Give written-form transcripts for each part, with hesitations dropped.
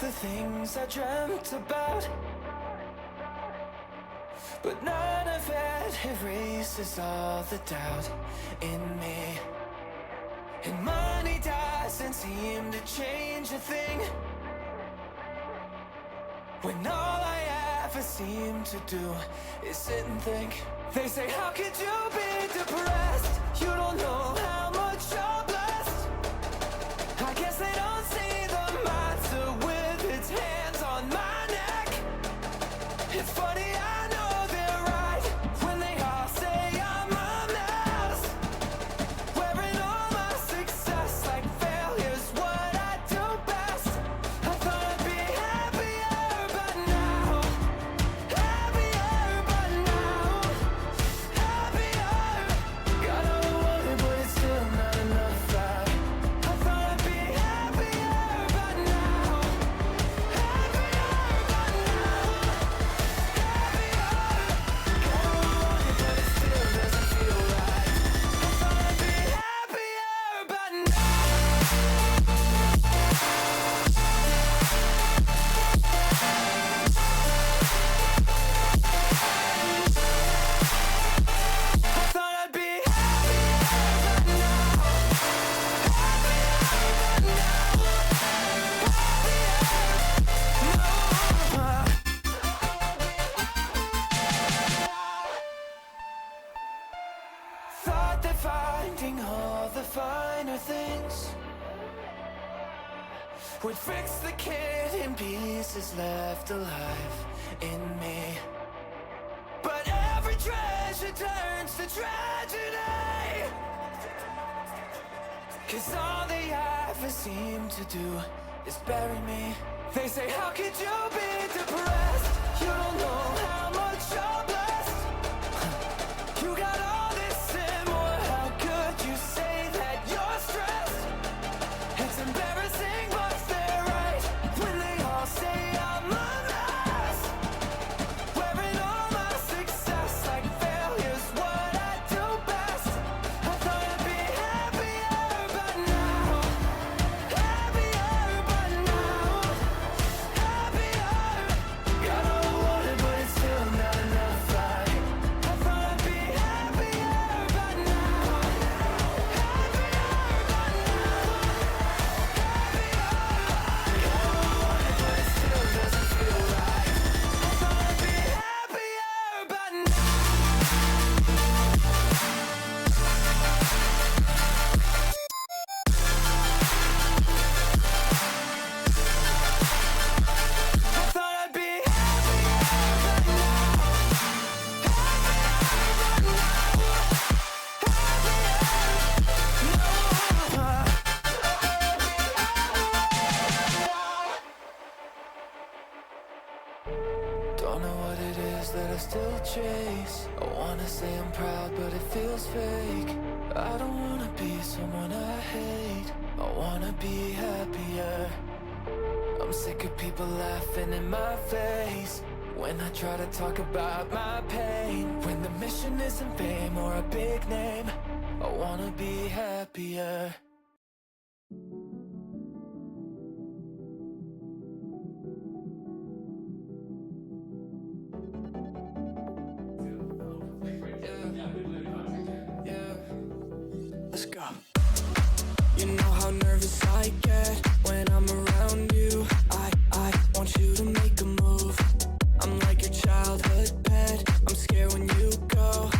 the things I dreamt about, but none of it erases all the doubt in me. And money doesn't seem to change a thing, when all I ever seem to do is sit and think. They say, how could you be depressed? You don't know how much you're blessed. I guess they don't see the monster with its hands on my neck. It's funny, I know they're right when they all say I'm a mess, wearing all my success like failure's what I do best. I thought I'd be happier, but now happier, but now happier. Got all I wanted, but it's still not enough. I thought I'd be happier, but now happier, but now happier. Got all I wanted, but it still doesn't feel right. I thought I'd be happier, but now. I thought I'd be happier, but now happier, but now thought that finding all the finer things would fix the kid in pieces left alive in me. But every treasure turns to tragedy, 'cause all they ever seem to do is bury me. They say, how could you be depressed? You don't know how much you're blessed. You got all this and more, how could you say that you're stressed? It's embarrassing, but they're right when they all say I'm a mess, wearing all my success like failure's what I do best. I thought I'd be happier, but now happier, but now happier. Got all I wanted, but it's still not enough. I thought I'd be happier, but now happier, but now happier. Got all I wanted, but it still doesn't feel right. I thought I'd be happier, but now. I thought I'd be happier, but now happier, but now. Don't know what it is that I still chase. I wanna say I'm proud, but it feels fake. I don't wanna be someone I hate. I wanna be happier. I'm sick of people laughing in my face when I try to talk about my pain. When the mission isn't fame or a big name, I wanna be happier. Yeah, let's go. You know how nervous I get when I'm around you. I want you to make a move. I'm like your childhood pet. I'm scared when you go,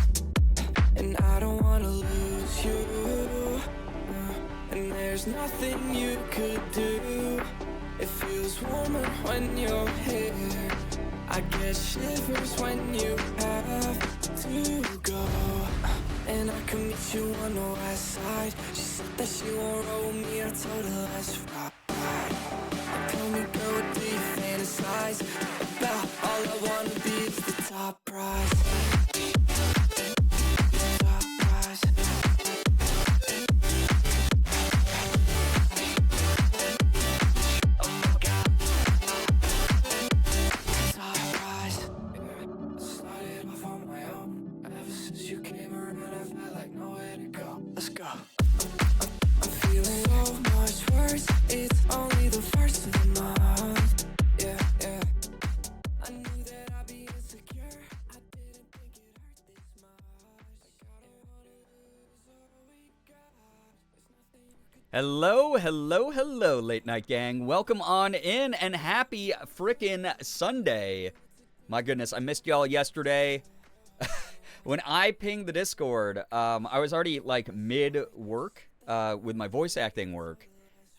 and I don't wanna lose you. And there's nothing you could do. It feels warmer when you're here. I get shivers when you have to go. And I can meet you on the west side. She said that she won't roll me, I told her let's ride. Tell me, girl, what do you fantasize about? All I wanna be is the top prize. Top prize. Oh my God. Top prize. I started off on my own. Ever since you came around, I felt like nowhere to go. Let's go. I'm feeling so much worse. It's only the first of the month. Hello, hello, hello, late night gang. Welcome on in and happy frickin' Sunday. My goodness, I missed y'all yesterday. When I pinged the Discord, I was already like mid-work with my voice acting work.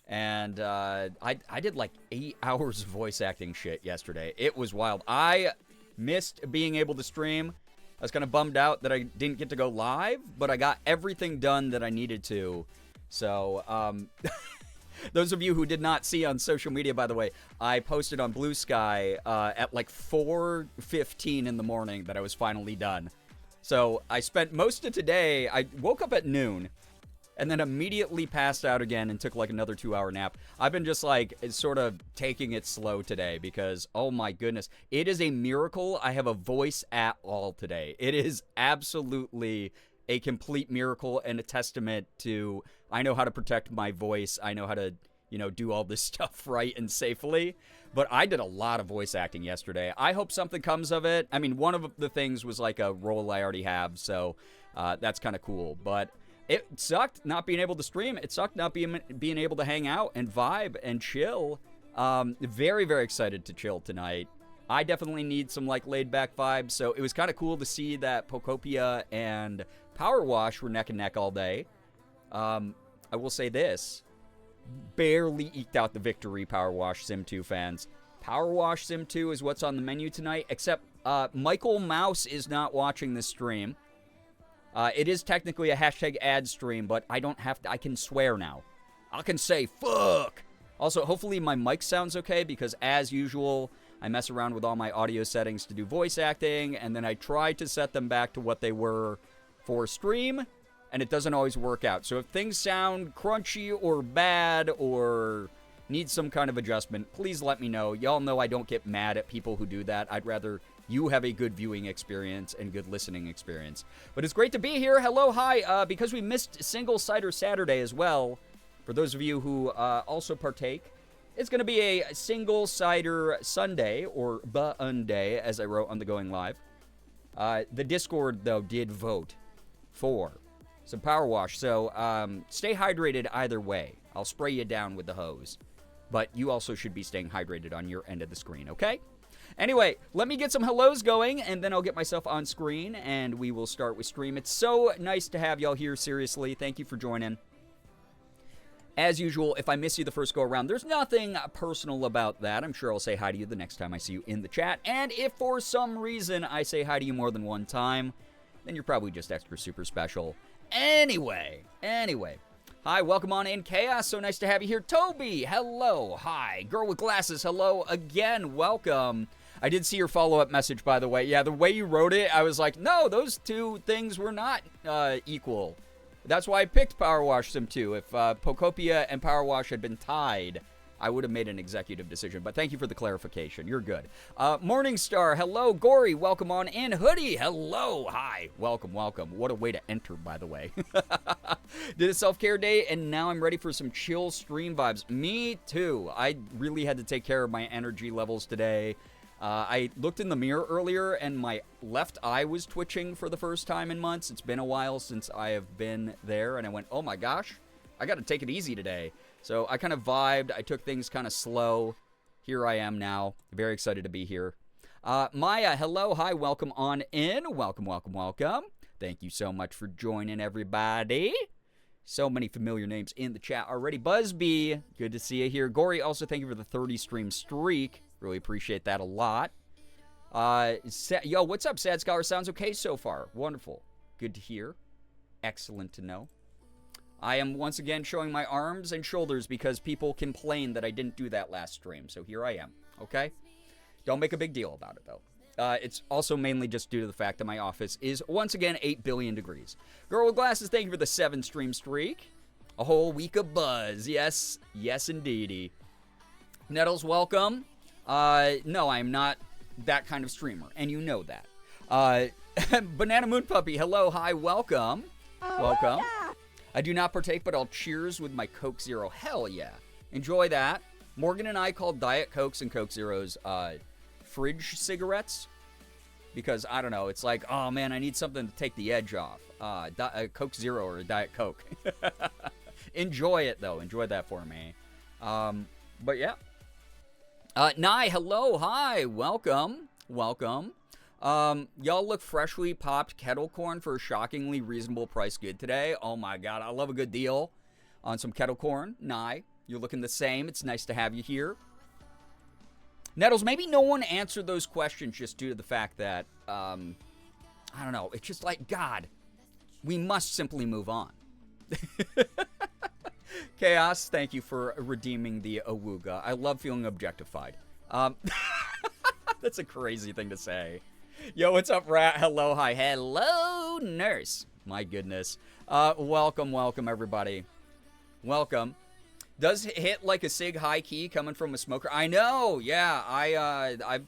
And I did like 8 hours of voice acting shit yesterday. It was wild. I missed being able to stream. I was kind of bummed out that I didn't get to go live, but I got everything done that I needed to. So, those of you who did not see on social media, by the way, I posted on Blue Sky at like 4:15 in the morning that I was finally done. So I spent most of today, I woke up at noon and then immediately passed out again and took like another 2-hour nap. I've been just like sort of taking it slow today because, oh my goodness, it is a miracle I have a voice at all today. It is absolutely a complete miracle and a testament to I know how to protect my voice. I know how to, do all this stuff right and safely. But I did a lot of voice acting yesterday. I hope something comes of it. I mean, one of the things was like a role I already have, so that's kind of cool. But it sucked not being able to stream. It sucked not being able to hang out and vibe and chill. Very, very excited to chill tonight. I definitely need some like laid back vibes, so it was kind of cool to see that Pocopia and Powerwash were neck and neck all day. I will say this, barely eked out the victory, Powerwash Sim 2 fans. Powerwash Sim 2 is what's on the menu tonight, except Michael Mouse is not watching this stream. It is technically a hashtag ad stream, but I don't have to, I can swear now. I can say fuck. Also, hopefully my mic sounds okay, because as usual, I mess around with all my audio settings to do voice acting, and then I try to set them back to what they were for stream, and it doesn't always work out. So if things sound crunchy or bad or need some kind of adjustment, please let me know. Y'all know I don't get mad at people who do that. I'd rather you have a good viewing experience and good listening experience. But it's great to be here. Hello, hi. Because we missed Single Cider Saturday as well, for those of you who also partake, it's going to be a Single Cider Sunday, or Ba-unday, as I wrote on the Going Live. The Discord, though, did vote for some Powerwash, so stay hydrated either way. I'll spray you down with the hose. But you also should be staying hydrated on your end of the screen, okay? Anyway, let me get some hellos going, and then I'll get myself on screen, and we will start with stream. It's so nice to have y'all here, seriously. Thank you for joining. As usual, if I miss you the first go-around, there's nothing personal about that. I'm sure I'll say hi to you the next time I see you in the chat. And if for some reason I say hi to you more than one time, then you're probably just extra super special. Anyway. Hi, welcome on in, Chaos. So nice to have you here. Toby, hello. Hi. Girl with glasses, hello again. Welcome. I did see your follow-up message, by the way. Yeah, the way you wrote it, I was like, no, those two things were not equal. That's why I picked Powerwash Sim 2. If Pocopia and Powerwash had been tied, I would have made an executive decision. But thank you for the clarification. You're good. Morningstar, hello. Gory, welcome on in. Hoodie, hello. Hi. Welcome. What a way to enter, by the way. Did a self-care day, and now I'm ready for some chill stream vibes. Me too. I really had to take care of my energy levels today. I looked in the mirror earlier, and my left eye was twitching for the first time in months. It's been a while since I have been there, and I went, oh my gosh, I got to take it easy today. So I kind of vibed. I took things kind of slow. Here I am now. Very excited to be here. Maya, hello, hi, welcome on in. Welcome. Thank you so much for joining, everybody. So many familiar names in the chat already. Buzzbee, good to see you here. Gory, also thank you for the 30 stream streak. Really appreciate that a lot. Yo, what's up, Sad Scholar? Sounds okay so far. Wonderful. Good to hear. Excellent to know. I am once again showing my arms and shoulders because people complained that I didn't do that last stream. So here I am, okay? Don't make a big deal about it, though. It's also mainly just due to the fact that my office is, once again, 8 billion degrees. Girl with glasses, thank you for the 7 stream streak. A whole week of buzz. Yes, indeedy. Nettles, welcome. No, I'm not that kind of streamer, and you know that. Banana Moon Puppy, hello, hi, welcome. Welcome. Yeah. I do not partake, but I'll cheers with my Coke Zero. Hell yeah. Enjoy that. Morgan and I call Diet Cokes and Coke Zeros, fridge cigarettes. Because, I don't know, it's like, oh man, I need something to take the edge off. A Coke Zero or a Diet Coke. Enjoy it, though. Enjoy that for me. But yeah. Nye, hello, hi, welcome. Y'all look freshly popped kettle corn for a shockingly reasonable price good today. Oh my god, I love a good deal on some kettle corn. Nye, you're looking the same. It's nice to have you here. Nettles, maybe no one answered those questions just due to the fact that, I don't know, it's just like, God, we must simply move on. Chaos, thank you for redeeming the Awuga. I love feeling objectified. That's a crazy thing to say. Yo, what's up, Rat? Hello, hi. Hello, nurse. My goodness. Welcome, everybody. Welcome. Does hit like a sig high key coming from a smoker? I know, yeah. I've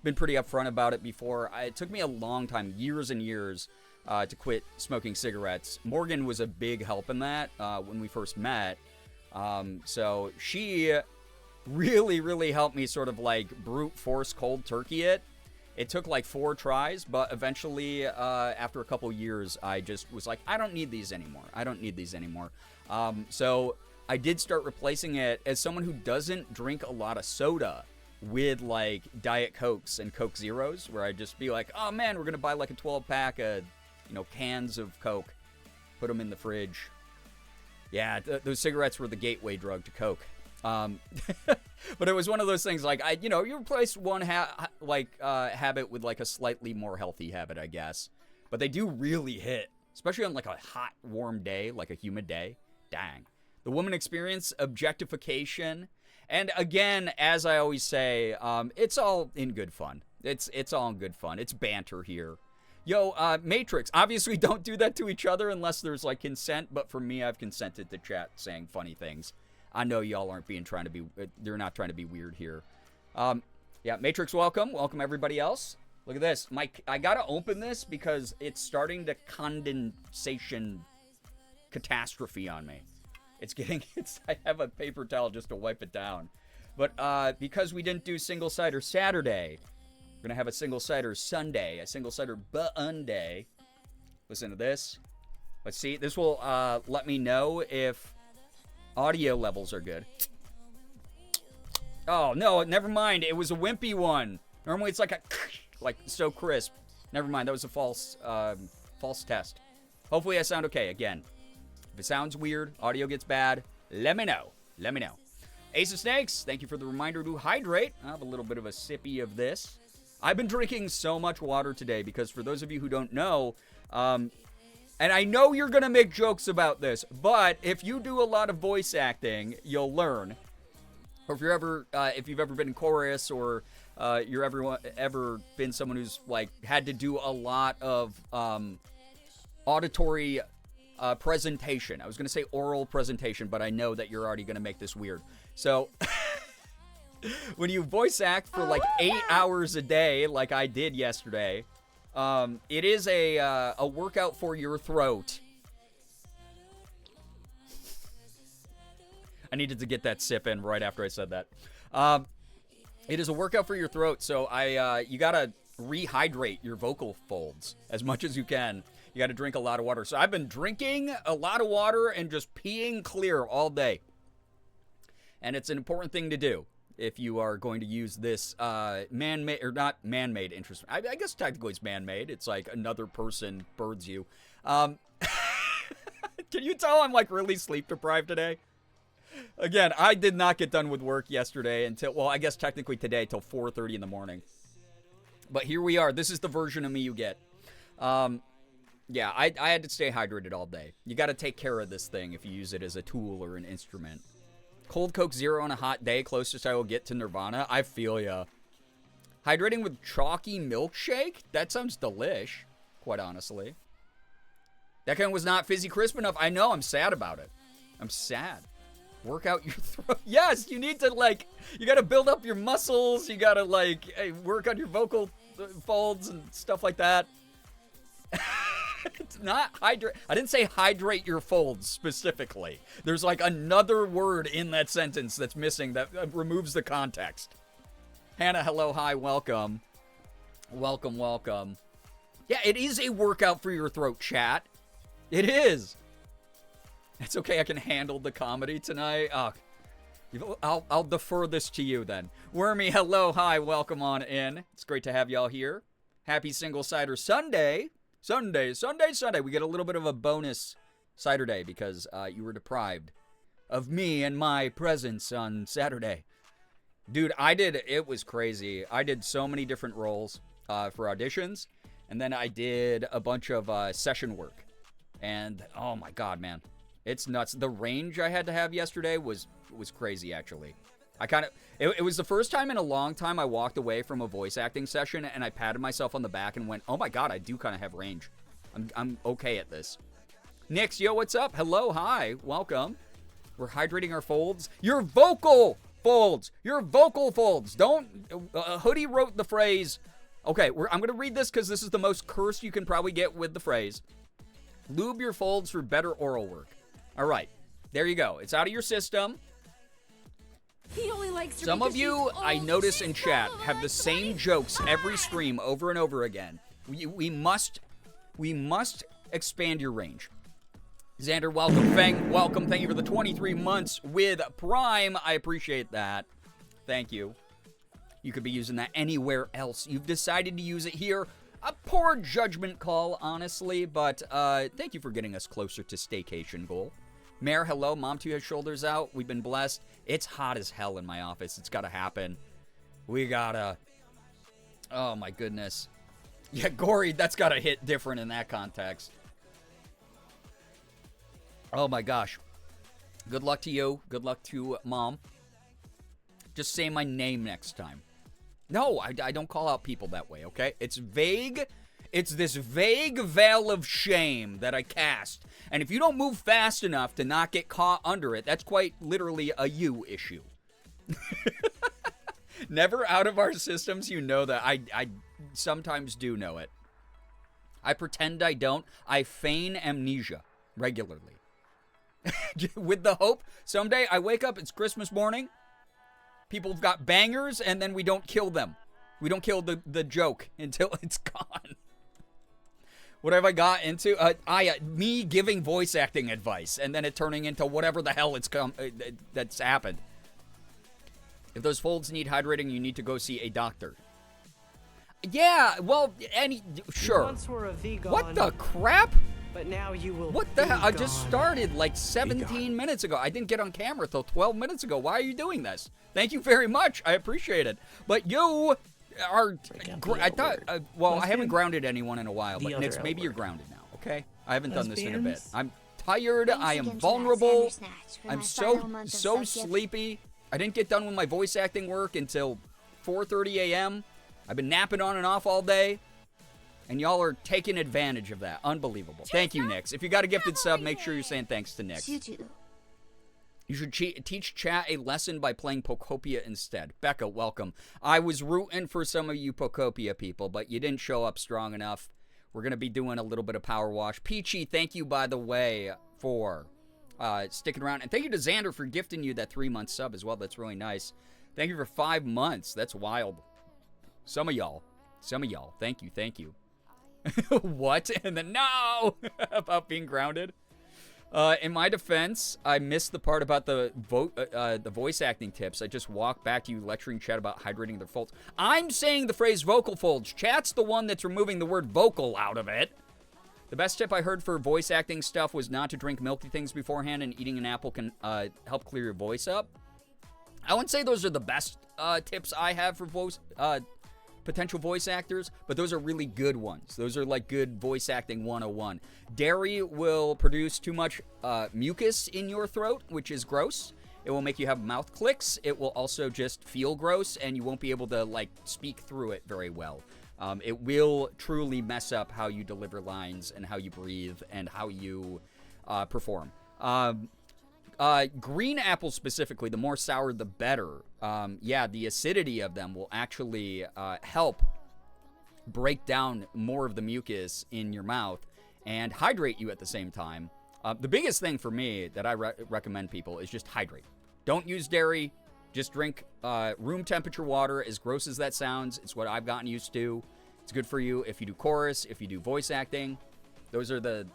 been pretty upfront about it before. It took me a long time, years and years, to quit smoking cigarettes. Morgan was a big help in that when we first met. So she really helped me sort of like brute force cold turkey it. It took like 4 tries, but eventually, after a couple years, I just was like, I don't need these anymore. So I did start replacing it as someone who doesn't drink a lot of soda with like Diet Cokes and Coke Zeros, where I'd just be like, oh man, we're going to buy like a 12-pack of, cans of Coke, put them in the fridge. Yeah, those cigarettes were the gateway drug to Coke. But it was one of those things like, you replace one habit with like a slightly more healthy habit, I guess. But they do really hit, especially on like a hot, warm day, like a humid day. Dang. The woman experience, objectification, and again, as I always say, it's all in good fun. It's all in good fun. It's banter here. Yo, Matrix, obviously don't do that to each other unless there's like consent, but for me, I've consented to chat saying funny things. I know y'all aren't they're not trying to be weird here. Yeah, Matrix, welcome everybody else. Look at this. I gotta open this because it's starting to condensation catastrophe on me. I have a paper towel just to wipe it down. But because we didn't do single cider Saturday, we're gonna have a single cider Sunday, a single cider Bunday. Listen to this. Let's see. This will let me know if audio levels are good. Oh no, never mind. It was a wimpy one. Normally it's like so crisp. Never mind. That was a false test. Hopefully I sound okay again. If it sounds weird, audio gets bad, let me know. Ace of Snakes, thank you for the reminder to hydrate. I'll have a little bit of a sippy of this. I've been drinking so much water today because for those of you who don't know, and I know you're going to make jokes about this, but if you do a lot of voice acting, you'll learn. Or if you've ever been in chorus or you're ever been someone who's like had to do a lot of auditory presentation. I was going to say oral presentation, but I know that you're already going to make this weird. So when you voice act for like 8 hours a day, like I did yesterday, it is a workout for your throat. I needed to get that sip in right after I said that. It is a workout for your throat, so you gotta rehydrate your vocal folds as much as you can. You got to drink a lot of water. So I've been drinking a lot of water and just peeing clear all day. And it's an important thing to do if you are going to use this man-made, or not man-made interest. I guess technically it's man-made. It's like another person birds you. Can you tell I'm like really sleep deprived today? Again, I did not get done with work yesterday until, well, I guess technically today till 4:30 in the morning. But here we are. This is the version of me you get. Yeah, I had to stay hydrated all day. You got to take care of this thing if you use it as a tool or an instrument. Cold Coke Zero on a hot day, closest I will get to Nirvana. I feel ya. Hydrating with chalky milkshake? That sounds delish, quite honestly. That kind was not fizzy crisp enough. I know, I'm sad about it. I'm sad. Work out your throat. Yes, you need to, like, you got to build up your muscles. You got to, like, work on your vocal folds and stuff like that. It's not hydrate. I didn't say hydrate your folds specifically. There's like another word in that sentence that's missing that removes the context. Hannah, hello, hi, welcome. Welcome. Yeah, it is a workout for your throat, chat. It is. It's okay. I can handle the comedy tonight. I'll defer this to you then. Wormy, hello, hi, welcome on in. It's great to have y'all here. Happy Single Cider Sunday. Sunday. We get a little bit of a bonus cider day because you were deprived of me and my presence on Saturday. Dude, it was crazy. I did so many different roles for auditions, and then I did a bunch of session work. And, oh my God, man. It's nuts. The range I had to have yesterday was crazy, actually. It was the first time in a long time I walked away from a voice acting session and I patted myself on the back and went, oh my God, I do kind of have range. I'm okay at this. Nix, yo, what's up? Hello, hi, welcome. We're hydrating our folds. Your vocal folds. Don't, Hoodie wrote the phrase. Okay, I'm going to read this because this is the most cursed you can probably get with the phrase. Lube your folds for better oral work. All right, there you go. It's out of your system. He only likes her. Some of you, I notice in chat, have the same jokes every stream over and over again. We must expand your range. Xander, welcome. Feng, welcome. Thank you for the 23 months with Prime. I appreciate that. Thank you. You could be using that anywhere else. You've decided to use it here. A poor judgment call, honestly, but thank you for getting us closer to staycation goal. Mare, hello. Mom 2 has shoulders out. We've been blessed. It's hot as hell in my office. It's got to happen. We gotta... Oh, my goodness. Yeah, Gory, that's got to hit different in that context. Oh, my gosh. Good luck to you. Good luck to Mom. Just say my name next time. No, I don't call out people that way, okay? It's vague. It's this vague veil of shame that I cast. And if you don't move fast enough to not get caught under it, that's quite literally a you issue. Never out of our systems, you know that. I sometimes do know it. I pretend I don't. I feign amnesia regularly. With the hope, someday I wake up, it's Christmas morning, people have got bangers, and then we don't kill them. We don't kill the joke until it's gone. What have I got into? Me giving voice acting advice, and then it turning into whatever the hell that's happened. If those folds need hydrating, you need to go see a doctor. Yeah, well, sure. You once were a vegan, what the crap? But now you will. What the hell? I gone. just started like 17 minutes ago. I didn't get on camera till 12 minutes ago. Why are you doing this? Thank you very much. I appreciate it. But you are... I thought... well, I haven't grounded anyone in a while, but Nix, maybe you're grounded now, okay? I haven't done this in a bit. I'm tired. I am vulnerable. I'm so sleepy. I didn't get done with my voice acting work until 4:30 a.m. I've been napping on and off all day. And y'all are taking advantage of that. Unbelievable. Thank you, Nix. If you got a gifted sub, make sure you're saying thanks to Nix. You should teach chat a lesson by playing Pokopia instead. Becca, welcome. I was rooting for some of you Pokopia people, but you didn't show up strong enough. We're going to be doing a little bit of power wash. Peachy, thank you, by the way, for sticking around. And thank you to Xander for gifting you that 3-month sub as well. That's really nice. Thank you for 5 months. That's wild. Some of y'all. Thank you. What? And then no! About being grounded. In my defense, I missed the part about the voice acting tips. I just walked back to you lecturing chat about hydrating their folds. I'm saying the phrase vocal folds. Chat's the one that's removing the word vocal out of it. The best tip I heard for voice acting stuff was not to drink milky things beforehand, and eating an apple can help clear your voice up. I wouldn't say those are the best tips I have for potential voice actors, but those are really good ones. Those are like good voice acting 101. Dairy will produce too much mucus in your throat, which is gross. It will make you have mouth clicks. It will also just feel gross, and you won't be able to like speak through it very well. It will truly mess up how you deliver lines and how you breathe and how you perform. Green apples specifically, the more sour the better. Yeah, the acidity of them will actually help break down more of the mucus in your mouth and hydrate you at the same time. The biggest thing for me that I recommend people is just hydrate. Don't use dairy. Just drink room temperature water. As gross as that sounds, it's what I've gotten used to. It's good for you if you do chorus, if you do voice acting. Those are the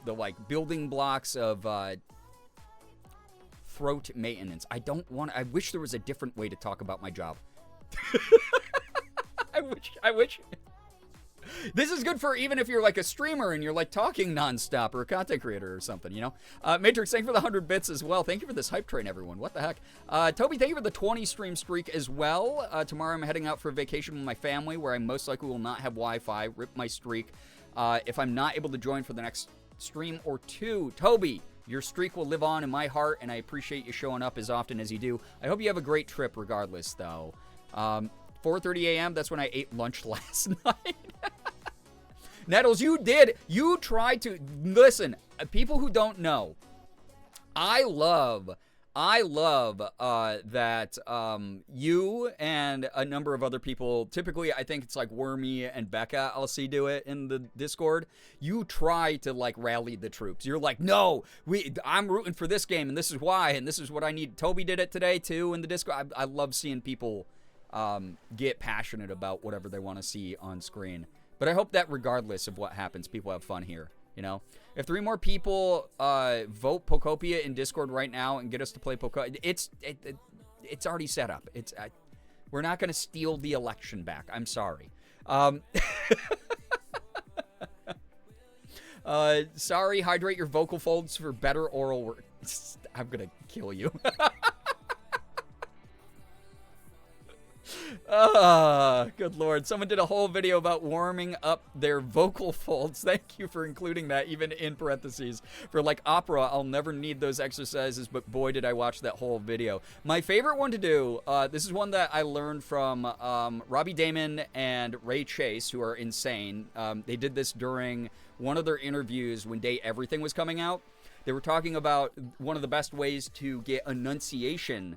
like building blocks of throat maintenance. I wish there was a different way to talk about my job. I wish. This is good for even if you're like a streamer and you're like talking nonstop or a content creator or something, you know? Matrix, thank you for the 100 bits as well. Thank you for this hype train, everyone. What the heck? Toby, thank you for the 20 stream streak as well. Tomorrow I'm heading out for a vacation with my family where I most likely will not have Wi-Fi. Rip my streak. If I'm not able to join for the next stream or two, Toby, your streak will live on in my heart, and I appreciate you showing up as often as you do. I hope you have a great trip regardless, though. 4:30 a.m., that's when I ate lunch last night. Nettles, you tried to, listen, people who don't know, I love that you and a number of other people, typically I think it's like Wormy and Becca, I'll see do it in the Discord. You try to like rally the troops. You're like, no, I'm rooting for this game and this is why and this is what I need. Toby did it today too in the Discord. I love seeing people get passionate about whatever they want to see on screen. But I hope that regardless of what happens, people have fun here, you know? If 3 more people vote Pokopia in Discord right now and get us to play Pokopia, it's already set up. We're not going to steal the election back. I'm sorry. Sorry, hydrate your vocal folds for better oral work. I'm going to kill you. Good lord. Someone did a whole video about warming up their vocal folds. Thank you for including that, even in parentheses. For like opera, I'll never need those exercises, but boy, did I watch that whole video. My favorite one to do, this is one that I learned from Robbie Damon and Ray Chase, who are insane. They did this during one of their interviews when Day Everything was coming out. They were talking about one of the best ways to get enunciation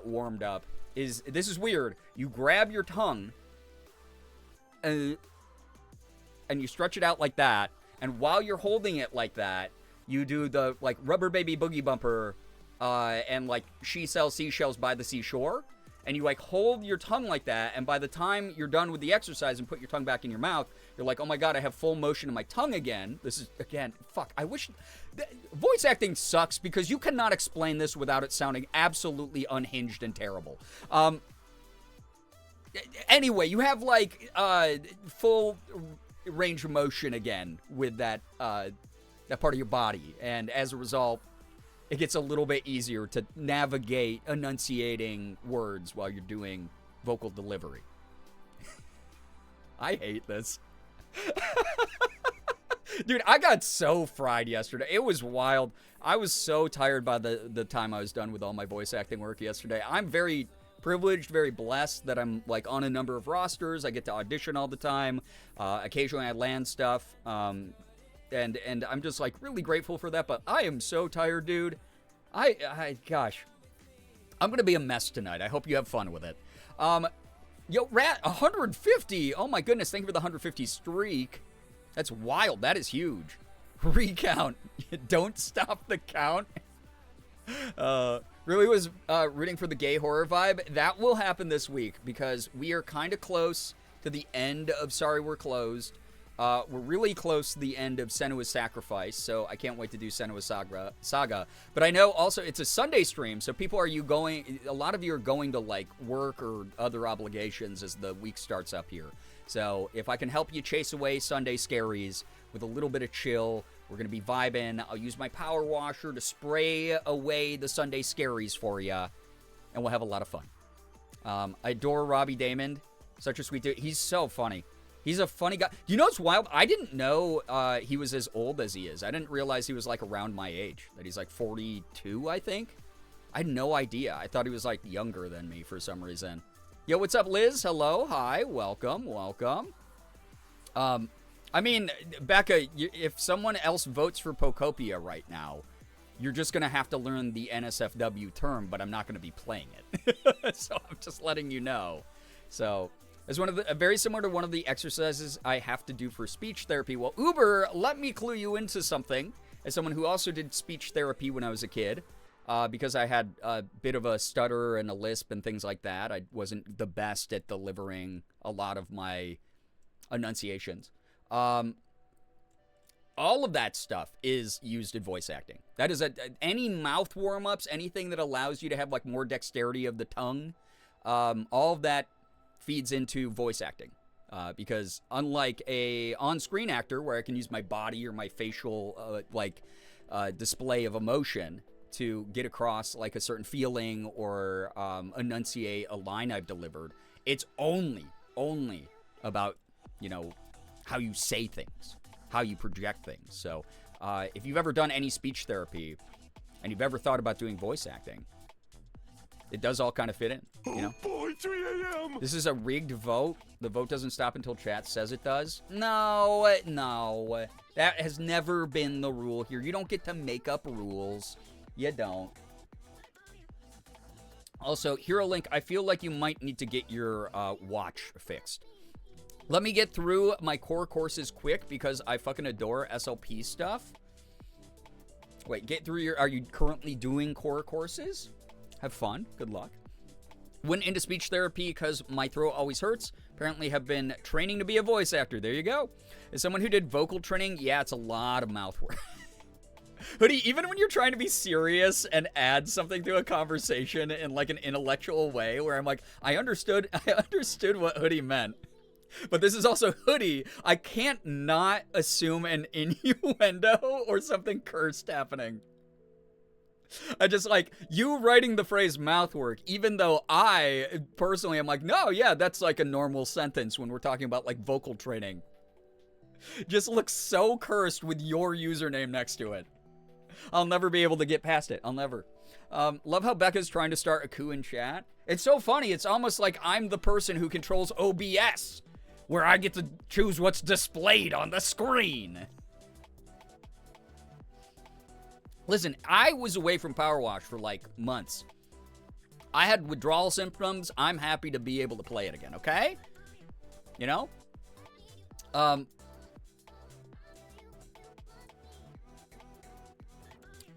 warmed up. This is weird. You grab your tongue and you stretch it out like that, and while you're holding it like that, you do the like Rubber Baby Boogie Bumper and like She Sells Seashells by the Seashore, and you like hold your tongue like that, and by the time you're done with the exercise and put your tongue back in your mouth, you're like, oh my god, I have full motion in my tongue again. This is, again, fuck, I wish... Voice acting sucks because you cannot explain this without it sounding absolutely unhinged and terrible. Anyway, you have like full range of motion again with that part of your body, and as a result, it gets a little bit easier to navigate enunciating words while you're doing vocal delivery. I hate this. Dude, I got so fried yesterday. It was wild. I was so tired by the time I was done with all my voice acting work yesterday. I'm very privileged, very blessed that I'm like on a number of rosters. I get to audition all the time. Occasionally I land stuff. And I'm just like really grateful for that. But I am so tired, dude. Gosh, I'm gonna be a mess tonight. I hope you have fun with it. Yo, Rat, 150. Oh my goodness, thank you for the 150 streak. That's wild. That is huge. Recount. Don't stop the count. Really was rooting for the gay horror vibe. That will happen this week because we are kind of close to the end of Sorry We're Closed. We're really close to the end of Senua's Sacrifice, so I can't wait to do Senua's Saga. But I know also it's a Sunday stream, so a lot of you are going to like work or other obligations as the week starts up here. So if I can help you chase away Sunday scaries with a little bit of chill, we're going to be vibing. I'll use my power washer to spray away the Sunday scaries for you, and we'll have a lot of fun. I adore Robbie Damon. Such a sweet dude. He's so funny. He's a funny guy. You know what's wild? I didn't know he was as old as he is. I didn't realize he was like around my age, that he's like 42, I think. I had no idea. I thought he was like younger than me for some reason. Yo, what's up, Liz? Hello. Hi. Welcome. Welcome. I mean, Becca, if someone else votes for Pokopia right now, you're just going to have to learn the NSFW term, but I'm not going to be playing it. So I'm just letting you know. So, as very similar to one of the exercises I have to do for speech therapy. Well, Uber, let me clue you into something. As someone who also did speech therapy when I was a kid, because I had a bit of a stutter and a lisp and things like that. I wasn't the best at delivering a lot of my enunciations. All of that stuff is used in voice acting. That is any mouth warm-ups, anything that allows you to have like more dexterity of the tongue, all of that feeds into voice acting. Because unlike a on-screen actor where I can use my body or my facial display of emotion to get across like a certain feeling or enunciate a line I've delivered, it's only about, how you say things, how you project things. So if you've ever done any speech therapy and you've ever thought about doing voice acting, it does all kind of fit in, Oh boy, 3 a.m. This is a rigged vote. The vote doesn't stop until chat says it does. No. That has never been the rule here. You don't get to make up rules. You don't. Also, Hero Link, I feel like you might need to get your watch fixed. Let me get through my core courses quick because I fucking adore SLP stuff. Wait, get through your... Are you currently doing core courses? Have fun. Good luck. Went into speech therapy because my throat always hurts. Apparently have been training to be a voice actor. There you go. As someone who did vocal training, yeah, it's a lot of mouth work. Hoodie, even when you're trying to be serious and add something to a conversation in like an intellectual way where I'm like, I understood what Hoodie meant. But this is also Hoodie. I can't not assume an innuendo or something cursed happening. I just like you writing the phrase mouthwork, even though I personally am like, no, yeah, that's like a normal sentence when we're talking about like vocal training. Just looks so cursed with your username next to it. I'll never be able to get past it. I'll never. Love how Becca's trying to start a coup in chat. It's so funny. It's almost like I'm the person who controls OBS, where I get to choose what's displayed on the screen. Listen, I was away from powerwash for like months. I had withdrawal symptoms. I'm happy to be able to play it again, okay? You know? I've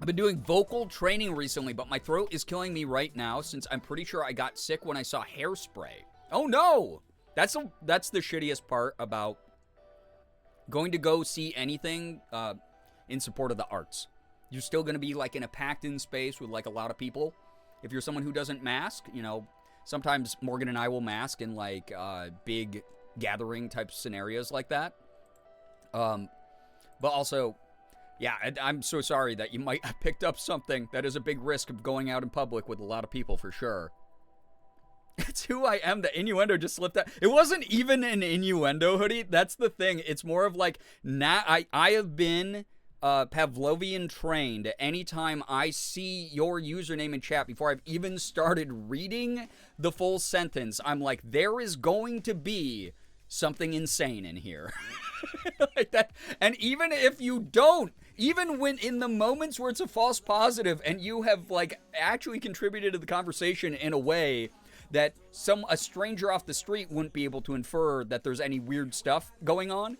been doing vocal training recently, but my throat is killing me right now since I'm pretty sure I got sick when I saw hairspray. Oh no! That's the shittiest part about going to go see anything in support of the arts. You're still going to be like in a packed-in space with like a lot of people. If you're someone who doesn't mask, sometimes Morgan and I will mask in like big gathering type scenarios like that. But also, yeah, I'm so sorry that you might have picked up something that is a big risk of going out in public with a lot of people for sure. It's who I am. The innuendo just slipped out. It wasn't even an innuendo, Hoodie. That's the thing. It's more of like, I have been Pavlovian trained. Anytime I see your username in chat before I've even started reading the full sentence, I'm like, there is going to be something insane in here. Like that. And even if you don't, even when in the moments where it's a false positive and you have like actually contributed to the conversation in a way that a stranger off the street wouldn't be able to infer that there's any weird stuff going on,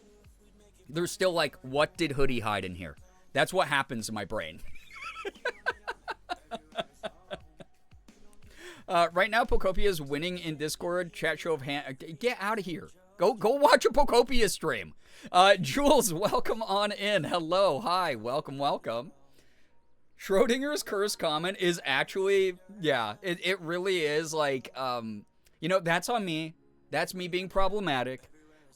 there's still like, what did Hoodie hide in here? That's what happens in my brain. Right now, Pocopia is winning in Discord. Chat show of hand. Get out of here. Go watch a Pocopia stream. Jules, welcome on in. Hello. Hi. Welcome. Schrodinger's curse comment is actually, yeah, it really is like, that's on me. That's me being problematic.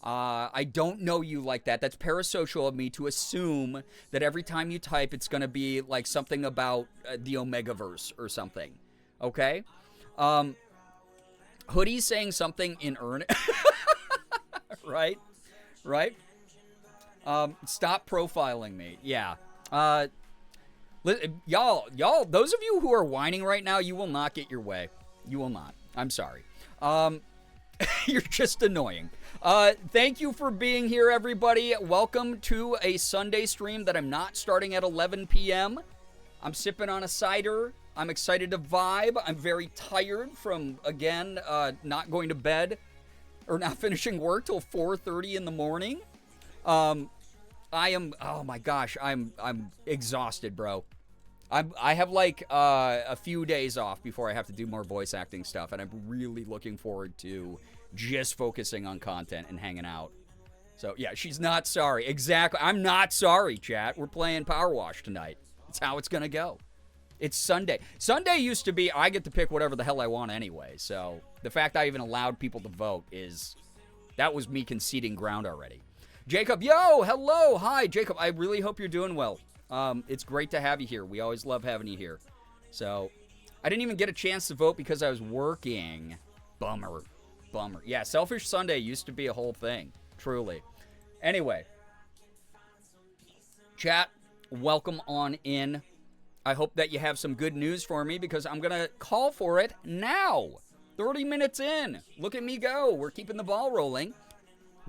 I don't know you like that. That's parasocial of me to assume that every time you type, it's going to be like something about the Omegaverse or something. Okay? Hoodie's saying something in earnest. Right? Stop profiling me. Yeah. Y'all, those of you who are whining right now, you will not get your way. You will not. I'm sorry. You're just annoying. Thank you for being here, everybody. Welcome to a Sunday stream that I'm not starting at 11 p.m. I'm sipping on a cider. I'm excited to vibe. I'm very tired from, again, not going to bed or not finishing work till 4:30 in the morning. I am, oh my gosh, I'm exhausted, bro. I have like a few days off before I have to do more voice acting stuff, and I'm really looking forward to just focusing on content and hanging out. So, yeah, she's not sorry. Exactly. I'm not sorry, chat. We're playing Power Wash tonight. It's how it's going to go. It's Sunday. Sunday used to be I get to pick whatever the hell I want anyway. So, the fact I even allowed people to vote that was me conceding ground already. Jacob, yo, hello. Hi, Jacob. I really hope you're doing well. It's great to have you here. We always love having you here. So, I didn't even get a chance to vote because I was working. Bummer. Yeah, Selfish Sunday used to be a whole thing. Truly. Anyway, chat, welcome on in. I hope that you have some good news for me because I'm going to call for it now. 30 minutes in. Look at me go. We're keeping the ball rolling.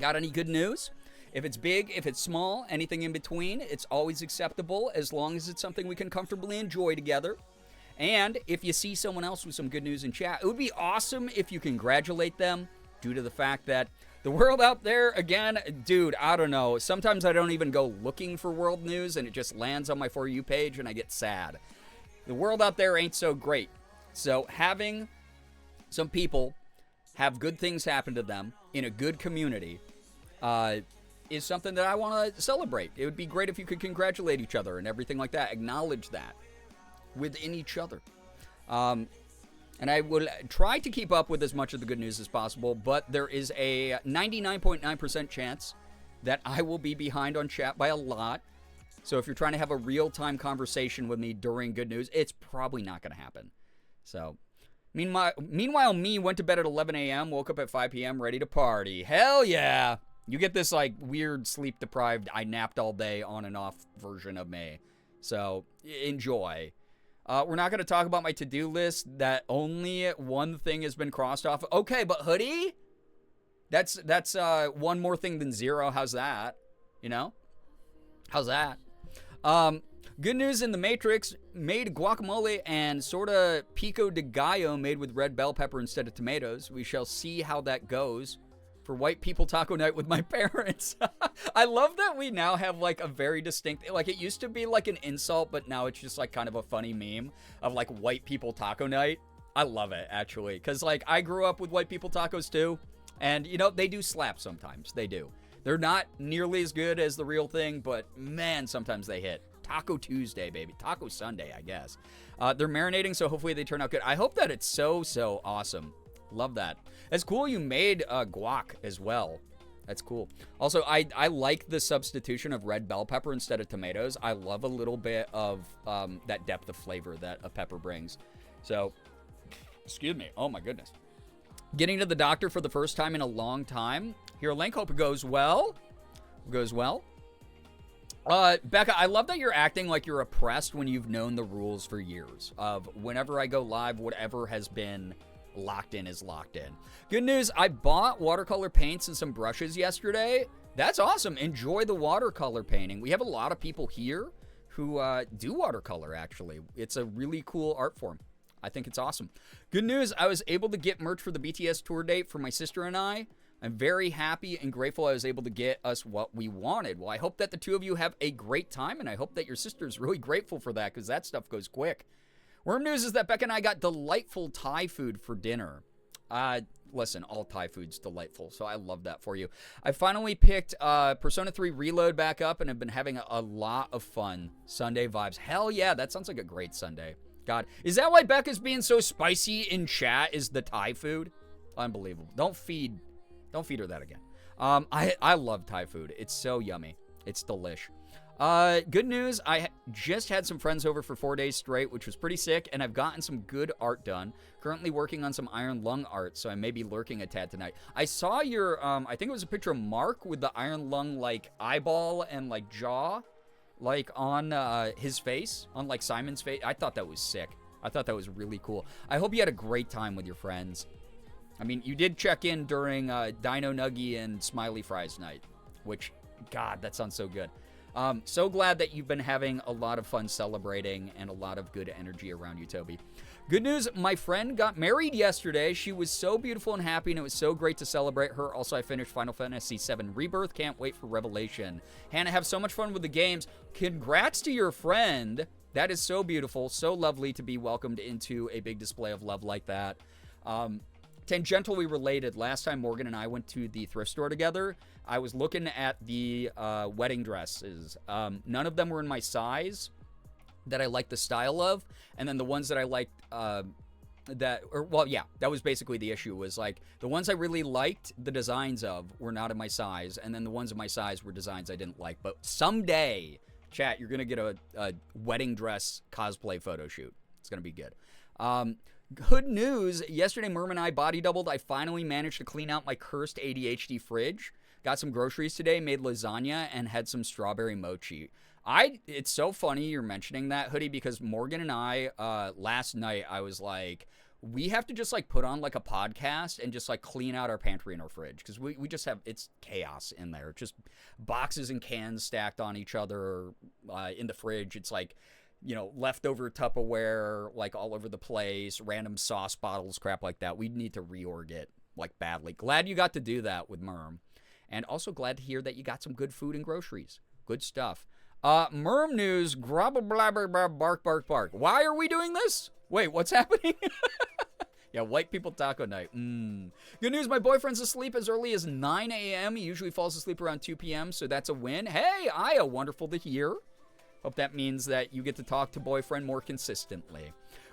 Got any good news? If it's big, if it's small, anything in between, it's always acceptable as long as it's something we can comfortably enjoy together. And if you see someone else with some good news in chat, it would be awesome if you congratulate them due to the fact that the world out there, again, dude, I don't know. Sometimes I don't even go looking for world news and it just lands on my For You page and I get sad. The world out there ain't so great. So having some people have good things happen to them in a good community is something that I want to celebrate. It would be great if you could congratulate each other and everything like that. Acknowledge that within each other. And I will try to keep up with as much of the good news as possible, but there is a 99.9% chance that I will be behind on chat by a lot. So if you're trying to have a real-time conversation with me during good news, it's probably not going to happen. So, meanwhile, me went to bed at 11 a.m., woke up at 5 p.m., ready to party. Hell yeah! You get this, like, weird sleep-deprived, I napped all day on and off version of me. So, enjoy. We're not going to talk about my to-do list that only one thing has been crossed off. Okay, but hoodie? That's one more thing than zero. How's that? You know? How's that? Good news in the Matrix made guacamole and sorta pico de gallo made with red bell pepper instead of tomatoes. We shall see how that goes for white people taco night with my parents. I love that we now have like a very distinct, like it used to be like an insult, but now it's just like kind of a funny meme of like white people taco night. I love it actually. Cause like I grew up with white people tacos too. And you know, they do slap sometimes. They do. They're not nearly as good as the real thing, but man, sometimes they hit. Taco Tuesday, baby. Taco Sunday, I guess. They're marinating, so hopefully they turn out good. I hope that it's so awesome. Love that. It's cool you made guac as well. That's cool. Also, I like the substitution of red bell pepper instead of tomatoes. I love a little bit of that depth of flavor that a pepper brings. So, excuse me. Oh, my goodness. Getting to the doctor for the first time in a long time. Here, Link, hope it goes well. Goes well. Becca, I love that you're acting like you're oppressed when you've known the rules for years of whenever I go live, whatever has been locked in is locked in. Good news, I bought watercolor paints and some brushes yesterday. That's awesome. Enjoy the watercolor painting. We have a lot of people here who do watercolor, actually. It's a really cool art form. I think it's awesome. Good news, I was able to get merch for the BTS tour date for my sister and I. I'm very happy and grateful I was able to get us what we wanted. Well, I hope that the two of you have a great time, and I hope that your sister's really grateful for that, because that stuff goes quick. Worm news is that Becca and I got delightful Thai food for dinner. Listen, all Thai food's delightful, so I love that for you. I finally picked Persona 3 Reload back up, and have been having a lot of fun. Sunday vibes. Hell yeah, that sounds like a great Sunday. God, is that why Becca's being so spicy in chat, is the Thai food? Unbelievable. Don't feed her that again. I love Thai food. It's so yummy. It's delish. Good news, I just had some friends over for 4 days straight, which was pretty sick, and I've gotten some good art done. Currently working on some iron lung art, so I may be lurking a tad tonight. I saw your, I think it was a picture of Mark with the iron lung, like, eyeball and, like, jaw, like, on his face, on, like, Simon's face. I thought that was sick. I thought that was really cool. I hope you had a great time with your friends. I mean, you did check in during Dino Nuggy and Smiley Fries night, which, God, that sounds so good. So glad that you've been having a lot of fun celebrating and a lot of good energy around you, Toby. Good news, my friend got married yesterday. She was so beautiful and happy, and it was so great to celebrate her. Also, I finished Final Fantasy VII Rebirth. Can't wait for Revelation. Hannah, have so much fun with the games. Congrats to your friend. That is so beautiful, so lovely to be welcomed into a big display of love like that. tangentially related, last time Morgan and I went to the thrift store together, I was looking at the wedding dresses. None of them were in my size that I liked the style of, and then the ones that I liked, that was basically the issue, was like the ones I really liked the designs of were not in my size, and then the ones in my size were designs I didn't like. But someday, chat, you're gonna get a wedding dress cosplay photo shoot. It's gonna be good. Good news, yesterday Merm and I body doubled. I finally managed to clean out my cursed ADHD fridge. Got some groceries today, made lasagna, and had some strawberry mochi. It's so funny you're mentioning that, Hoodie, because Morgan and I, last night, I was like, we have to just, like, put on, like, a podcast and just, like, clean out our pantry and our fridge. Because we just have, it's chaos in there. Just boxes and cans stacked on each other in the fridge. It's like, you know, leftover Tupperware, like, all over the place, random sauce bottles, crap like that. We need to reorg it, like, badly. Glad you got to do that with Merm. And also glad to hear that you got some good food and groceries. Good stuff. Merm news, grubble blabber bark bark bark. Why are we doing this? Wait, what's happening? Yeah, white people taco night. Good news, my boyfriend's asleep as early as 9 a.m. He usually falls asleep around 2 p.m., so that's a win. Hey, Aya, wonderful to hear. Hope that means that you get to talk to boyfriend more consistently.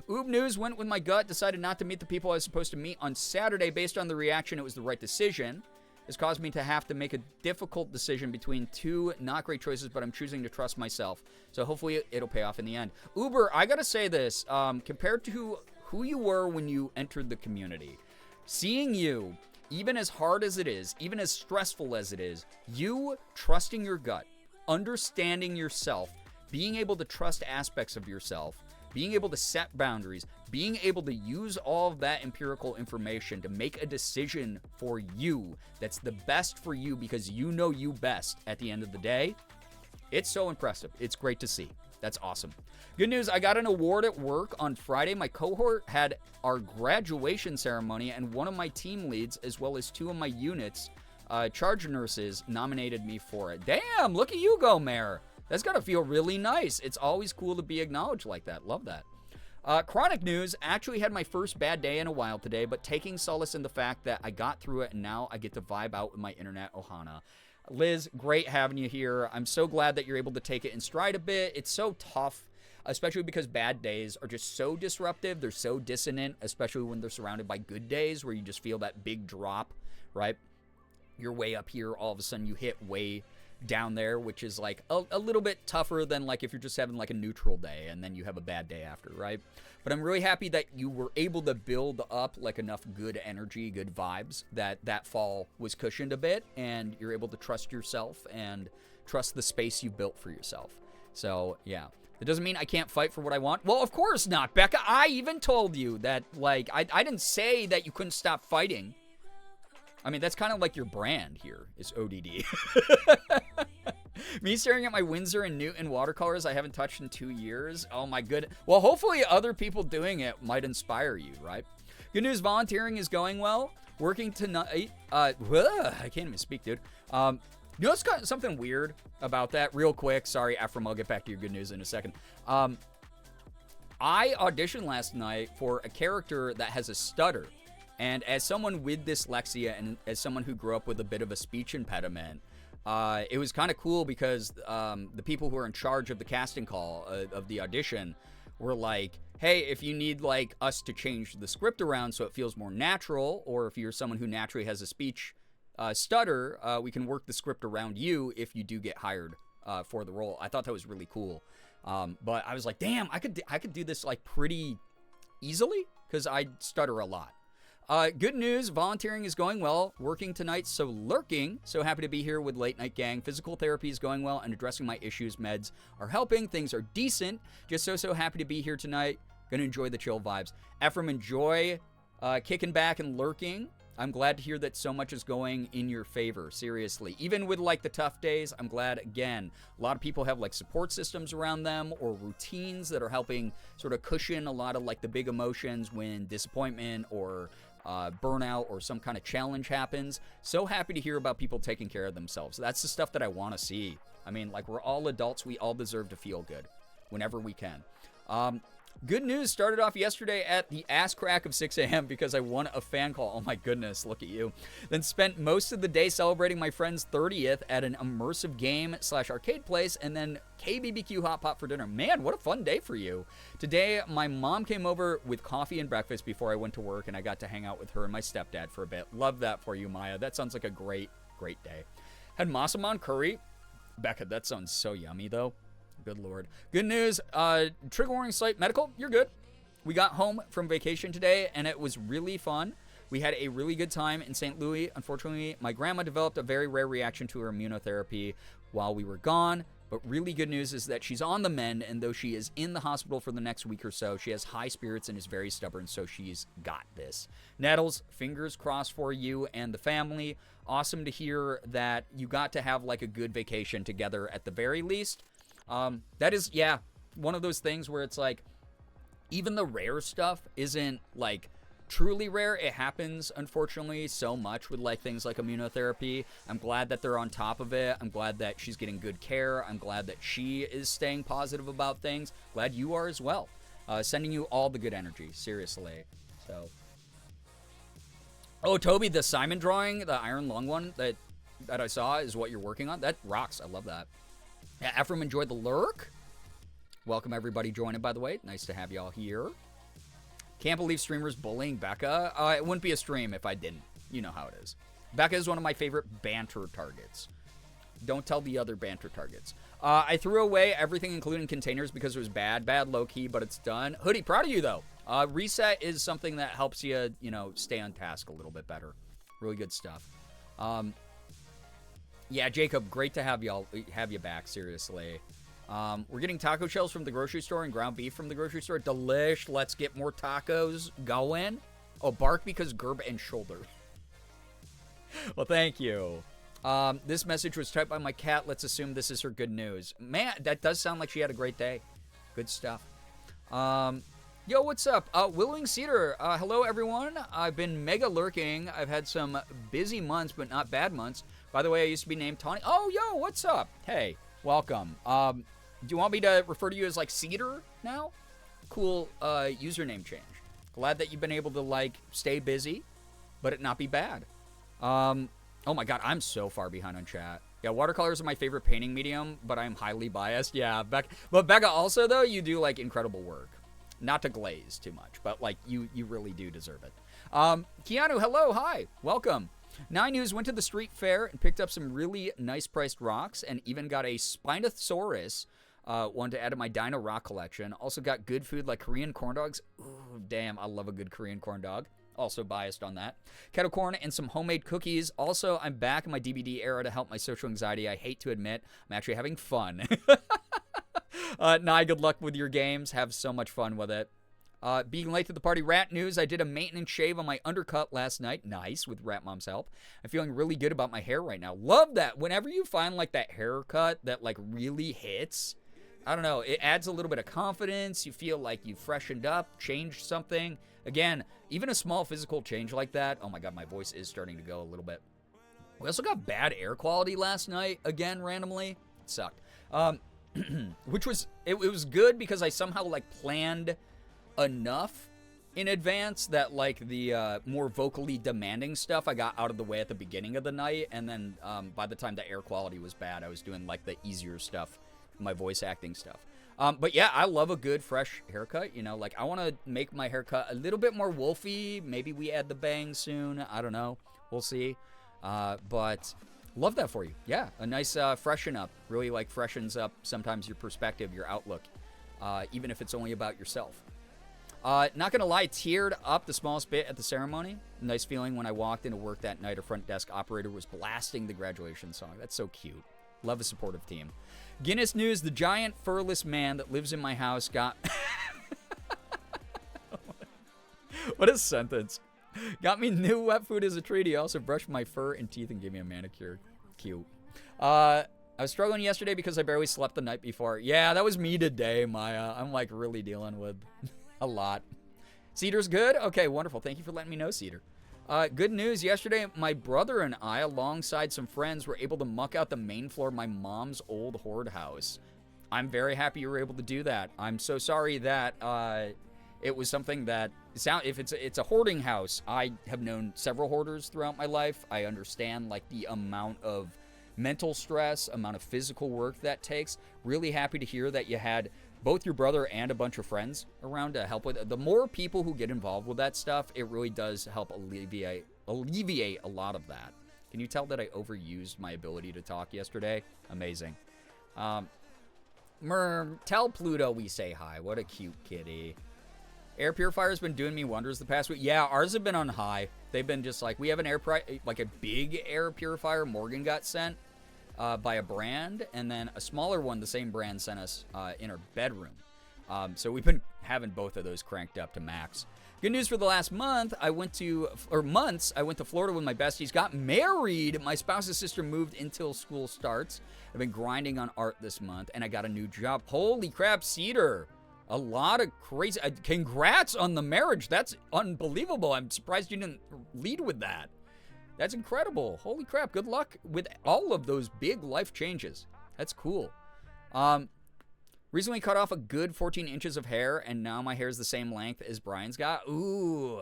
Oob news, went with my gut, decided not to meet the people I was supposed to meet on Saturday. Based on the reaction, it was the right decision. It's caused me to have to make a difficult decision between two not great choices, but I'm choosing to trust myself. So hopefully it'll pay off in the end. Uber, I gotta say this, compared to who you were when you entered the community, seeing you, even as hard as it is, even as stressful as it is, you trusting your gut, understanding yourself, being able to trust aspects of yourself, being able to set boundaries, being able to use all of that empirical information to make a decision for you that's the best for you because you know you best at the end of the day. It's so impressive. It's great to see. That's awesome. Good news, I got an award at work on Friday. My cohort had our graduation ceremony, and one of my team leads, as well as two of my units, charge nurses, nominated me for it. Damn, look at you go, Mayor. That's got to feel really nice. It's always cool to be acknowledged like that. Love that. Chronic news, actually had my first bad day in a while today, but taking solace in the fact that I got through it and now I get to vibe out with my internet ohana. Liz, great having you here. I'm so glad that you're able to take it in stride a bit. It's so tough, especially because bad days are just so disruptive. They're so dissonant, especially when they're surrounded by good days where you just feel that big drop, right? You're way up here, all of a sudden you hit way down there, which is like a little bit tougher than like if you're just having like a neutral day and then you have a bad day after, right? But I'm really happy that you were able to build up like enough good energy, good vibes, that fall was cushioned a bit and you're able to trust yourself and trust the space you built for yourself. So yeah, that doesn't mean I can't fight for what I want. Well, of course not, Becca. I even told you that, like, I didn't say that you couldn't stop fighting. I mean, that's kind of like your brand here, is ODD. Me staring at my Winsor and Newton watercolors I haven't touched in 2 years. Oh my good. Well, hopefully other people doing it might inspire you, right? Good news, volunteering is going well. Working tonight. I can't even speak, dude. You know what's got something weird about that? Real quick. Sorry, Ephraim, I'll get back to your good news in a second. I auditioned last night for a character that has a stutter. And as someone with dyslexia and as someone who grew up with a bit of a speech impediment, it was kind of cool because the people who are in charge of the casting call of the audition were like, hey, if you need like us to change the script around so it feels more natural, or if you're someone who naturally has a speech stutter, we can work the script around you if you do get hired for the role. I thought that was really cool. But I was like, damn, I could do this like pretty easily because I stutter a lot. Good news, volunteering is going well. Working tonight, so lurking. So happy to be here with Late Night Gang. Physical therapy is going well and addressing my issues. Meds are helping. Things are decent. Just so happy to be here tonight. Gonna enjoy the chill vibes. Ephraim, enjoy kicking back and lurking. I'm glad to hear that so much is going in your favor, seriously. Even with like the tough days, I'm glad, again, a lot of people have like support systems around them or routines that are helping sort of cushion a lot of like the big emotions when disappointment or burnout or some kind of challenge happens. So happy to hear about people taking care of themselves. That's the stuff that I want to see. I mean, like, we're all adults. We all deserve to feel good whenever we can. Good news started off yesterday at the ass crack of 6 a.m. because I won a fan call. Oh my goodness, look at you. Then spent most of the day celebrating my friend's 30th at an immersive game / arcade place, and then KBBQ Hot Pot for dinner. Man, what a fun day for you. Today, my mom came over with coffee and breakfast before I went to work, and I got to hang out with her and my stepdad for a bit. Love that for you, Maya. That sounds like a great day. Had Masaman curry. Becca, that sounds so yummy, though. Good Lord. Good news. Trigger warning site medical. You're good. We got home from vacation today, and it was really fun. We had a really good time in St. Louis. Unfortunately, my grandma developed a very rare reaction to her immunotherapy while we were gone. But really good news is that she's on the mend, and though she is in the hospital for the next week or so, she has high spirits and is very stubborn, so she's got this. Nettles, fingers crossed for you and the family. Awesome to hear that you got to have like a good vacation together at the very least. That is, yeah, one of those things where it's like, even the rare stuff isn't like truly rare. It happens, unfortunately, so much with like things like immunotherapy. I'm glad that they're on top of it. I'm glad that she's getting good care. I'm glad that she is staying positive about things. Glad you are as well. Sending you all the good energy, seriously. So, oh, Toby, the Simon drawing, the iron lung one that I saw is what you're working on. That rocks. I love that. Yeah, Ephraim enjoyed the lurk. Welcome everybody joining, by the way. Nice to have y'all here. Can't believe streamers bullying Becca. It wouldn't be a stream if I didn't. You know how it is. Becca is one of my favorite banter targets. Don't tell the other banter targets. I threw away everything, including containers, because it was bad low-key, but it's done. Hoodie, proud of you, though. Reset is something that helps you, stay on task a little bit better. Really good stuff. Yeah, Jacob, great to have you back, seriously. We're getting taco shells from the grocery store and ground beef from the grocery store. Delish. Let's get more tacos going. Oh, bark because Gerb and shoulder. Well, thank you. This message was typed by my cat. Let's assume this is her good news. Man, that does sound like she had a great day. Good stuff. Yo, what's up? Willing Cedar. Hello, everyone. I've been mega lurking. I've had some busy months, but not bad months. By the way, I used to be named Tawny. Oh, yo, what's up? Hey, welcome. Do you want me to refer to you as, like, Cedar now? Cool username change. Glad that you've been able to, like, stay busy, but it not be bad. Oh, my God, I'm so far behind on chat. Yeah, watercolors are my favorite painting medium, but I'm highly biased. Yeah, but Becca, also, though, you do, like, incredible work. Not to glaze too much, but, like, you really do deserve it. Keanu, hello, hi, welcome. 9 News went to the street fair and picked up some really nice priced rocks and even got a Spinosaurus one to add to my Dino Rock collection. Also got good food like Korean corn dogs. Ooh, damn, I love a good Korean corn dog. Also biased on that. Kettle corn and some homemade cookies. Also, I'm back in my DBD era to help my social anxiety. I hate to admit, I'm actually having fun. Nye, good luck with your games. Have so much fun with it. Being late to the party, Rat News. I did a maintenance shave on my undercut last night. Nice, with Rat Mom's help. I'm feeling really good about my hair right now. Love that. Whenever you find, like, that haircut that, like, really hits, I don't know, it adds a little bit of confidence. You feel like you freshened up, changed something. Again, even a small physical change like that. Oh, my God, my voice is starting to go a little bit. We also got bad air quality last night, again, randomly. It sucked. Which was, it was good because I somehow, like, planned enough in advance that, like, the more vocally demanding stuff I got out of the way at the beginning of the night, and then by the time the air quality was bad, I was doing, like, the easier stuff, my voice acting stuff. But yeah, I love a good fresh haircut, like, I want to make my haircut a little bit more wolfy. Maybe we add the bangs soon, I don't know, we'll see. But love that for you. Yeah, a nice freshen up, really, like, freshens up sometimes your perspective, your outlook, even if it's only about yourself. Not gonna lie, teared up the smallest bit at the ceremony. Nice feeling when I walked into work that night. A front desk operator was blasting the graduation song. That's so cute. Love a supportive team. Guinness News, the giant furless man that lives in my house got... What a sentence. Got me new wet food as a treat. He also brushed my fur and teeth and gave me a manicure. Cute. I was struggling yesterday because I barely slept the night before. Yeah, that was me today, Maya. I'm, like, really dealing with... a lot. Cedar's good? Okay, wonderful. Thank you for letting me know, Cedar. Good news. Yesterday, my brother and I, alongside some friends, were able to muck out the main floor of my mom's old hoard house. I'm very happy you were able to do that. I'm so sorry that it was something that if it's a hoarding house. I have known several hoarders throughout my life. I understand like the amount of mental stress, amount of physical work that takes. Really happy to hear that you had both your brother and a bunch of friends around to help with it. The more people who get involved with that stuff, it really does help alleviate a lot of that. Can you tell that I overused my ability to talk yesterday? Amazing. Tell Pluto we say hi. What a cute kitty. Air purifier's been doing me wonders the past week. Yeah, ours have been on high. They've been just like, we have an like a big air purifier Morgan got sent by a brand, and then a smaller one the same brand sent us in our bedroom. So we've been having both of those cranked up to max. Good news for the last months, I went to Florida with my besties, got married. My spouse's sister moved until school starts. I've been grinding on art this month, and I got a new job. Holy crap, Cedar. A lot of crazy, congrats on the marriage. That's unbelievable. I'm surprised you didn't lead with that. That's incredible. Holy crap, good luck with all of those big life changes. That's cool. Recently cut off a good 14 inches of hair, and now my hair is the same length as Brian's got. Ooh.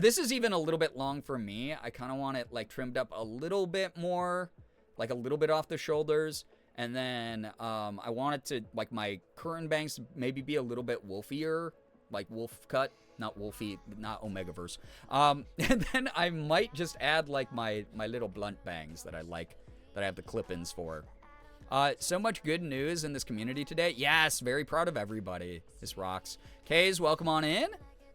This is even a little bit long for me. I kind of want it like trimmed up a little bit more, like a little bit off the shoulders. And then I want it to, like my curtain bangs, maybe be a little bit wolfier, like wolf cut, not wolfy, not Omegaverse. And then I might just add like my little blunt bangs that I like, that I have the clip-ins for. So much good news in this community today. Yes, very proud of everybody. This rocks. Kays, welcome on in.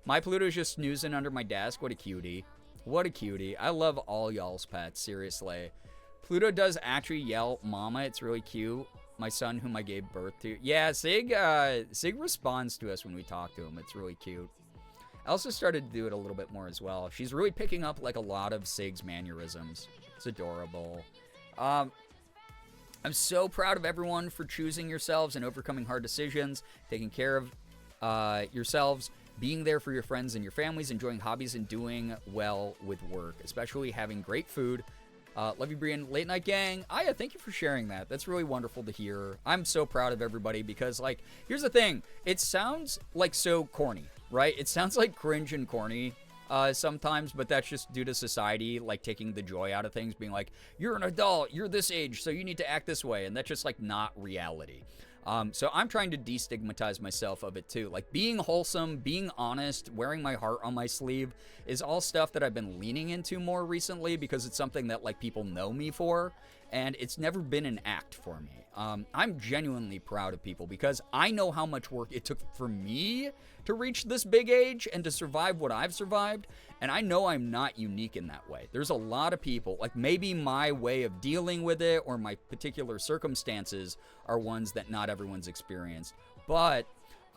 My Pluto's just snoozing under my desk. What a cutie. What a cutie. I love all y'all's pets, seriously. Pluto does actually yell mama. It's really cute. My son, whom I gave birth to. Yeah, Sig responds to us when we talk to him. It's really cute. I also started to do it a little bit more as well. She's really picking up like a lot of Sig's mannerisms. It's adorable. I'm so proud of everyone for choosing yourselves and overcoming hard decisions, taking care of yourselves, being there for your friends and your families, enjoying hobbies, and doing well with work, especially having great food. Love you, Brian. Late Night Gang. Aya, thank you for sharing that. That's really wonderful to hear. I'm so proud of everybody because, like, here's the thing. It sounds, like, so corny, right? It sounds like cringe and corny sometimes, but that's just due to society, like, taking the joy out of things, being like, you're an adult, you're this age, so you need to act this way, and that's just, like, not reality. So I'm trying to destigmatize myself of it too. Like being wholesome, being honest, wearing my heart on my sleeve is all stuff that I've been leaning into more recently because it's something that like people know me for, and it's never been an act for me. I'm genuinely proud of people because I know how much work it took for me to reach this big age and to survive what I've survived, and I know I'm not unique in that way. There's a lot of people, like maybe my way of dealing with it or my particular circumstances are ones that not everyone's experienced, but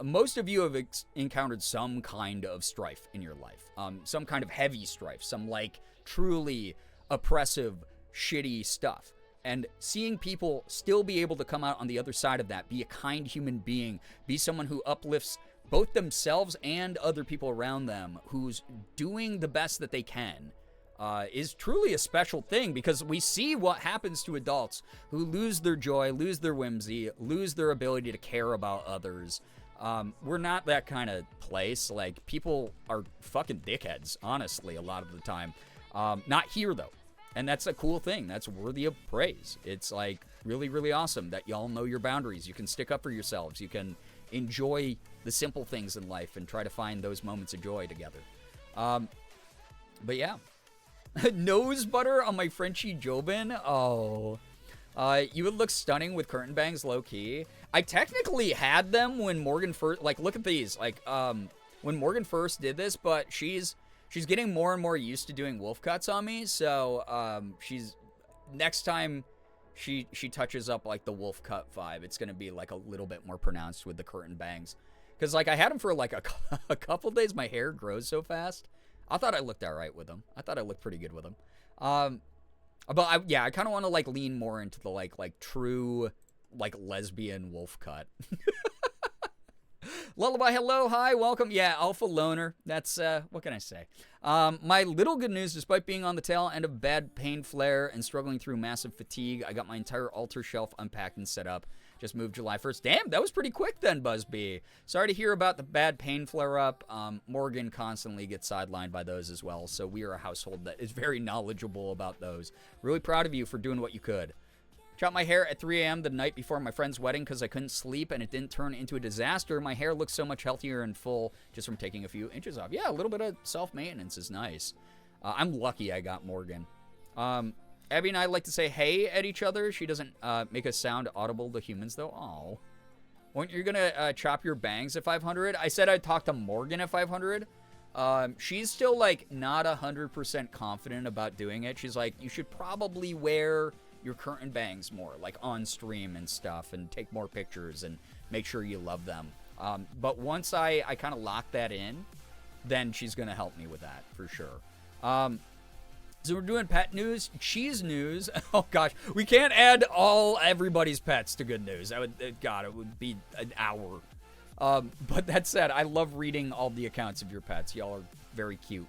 most of you have encountered some kind of strife in your life, some kind of heavy strife, some like truly oppressive, shitty stuff. And seeing people still be able to come out on the other side of that, be a kind human being, be someone who uplifts both themselves and other people around them, who's doing the best that they can, is truly a special thing because we see what happens to adults who lose their joy, lose their whimsy, lose their ability to care about others. We're not that kind of place. Like, people are fucking dickheads, honestly, a lot of the time. Not here, though. And that's a cool thing. That's worthy of praise. It's, like, really, really awesome that y'all know your boundaries. You can stick up for yourselves. You can enjoy the simple things in life and try to find those moments of joy together. But, yeah. Nose butter on my Frenchie Jobin. Oh. You would look stunning with curtain bangs, low-key. I technically had them when Morgan first... Like, look at these. Like, when Morgan first did this, but she's getting more and more used to doing wolf cuts on me, so she's next time she touches up like the wolf cut vibe, it's gonna be like a little bit more pronounced with the curtain bangs, because like I had them for like a couple days. My hair grows so fast. I thought I looked all right with them. I thought I looked pretty good with them. But I kind of want to like lean more into the like true like lesbian wolf cut. Lullaby, hello, hi, welcome. Yeah, alpha loner. That's, what can I say? My little good news, despite being on the tail end of bad pain flare and struggling through massive fatigue, I got my entire altar shelf unpacked and set up. Just moved July 1st. Damn, that was pretty quick then, Busby. Sorry to hear about the bad pain flare-up. Morgan constantly gets sidelined by those as well, so we are a household that is very knowledgeable about those. Really proud of you for doing what you could. Chopped my hair at 3 a.m. the night before my friend's wedding because I couldn't sleep and it didn't turn into a disaster. My hair looks so much healthier and full just from taking a few inches off. Yeah, a little bit of self-maintenance is nice. I'm lucky I got Morgan. Abby and I like to say hey at each other. She doesn't make us sound audible to humans, though. Aw. Weren't you going to chop your bangs at 500? I said I'd talk to Morgan at 500. She's still, like, not 100% confident about doing it. She's like, you should probably wear your current bangs more, like, on stream and stuff, and take more pictures and make sure you love them. But once I kind of lock that in, then she's going to help me with that, for sure. So we're doing pet news, cheese news. Oh gosh, we can't add everybody's pets to good news. That would, God, it would be an hour. But that said, I love reading all the accounts of your pets. Y'all are very cute,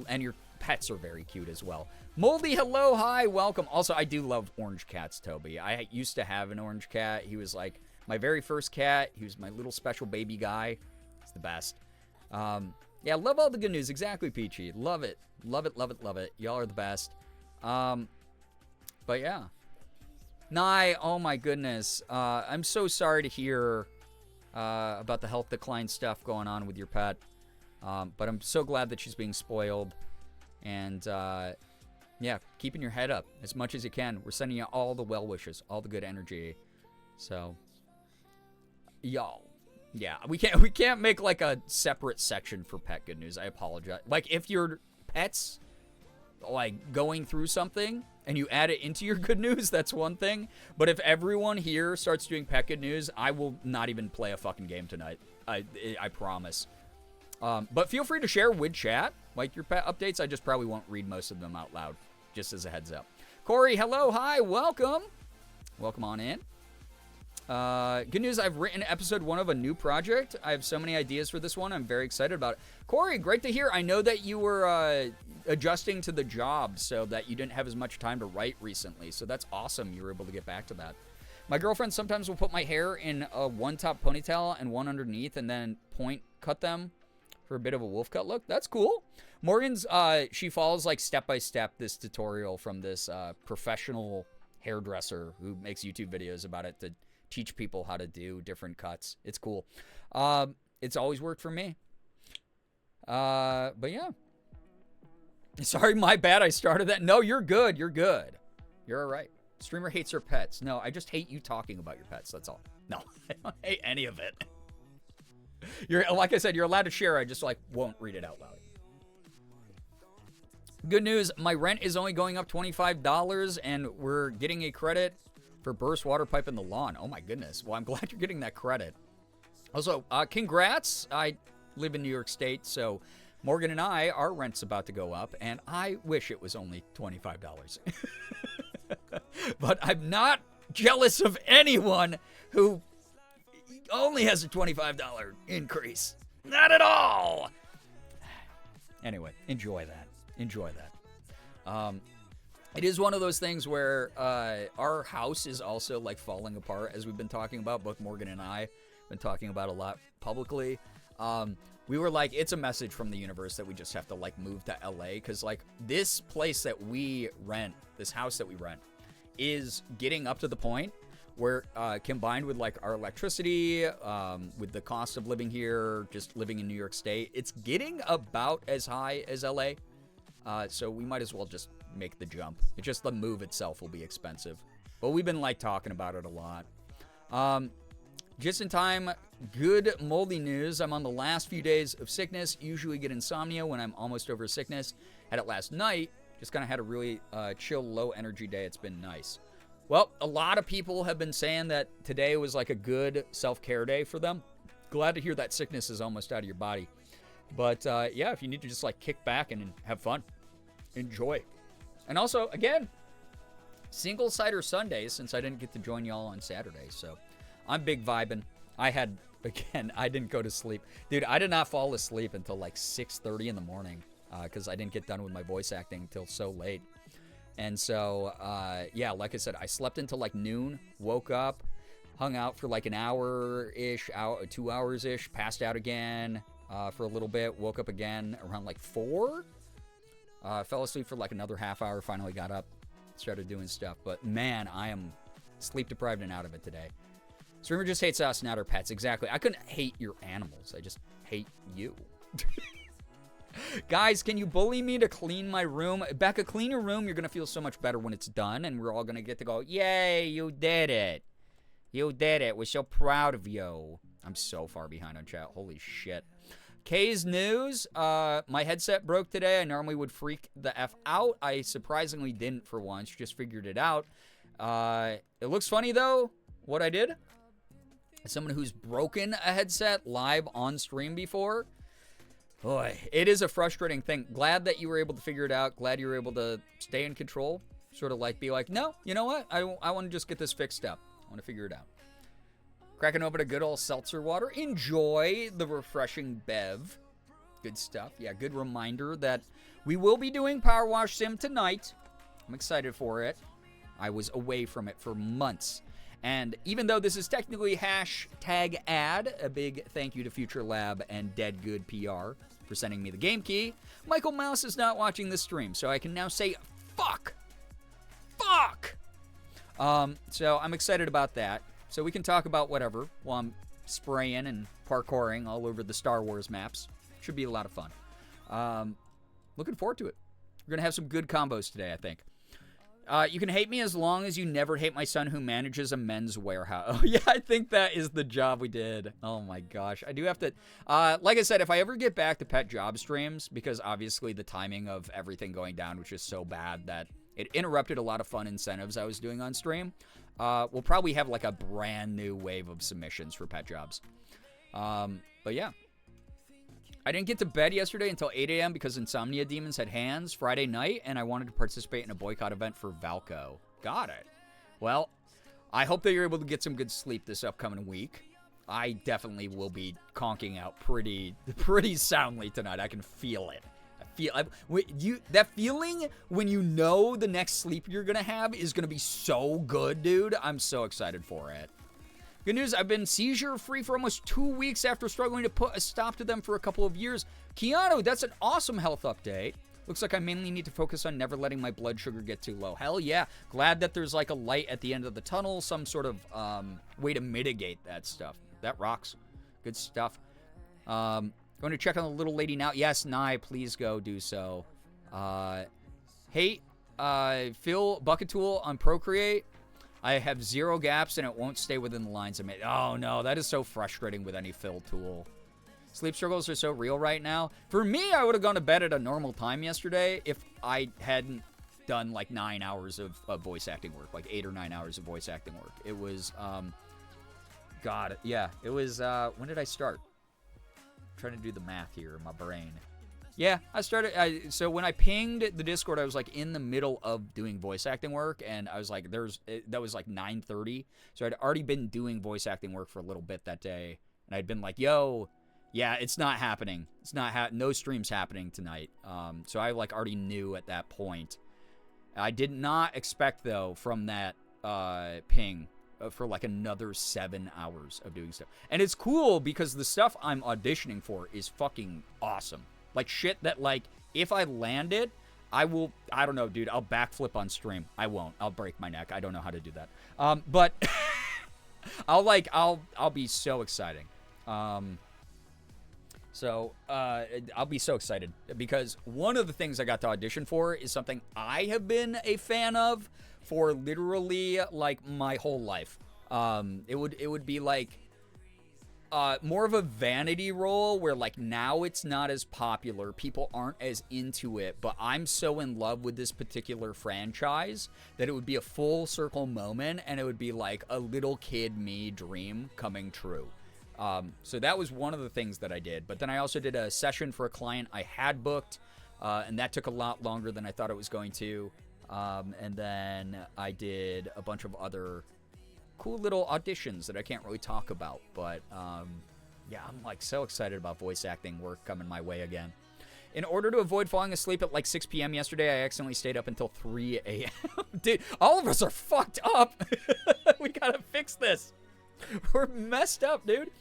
and your pets are very cute as well. Moldy, hello, hi, welcome. Also, I do love orange cats, Toby. I used to have an orange cat. He was like my very first cat. He was my little special baby guy. He's the best. Yeah, love all the good news. Exactly, Peachy. Love it. Love it, love it, love it. Y'all are the best. But yeah. Nye, oh my goodness. I'm so sorry to hear about the health decline stuff going on with your pet. But I'm so glad that she's being spoiled. And yeah, keeping your head up as much as you can. We're sending you all the well wishes, all the good energy. So, y'all. Yeah, we can't make like a separate section for pet good news. I apologize. Like if your pet's like going through something and you add it into your good news, that's one thing. But if everyone here starts doing pet good news, I will not even play a fucking game tonight. I promise. But feel free to share with chat, like your pet updates. I just probably won't read most of them out loud, just as a heads up. Corey, hello, hi, welcome. Welcome on in. Good news, I've written episode 1 of a new project. I have so many ideas for this one. I'm very excited about it. Corey, great to hear. I know that you were adjusting to the job so that you didn't have as much time to write recently. So that's awesome you were able to get back to that. My girlfriend sometimes will put my hair in a one top ponytail and one underneath and then point cut them for a bit of a wolf cut look. That's cool. Morgan's, she follows like step by step this tutorial from this professional hairdresser who makes YouTube videos about it to teach people how to do different cuts. It's cool. It's always worked for me. But yeah. Sorry, my bad. I started that. No, you're good. You're good. You're all right. Streamer hates her pets. No, I just hate you talking about your pets. That's all. No, I don't hate any of it. You're like I said, you're allowed to share. I just like won't read it out loud. Good news. My rent is only going up $25 and we're getting a credit for burst water pipe in the lawn. Oh my goodness. Well, I'm glad you're getting that credit. Also, congrats. I live in New York State, so Morgan and I, our rent's about to go up, and I wish it was only $25. But I'm not jealous of anyone who only has a $25 increase. Not at all. Anyway, enjoy that. Enjoy that. It is one of those things where our house is also like falling apart, as we've been talking about. Both Morgan and I have been talking about a lot publicly. We were like, it's a message from the universe that we just have to like move to LA, because like this place that we rent, this house that we rent, is getting up to the point where combined with like our electricity, with the cost of living here, just living in New York State, it's getting about as high as LA. So we might as well just make the jump. It's just the move itself will be expensive. But we've been like talking about it a lot. Just in time, good moldy news. I'm on the last few days of sickness. Usually get insomnia when I'm almost over sickness. Had it last night. Just kind of had a really chill, low energy day. It's been nice. Well, a lot of people have been saying that today was like a good self-care day for them. Glad to hear that sickness is almost out of your body. But yeah, if you need to just like kick back and have fun, enjoy. And also, again, single cider Sundays, since I didn't get to join y'all on Saturday. So I'm big vibing. I didn't go to sleep. Dude, I did not fall asleep until like 6:30 in the morning because I didn't get done with my voice acting until so late. And so, yeah, like I said, I slept until like noon, woke up, hung out for like an hour-ish, 2 hours-ish, passed out again for a little bit, woke up again around like 4. Fell asleep for like another half hour, finally got up, started doing stuff. But man, I am sleep deprived and out of it today. Streamer just hates us, not our pets. Exactly. I couldn't hate your animals. I just hate you. Guys, can you bully me to clean my room? Becca, clean your room. You're going to feel so much better when it's done, and we're all going to get to go, yay, you did it. You did it. We're so proud of you. I'm so far behind on chat. Holy shit. K's news. My headset broke today. I normally would freak the F out. I surprisingly didn't for once. Just figured it out. It looks funny, though, what I did. As someone who's broken a headset live on stream before. Boy, it is a frustrating thing. Glad that you were able to figure it out. Glad you were able to stay in control. Sort of like be like, no, you know what? I want to just get this fixed up. I want to figure it out. Cracking open a good old seltzer water. Enjoy the refreshing bev. Good stuff. Yeah, good reminder that we will be doing Power Wash Sim tonight. I'm excited for it. I was away from it for months. And even though this is technically hashtag ad, a big thank you to Future Lab and Dead Good PR for sending me the game key. Michael Mouse is not watching this stream, so I can now say fuck. Fuck! So I'm excited about that. So we can talk about whatever while I'm spraying and parkouring all over the Star Wars maps. Should be a lot of fun. Looking forward to it. We're going to have some good combos today, I think. You can hate me as long as you never hate my son who manages a men's warehouse. Oh, yeah, I think that is the job we did. Oh, my gosh. I do have to... like I said, if I ever get back to pet job streams, because obviously the timing of everything going down was just so bad that it interrupted a lot of fun incentives I was doing on stream, we'll probably have like a brand new wave of submissions for pet jobs. But yeah. I didn't get to bed yesterday until 8 a.m. because Insomnia Demons had hands Friday night, and I wanted to participate in a boycott event for Valco. Got it. Well, I hope that you're able to get some good sleep this upcoming week. I definitely will be conking out pretty soundly tonight. I can feel it. That feeling when you know the next sleep you're going to have is going to be so good, dude. I'm so excited for it. Good news, I've been seizure-free for almost 2 weeks after struggling to put a stop to them for a couple of years. Keanu, that's an awesome health update. Looks like I mainly need to focus on never letting my blood sugar get too low. Hell yeah. Glad that there's like a light at the end of the tunnel, some sort of way to mitigate that stuff. That rocks. Good stuff. Going to check on the little lady now. Yes, Nye, please go do so. Hey, Phil Bucket Tool on Procreate. I have 0 gaps, and it won't stay within the lines I made. Oh, no, that is so frustrating with any fill tool. Sleep struggles are so real right now. For me, I would have gone to bed at a normal time yesterday if I hadn't done, like, 9 hours of voice acting work, like 8 or 9 hours of voice acting work. It was, God, yeah, it was, when did I start? I'm trying to do the math here in my brain. Yeah, I started, so when I pinged the Discord, I was, like, in the middle of doing voice acting work, and I was like, that was, like, 9:30, so I'd already been doing voice acting work for a little bit that day, and I'd been like, yo, yeah, it's not happening. It's not, no stream's happening tonight, so I, like, already knew at that point. I did not expect, though, from that, ping, for, like, another 7 hours of doing stuff, and it's cool because the stuff I'm auditioning for is fucking awesome. Like, shit that, like, if I land it, I don't know, dude, I'll backflip on stream. I won't. I'll break my neck. I don't know how to do that. But I'll be so exciting. So I'll be so excited because one of the things I got to audition for is something I have been a fan of for literally, like, my whole life. It would be, like, more of a vanity role where, like, now it's not as popular. People aren't as into it, but I'm so in love with this particular franchise that it would be a full circle moment, and it would be like a little kid me dream coming true. So that was one of the things that I did. But then I also did a session for a client I had booked, and that took a lot longer than I thought it was going to. And then I did a bunch of other cool little auditions that I can't really talk about, but yeah, I'm like so excited about voice acting work coming my way again. In order to avoid falling asleep at like 6 p.m. yesterday, I accidentally stayed up until 3 a.m. Dude, all of us are fucked up. We gotta fix this. We're messed up, dude.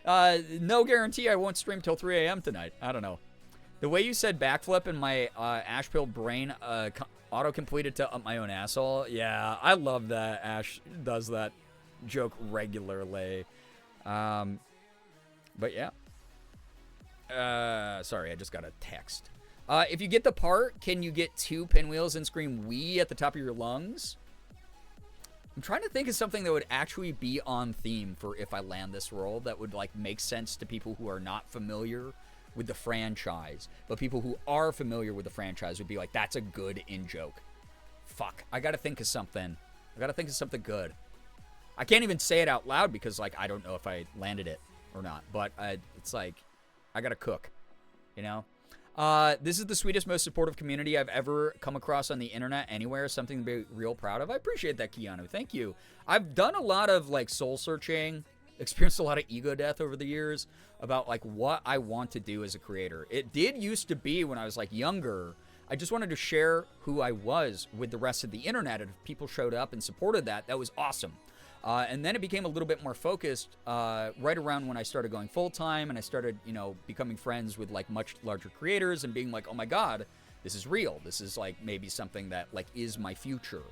No guarantee I won't stream till 3 a.m. tonight. I don't know. The way you said backflip in my Ashpill brain auto-completed to up my own asshole. Yeah, I love that Ash does that joke regularly. But yeah. Sorry, I just got a text. If you get the part, can you get 2 pinwheels and scream "wee" at the top of your lungs? I'm trying to think of something that would actually be on theme for if I land this role that would like make sense to people who are not familiar with the franchise, but people who are familiar with the franchise would be like, that's a good in-joke. Fuck, I gotta think of something. I gotta think of something good. I can't even say it out loud because like I don't know if I landed it or not, but it's like I gotta cook, you know? This is the sweetest, most supportive community I've ever come across on the internet anywhere. Something to be real proud of. I appreciate that, Keanu. Thank you. I've done a lot of like soul searching, experienced a lot of ego death over the years about like what I want to do as a creator. It did used to be when I was like younger, I just wanted to share who I was with the rest of the internet. And if people showed up and supported that, that was awesome. And then it became a little bit more focused right around when I started going full-time and I started, you know, becoming friends with like much larger creators and being like, oh my God, this is real. This is like maybe something that like is my future.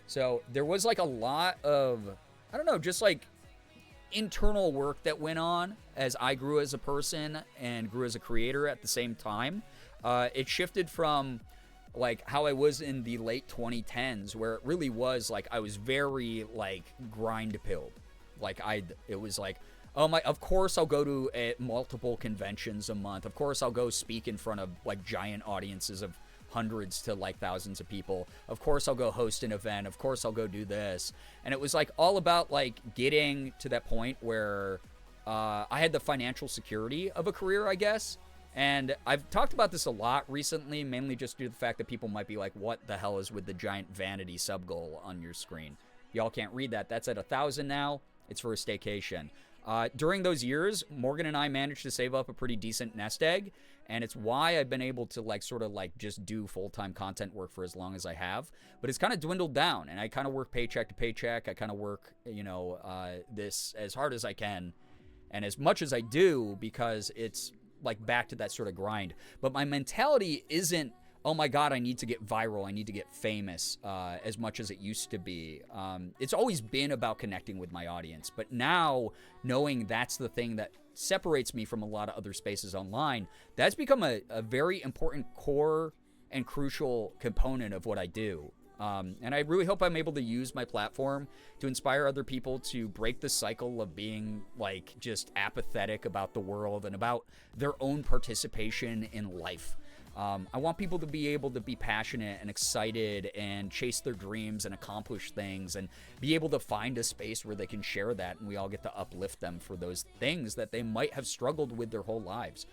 So there was like a lot of, I don't know, just like internal work that went on as I grew as a person and grew as a creator at the same time. It shifted from like how I was in the late 2010s where it really was like I was very like grind pilled. Like it was like, oh my, of course I'll go to multiple conventions a month. Of course I'll go speak in front of like giant audiences of hundreds to like thousands of people. Of course I'll go host an event. Of course I'll go do this. And it was like all about like getting to that point where I had the financial security of a career, I guess. And I've talked about this a lot recently, mainly just due to the fact that people might be like, what the hell is with the giant vanity sub goal on your screen? Y'all can't read that. That's at 1,000 now. It's for a staycation. During those years, Morgan and I managed to save up a pretty decent nest egg. And it's why I've been able to like sort of like just do full-time content work for as long as I have. But it's kind of dwindled down. And I kind of work paycheck to paycheck. I kind of work, you know, this as hard as I can. And as much as I do because it's like back to that sort of grind. But my mentality isn't, oh my God, I need to get viral, I need to get famous, as much as it used to be. It's always been about connecting with my audience. But now, knowing that's the thing that separates me from a lot of other spaces online, that's become a very important core and crucial component of what I do. And I really hope I'm able to use my platform to inspire other people to break the cycle of being like just apathetic about the world and about their own participation in life. I want people to be able to be passionate and excited and chase their dreams and accomplish things and be able to find a space where they can share that and we all get to uplift them for those things that they might have struggled with their whole lives.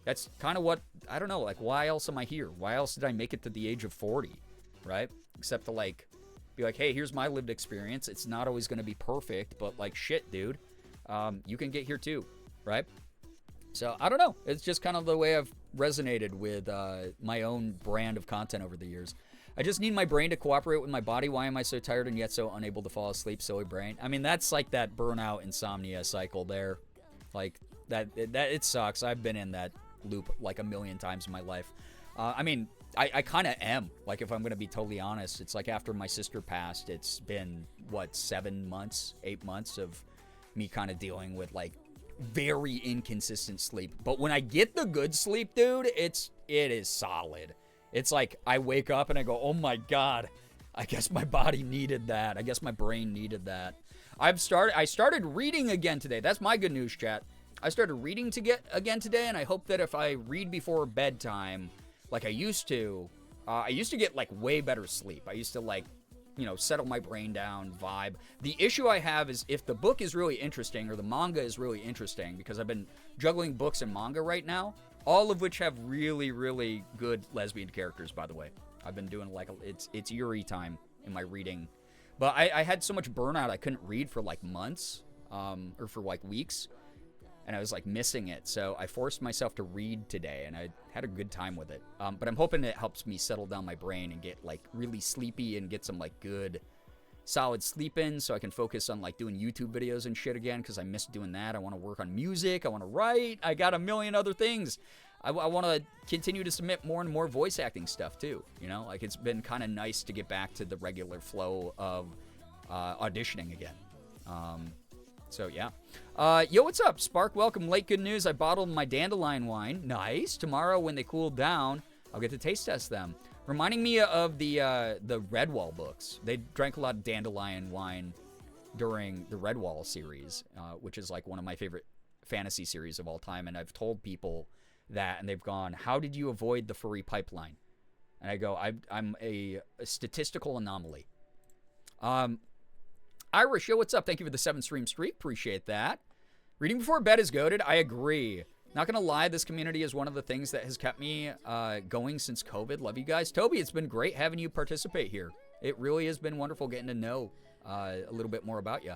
That's kind of what, I don't know, like why else am I here? Why else did I make it to the age of 40? Right? Except to like be like, hey, here's my lived experience. It's not always going to be perfect, but like shit, dude, you can get here too, right? So I don't know. It's just kind of the way I've resonated with my own brand of content over the years. I just need my brain to cooperate with my body. Why am I so tired and yet so unable to fall asleep? Silly brain. I mean, that's like that burnout insomnia cycle there. Like that it sucks. I've been in that loop like a million times in my life. I mean, I kind of am, like, if I'm going to be totally honest. It's like after my sister passed, it's been, what, 7 months, 8 months of me kind of dealing with, like, very inconsistent sleep. But when I get the good sleep, dude, it is solid. It's like I wake up and I go, oh my God, I guess my body needed that. I guess my brain needed that. I started reading again today. That's my good news, chat. I started reading again today, and I hope that if I read before bedtime, like I used to get like way better sleep. I used to like, you know, settle my brain down, vibe. The issue I have is if the book is really interesting or the manga is really interesting, because I've been juggling books and manga right now, all of which have really, really good lesbian characters, by the way. I've been doing like, it's Yuri time in my reading. But I had so much burnout I couldn't read for like months, or for like weeks. And I was like missing it. So I forced myself to read today and I had a good time with it. But I'm hoping it helps me settle down my brain and get like really sleepy and get some like good solid sleep in so I can focus on like doing YouTube videos and shit again because I miss doing that. I want to work on music. I want to write. I got a million other things. I want to continue to submit more and more voice acting stuff too. You know, like it's been kind of nice to get back to the regular flow of auditioning again. So yeah. Yo, what's up? Spark, welcome. Late good news. I bottled my dandelion wine. Nice. Tomorrow when they cool down, I'll get to taste test them. Reminding me of the Redwall books. They drank a lot of dandelion wine during the Redwall series, which is like one of my favorite fantasy series of all time. And I've told people that, and they've gone, how did you avoid the furry pipeline? And I go, I'm a statistical anomaly. Irish, yo, what's up? Thank you for the 7-stream streak. Appreciate that. Reading before bed is goated. I agree. Not going to lie, this community is one of the things that has kept me going since COVID. Love you guys. Toby, it's been great having you participate here. It really has been wonderful getting to know a little bit more about you.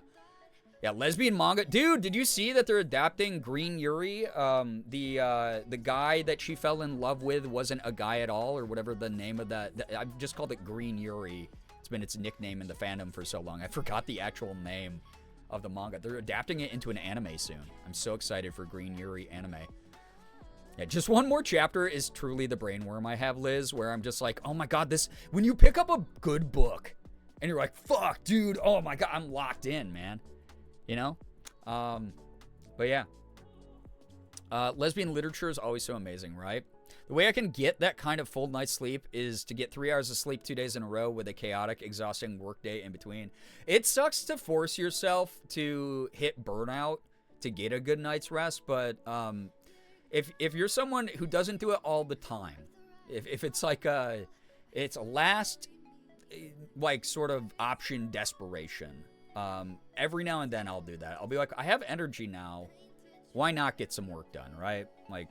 Yeah, lesbian manga. Dude, did you see that they're adapting Green Yuri? The guy that she fell in love with wasn't a guy at all, or whatever the name of that. I've just called it Green Yuri. It's been its nickname in the fandom for so long. I forgot the actual name of the manga. They're adapting it into an anime soon. I'm so excited for Green Yuri anime. Yeah, just one more chapter is truly the brainworm I have, Liz, where I'm just like, oh my god, this... When you pick up a good book, and you're like, fuck, dude, oh my god, I'm locked in, man. You know? But yeah. Lesbian literature is always so amazing, right? The way I can get that kind of full night's sleep is to get 3 hours of sleep 2 days in a row with a chaotic, exhausting workday in between. It sucks to force yourself to hit burnout to get a good night's rest, but if you're someone who doesn't do it all the time, if it's like it's a last like sort of option desperation, every now and then I'll do that. I'll be like, I have energy now, why not get some work done, right? Like,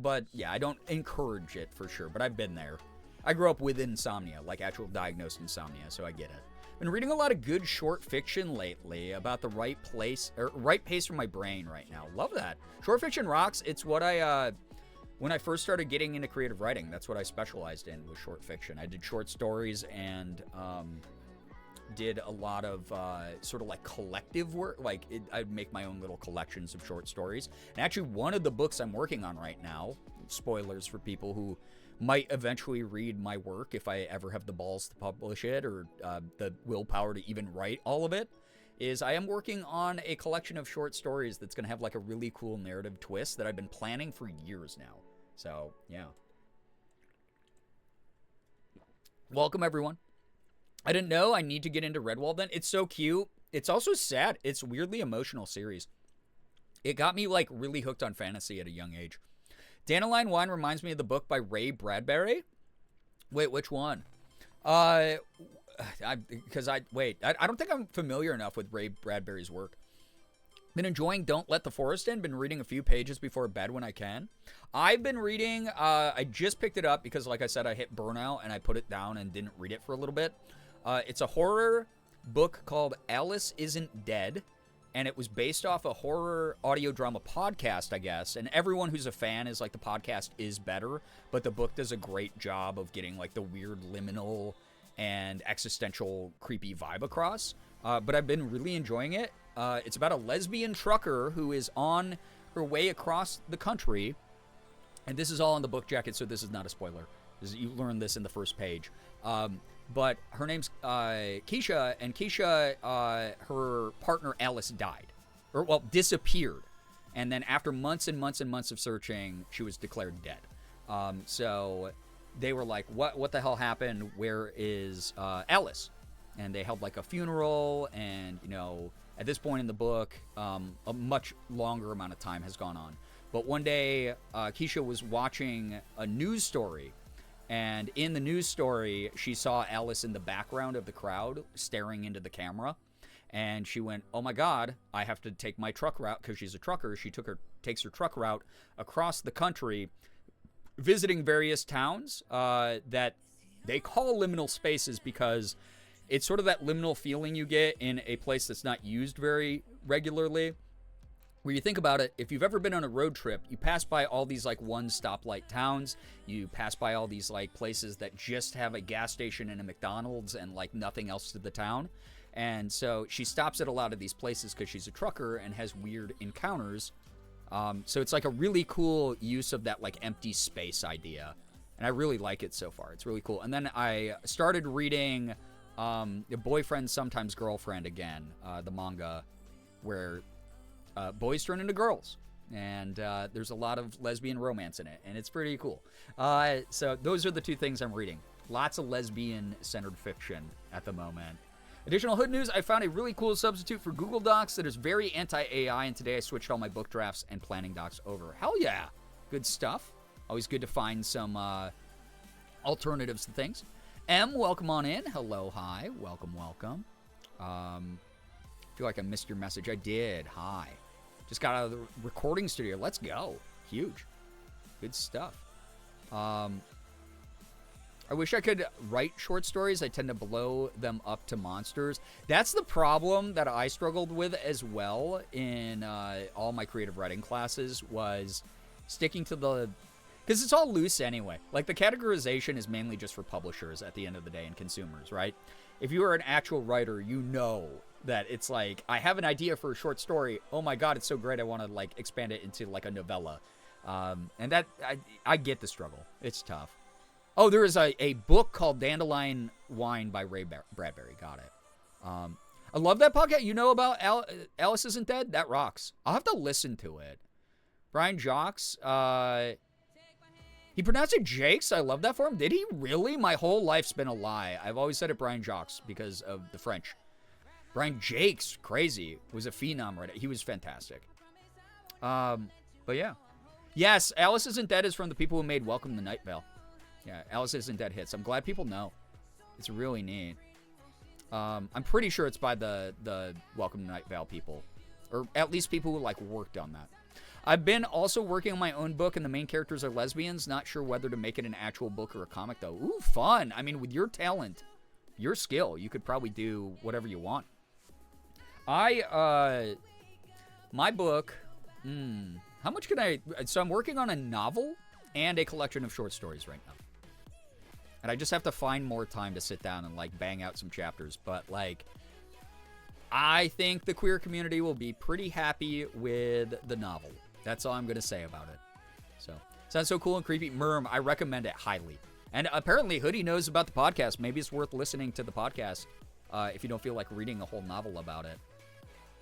but yeah, I don't encourage it for sure, but I've been there. I grew up with insomnia, like actual diagnosed insomnia, so I get it. Been reading a lot of good short fiction lately about the right place or right pace for my brain right now. Love that. Short fiction rocks. It's what I when I first started getting into creative writing, that's what I specialized in, was short fiction. I did short stories and did a lot of sort of like collective work. Like I'd make my own little collections of short stories. And actually one of the books I'm working on right now, spoilers for people who might eventually read my work if I ever have the balls to publish it or the willpower to even write all of it, is I am working on a collection of short stories that's going to have like a really cool narrative twist that I've been planning for years now. So, yeah. Welcome, everyone. I didn't know I need to get into Redwall then. It's so cute. It's also sad. It's a weirdly emotional series. It got me like really hooked on fantasy at a young age. Dandelion Wine reminds me of the book by Ray Bradbury. Wait, which one? I don't think I'm familiar enough with Ray Bradbury's work. Been enjoying Don't Let the Forest In. Been reading a few pages before bed when I can. I've been reading, I just picked it up because, like I said, I hit burnout and I put it down and didn't read it for a little bit. It's a horror book called Alice Isn't Dead, and it was based off a horror audio drama podcast, I guess. And everyone who's a fan is like, the podcast is better, but the book does a great job of getting like the weird liminal and existential creepy vibe across. But I've been really enjoying it. It's about a lesbian trucker who is on her way across the country. And this is all in the book jacket, so this is not a spoiler. You learn this in the first page. But her name's Keisha, and Keisha, her partner Alice died. Or, well, disappeared. And then after months and months and months of searching, she was declared dead. So they were like, what the hell happened? Where is Alice? And they held like a funeral, and, you know, at this point in the book, a much longer amount of time has gone on. But one day, Keisha was watching a news story, and in the news story, she saw Alice in the background of the crowd staring into the camera, and she went, oh my god, I have to take my truck route, because she's a trucker. She takes her truck route across the country, visiting various towns that they call liminal spaces because it's sort of that liminal feeling you get in a place that's not used very regularly. where you think about it, if you've ever been on a road trip, you pass by all these like one stoplight towns. You pass by all these like places that just have a gas station and a McDonald's and like nothing else to the town. And so she stops at a lot of these places because she's a trucker and has weird encounters. So it's like a really cool use of that like empty space idea. And I really like it so far. It's really cool. And then I started reading The Boyfriend Sometimes Girlfriend again, the manga where boys turn into girls. And there's a lot of lesbian romance in it. And it's pretty cool. So those are the two things I'm reading. Lots of lesbian-centered fiction at the moment. Additional hood news, I found a really cool substitute for Google Docs that is very anti-AI, and today I switched all my book drafts and planning docs over. Hell yeah. Good stuff. Always good to find some alternatives to things. M, welcome on in. Hello, hi. Welcome, welcome. Feel like I missed your message. I did. Hi. Just got out of the recording studio. Let's go. Huge. Good stuff. I wish I could write short stories. I tend to blow them up to monsters. That's the problem that I struggled with as well in all my creative writing classes, was sticking to the... Because it's all loose anyway. Like, the categorization is mainly just for publishers at the end of the day and consumers, right? If you are an actual writer, you know that it's like, I have an idea for a short story. Oh my God, it's so great. I want to, like, expand it into, like, a novella. And that, I get the struggle. It's tough. Oh, there is a book called Dandelion Wine by Ray Bradbury. Got it. I love that podcast. You know about Alice Isn't Dead? That rocks. I'll have to listen to it. Brian Jacques. He pronounced it Jakes. I love that for him. Did he really? My whole life's been a lie. I've always said it Brian Jacques because of the French. Brian Jakes, crazy, was a phenom, right? He was fantastic. But yeah. Yes, Alice Isn't Dead is from the people who made Welcome to Night Vale. Yeah, Alice Isn't Dead hits. I'm glad people know. It's really neat. I'm pretty sure it's by the Welcome to Night Vale people. Or at least people who, like, worked on that. I've been also working on my own book, and the main characters are lesbians. Not sure whether to make it an actual book or a comic, though. Ooh, fun. I mean, with your talent, your skill, you could probably do whatever you want. My book, how much can I... So I'm working on a novel and a collection of short stories right now. And I just have to find more time to sit down and, like, bang out some chapters. But, like, I think the queer community will be pretty happy with the novel. That's all I'm going to say about it. So, sounds so cool and creepy. Merm, I recommend it highly. And apparently Hoodie knows about the podcast. Maybe it's worth listening to the podcast if you don't feel like reading a whole novel about it.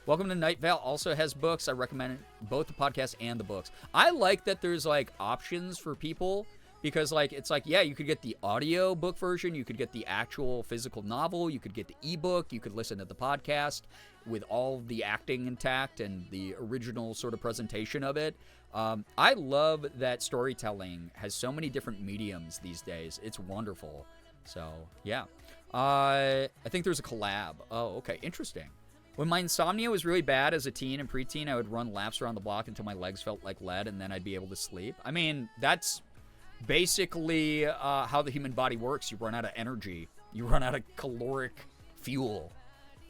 Welcome to Night Vale also has books. I recommend both the podcast and the books. I like that there's, like, options for people. Because, like, it's like, yeah, you could get the audio book version. You could get the actual physical novel. You could get the ebook. You could listen to the podcast with all the acting intact and the original sort of presentation of it. I love that storytelling has so many different mediums these days. It's wonderful. So, yeah. I think there's a collab. Oh, okay. Interesting. When my insomnia was really bad as a teen and preteen, I would run laps around the block until my legs felt like lead, and then I'd be able to sleep. I mean, that's... basically how the human body works. You run out of energy. You run out of caloric fuel.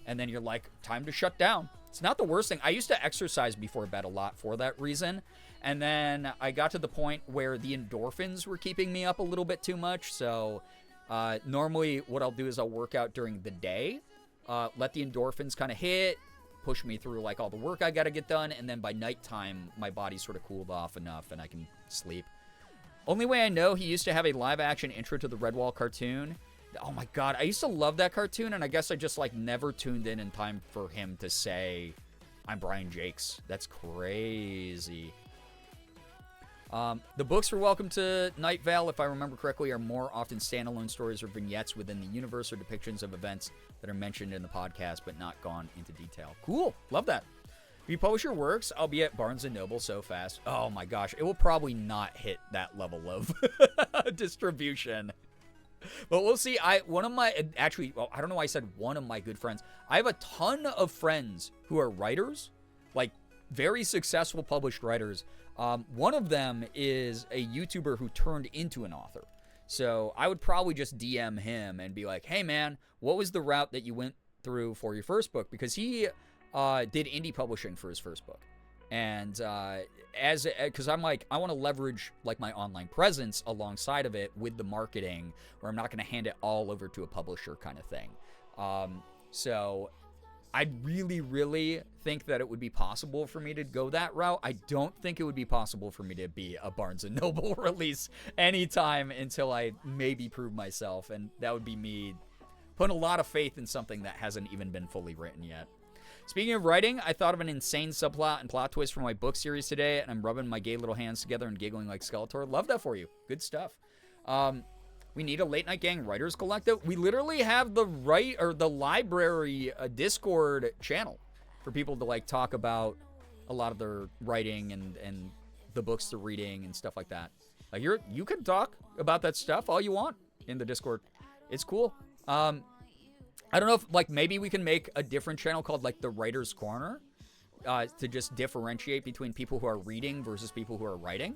And then you're like, time to shut down. It's not the worst thing. I used to exercise before bed a lot for that reason. And then I got to the point where the endorphins were keeping me up a little bit too much. So normally what I'll do is I'll work out during the day. Let the endorphins kind of hit. Push me through like all the work I got to get done. And then by nighttime, my body sort of cooled off enough and I can sleep. Only way I know, he used to have a live-action intro to the Redwall cartoon. Oh my God, I used to love that cartoon, and I guess I just, like, never tuned in time for him to say, I'm Brian Jakes. That's crazy. The books for Welcome to Night Vale, if I remember correctly, are more often standalone stories or vignettes within the universe or depictions of events that are mentioned in the podcast, but not gone into detail. Cool. Love that. If you publish your works, I'll be at Barnes & Noble so fast. Oh my gosh, it will probably not hit that level of distribution. But we'll see. I don't know why I said one of my good friends. I have a ton of friends who are writers, like very successful published writers. One of them is a YouTuber who turned into an author. So I would probably just DM him and be like, hey man, what was the route that you went through for your first book? Because he... did indie publishing for his first book. And because I'm like, I want to leverage like my online presence alongside of it with the marketing, where I'm not going to hand it all over to a publisher kind of thing. So I really, really think that it would be possible for me to go that route. I don't think it would be possible for me to be a Barnes & Noble release anytime until I maybe prove myself. And that would be me putting a lot of faith in something that hasn't even been fully written yet. Speaking of writing, I thought of an insane subplot and plot twist for my book series today, and I'm rubbing my gay little hands together and giggling like Skeletor. Love that for you. Good stuff. We need a Late Night Gang Writers Collective. We literally have the library Discord channel for people to like talk about a lot of their writing and the books they're reading and stuff like that. Like you can talk about that stuff all you want in the Discord. It's cool. I don't know if like maybe we can make a different channel called like the Writer's Corner to just differentiate between people who are reading versus people who are writing.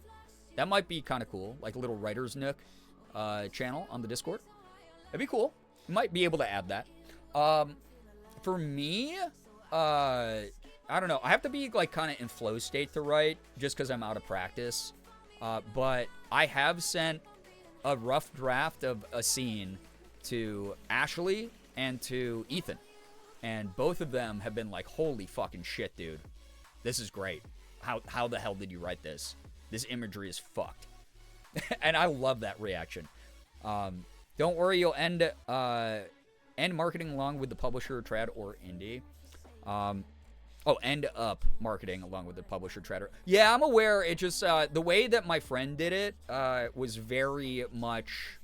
That might be kind of cool, like a little writer's nook channel on the Discord. That'd be cool. You might be able to add that. For me, I don't know. I have to be like kind of in flow state to write just because I'm out of practice. But I have sent a rough draft of a scene to Ashley and to Ethan. And both of them have been like, holy fucking shit, dude. This is great. How the hell did you write this? This imagery is fucked. And I love that reaction. Don't worry, you'll end marketing along with the publisher, trad, or indie. End up marketing along with the publisher, trad. Yeah, I'm aware. It just, the way that my friend did it was very much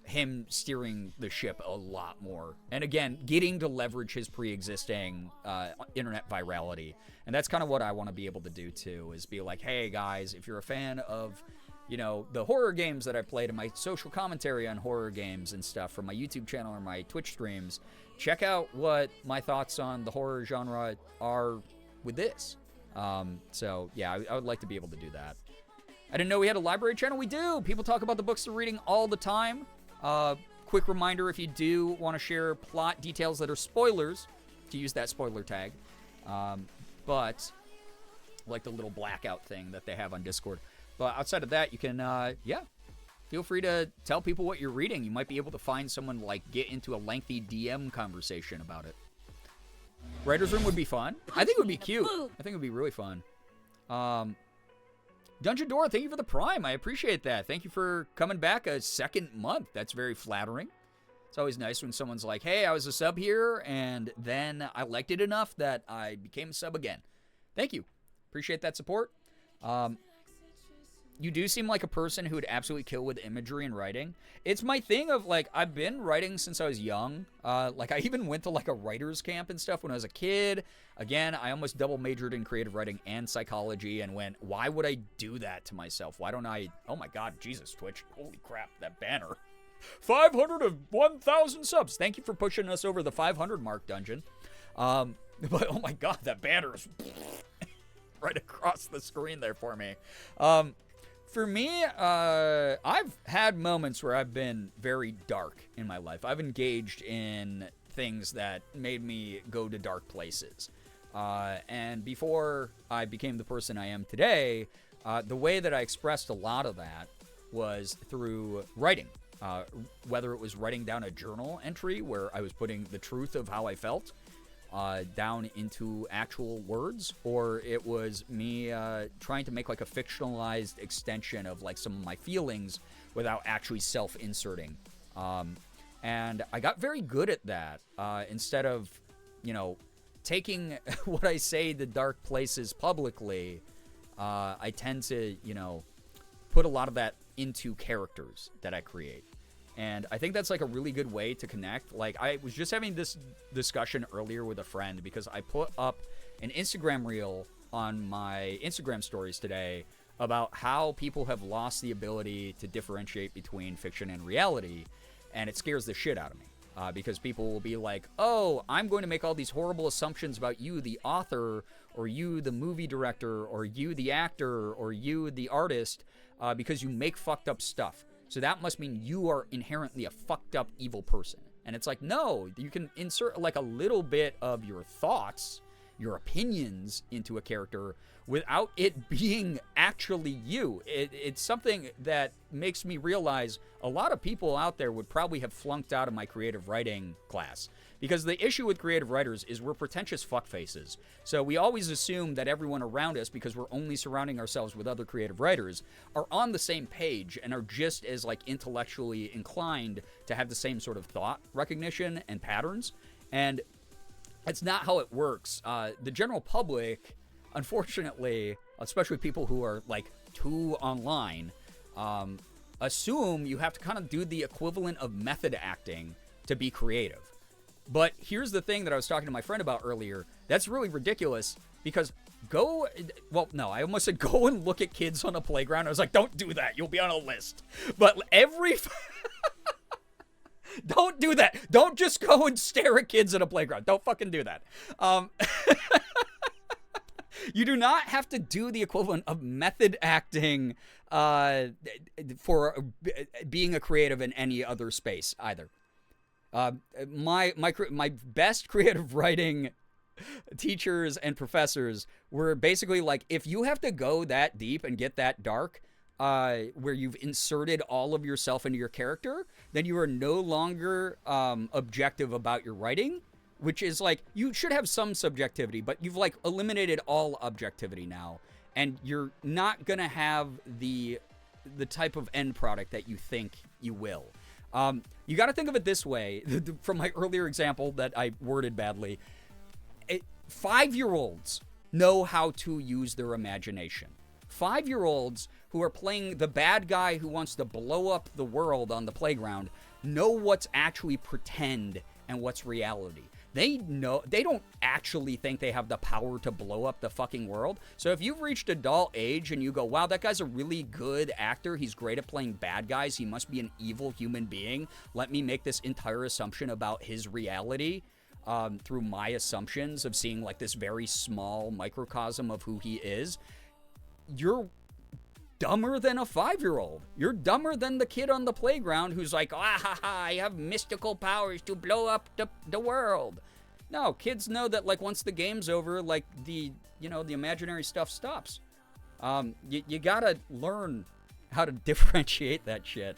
him steering the ship a lot more. And again, getting to leverage his pre-existing internet virality. And that's kind of what I want to be able to do too, is be like, hey guys, if you're a fan of the horror games that I played and my social commentary on horror games and stuff from my YouTube channel or my Twitch streams, check out what my thoughts on the horror genre are with this. So, yeah, I would like to be able to do that. I didn't know we had a library channel. We do. People talk about the books they're reading all the time. Quick reminder, if you do want to share plot details that are spoilers, to use that spoiler tag. But, like the little blackout thing that they have on Discord. But outside of that, you can, feel free to tell people what you're reading. You might be able to find someone, like, get into a lengthy DM conversation about it. Writer's Room would be fun. I think it would be cute. I think it would be really fun. Dungeon Door, thank you for the Prime. I appreciate that. Thank you for coming back a second month. That's very flattering. It's always nice when someone's like, hey, I was a sub here, and then I liked it enough that I became a sub again. Thank you. Appreciate that support. You do seem like a person who would absolutely kill with imagery and writing. It's my thing of, like, I've been writing since I was young. Like, I even went to, like, a writer's camp and stuff when I was a kid. Again, I almost double majored in creative writing and psychology and went, why would I do that to myself? Why don't I... Oh, my God. Jesus, Twitch. Holy crap, that banner. 500 of 1,000 subs. Thank you for pushing us over the 500 mark, Dungeon. But, oh, my God, that banner is right across the screen there for me. For me, I've had moments where I've been very dark in my life. I've engaged in things that made me go to dark places. And before I became the person I am today, the way that I expressed a lot of that was through writing. Whether it was writing down a journal entry where I was putting the truth of how I felt down into actual words, or it was me trying to make like a fictionalized extension of like some of my feelings without actually self-inserting. And I got very good at that. Instead of, taking what I say to dark places publicly, I tend to, put a lot of that into characters that I create. And I think that's like a really good way to connect. Like, I was just having this discussion earlier with a friend because I put up an Instagram reel on my Instagram stories today about how people have lost the ability to differentiate between fiction and reality. And it scares the shit out of me because people will be like, oh, I'm going to make all these horrible assumptions about you, the author, or you, the movie director, or you, the actor, or you, the artist, because you make fucked up stuff. So that must mean you are inherently a fucked up evil person. And it's like, no, you can insert like a little bit of your thoughts your opinions into a character without it being actually you. It's something that makes me realize a lot of people out there would probably have flunked out of my creative writing class. Because the issue with creative writers is we're pretentious fuckfaces. So we always assume that everyone around us, because we're only surrounding ourselves with other creative writers, are on the same page and are just as like intellectually inclined to have the same sort of thought recognition and patterns. And that's not how it works. The general public, unfortunately, especially people who are like too online, assume you have to kind of do the equivalent of method acting to be creative. But here's the thing that I was talking to my friend about earlier. That's really ridiculous because I almost said go and look at kids on a playground. I was like, don't do that. You'll be on a list. But don't do that. Don't just go and stare at kids at a playground. Don't fucking do that. You do not have to do the equivalent of method acting for being a creative in any other space either. My best creative writing teachers and professors were basically like, if you have to go that deep and get that dark, where you've inserted all of yourself into your character, then you are no longer objective about your writing, which is like, you should have some subjectivity, but you've like eliminated all objectivity now, and you're not gonna have the type of end product that you think you will. You got to think of it this way, from my earlier example that I worded badly. 5-year-olds know how to use their imagination. 5-year-olds who are playing the bad guy who wants to blow up the world on the playground know what's actually pretend and what's reality. They don't actually think they have the power to blow up the fucking world. So if you've reached adult age and you go, wow, that guy's a really good actor, he's great at playing bad guys, he must be an evil human being, let me make this entire assumption about his reality through my assumptions of seeing like this very small microcosm of who he is, you're dumber than a 5-year-old. You're dumber than the kid on the playground who's like, I have mystical powers to blow up the world. No, kids know that like once the game's over, like the imaginary stuff stops. You gotta learn how to differentiate that shit.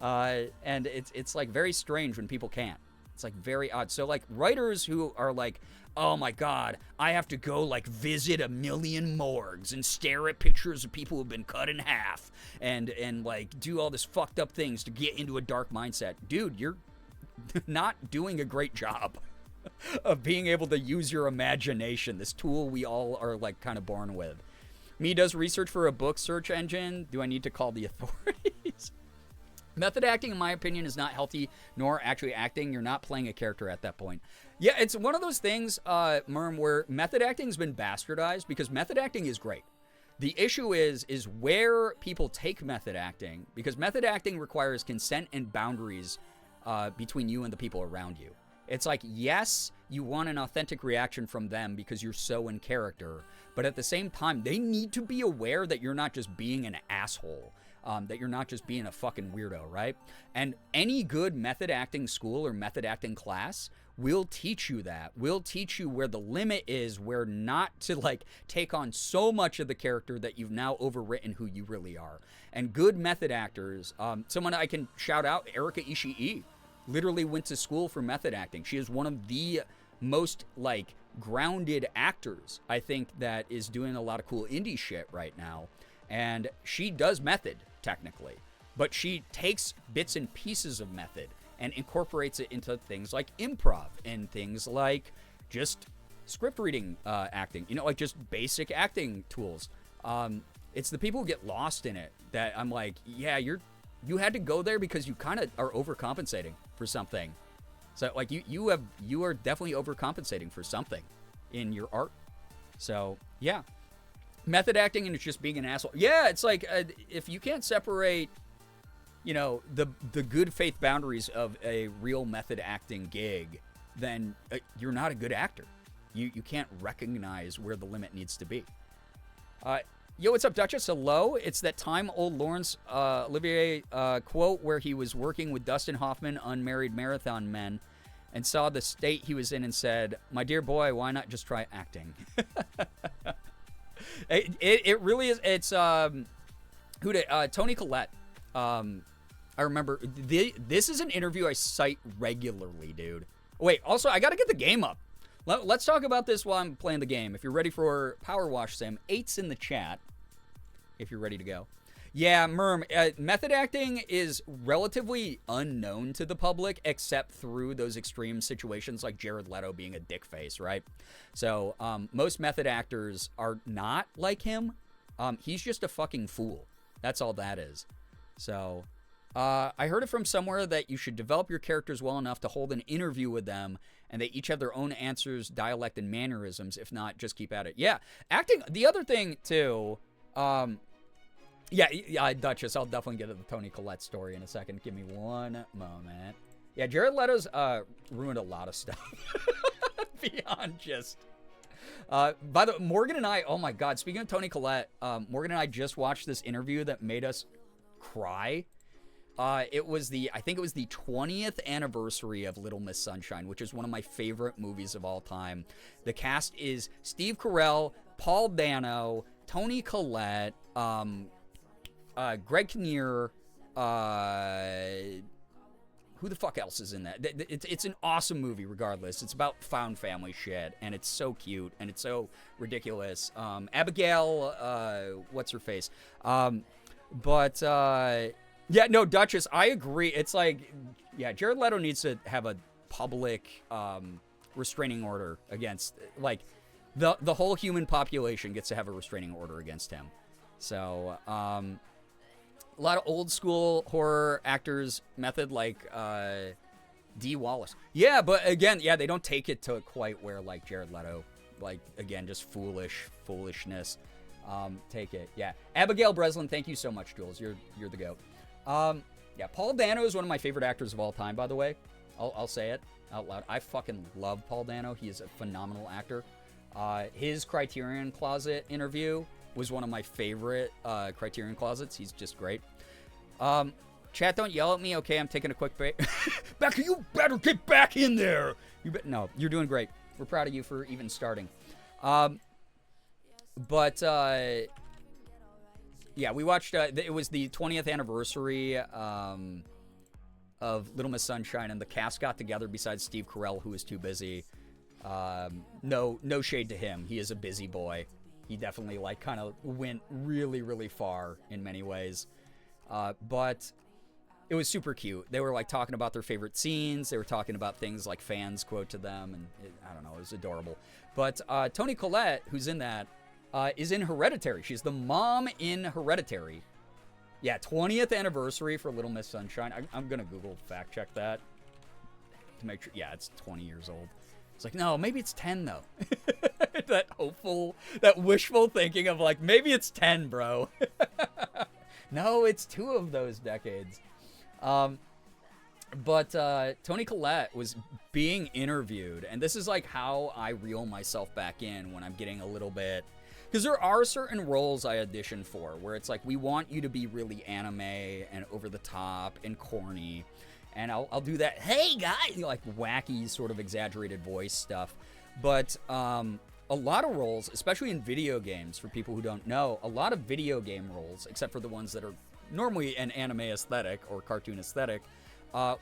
And it's like very strange when people can't. It's like very odd. So like writers who are like, oh my God, I have to go like visit 1,000,000 morgues and stare at pictures of people who've been cut in half and like do all this fucked up things to get into a dark mindset. Dude, you're not doing a great job of being able to use your imagination, this tool we all are like kind of born with. Me does research for a book search engine. Do I need to call the authorities? Method acting, in my opinion, is not healthy, nor actually acting. You're not playing a character at that point. Yeah, it's one of those things, Merm, where method acting has been bastardized because method acting is great. The issue is where people take method acting, because method acting requires consent and boundaries between you and the people around you. It's like, yes, you want an authentic reaction from them because you're so in character, but at the same time, they need to be aware that you're not just being an asshole. That you're not just being a fucking weirdo, right? And any good method acting school or method acting class will teach you that. Will teach you where the limit is, where not to like take on so much of the character that you've now overwritten who you really are. And good method actors, someone I can shout out, Erika Ishii, literally went to school for method acting. She is one of the most like grounded actors, I think, that is doing a lot of cool indie shit right now. And she does method, technically, but she takes bits and pieces of method and incorporates it into things like improv and things like just script reading acting, like just basic acting tools. It's the people who get lost in it that I'm like, yeah, you had to go there because you kind of are overcompensating for something. So like you are definitely overcompensating for something in your art. So yeah. Method acting and it's just being an asshole. Yeah, it's like if you can't separate, the good faith boundaries of a real method acting gig, then you're not a good actor. You can't recognize where the limit needs to be. Yo, what's up, Duchess? Hello. It's that time old Laurence Olivier quote where he was working with Dustin Hoffman, Unmarried Marathon Men, and saw the state he was in and said, "My dear boy, why not just try acting?" It really is. It's Tony Collette. I remember this is an interview I cite regularly, dude. Wait, also I gotta get the game up. Let's talk about this while I'm playing the game. If you're ready for Power Wash Sim, 8's in the chat. If you're ready to go. Yeah, Merm, method acting is relatively unknown to the public, except through those extreme situations like Jared Leto being a dick face, right? So most method actors are not like him. He's just a fucking fool. That's all that is. So I heard it from somewhere that you should develop your characters well enough to hold an interview with them, and they each have their own answers, dialect, and mannerisms. If not, just keep at it. Yeah, acting. The other thing too. Yeah, Duchess, I'll definitely get to the Tony Collette story in a second. Give me one moment. Yeah, Jared Leto's ruined a lot of stuff. Beyond just... by the way, Morgan and I, oh my God, speaking of Tony Collette, Morgan and I just watched this interview that made us cry. I think it was the 20th anniversary of Little Miss Sunshine, which is one of my favorite movies of all time. The cast is Steve Carell, Paul Dano, Tony Collette, Greg Kinnear, who the fuck else is in that? It's an awesome movie regardless. It's about found family shit, and it's so cute, and it's so ridiculous. Abigail, what's her face? Yeah, no, Duchess, I agree. It's like, yeah, Jared Leto needs to have a public restraining order against, like, the whole human population gets to have a restraining order against him. So, a lot of old school horror actors method, like Dee Wallace. Yeah, but again, yeah, they don't take it to quite where, like, Jared Leto, like, again, just foolishness. Take it. Yeah. Abigail Breslin, thank you so much, Jules. You're the goat. Yeah, Paul Dano is one of my favorite actors of all time, by the way. I'll say it out loud. I fucking love Paul Dano. He is a phenomenal actor. His Criterion Closet interview was one of my favorite Criterion Closets. He's just great. Chat, don't yell at me. Okay, I'm taking a quick break. Becca, you better get back in there. No, you're doing great. We're proud of you for even starting. Yeah, we watched, it was the 20th anniversary of Little Miss Sunshine, and the cast got together besides Steve Carell, who was too busy. No shade to him. He is a busy boy. He definitely, like, kind of went really, really far in many ways. But it was super cute. They were, like, talking about their favorite scenes. They were talking about things like fans quote to them, and I don't know, it was adorable. But Toni Collette, who's in that, is in Hereditary. She's the mom in Hereditary. Yeah, 20th anniversary for Little Miss Sunshine. I'm going to Google fact check that to make sure. Yeah, it's 20 years old. It's like, no, maybe it's 10, though. That hopeful, that wishful thinking of, like, maybe it's 10, bro. No, it's 2 of those decades. But Toni Collette was being interviewed, and this is, like, how I reel myself back in when I'm getting a little bit... Because there are certain roles I audition for where it's like, we want you to be really anime and over the top and corny. And I'll do that, hey guys, like wacky sort of exaggerated voice stuff. But a lot of roles, especially in video games, for people who don't know, a lot of video game roles, except for the ones that are normally an anime aesthetic or cartoon aesthetic,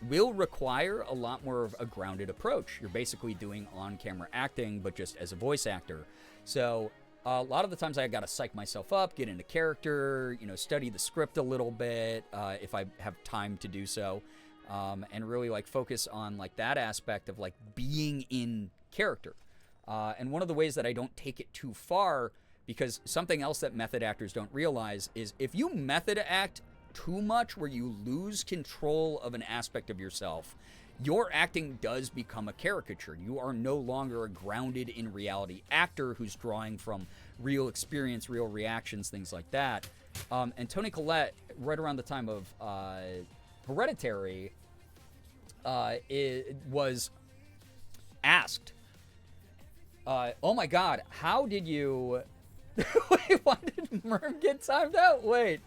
will require a lot more of a grounded approach. You're basically doing on-camera acting, but just as a voice actor. So... a lot of the times I got to psych myself up, get into character, study the script a little bit if I have time to do so, and really like focus on like that aspect of like being in character. And one of the ways that I don't take it too far, because something else that method actors don't realize is if you method act too much where you lose control of an aspect of yourself, your acting does become a caricature. You are no longer a grounded in reality actor who's drawing from real experience, real reactions, things like that. And Toni Collette, right around the time of Hereditary, was asked, oh my God, how did you... Wait, why did Merm get timed out? Wait.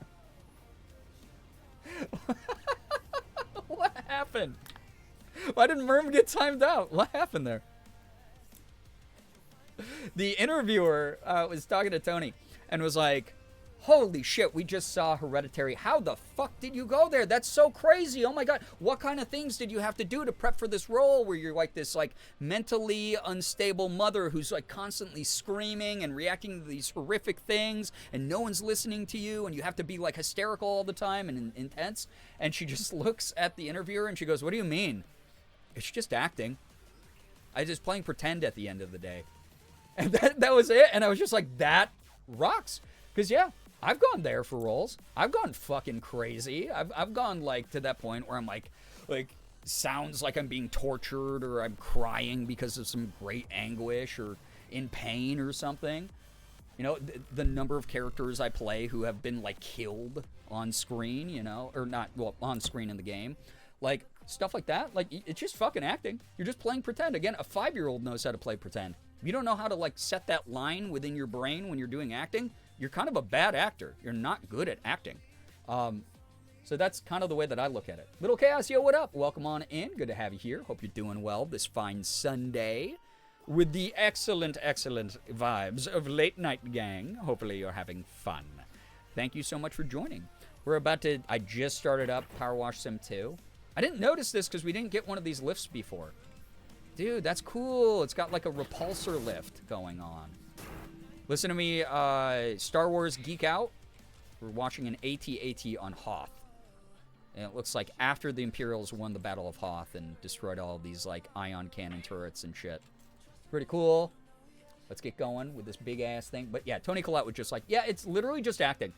What happened? Why didn't Merm get timed out? What happened there? The interviewer was talking to Tony and was like, holy shit, we just saw Hereditary. How the fuck did you go there? That's so crazy. Oh my god. What kind of things did you have to do to prep for this role where you're like this like mentally unstable mother who's like constantly screaming and reacting to these horrific things and no one's listening to you and you have to be like hysterical all the time and intense? And she just looks at the interviewer and she goes, what do you mean? It's just acting. I just playing pretend at the end of the day. And that was it. And I was just like, that rocks. Because yeah, I've gone there for roles. I've gone fucking crazy. I've gone like to that point where I'm like sounds like I'm being tortured or I'm crying because of some great anguish or in pain or something. You know, the number of characters I play who have been like killed on screen, you know, or not, well, on screen in the game. Like stuff like that. Like it's just fucking acting. You're just playing pretend. Again, a 5-year-old knows how to play pretend. If you don't know how to like set that line within your brain when you're doing acting, you're kind of a bad actor. You're not good at acting. So that's kind of the way that I look at it. Little Chaos, yo, what up? Welcome on in. Good to have you here. Hope you're doing well this fine Sunday with the excellent, excellent vibes of Late Night Gang. Hopefully you're having fun. Thank you so much for joining. We're about to, I just started up Powerwash Sim 2. I didn't notice this because we didn't get one of these lifts before. Dude, that's cool. It's got like a repulsor lift going on. Listen to me, Star Wars geek out. We're watching an AT-AT on Hoth. And it looks like after the Imperials won the Battle of Hoth and destroyed all these like ion cannon turrets and shit. Pretty cool. Let's get going with this big ass thing. But yeah, Toni Collette was just like, yeah, it's literally just acting.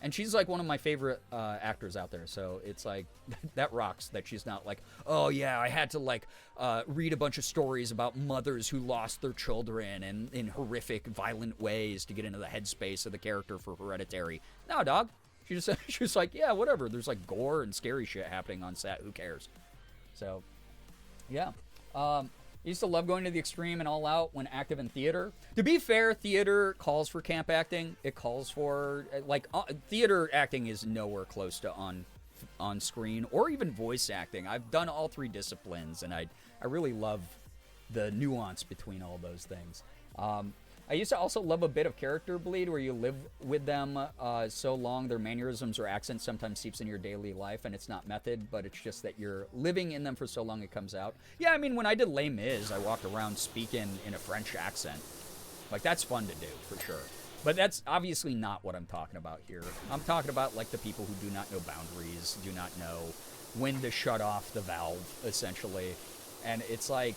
And she's like one of my favorite actors out there. So it's like, that rocks that she's not like, oh yeah, I had to like read a bunch of stories about mothers who lost their children and in horrific, violent ways to get into the headspace of the character for Hereditary. No, dog. She was like, yeah, whatever. There's like gore and scary shit happening on set. Who cares? So, yeah. I used to love going to the extreme and all out when active in theater. To be fair, theater calls for camp acting. It calls for, like, theater acting is nowhere close to on screen or even voice acting. I've done all three disciplines, and I really love the nuance between all those things. I used to also love a bit of character bleed where you live with them so long their mannerisms or accents sometimes seeps in your daily life and it's not method, but it's just that you're living in them for so long it comes out. Yeah, I mean, when I did Les Mis, I walked around speaking in a French accent. Like, that's fun to do, for sure. But that's obviously not what I'm talking about here. I'm talking about, like, the people who do not know boundaries, do not know when to shut off the valve, essentially. And it's like,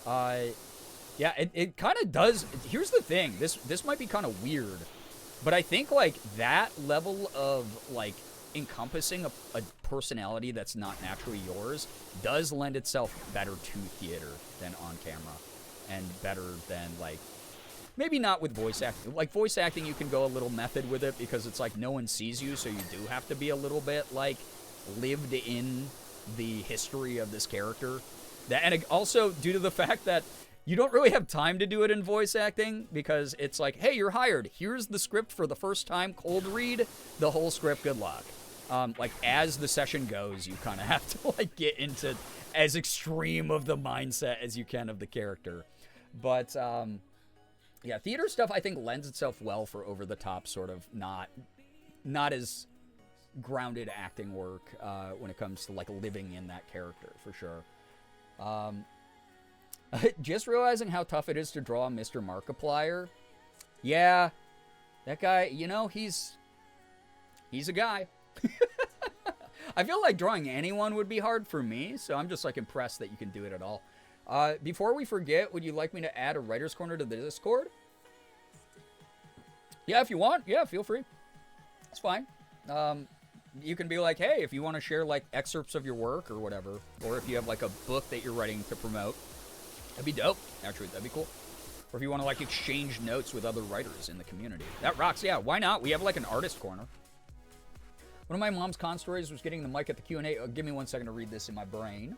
yeah, it kind of does. Here's the thing. This might be kind of weird, but I think like that level of like encompassing a personality that's not naturally yours does lend itself better to theater than on camera, and better than like maybe not with voice acting. Like voice acting, you can go a little method with it because it's like no one sees you, so you do have to be a little bit like lived in the history of this character. That, and also due to the fact that you don't really have time to do it in voice acting because it's like, hey, you're hired. Here's the script for the first time. Cold read the whole script. Good luck. Like, as the session goes, you kind of have to, like, get into as extreme of the mindset as you can of the character. But, yeah, theater stuff, I think, lends itself well for over-the-top sort of not as grounded acting work when it comes to, like, living in that character, for sure. Just realizing how tough it is to draw Mr. Markiplier. Yeah, that guy, you know, he's a guy. I feel like drawing anyone would be hard for me, so I'm just like impressed that you can do it at all. Before we forget, would you like me to add a writer's corner to the Discord? Yeah, if you want. Yeah, feel free. It's fine. You can be like, hey, if you want to share like excerpts of your work or whatever, or if you have like a book that you're writing to promote, that'd be dope. Actually, that'd be cool. Or if you want to like exchange notes with other writers in the community. That rocks. Yeah, why not? We have like an artist corner. One of my mom's con stories was getting the mic at the Q&A. Give me 1 second to read this in my brain.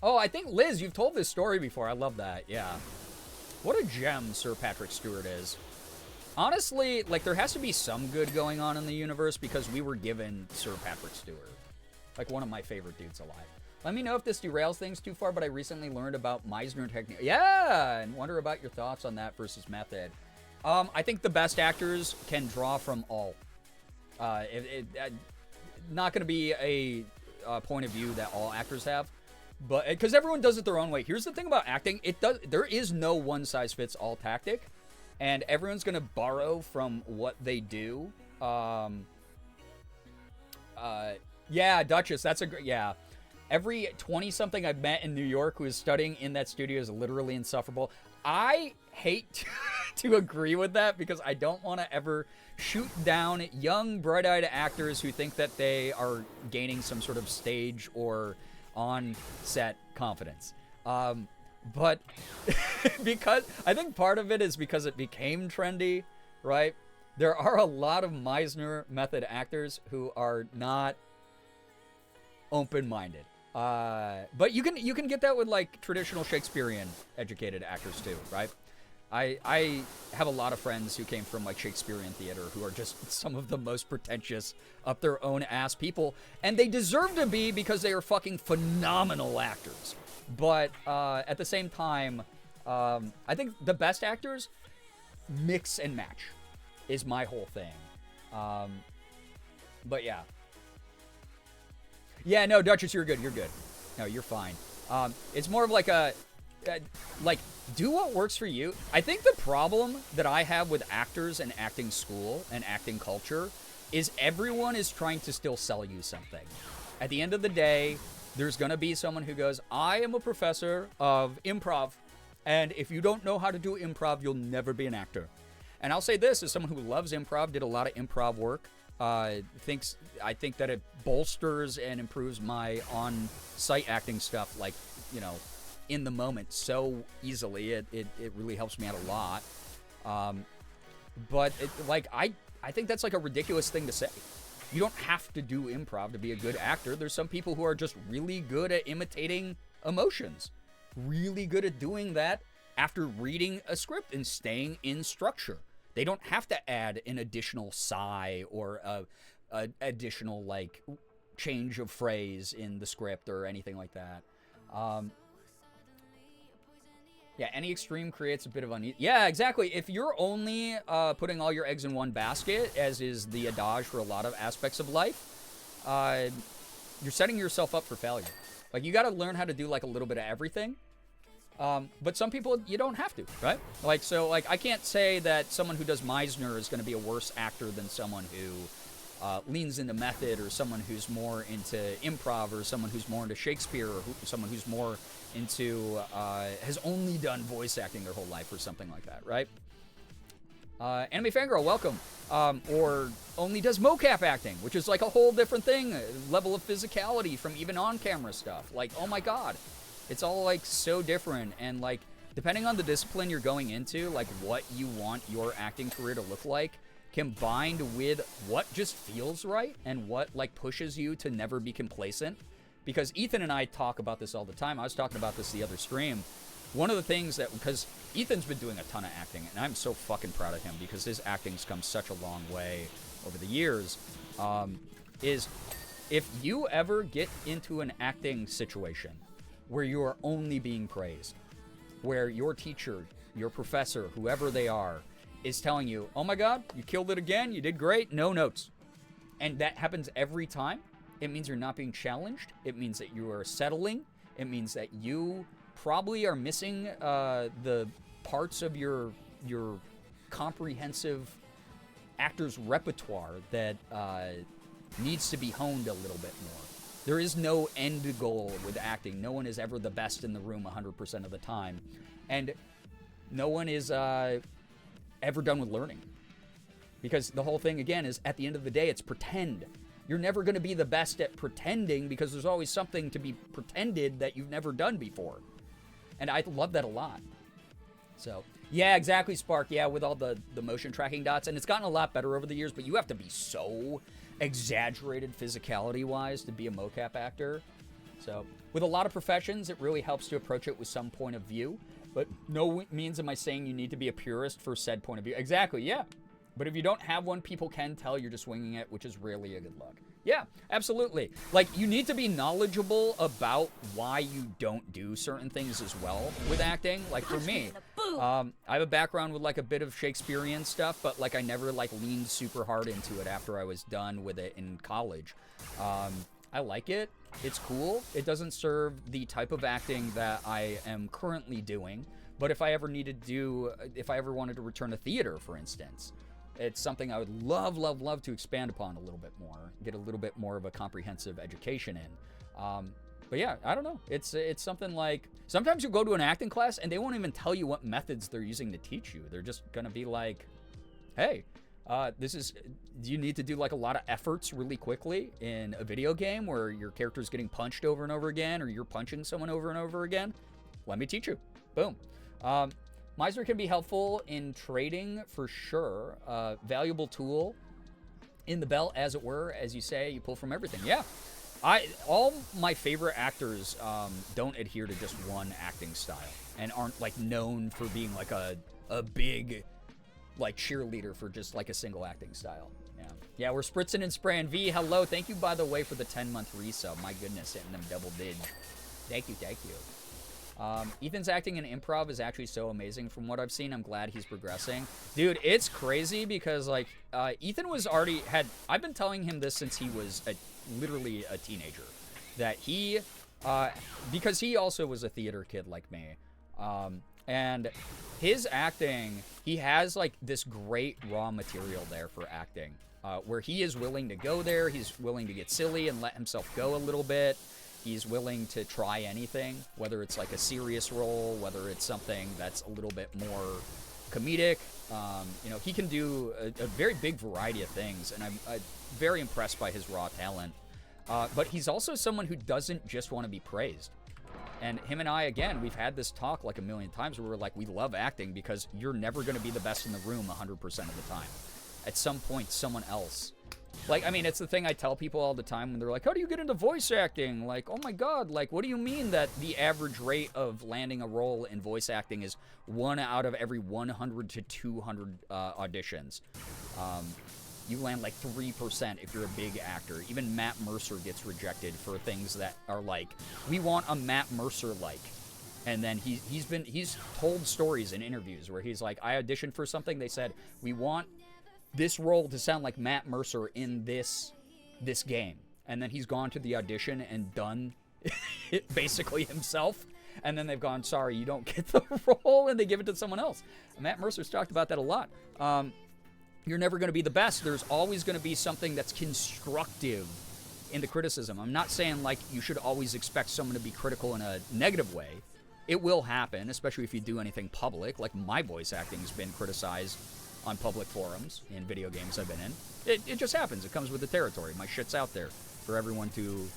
Oh, I think, Liz, you've told this story before. I love that. Yeah. What a gem Sir Patrick Stewart is. Honestly, like, there has to be some good going on in the universe because we were given Sir Patrick Stewart. Like, one of my favorite dudes alive. Let me know if this derails things too far, but I recently learned about Meisner technique. Yeah, and wonder about your thoughts on that versus method. I think the best actors can draw from all. Not going to be a point of view that all actors have, but because everyone does it their own way. Here's the thing about acting: there is no one-size-fits-all tactic, and everyone's going to borrow from what they do. Yeah, Duchess, that's a great, yeah. Every 20-something I've met in New York who is studying in that studio is literally insufferable. I hate to agree with that because I don't want to ever shoot down young, bright-eyed actors who think that they are gaining some sort of stage or on-set confidence. But because I think part of it is because it became trendy, right? There are a lot of Meisner method actors who are not open-minded. But you can get that with like traditional Shakespearean educated actors too, right? I have a lot of friends who came from like Shakespearean theater who are just some of the most pretentious, up their own ass people, and they deserve to be because they are fucking phenomenal actors. But at the same time, I think the best actors mix and match is my whole thing. But yeah. Yeah, no, Duchess, you're good. You're good. No, you're fine. It's more of like like, do what works for you. I think the problem that I have with actors and acting school and acting culture is everyone is trying to still sell you something. At the end of the day, there's going to be someone who goes, I am a professor of improv, and if you don't know how to do improv, you'll never be an actor. And I'll say this, as someone who loves improv, did a lot of improv work, I think that it bolsters and improves my on-site acting stuff, like, you know, in the moment so easily. It really helps me out a lot. But I think that's like a ridiculous thing to say. You don't have to do improv to be a good actor. There's some people who are just really good at imitating emotions, really good at doing that after reading a script and staying in structure. They don't have to add an additional sigh or a additional like change of phrase in the script or anything like that. Yeah, any extreme creates a bit of unease. Yeah, exactly. If you're only putting all your eggs in one basket, as is the adage for a lot of aspects of life, you're setting yourself up for failure. Like, you got to learn how to do like a little bit of everything. But some people, you don't have to, right? Like, so, like, I can't say that someone who does Meisner is going to be a worse actor than someone who leans into method, or someone who's more into improv, or someone who's more into Shakespeare, or someone who's more into, has only done voice acting their whole life, or something like that, right? Anime Fangirl, welcome. Or only does mocap acting, which is like a whole different thing, level of physicality from even on-camera stuff. Like, oh my god. It's all, like, so different, and, like, depending on the discipline you're going into, like, what you want your acting career to look like, combined with what just feels right, and what, like, pushes you to never be complacent. Because Ethan and I talk about this all the time. I was talking about this the other stream. One of the things that, because Ethan's been doing a ton of acting, and I'm so fucking proud of him, because his acting's come such a long way over the years, is if you ever get into an acting situation where you are only being praised, where your teacher, your professor, whoever they are, is telling you, oh my god, you killed it again, you did great, no notes. And that happens every time. It means you're not being challenged. It means that you are settling. It means that you probably are missing the parts of your comprehensive actor's repertoire that needs to be honed a little bit more. There is no end goal with acting. No one is ever the best in the room 100% of the time. And no one is ever done with learning. Because the whole thing, again, is at the end of the day, it's pretend. You're never going to be the best at pretending because there's always something to be pretended that you've never done before. And I love that a lot. So, yeah, exactly, Spark. Yeah, with all the motion tracking dots. And it's gotten a lot better over the years, but you have to be so exaggerated physicality-wise to be a mocap actor. So, with a lot of professions, it really helps to approach it with some point of view. But no means am I saying you need to be a purist for said point of view. Exactly, yeah. But if you don't have one, people can tell you're just winging it, which is rarely a good look. Yeah, absolutely. Like, you need to be knowledgeable about why you don't do certain things as well with acting. Like, for me, I have a background with, like, a bit of Shakespearean stuff, but, like, I never, like, leaned super hard into it after I was done with it in college. I like it. It's cool. It doesn't serve the type of acting that I am currently doing. But if I ever wanted to return to theater, for instance, it's something I would love to expand upon a little bit more, get a little bit more of a comprehensive education in. But yeah, I don't know. It's something like, sometimes you go to an acting class and they won't even tell you what methods they're using to teach you. They're just gonna be like, hey, do you need to do like a lot of efforts really quickly in a video game where your character's getting punched over and over again, or you're punching someone over and over again? Let me teach you. Boom. Miser can be helpful in trading for sure. Valuable tool in the belt, as it were. As you say, you pull from everything. Yeah. All my favorite actors don't adhere to just one acting style and aren't like known for being like a big like cheerleader for just like a single acting style. Yeah, we're spritzing and spraying. V, hello. Thank you, by the way, for the 10-month resub. My goodness, hitting them double dig. Thank you. Ethan's acting in improv is actually so amazing from what I've seen. I'm glad he's progressing. Dude, it's crazy because, like, Ethan was I've been telling him this since he was literally a teenager, that he, because he also was a theater kid like me, and his acting, he has, like, this great raw material there for acting, where he is willing to go there, he's willing to get silly and let himself go a little bit. He's willing to try anything, whether it's like a serious role, whether it's something that's a little bit more comedic. He can do a very big variety of things, and I'm very impressed by his raw talent. But he's also someone who doesn't just want to be praised. And him and I, again, we've had this talk like a million times where we're like, we love acting because you're never going to be the best in the room 100% of the time. At some point, someone else. Like, I mean, it's the thing I tell people all the time when they're like, how do you get into voice acting? Like, oh my God, like, what do you mean that the average rate of landing a role in voice acting is 1 out of every 100 to 200 auditions? You land like 3% if you're a big actor. Even Matt Mercer gets rejected for things that are like, we want a Matt Mercer like. And then he's told stories in interviews where he's like, I auditioned for something, they said, we want this role to sound like Matt Mercer in this game. And then he's gone to the audition and done it basically himself. And then they've gone, sorry, you don't get the role, and they give it to someone else. Matt Mercer's talked about that a lot. You're never going to be the best. There's always going to be something that's constructive in the criticism. I'm not saying like you should always expect someone to be critical in a negative way. It will happen, especially if you do anything public. Like my voice acting has been criticized on public forums in video games I've been in. It just happens. It comes with the territory. My shit's out there for everyone to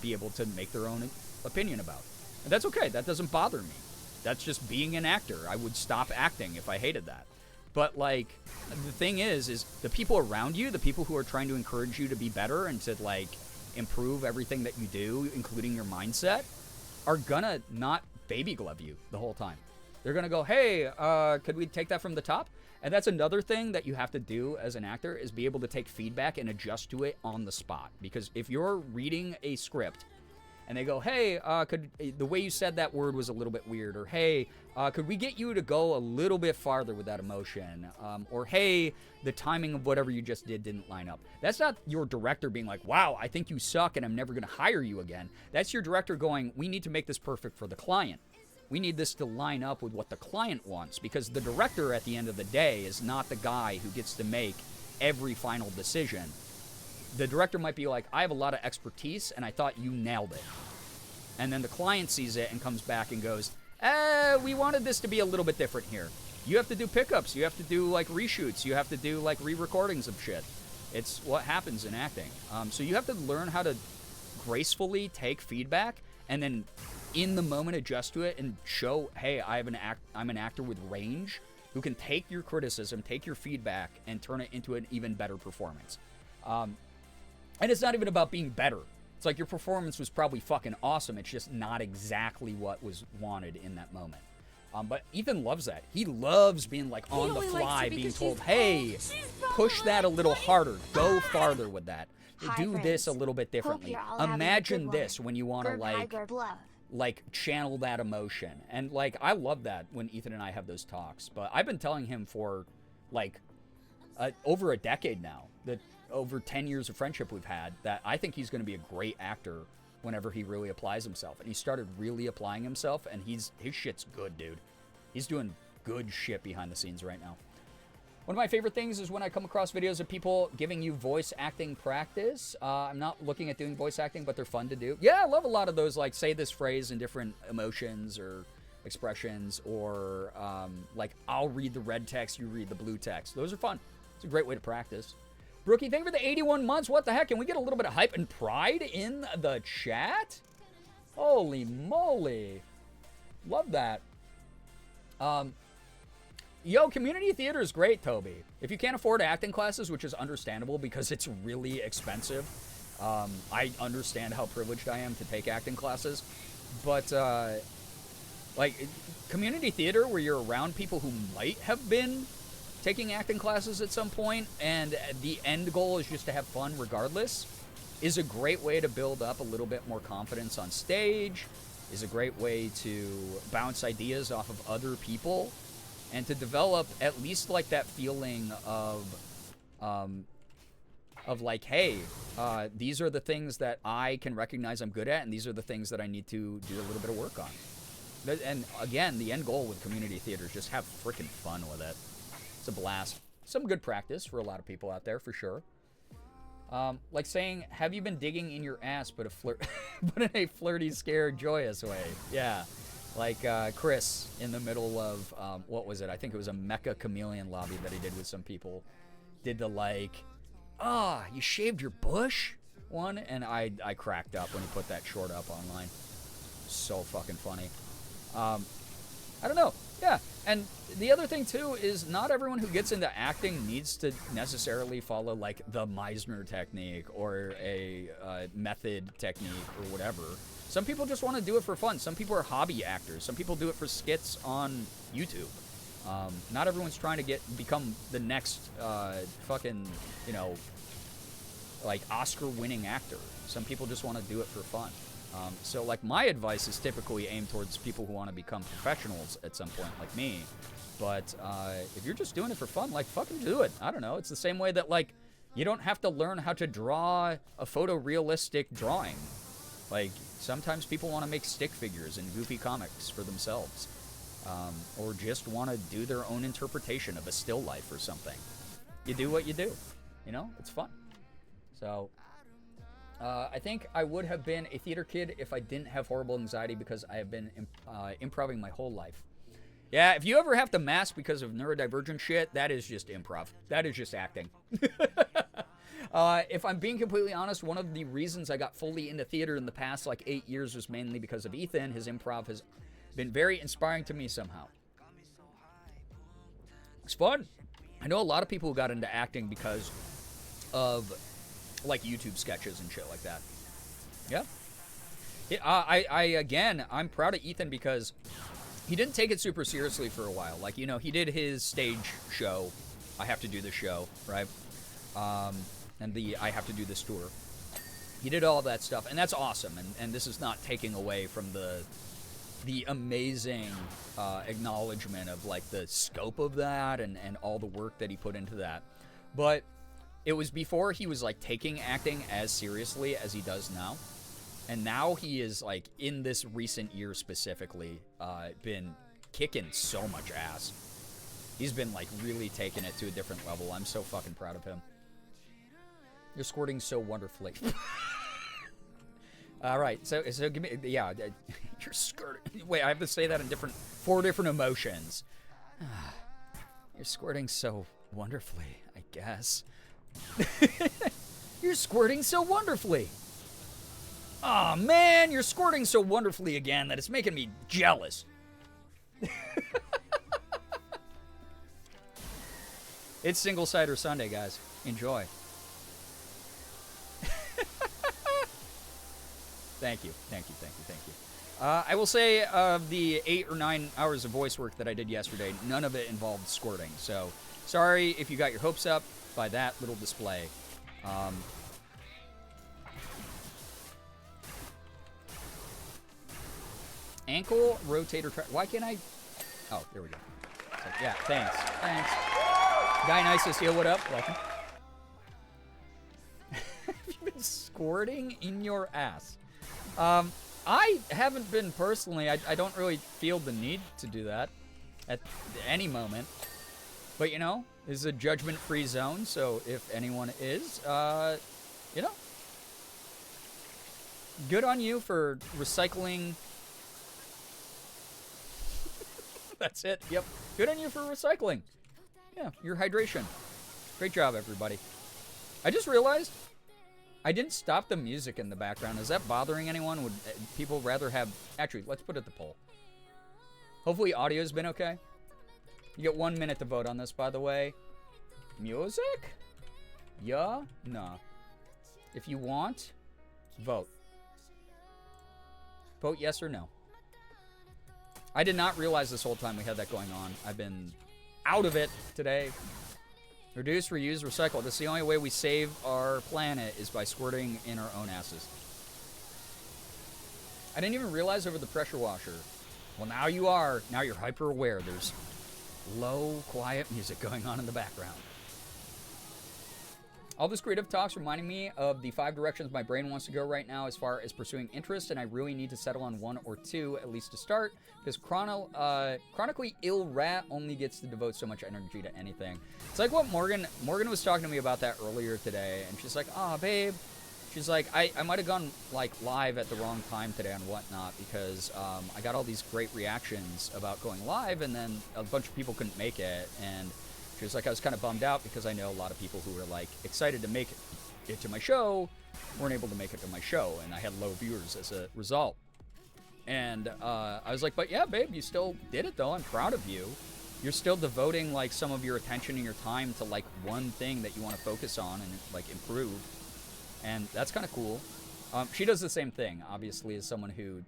be able to make their own opinion about. And that's okay. That doesn't bother me. That's just being an actor. I would stop acting if I hated that. But, like, the thing is the people around you, the people who are trying to encourage you to be better and to, like, improve everything that you do, including your mindset, are gonna not baby glove you the whole time. They're gonna go, hey, could we take that from the top? And that's another thing that you have to do as an actor, is be able to take feedback and adjust to it on the spot. Because if you're reading a script and they go, hey, the way you said that word was a little bit weird, or hey, could we get you to go a little bit farther with that emotion, or hey, the timing of whatever you just didn't line up. That's not your director being like, wow, I think you suck and I'm never going to hire you again. That's your director going, we need to make this perfect for the client. We need this to line up with what the client wants, because the director at the end of the day is not the guy who gets to make every final decision. The director might be like, I have a lot of expertise, and I thought you nailed it. And then the client sees it and comes back and goes, we wanted this to be a little bit different here. You have to do pickups. You have to do, like, reshoots. You have to do, like, re-recordings of shit. It's what happens in acting. So you have to learn how to gracefully take feedback and then in the moment adjust to it and show, hey, I'm an actor with range who can take your criticism, take your feedback, and turn it into an even better performance. And it's not even about being better. It's like your performance was probably fucking awesome. It's just not exactly what was wanted in that moment. But Ethan loves that. He loves being like on the only likes fly, you being because told, she's hey, old. She's push that a little harder. Go Hi. farther with that. Hi, Do this friends. a little bit differently. you're all having a Imagine good this one. when you want to like channel that emotion. And like I love that when Ethan and I have those talks. But I've been telling him for like over a decade now, that over 10 years of friendship we've had, that I think he's going to be a great actor whenever he really applies himself. And he started really applying himself, and his shit's good, dude. He's doing good shit behind the scenes right now. One of my favorite things is when I come across videos of people giving you voice acting practice. I'm not looking at doing voice acting, but they're fun to do. Yeah, I love a lot of those, like, say this phrase in different emotions or expressions, or like, I'll read the red text, you read the blue text. Those are fun. It's a great way to practice. Brookie, thank you for the 81 months. What the heck? Can we get a little bit of hype and pride in the chat? Holy moly. Love that. Yo, community theater is great, Toby. If you can't afford acting classes, which is understandable because it's really expensive, I understand how privileged I am to take acting classes. But, like, community theater where you're around people who might have been taking acting classes at some point, and the end goal is just to have fun regardless, is a great way to build up a little bit more confidence on stage, is a great way to bounce ideas off of other people, and to develop at least like that feeling of like, hey, these are the things that I can recognize I'm good at, and these are the things that I need to do a little bit of work on. And again, the end goal with community theater is just have freaking fun with it. It's a blast. Some good practice for a lot of people out there, for sure. Like saying, have you been digging in your ass, but but in a flirty, scared, joyous way? Yeah. Like Chris in the middle of, what was it? I think it was a Mecha Chameleon lobby that he did with some people. Did the like, you shaved your bush one? And I cracked up when he put that short up online. So fucking funny. I don't know. Yeah. And the other thing, too, is not everyone who gets into acting needs to necessarily follow, like, the Meisner technique or a method technique or whatever. Some people just want to do it for fun. Some people are hobby actors. Some people do it for skits on YouTube. Not everyone's trying to become the next fucking, you know, like, Oscar-winning actor. Some people just want to do it for fun. So, like, my advice is typically aimed towards people who want to become professionals at some point, like me. But if you're just doing it for fun, like, fucking do it. I don't know. It's the same way that, like, you don't have to learn how to draw a photorealistic drawing. Like, sometimes people want to make stick figures and goofy comics for themselves. Or just want to do their own interpretation of a still life or something. You do what you do. You know? It's fun. So... I think I would have been a theater kid if I didn't have horrible anxiety because I have been improving my whole life. Yeah, if you ever have to mask because of neurodivergent shit, that is just improv. That is just acting. If I'm being completely honest, one of the reasons I got fully into theater in the past, like 8 years, was mainly because of Ethan. His improv has been very inspiring to me somehow. It's fun. I know a lot of people who got into acting because of... like YouTube sketches and shit like that. Yeah. I'm proud of Ethan because he didn't take it super seriously for a while. Like, you know, he did his stage show, I Have to Do This Show, right? And the I Have to Do This Tour. He did all that stuff, and that's awesome. And this is not taking away from the amazing acknowledgement of, like, the scope of that and all the work that he put into that. But... it was before he was, like, taking acting as seriously as he does now. And now he is, like, in this recent year specifically, been kicking so much ass. He's been, like, really taking it to a different level. I'm so fucking proud of him. You're squirting so wonderfully. All right, so give me, yeah, you're squirting. Wait, I have to say that in 4 different emotions. You're squirting so wonderfully, I guess. You're squirting so wonderfully. Aw, oh, man, you're squirting so wonderfully again that it's making me jealous. It's Single Cider Sunday, guys. Enjoy. Thank you. I will say of the 8 or 9 hours of voice work that I did yesterday, none of it involved squirting. So, sorry if you got your hopes up by that little display. Ankle rotator track. Why can't I? Oh, there we go. So, yeah, thanks. Thanks. Guy Nice to Steel, what up? Welcome. Have you been squirting in your ass? I haven't been personally. I don't really feel the need to do that at any moment. But, you know, this is a judgment-free zone, so if anyone is, you know, good on you for recycling. That's it. Yep. Good on you for recycling. Yeah, your hydration. Great job, everybody. I just realized I didn't stop the music in the background. Is that bothering anyone? Would people rather have... Actually, let's put it to poll. Hopefully audio's been okay. You get 1 minute to vote on this, by the way. Music? Yeah? Nah. If you want, vote. Vote yes or no. I did not realize this whole time we had that going on. I've been out of it today. Reduce, reuse, recycle. That's the only way we save our planet is by squirting in our own asses. I didn't even realize over the pressure washer. Well, now you are. Now you're hyper aware. There's low, quiet music going on in the background. All this creative talk's reminding me of the 5 directions my brain wants to go right now as far as pursuing interest, and I really need to settle on 1 or 2, at least to start, because chronically ill rat only gets to devote so much energy to anything. It's like what Morgan was talking to me about that earlier today, and she's like, "Ah, babe," she's like, I might have gone like live at the wrong time today and whatnot, because I got all these great reactions about going live, and then a bunch of people couldn't make it, and she was like, I was kind of bummed out because I know a lot of people who were like excited to make it to my show weren't able to make it to my show, and I had low viewers as a result. And I was like, but yeah, babe, you still did it though. I'm proud of you. You're still devoting like some of your attention and your time to like one thing that you want to focus on and like improve. And that's kind of cool. She does the same thing, obviously, as someone who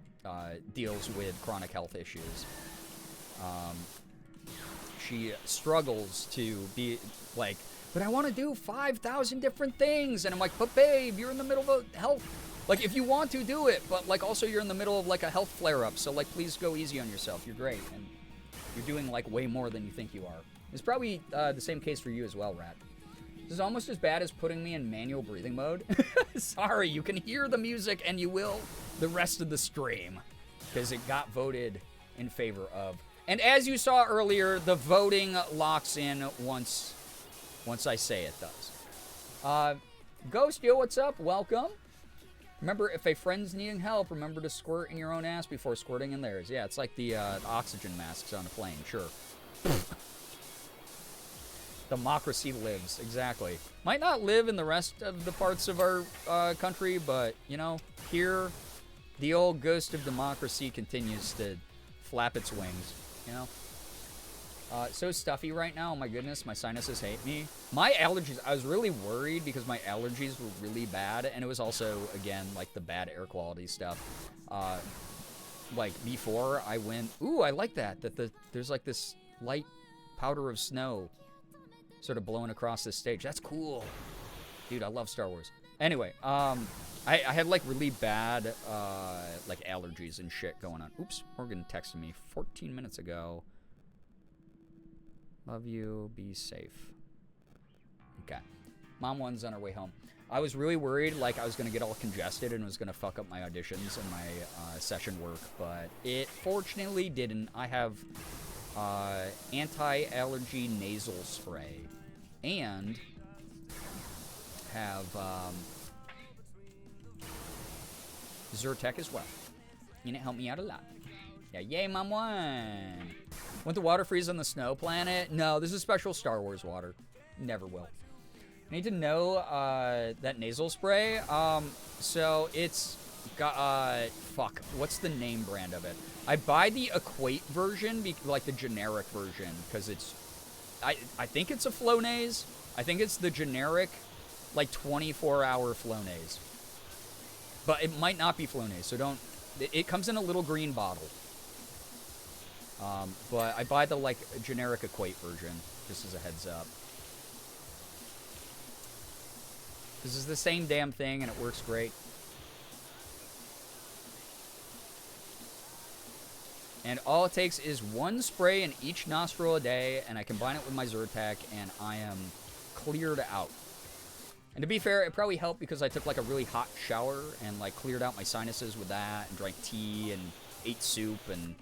deals with chronic health issues. She struggles to be like, but I want to do 5,000 different things. And I'm like, but babe, you're in the middle of a health. Like, if you want to, do it. But, like, also you're in the middle of, like, a health flare-up. So, like, please go easy on yourself. You're great. And you're doing, like, way more than you think you are. It's probably the same case for you as well, Rat. This is almost as bad as putting me in manual breathing mode. Sorry, you can hear the music, and you will the rest of the stream. Because it got voted in favor of. And as you saw earlier, the voting locks in once I say it does. Ghost, yo, what's up? Welcome. Remember, if a friend's needing help, remember to squirt in your own ass before squirting in theirs. Yeah, it's like the oxygen masks on a plane, sure. Democracy lives, exactly. Might not live in the rest of the parts of our country, but, you know, here, the old ghost of democracy continues to flap its wings. You know, so stuffy right now. Oh my goodness, my sinuses hate me. My allergies, I was really worried because my allergies were really bad, and it was also, again, like the bad air quality stuff. Like before I went, ooh, I like that there's like this light powder of snow sort of blowing across this stage. That's cool, dude. I love Star Wars. Anyway, I had like really bad like allergies and shit going on. Oops, Morgan texted me 14 minutes ago. Love you, be safe. Okay. Mom one's on her way home. I was really worried like I was gonna get all congested and was gonna fuck up my auditions and my session work, but it fortunately didn't. I have anti-allergy nasal spray and have Zyrtec as well. And it helped me out a lot. Yeah, yay, Mom one. Went the water freeze on the snow planet? No, this is special Star Wars water. Never will. I need to know that nasal spray. So it's got fuck. What's the name brand of it? I buy the Equate version, like the generic version, because it's. I think it's a Flonase. I think it's the generic, like 24-hour Flonase. But it might not be Flonase, so don't It comes in a little green bottle. But I buy the, like, generic Equate version, just as a heads up. This is the same damn thing, and it works great. And all it takes is one spray in each nostril a day, and I combine it with my Zyrtec, and I am cleared out. And to be fair, it probably helped because I took, like, a really hot shower and, like, cleared out my sinuses with that, and drank tea, and ate soup, and,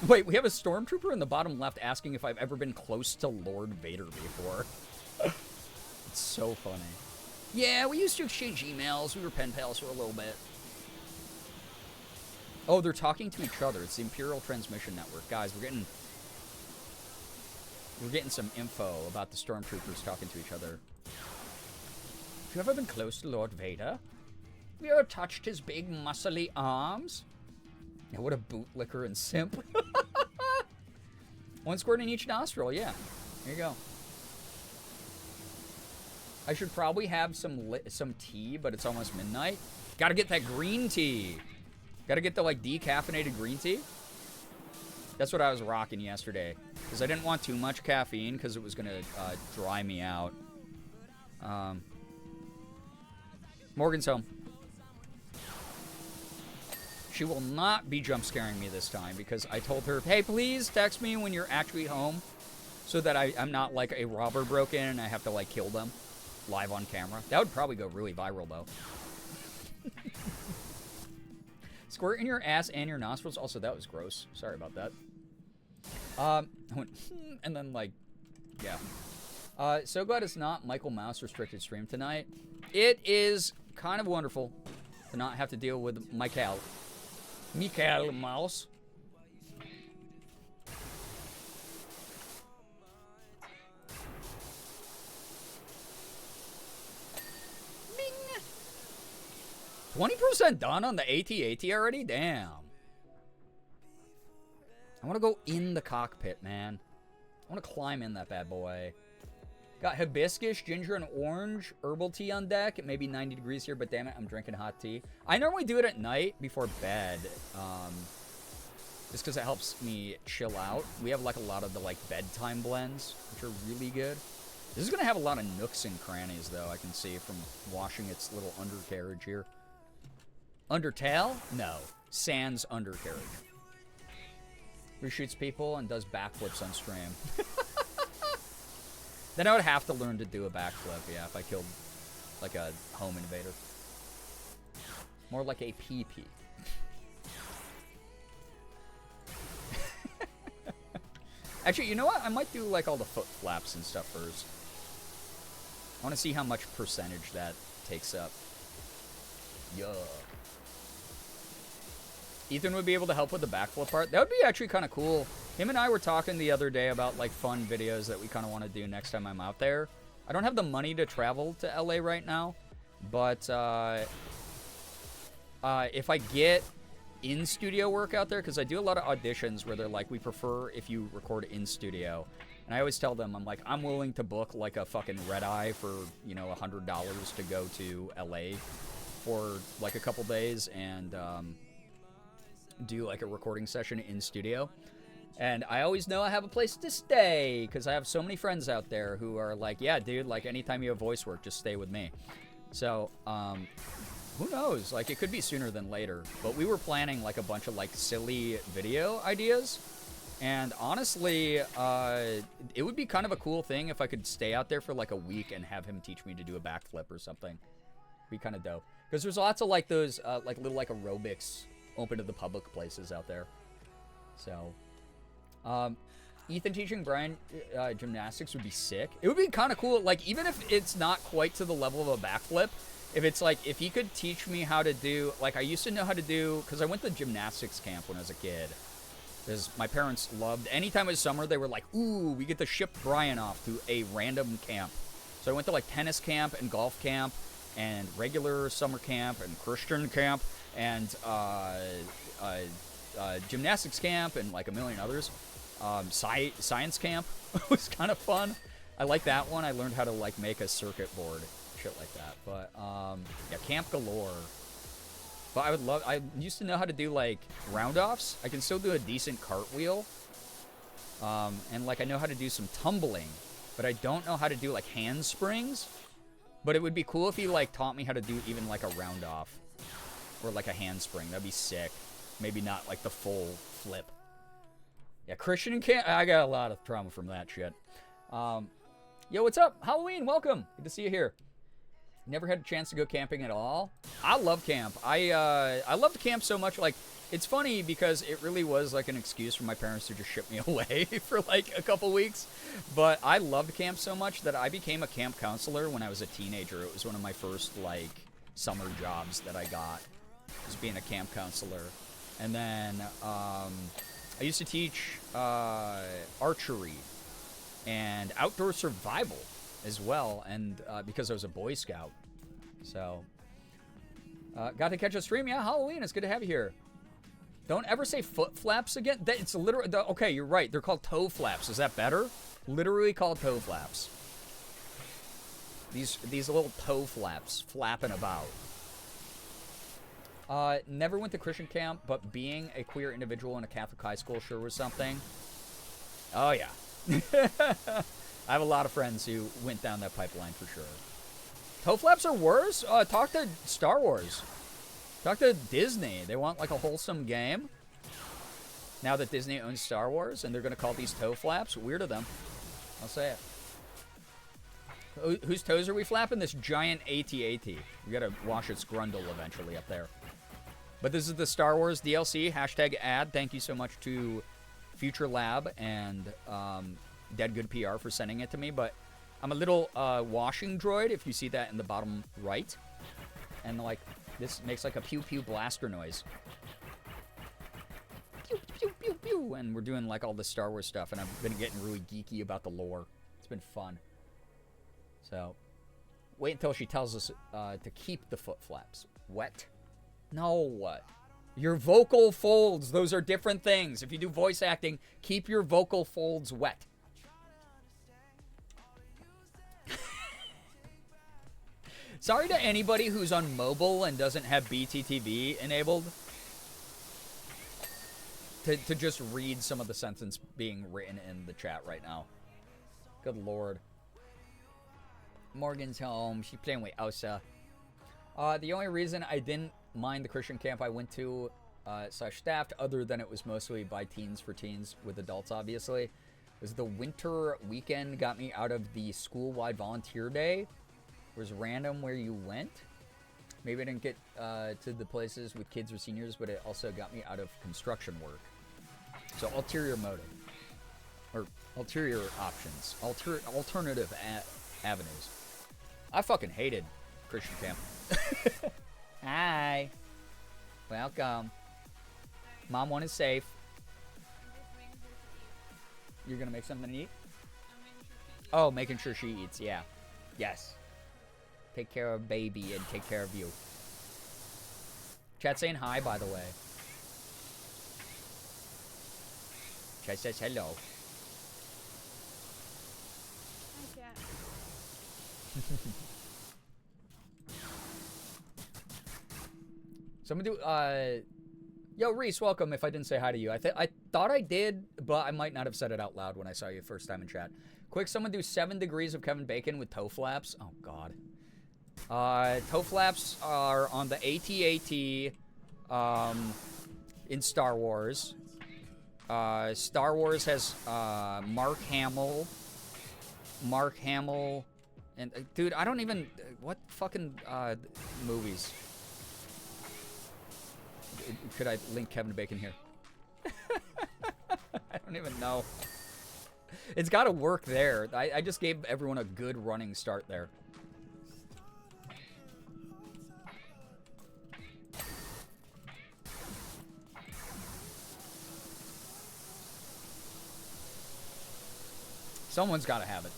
Wait, we have a stormtrooper in the bottom left asking if I've ever been close to Lord Vader before. It's so funny. Yeah, we used to exchange emails. We were pen pals for a little bit. Oh, they're talking to each other. It's the Imperial Transmission Network. Guys, we're getting some info about the stormtroopers talking to each other. Have you ever been close to Lord Vader? Have you ever touched his big, muscly arms? Yeah, what a bootlicker and simp. One squirt in each nostril, yeah. There you go. I should probably have some tea, but it's almost midnight. Gotta get that green tea. Gotta get the, like, decaffeinated green tea. That's what I was rocking yesterday. Because I didn't want too much caffeine, because it was gonna dry me out. Morgan's home. She will not be jump scaring me this time because I told her, hey, please text me when you're actually home so that I'm not like a robber broke in and I have to like kill them live on camera. That would probably go really viral though. Squirt in your ass and your nostrils. Also, that was gross. Sorry about that. I went, and then like, yeah. So glad it's not Michael Mouse restricted stream tonight. It is kind of wonderful to not have to deal with Michael Mouse. Bing. 20% done on the AT-AT already? Damn. I want to go in the cockpit, man. I want to climb in that bad boy. Got hibiscus, ginger, and orange herbal tea on deck. It may be 90 degrees here, but damn it, I'm drinking hot tea. I normally do it at night before bed, just because it helps me chill out. We have like a lot of the like bedtime blends, which are really good. This is gonna have a lot of nooks and crannies, though. I can see from washing its little undercarriage here. Undertale? No, sans undercarriage. Reshoots people and does backflips on stream. Then I would have to learn to do a backflip, yeah, if I killed, like, a home invader. More like a PP. Actually, you know what? I might do, like, all the foot flaps and stuff first. I want to see how much percentage that takes up. Yeah. Ethan would be able to help with the backflip part. That would be actually kind of cool. Him and I were talking the other day about, like, fun videos that we kind of want to do next time I'm out there. I don't have the money to travel to LA right now, but if I get in-studio work out there, because I do a lot of auditions where they're like, we prefer if you record in-studio. And I always tell them, I'm like, I'm willing to book, like, a fucking red-eye for, you know, $100 to go to LA for, like, a couple days and do, like, a recording session in-studio. And I always know I have a place to stay because I have so many friends out there who are like, yeah, dude, like, anytime you have voice work, just stay with me. So, who knows? Like, it could be sooner than later. But we were planning, like, a bunch of, like, silly video ideas. And honestly, it would be kind of a cool thing if I could stay out there for, like, a week and have him teach me to do a backflip or something. Be kind of dope. Because there's lots of, like, those, like, little, like, aerobics open to the public places out there. So... Ethan teaching Brian gymnastics would be sick. It would be kind of cool, like, even if it's not quite to the level of a backflip, if it's like, if he could teach me how to do, like, I used to know how to do, because I went to gymnastics camp when I was a kid, because my parents loved, anytime it was summer, they were like, ooh, we get to ship Brian off to a random camp. So I went to, like, tennis camp and golf camp, and regular summer camp, and Christian camp, and gymnastics camp, and, like, a million others. Science camp was kind of fun. I like that one. I learned how to, like, make a circuit board shit like that. But yeah, camp galore. But I used to know how to do like round-offs. I can still do a decent cartwheel. And like I know how to do some tumbling, but I don't know how to do like handsprings. But it would be cool if he like taught me how to do even like a round-off or like a handspring. That'd be sick. Maybe not like the full flip. Yeah, Christian camp. I got a lot of trauma from that shit. Yo, what's up? Halloween, welcome. Good to see you here. Never had a chance to go camping at all. I love camp. I loved camp so much. Like, it's funny because it really was like an excuse for my parents to just ship me away for like a couple weeks. But I loved camp so much that I became a camp counselor when I was a teenager. It was one of my first like summer jobs that I got, was being a camp counselor. And then I used to teach archery and outdoor survival as well, and because I was a Boy Scout. So, got to catch a stream. Yeah, Halloween, it's good to have you here. Don't ever say foot flaps again. It's literally, okay, you're right. They're called toe flaps. Is that better? Literally called toe flaps. These little toe flaps flapping about. Never went to Christian camp, but being a queer individual in a Catholic high school sure was something. Oh, yeah. I have a lot of friends who went down that pipeline for sure. Toe flaps are worse? Talk to Star Wars. Talk to Disney. They want like a wholesome game. Now that Disney owns Star Wars and they're going to call these toe flaps, weird of them. I'll say it. Whose toes are we flapping? This giant AT-AT. We got to wash its grundle eventually up there. But this is the Star Wars DLC. Hashtag ad. Thank you so much to Future Lab and Dead Good PR for sending it to me. But I'm a little washing droid, if you see that in the bottom right. And like, this makes like a pew pew blaster noise. Pew pew pew pew. And we're doing like all the Star Wars stuff, and I've been getting really geeky about the lore. It's been fun. So, wait until she tells us to keep the foot flaps wet. No. Your vocal folds, those are different things. If you do voice acting, keep your vocal folds wet. Sorry to anybody who's on mobile and doesn't have BTTV enabled to just read some of the sentence being written in the chat right now. Good lord. Morgan's home. She's playing with Elsa. The only reason I didn't mind the Christian camp I went to slash staffed, other than it was mostly by teens for teens with adults, obviously, was the winter weekend got me out of the school-wide volunteer day. It was random where you went. Maybe I didn't get to the places with kids or seniors, but it also got me out of construction work. So ulterior motive. Or ulterior options. Alternative avenues. I fucking hated Christian camp. Hi. Welcome. Mom one is safe. You're gonna make something to eat? Oh, making sure she eats, yeah. Yes. Take care of baby and take care of you. Chat saying hi, by the way. Chat says hello. Hi, cat. Someone do, yo, Reese, welcome. If I didn't say hi to you, I thought I did, but I might not have said it out loud when I saw you first time in chat. Quick, someone do 7 degrees of Kevin Bacon with toe flaps. Oh, God. Toe flaps are on the AT-AT, in Star Wars. Star Wars has, Mark Hamill, and, dude, I don't even, what fucking, movies? Could I link Kevin Bacon here? I don't even know. It's got to work there. I just gave everyone a good running start there. Someone's got to have it.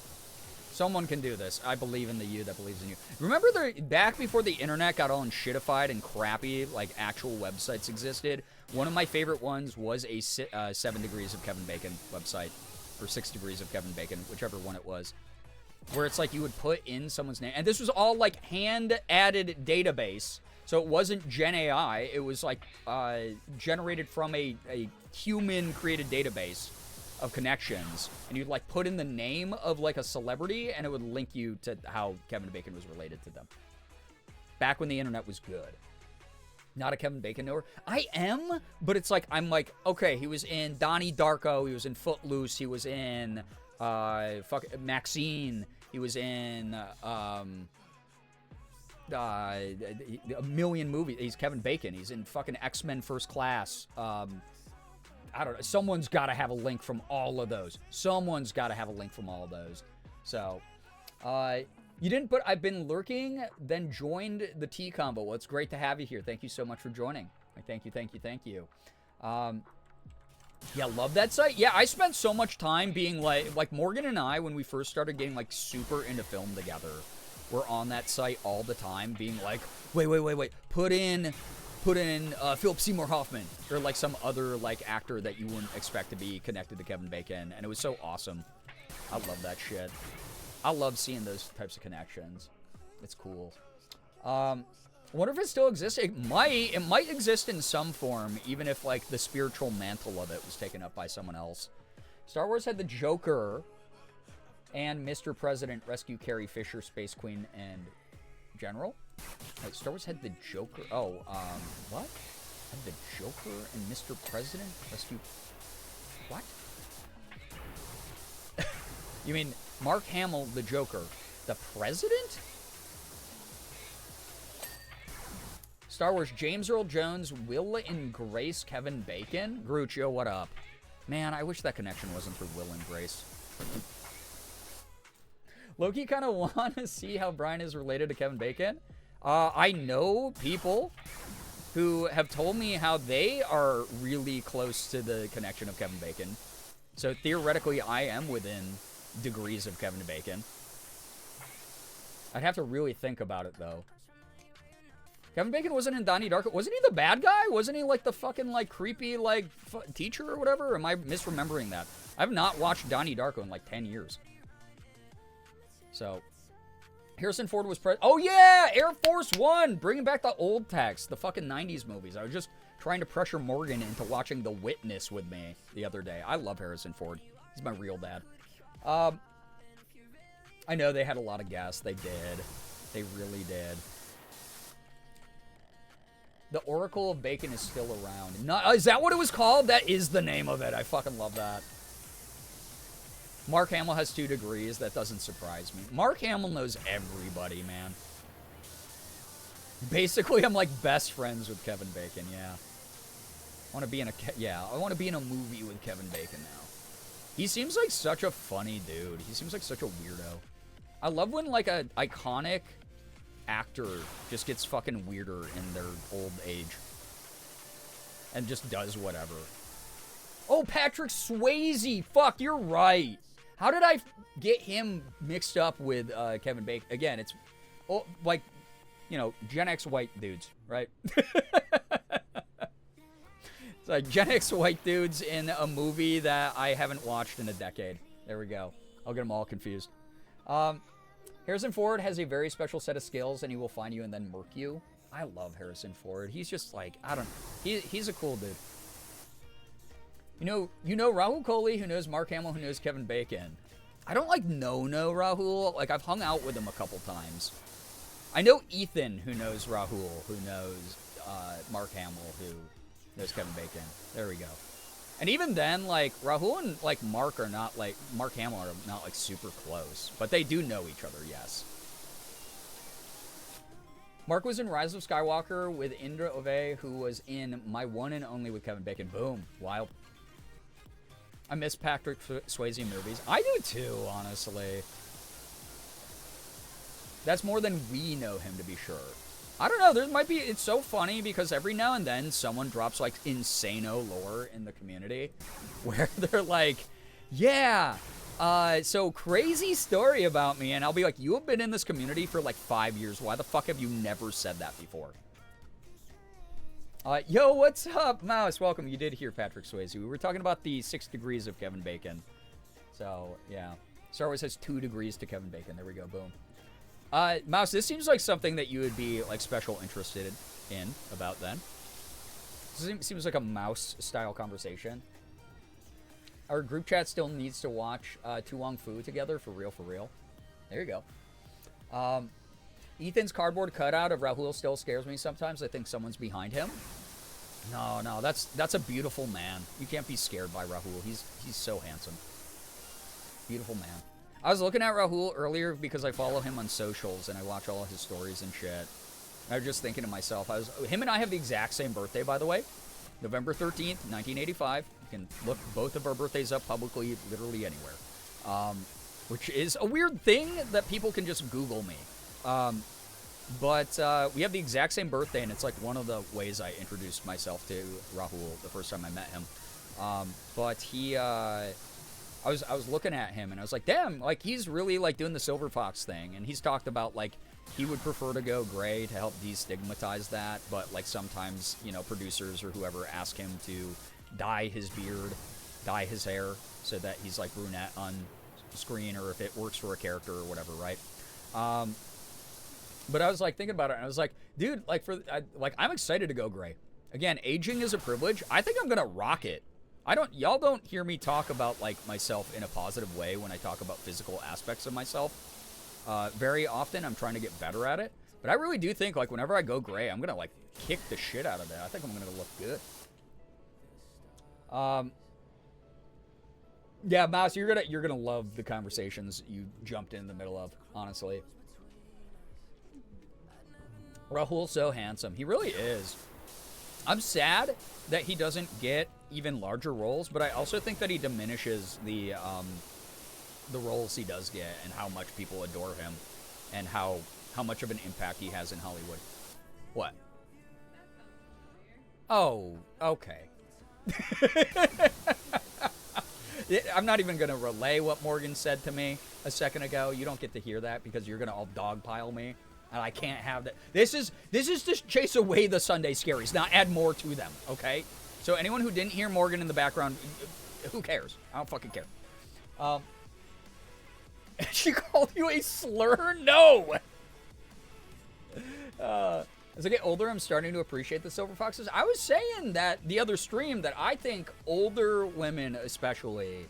Someone can do this. I believe in the you that believes in you. Remember back before the internet got all shitified and crappy, like actual websites existed? One of my favorite ones was a 7 degrees of Kevin Bacon website. Or 6 degrees of Kevin Bacon, whichever one it was. where it's like you would put in someone's name. And this was all like hand-added database. So it wasn't Gen AI. It was like generated from a human-created database of connections. And you'd like put in the name of like a celebrity, and it would link you to how Kevin Bacon was related to them. Back when the internet was good. Not a Kevin Bacon knower. I am, but it's like, I'm like, okay, he was in Donnie Darko. He was in Footloose. He was in Maxine. He was in a million movies. He's Kevin Bacon. He's in fucking X-Men First Class. I don't know. Someone's got to have a link from all of those. Someone's got to have a link from all of those. So, you didn't, but I've been lurking, then joined the T combo. Well, it's great to have you here. Thank you so much for joining. Thank you, thank you, thank you. Yeah, love that site. Yeah, I spent so much time being like Morgan and I, when we first started getting like super into film together, we're on that site all the time being like, wait, put in Philip Seymour Hoffman, or like some other like actor that you wouldn't expect to be connected to Kevin Bacon. And it was so awesome. I love that shit. I love seeing those types of connections. It's cool. I wonder if it still exists. It might exist in some form, even if like the spiritual mantle of it was taken up by someone else. Star Wars had the Joker and Mr. President rescue Carrie Fisher, Space Queen, and General. Wait, Star Wars had the Joker. Oh, what? Had the Joker and Mr. President rescue. What? You mean Mark Hamill, the Joker, the President? Star Wars, James Earl Jones, Will and Grace, Kevin Bacon. Gruccio, what up? Man, I wish that connection wasn't through Will and Grace. Loki kind of want to see how Brian is related to Kevin Bacon. I know people who have told me how they are really close to the connection of Kevin Bacon. So theoretically, I am within degrees of Kevin Bacon. I'd have to really think about it, though. Kevin Bacon wasn't in Donnie Darko. Wasn't he the bad guy? Wasn't he like the fucking like creepy like teacher or whatever? Or am I misremembering that? I've not watched Donnie Darko in like 10 years. So, Harrison Ford was oh yeah, Air Force One, bringing back the old text, the fucking 90s movies. I was just trying to pressure Morgan into watching The Witness with me the other day. I love Harrison Ford. He's my real dad. I know they had a lot of guests. They did. They really did. The Oracle of Bacon is still around. Not, is that what it was called? That is the name of it. I fucking love that. Mark Hamill has 2 degrees. That doesn't surprise me. Mark Hamill knows everybody, man. Basically, I'm like best friends with Kevin Bacon, yeah. I want to be in a movie with Kevin Bacon now. He seems like such a funny dude. He seems like such a weirdo. I love when like a iconic actor just gets fucking weirder in their old age and just does whatever. Oh, Patrick Swayze. Fuck, you're right. How did I get him mixed up with Kevin Bacon? Again, it's like, you know, Gen X white dudes, right? It's like Gen X white dudes in a movie that I haven't watched in a decade. There we go. I'll get them all confused. Harrison Ford has a very special set of skills, and he will find you and then murk you. I love Harrison Ford. He's just like, I don't know. He's a cool dude. You know Rahul Kohli, who knows Mark Hamill, who knows Kevin Bacon. I don't like know Rahul. Like, I've hung out with him a couple times. I know Ethan, who knows Rahul, who knows Mark Hamill, who knows Kevin Bacon. There we go. And even then, like, Rahul and, like, Mark Hamill are not, like, super close. But they do know each other, yes. Mark was in Rise of Skywalker with Indra Ove, who was in My One and Only with Kevin Bacon. Boom. Wild. I miss Patrick Swayze movies. I do too, honestly. That's more than we know him, to be sure. I don't know, there might be, it's so funny because every now and then someone drops like insano lore in the community where they're like, yeah, so crazy story about me, and I'll be like, you have been in this community for like 5 years, why the fuck have you never said that before? Yo, what's up, Mouse? Welcome. You did hear Patrick Swayze. We were talking about the 6 degrees of Kevin Bacon. So, yeah. Star Wars has 2 degrees to Kevin Bacon. There we go. Boom. Mouse, this seems like something that you would be like special interested in about then. Seems like a mouse-style conversation. Our group chat still needs to watch Tu Wong Fu together, for real, for real. There you go. Ethan's cardboard cutout of Rahul still scares me sometimes. I think someone's behind him. No, that's a beautiful man. You can't be scared by Rahul. He's so handsome. Beautiful man. I was looking at Rahul earlier because I follow him on socials and I watch all of his stories and shit. I was just thinking to myself, him and I have the exact same birthday, by the way. November 13th, 1985. You can look both of our birthdays up publicly, literally anywhere. Which is a weird thing that people can just Google me. But we have the exact same birthday, and it's like one of the ways I introduced myself to Rahul the first time I met him. But he, I was looking at him, and I was like, damn, like he's really like doing the Silver Fox thing, and he's talked about like he would prefer to go gray to help destigmatize that, but like sometimes, you know, producers or whoever ask him to dye his beard, dye his hair, so that he's like brunette on screen, or if it works for a character or whatever, right? But I was like thinking about it, and I was like, dude, like I'm excited to go gray. Again, aging is a privilege. I think I'm gonna rock it. Y'all don't hear me talk about like myself in a positive way when I talk about physical aspects of myself. Very often I'm trying to get better at it, but I really do think like whenever I go gray, I'm gonna like kick the shit out of it. I think I'm gonna look good. Yeah, Mouse, you're gonna love the conversations you jumped in the middle of, honestly. Rahul's so handsome. He really is. I'm sad that he doesn't get even larger roles, but I also think that he diminishes the roles he does get and how much people adore him and how much of an impact he has in Hollywood. What? Oh, okay. I'm not even going to relay what Morgan said to me a second ago. You don't get to hear that because you're going to all dogpile me. And I can't have that. This is to chase away the Sunday scaries, not add more to them, okay? So anyone who didn't hear Morgan in the background, who cares? I don't fucking care. She called you a slur? No! As I get older, I'm starting to appreciate the Silver Foxes. I was saying that the other stream that I think older women especially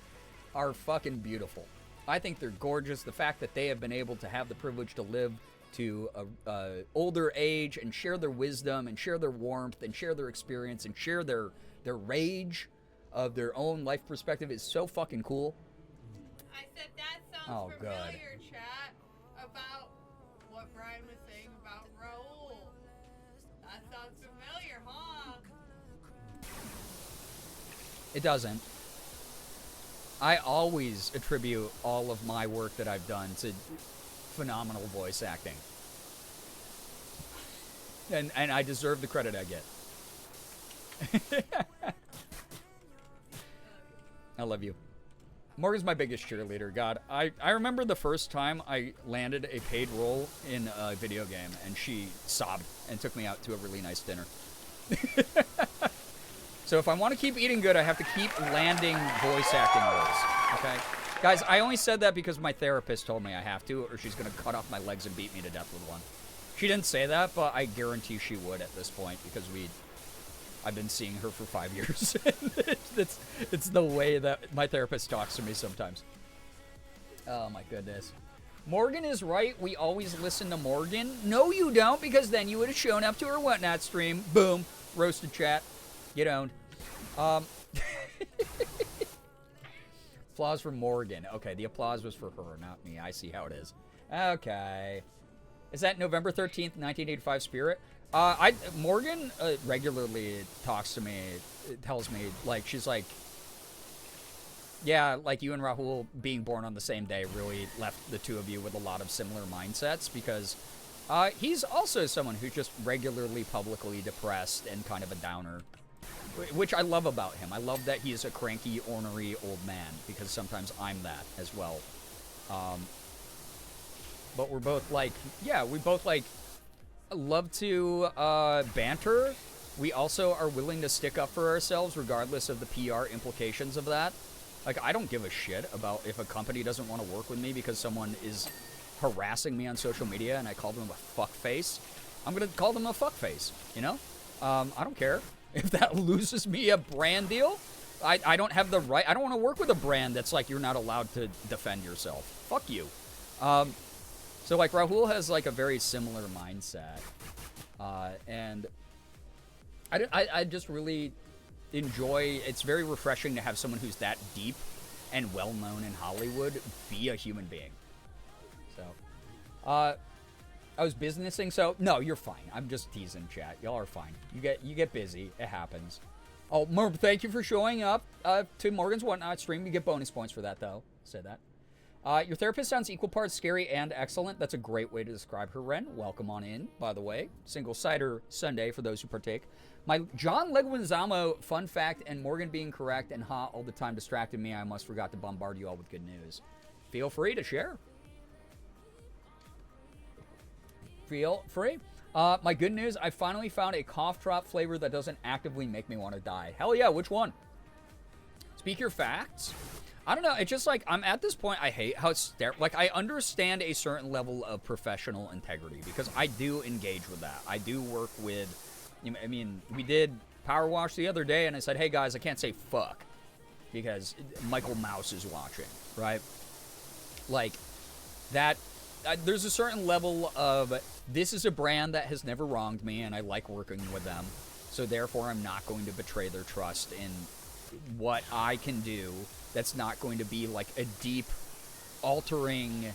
are fucking beautiful. I think they're gorgeous. The fact that they have been able to have the privilege to live to a older age and share their wisdom and share their warmth and share their experience and share their rage of their own life perspective is so fucking cool. I said that sounds familiar, God. chat, about what Brian was saying about Raul. That sounds familiar, huh? It doesn't. I always attribute all of my work that I've done to phenomenal voice acting. And I deserve the credit I get. I love you. Morgan's my biggest cheerleader. God, I remember the first time I landed a paid role in a video game, and she sobbed and took me out to a really nice dinner. So if I want to keep eating good, I have to keep landing voice acting roles. Okay? Guys, I only said that because my therapist told me I have to, or she's going to cut off my legs and beat me to death with one. She didn't say that, but I guarantee she would at this point, because I've been seeing her for 5 years. It's the way that my therapist talks to me sometimes. Oh my goodness. Morgan is right. We always listen to Morgan. No, you don't, because then you would have shown up to her Whatnot stream. Boom. Roasted chat. Get owned. Applause for Morgan. Okay, the applause was for her, not me. I see how it is. Okay. Is that November 13th, 1985 spirit? Morgan regularly talks to me, tells me, like, she's like, yeah, like you and Rahul being born on the same day really left the two of you with a lot of similar mindsets, because he's also someone who's just regularly publicly depressed and kind of a downer, which I love about him. I love that he's a cranky, ornery old man, because sometimes I'm that as well. But we're both like, yeah, we both like love to banter. We also are willing to stick up for ourselves regardless of the PR implications of that. Like, I don't give a shit about if a company doesn't want to work with me because someone is harassing me on social media and I call them a fuckface. I'm going to call them a fuckface, you know? I don't care if that loses me a brand deal. I don't have the right. I don't want to work with a brand that's like, you're not allowed to defend yourself. Fuck you. So, like, Rahul has, like, a very similar mindset. And I just really enjoy, it's very refreshing to have someone who's that deep and well-known in Hollywood be a human being. So, I was businessing, so, no, you're fine. I'm just teasing, chat. Y'all are fine. You get busy. It happens. Oh, Merb, thank you for showing up to Morgan's Whatnot stream. You get bonus points for that, though. Say that. Your therapist sounds equal parts scary and excellent. That's a great way to describe her, Ren. Welcome on in, by the way. Single Cider Sunday for those who partake. My John Leguizamo fun fact and Morgan being correct and hot all the time distracted me. I almost forgot to bombard you all with good news. Feel free to share. Feel free. My good news, I finally found a cough drop flavor that doesn't actively make me want to die. Hell yeah, which one? Speak your facts. I don't know, it's just like, I'm at this point, I hate how it's, like, I understand a certain level of professional integrity, because I do engage with that. I do work with, I mean, we did Power Wash the other day, and I said, hey guys, I can't say fuck, because Michael Mouse is watching, right? Like, that, there's a certain level of, this is a brand that has never wronged me, and I like working with them, so therefore I'm not going to betray their trust in what I can do that's not going to be like a deep, altering,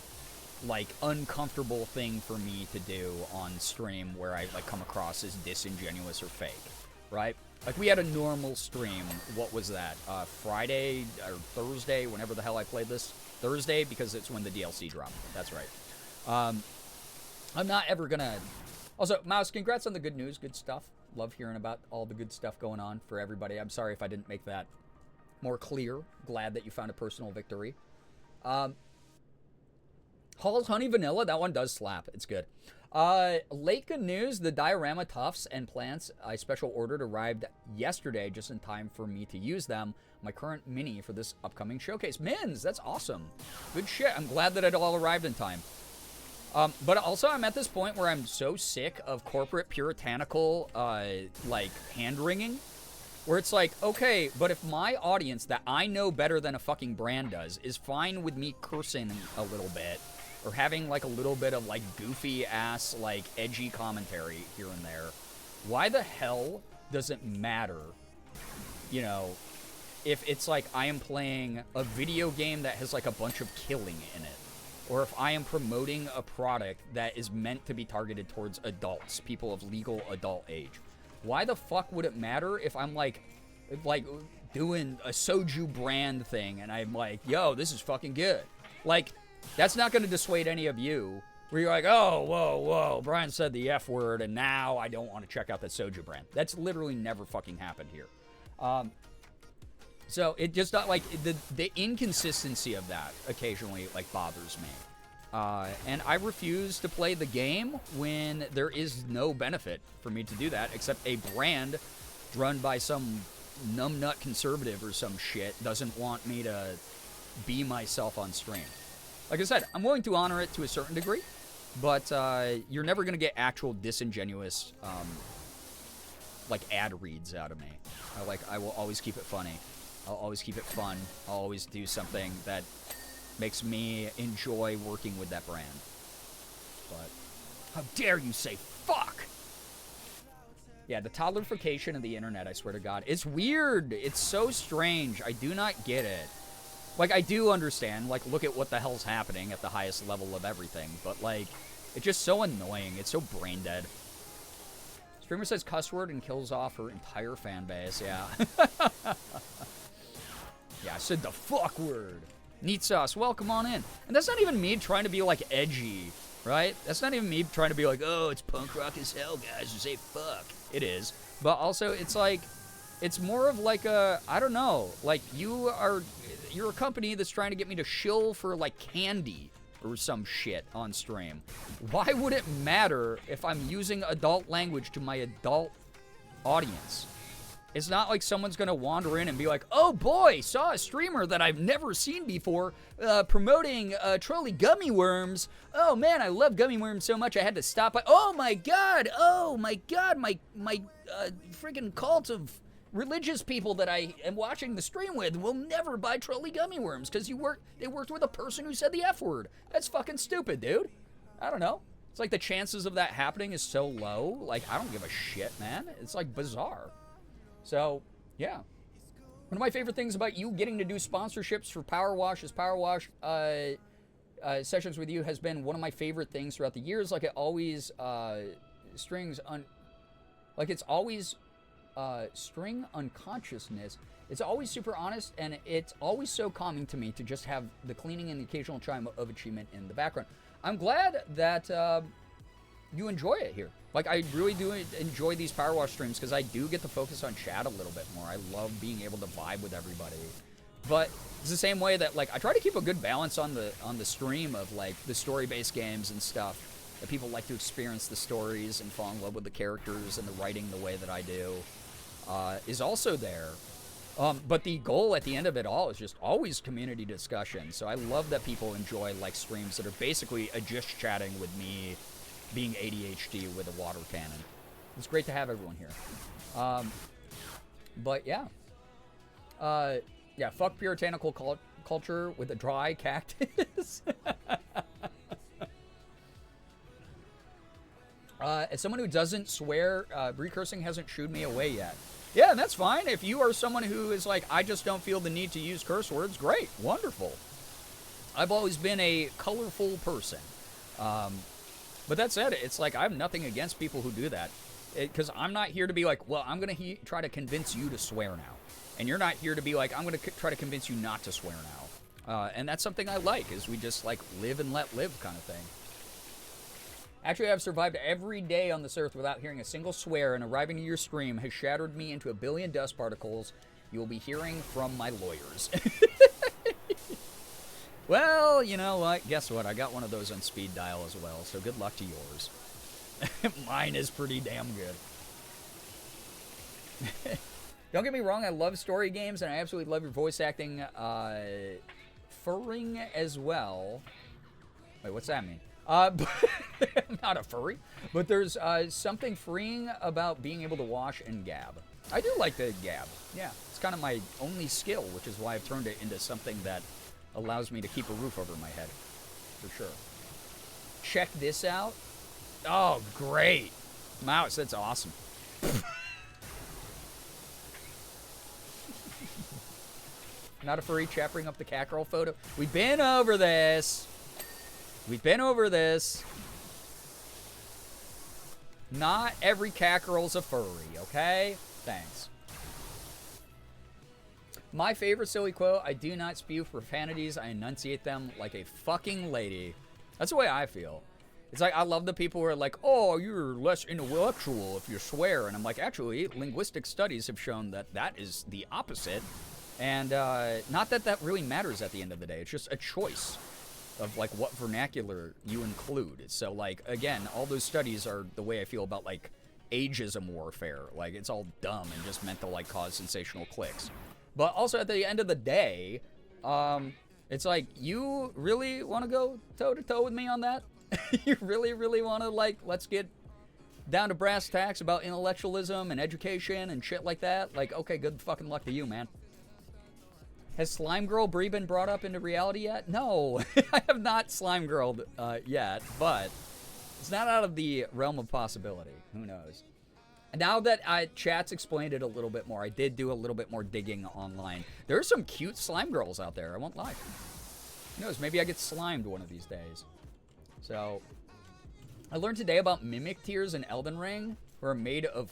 like uncomfortable thing for me to do on stream where I like come across as disingenuous or fake, right? Like we had a normal stream, what was that, Friday or Thursday, whenever the hell I played this? Thursday, because it's when the DLC dropped, that's right. I'm not ever gonna, also, Mouse, congrats on the good news, good stuff. Love hearing about all the good stuff going on for everybody. I'm sorry if I didn't make that more clear. Glad that you found a personal victory. Hall's Honey Vanilla, that one does slap. It's good. Late good news, the diorama tufts and plants I special ordered arrived yesterday just in time for me to use them. My current mini for this upcoming showcase. Mins, that's awesome. Good shit. I'm glad that it all arrived in time. But also, I'm at this point where I'm so sick of corporate puritanical, like, hand-wringing, where it's like, okay, but if my audience that I know better than a fucking brand does is fine with me cursing a little bit, or having, like, a little bit of, like, goofy-ass, like, edgy commentary here and there, why the hell does it matter, you know, if it's like I am playing a video game that has, like, a bunch of killing in it? Or if I am promoting a product that is meant to be targeted towards adults, people of legal adult age. Why the fuck would it matter if I'm like doing a soju brand thing and I'm like, yo, this is fucking good. Like, that's not going to dissuade any of you where you're like, oh, whoa, Brian said the F word and now I don't want to check out that soju brand. That's literally never fucking happened here. So it just not like the inconsistency of that occasionally like bothers me. And I refuse to play the game when there is no benefit for me to do that except a brand run by some numbnut conservative or some shit doesn't want me to be myself on stream. Like I said, I'm willing to honor it to a certain degree, but you're never going to get actual disingenuous like ad reads out of me. I will always keep it funny. I'll always keep it fun. I'll always do something that makes me enjoy working with that brand. But how dare you say fuck? Yeah, the toddlerification of the internet, I swear to God. It's weird. It's so strange. I do not get it. Like, I do understand. Like, look at what the hell's happening at the highest level of everything. But, like, it's just so annoying. It's so brain dead. Streamer says cuss word and kills off her entire fan base. Yeah. Yeah, I said the fuck word. Neat sauce, welcome on in. And that's not even me trying to be, like, edgy, right? That's not even me trying to be like, oh, it's punk rock as hell, guys, who say fuck. It is. But also, it's like, it's more of like a, I don't know, like, you're a company that's trying to get me to shill for, like, candy or some shit on stream. Why would it matter if I'm using adult language to my adult audience? It's not like someone's going to wander in and be like, oh boy, saw a streamer that I've never seen before promoting trolley gummy worms. Oh man, I love gummy worms so much I had to stop by. Oh my god, my freaking cult of religious people that I am watching the stream with will never buy trolley gummy worms because they worked with a person who said the F word. That's fucking stupid, dude. I don't know. It's like the chances of that happening is so low. Like, I don't give a shit, man. It's like bizarre. So, yeah. One of my favorite things about you getting to do sponsorships for Powerwash is Powerwash sessions with you has been one of my favorite things throughout the years. Like, it always string unconsciousness. It's always super honest, and it's always so calming to me to just have the cleaning and the occasional chime of achievement in the background. I'm glad that you enjoy it here. Like, I really do enjoy these Power Wash streams because I do get to focus on chat a little bit more. I love being able to vibe with everybody. But it's the same way that, like, I try to keep a good balance on the stream of, like, the story-based games and stuff. That people like to experience the stories and fall in love with the characters and the writing the way that I do is also there. But the goal at the end of it all is just always community discussion. So I love that people enjoy, like, streams that are basically just chatting with me being ADHD with a water cannon. It's great to have everyone here. But yeah. Yeah, fuck puritanical culture with a dry cactus. As someone who doesn't swear, recursing hasn't shooed me away yet. Yeah, and that's fine. If you are someone who is like, I just don't feel the need to use curse words, great, wonderful. I've always been a colorful person. But that said, it's like I have nothing against people who do that. Because I'm not here to be like, well, I'm going to try to convince you to swear now. And you're not here to be like, I'm going to try to convince you not to swear now. And that's something I like, is we just like live and let live kind of thing. Actually, I've survived every day on this earth without hearing a single swear, and arriving to your stream has shattered me into a billion dust particles you will be hearing from my lawyers. Well, you know what? Guess what? I got one of those on speed dial as well, so good luck to yours. Mine is pretty damn good. Don't get me wrong, I love story games, and I absolutely love your voice acting. Furring as well. Wait, what's that mean? I'm not a furry, but there's something freeing about being able to wash and gab. I do like the gab. Yeah, it's kind of my only skill, which is why I've turned it into something that allows me to keep a roof over my head, for sure. Check this out. Oh, great. Mouse, that's awesome. Not a furry, chat, bring up the cat girl photo. We've been over this. We've been over this. Not every cat girl's a furry, okay? Thanks. My favorite silly quote, I do not spew profanities, I enunciate them like a fucking lady. That's the way I feel. It's like, I love the people who are like, oh, you're less intellectual if you swear. And I'm like, actually, linguistic studies have shown that that is the opposite. And not that that really matters at the end of the day. It's just a choice of, like, what vernacular you include. So, like, again, all those studies are the way I feel about, like, ageism warfare. Like, it's all dumb and just meant to, like, cause sensational clicks. But also, at the end of the day, it's like, you really want to go toe-to-toe with me on that? You really, really want to, like, let's get down to brass tacks about intellectualism and education and shit like that? Like, okay, good fucking luck to you, man. Has Slime Girl Brie been brought up into reality yet? No, I have not Slime Girled yet, but it's not out of the realm of possibility. Who knows? Now that chat's explained it a little bit more, I did do a little bit more digging online. There are some cute slime girls out there, I won't lie. Who knows, maybe I get slimed one of these days. So, I learned today about mimic tears in Elden Ring, who are made of...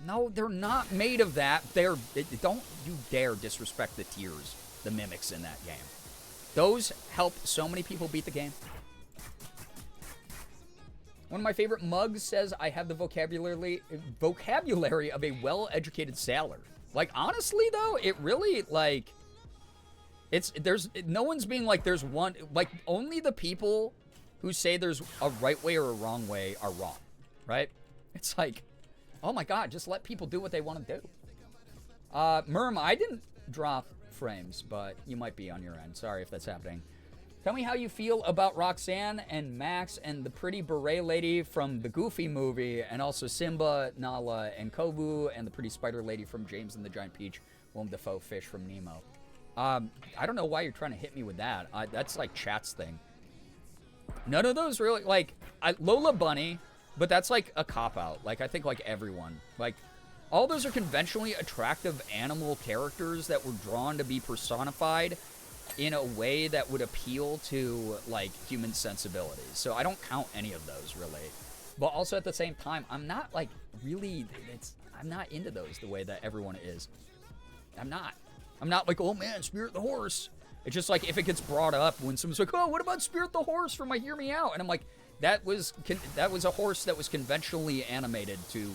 No, they're not made of that. Don't you dare disrespect the tears, the mimics in that game. Those help so many people beat the game. One of my favorite mugs says, I have the vocabulary of a well-educated sailor. Like, honestly, though, it really, like... No one's being like, there's one... Like, only the people who say there's a right way or a wrong way are wrong, right? It's like, oh my god, just let people do what they want to do. Merm, I didn't drop frames, but you might be on your end. Sorry if that's happening. Tell me how you feel about Roxanne and Max and the pretty beret lady from the Goofy movie, and also Simba, Nala, and Kovu, and the pretty spider lady from James and the Giant Peach, Willem Dafoe fish from Nemo. I don't know why you're trying to hit me with that. That's like chat's thing. None of those really, like, Lola Bunny, but that's like a cop-out. Like, I think like everyone. Like, all those are conventionally attractive animal characters that were drawn to be personified in a way that would appeal to, like, human sensibilities. So I don't count any of those, really. But also at the same time, I'm not, like, really, I'm not into those the way that everyone is. I'm not like, oh man, Spirit the Horse. It's just like, if it gets brought up when someone's like, oh, what about Spirit the Horse from My Hear Me Out? And I'm like, that was a horse that was conventionally animated to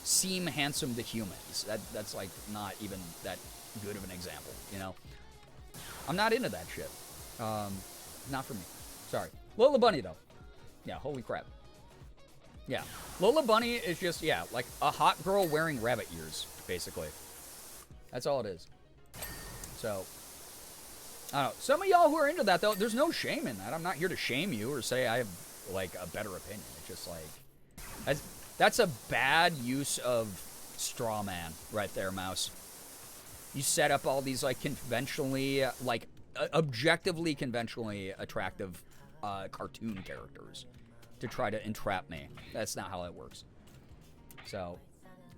seem handsome to humans. That's like not even that good of an example, you know? I'm not into that shit. Not for me. Sorry. Lola Bunny, though. Yeah, holy crap. Yeah. Lola Bunny is just, yeah, like a hot girl wearing rabbit ears, basically. That's all it is. So, I don't know. Some of y'all who are into that, though, there's no shame in that. I'm not here to shame you or say I have, like, a better opinion. It's just like, that's a bad use of straw man right there, Mouse. You set up all these, like, conventionally, like, objectively conventionally attractive cartoon characters to try to entrap me. That's not how it works. So,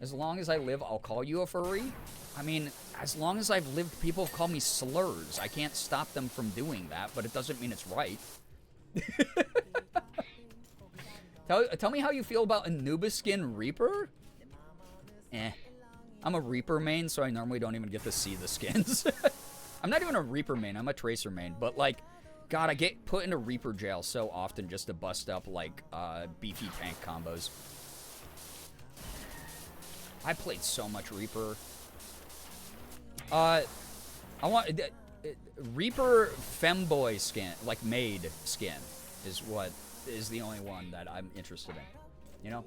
as long as I live, I'll call you a furry. I mean, as long as I've lived, people have called me slurs. I can't stop them from doing that, but it doesn't mean it's right. Tell me how you feel about Anubis Skin Reaper? I'm a Reaper main, so I normally don't even get to see the skins. I'm not even a Reaper main, I'm a Tracer main. But, like, God, I get put into Reaper jail so often just to bust up, like, beefy tank combos. I played so much Reaper. I want... Reaper femboy skin, like maid skin, is the only one that I'm interested in. You know?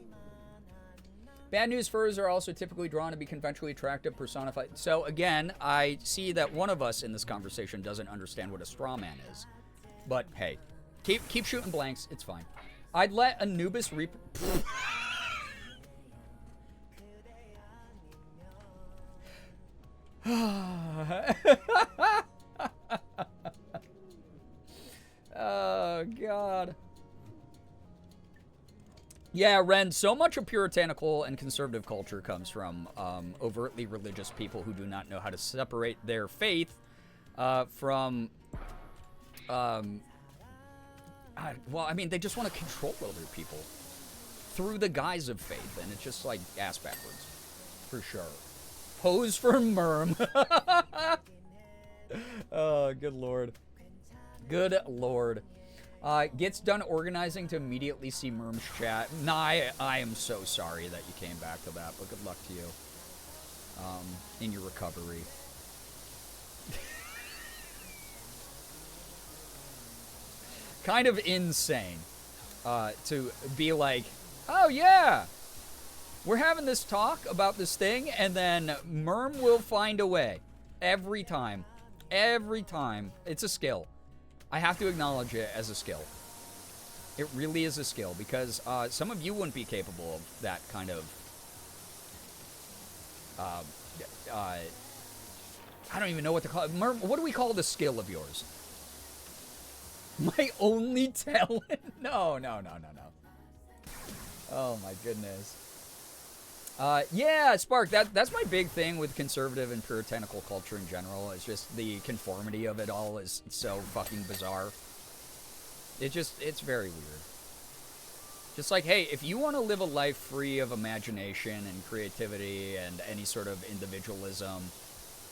Bad news, furs are also typically drawn to be conventionally attractive, personified. So again, I see that one of us in this conversation doesn't understand what a straw man is. But hey, keep shooting blanks. It's fine. I'd let Anubis Reaper. Oh God. Yeah, Ren, so much of puritanical and conservative culture comes from overtly religious people who do not know how to separate their faith from, well, I mean, they just want to control other people through the guise of faith, and it's just like ass backwards, for sure. Pose for Merm. Oh, good lord. Good lord. Gets done organizing to immediately see Merm's chat. Nah, I am so sorry that you came back to that, but good luck to you in your recovery. Kind of insane to be like, oh yeah, we're having this talk about this thing, and then Merm will find a way. Every time. Every time. It's a skill. I have to acknowledge it as a skill. It really is a skill, because some of you wouldn't be capable of that kind of... I don't even know what to call it. What do we call the skill of yours? My only talent? No. Oh my goodness. Yeah, Spark, that's my big thing with conservative and puritanical culture in general. It's just the conformity of it all is so fucking bizarre. It's very weird. Just like, hey, if you want to live a life free of imagination and creativity and any sort of individualism,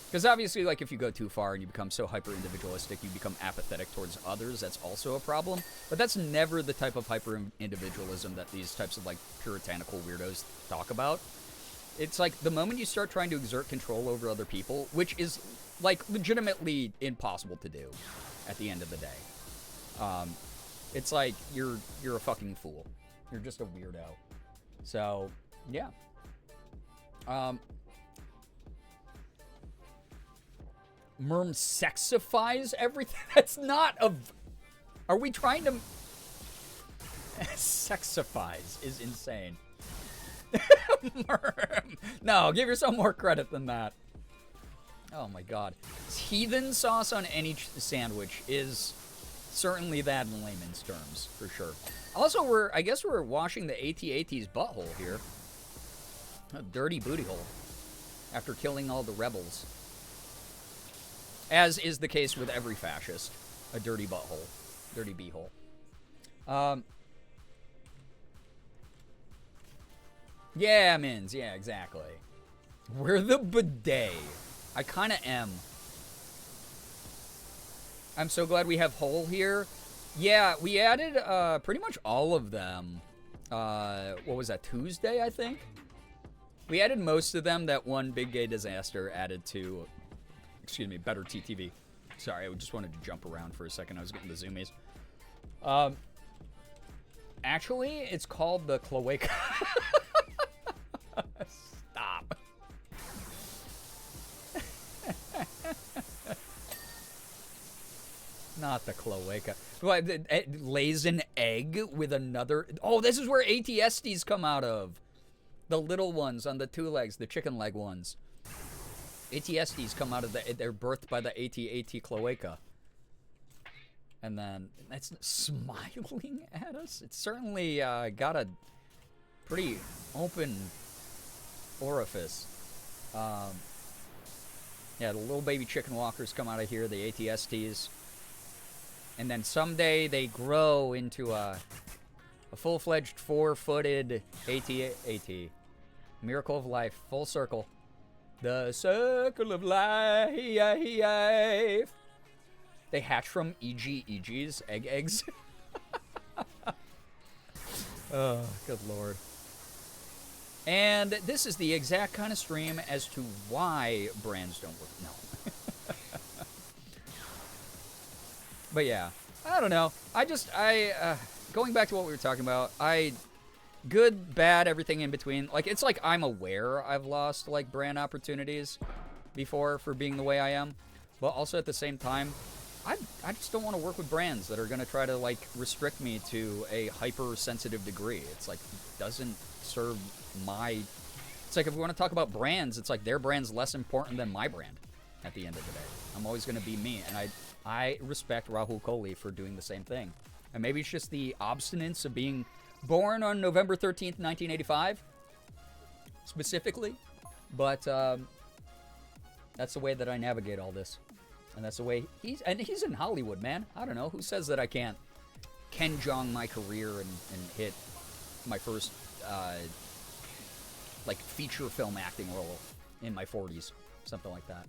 because obviously, like, if you go too far and you become so hyper-individualistic, you become apathetic towards others, that's also a problem. But that's never the type of hyper-individualism that these types of, like, puritanical weirdos talk about. It's like, the moment you start trying to exert control over other people, which is, like, legitimately impossible to do at the end of the day. It's like, you're a fucking fool. You're just a weirdo. So, yeah. Merm sexifies everything? That's not a... Are we trying to... Sexifies is insane. Merm. No, give yourself more credit than that. Oh my god. Heathen sauce on any sandwich is certainly that in layman's terms, for sure. Also, I guess we're washing the AT-AT's butthole here. A dirty booty hole. After killing all the rebels. As is the case with every fascist. A dirty butthole. Dirty beehole. Yeah, Mins. Yeah, exactly. We're the bidet. I kind of am. I'm so glad we have Hole here. Yeah, we added pretty much all of them. What was that, Tuesday, I think? We added most of them that one big gay disaster added to, excuse me, Better TTV. Sorry, I just wanted to jump around for a second. I was getting the zoomies. Actually, it's called the cloaca. Stop. Not the cloaca. Well, it lays an egg with another... Oh, this is where ATSTs come out of. The little ones on the two legs, the chicken leg ones. ATSTs come out of they're birthed by the AT-AT cloaca. And then it's smiling at us. It's certainly got a pretty open orifice. Yeah, the little baby chicken walkers come out of here, the ATSTs. And then someday they grow into a full-fledged 4-footed AT. Miracle of life, full circle. The circle of life. They hatch from EG's eggs. Oh, good lord. And this is the exact kind of stream as to why brands don't work. No. But yeah, I don't know. Going back to what we were talking about, good, bad, everything in between. Like, it's like I'm aware I've lost, like, brand opportunities before for being the way I am. But also at the same time, I just don't want to work with brands that are going to try to, like, restrict me to a hypersensitive degree. It's like, doesn't serve my... It's like if we want to talk about brands, it's like their brand's less important than my brand at the end of the day. I'm always going to be me, and I respect Rahul Kohli for doing the same thing. And maybe it's just the obstinance of being born on November 13th, 1985, specifically. But that's the way that I navigate all this. And that's the way he's in Hollywood, man. I don't know. Who says that I can't Ken Jeong my career and hit my first, like, feature film acting role in my 40s? Something like that.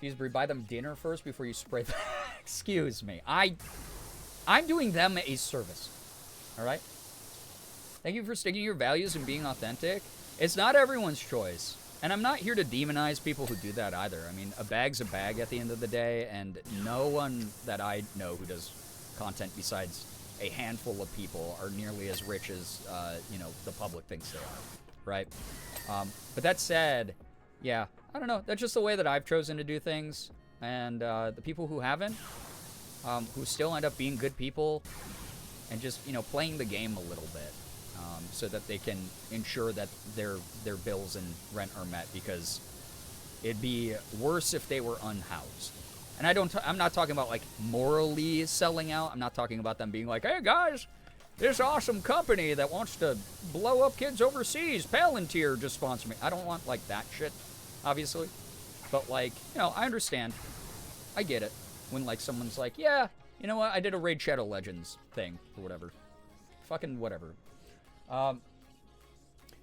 Fusbury, buy them dinner first before you spray them. Excuse me. I'm doing them a service. All right? Thank you for sticking to your values and being authentic. It's not everyone's choice. And I'm not here to demonize people who do that either. I mean, a bag's a bag at the end of the day, and no one that I know who does content besides a handful of people are nearly as rich as, the public thinks they are, right? But that said, yeah, I don't know. That's just the way that I've chosen to do things. And the people who haven't, who still end up being good people and just, playing the game a little bit. So that they can ensure that their bills and rent are met, because it'd be worse if they were unhoused. And I'm not talking about, like, morally selling out. I'm not talking about them being like, hey guys, this awesome company that wants to blow up kids overseas, Palantir, just sponsor me. I don't want, like, that shit, obviously. But, like, I understand. I get it. When, like, someone's like, yeah, you know what, I did a Raid Shadow Legends thing, or whatever. Fucking whatever.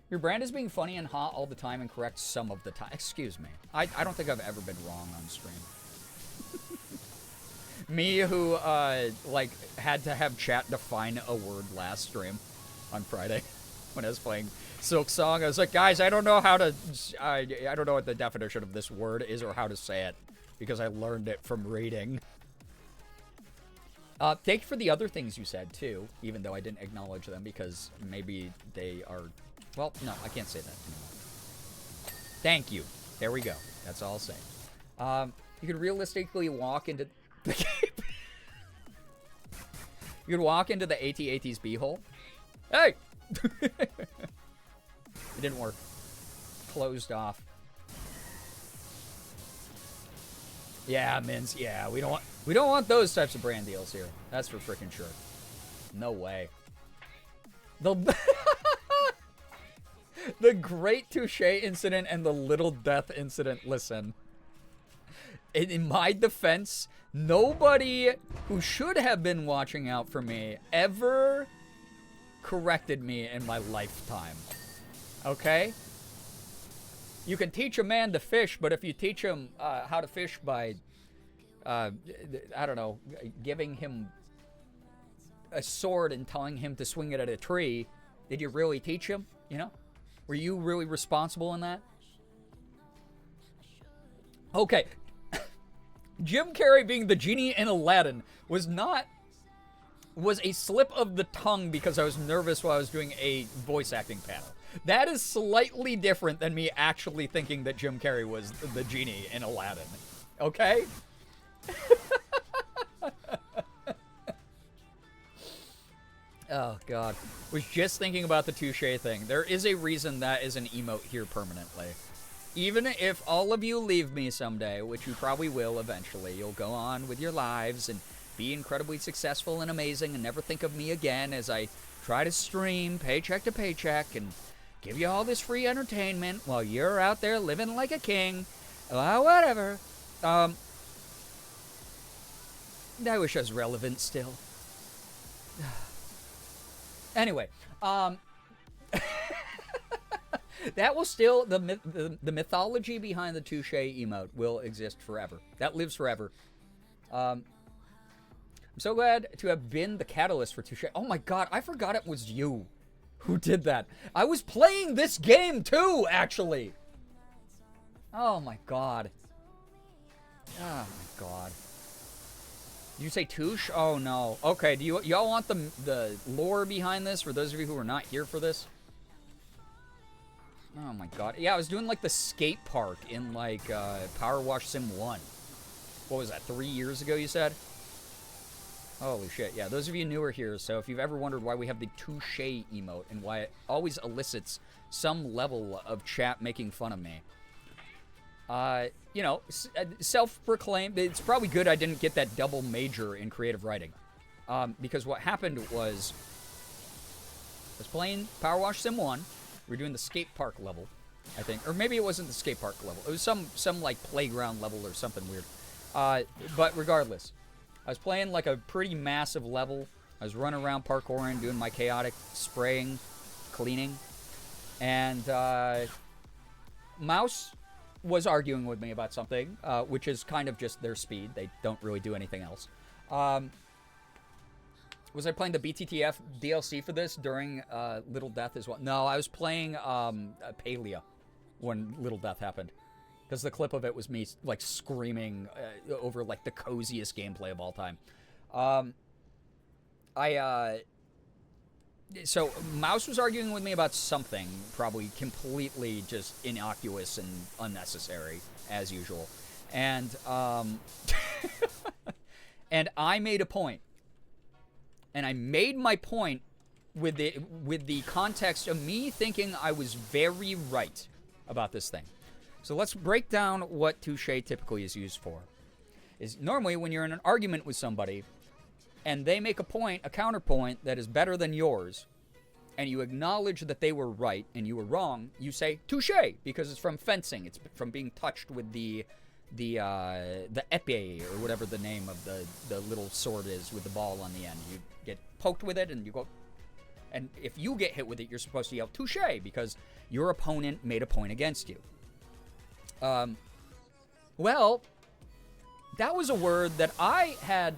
Your brand is being funny and hot all the time and correct some of the time. Excuse me. I don't think I've ever been wrong on stream. Me who, had to have chat define a word last stream on Friday when I was playing Silk Song. I was like, guys, I don't know how to... I don't know what the definition of this word is or how to say it, because I learned it from reading. Thank you for the other things you said, too, even though I didn't acknowledge them, because maybe they are... Well, no, I can't say that anymore. Thank you. There we go. That's all I'll say. You could realistically walk into the you could walk into the AT-AT's beehole. Hey! It didn't work. Closed off. Yeah, Mins. Yeah, we don't want those types of brand deals here. That's for freaking sure. No way. The Great Touche incident and the Little Death incident. Listen. In my defense, nobody who should have been watching out for me ever corrected me in my lifetime. Okay? You can teach a man to fish, but if you teach him how to fish by, I don't know, giving him a sword and telling him to swing it at a tree, did you really teach him? You know? Were you really responsible in that? Okay. Jim Carrey being the genie in Aladdin was a slip of the tongue because I was nervous while I was doing a voice acting panel. That is slightly different than me actually thinking that Jim Carrey was the genie in Aladdin. Okay? Oh, God. Was just thinking about the touche thing. There is a reason that is an emote here permanently. Even if all of you leave me someday, which you probably will eventually, you'll go on with your lives and be incredibly successful and amazing and never think of me again as I try to stream paycheck to paycheck and give you all this free entertainment while you're out there living like a king. Well, whatever. I wish I was relevant still. Anyway, that will still, the mythology behind the touche emote will exist forever. That lives forever. I'm so glad to have been the catalyst for touche. Oh my God, I forgot it was you who did that. I was playing this game too, actually. Oh my God. Oh my God. Did you say touche? Oh no. Okay, do y'all want the lore behind this for those of you who are not here for this? Oh my God. Yeah, I was doing like the skate park in like Powerwash Sim 1. What was that, 3 years ago you said? Holy shit. Yeah, those of you newer here, so if you've ever wondered why we have the touche emote and why it always elicits some level of chat making fun of me. You know, self-proclaimed. It's probably good I didn't get that double major in creative writing. Because what happened was, I was playing Powerwash Sim 1. We were doing the skate park level, I think. Or maybe it wasn't the skate park level. It was some like, playground level or something weird. But regardless, I was playing, like, a pretty massive level. I was running around parkouring, doing my chaotic spraying, cleaning. And, Mouse was arguing with me about something, which is kind of just their speed. They don't really do anything else. Was I playing the BTTF DLC for this during Little Death as well? No, I was playing Palia when Little Death happened. Because the clip of it was me, like, screaming over, like, the coziest gameplay of all time. So, Mouse was arguing with me about something, probably completely just innocuous and unnecessary, as usual. And, and I made a point. And I made my point with the context of me thinking I was very right about this thing. So let's break down what touche typically is used for. Is normally when you're in an argument with somebody, and they make a point, a counterpoint that is better than yours, and you acknowledge that they were right and you were wrong, you say touche because it's from fencing. It's from being touched with the épée or whatever the name of the little sword is with the ball on the end. You get poked with it and you go, and if you get hit with it, you're supposed to yell touche because your opponent made a point against you. Well, that was a word that I had.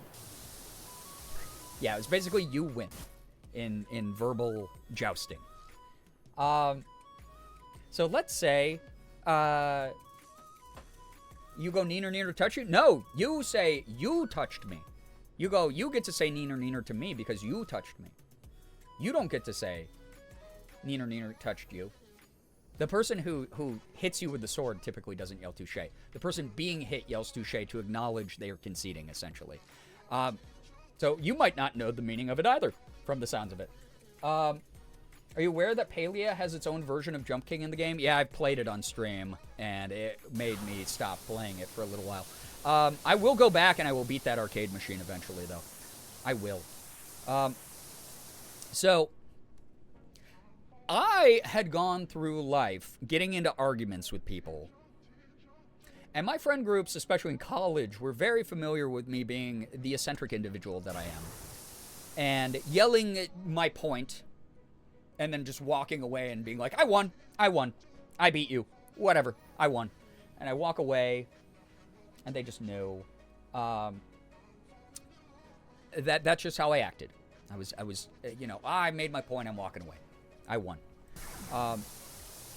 Yeah, it was basically you win in verbal jousting. So let's say, you go neener neener touch you? No, you say you touched me. You go, you get to say neener neener to me because you touched me. You don't get to say neener neener touched you. The person who hits you with the sword typically doesn't yell touche. The person being hit yells touche to acknowledge they are conceding, essentially. So you might not know the meaning of it either, from the sounds of it. Are you aware that Palia has its own version of Jump King in the game? Yeah, I've played it on stream, and it made me stop playing it for a little while. I will go back, and I will beat that arcade machine eventually, though. I will. So, I had gone through life getting into arguments with people. And my friend groups, especially in college, were very familiar with me being the eccentric individual that I am. And yelling my point, and then just walking away and being like, I won, I beat you, whatever, I won. And I walk away, and they just knew. That's just how I acted. I was, I made my point, I'm walking away. I won.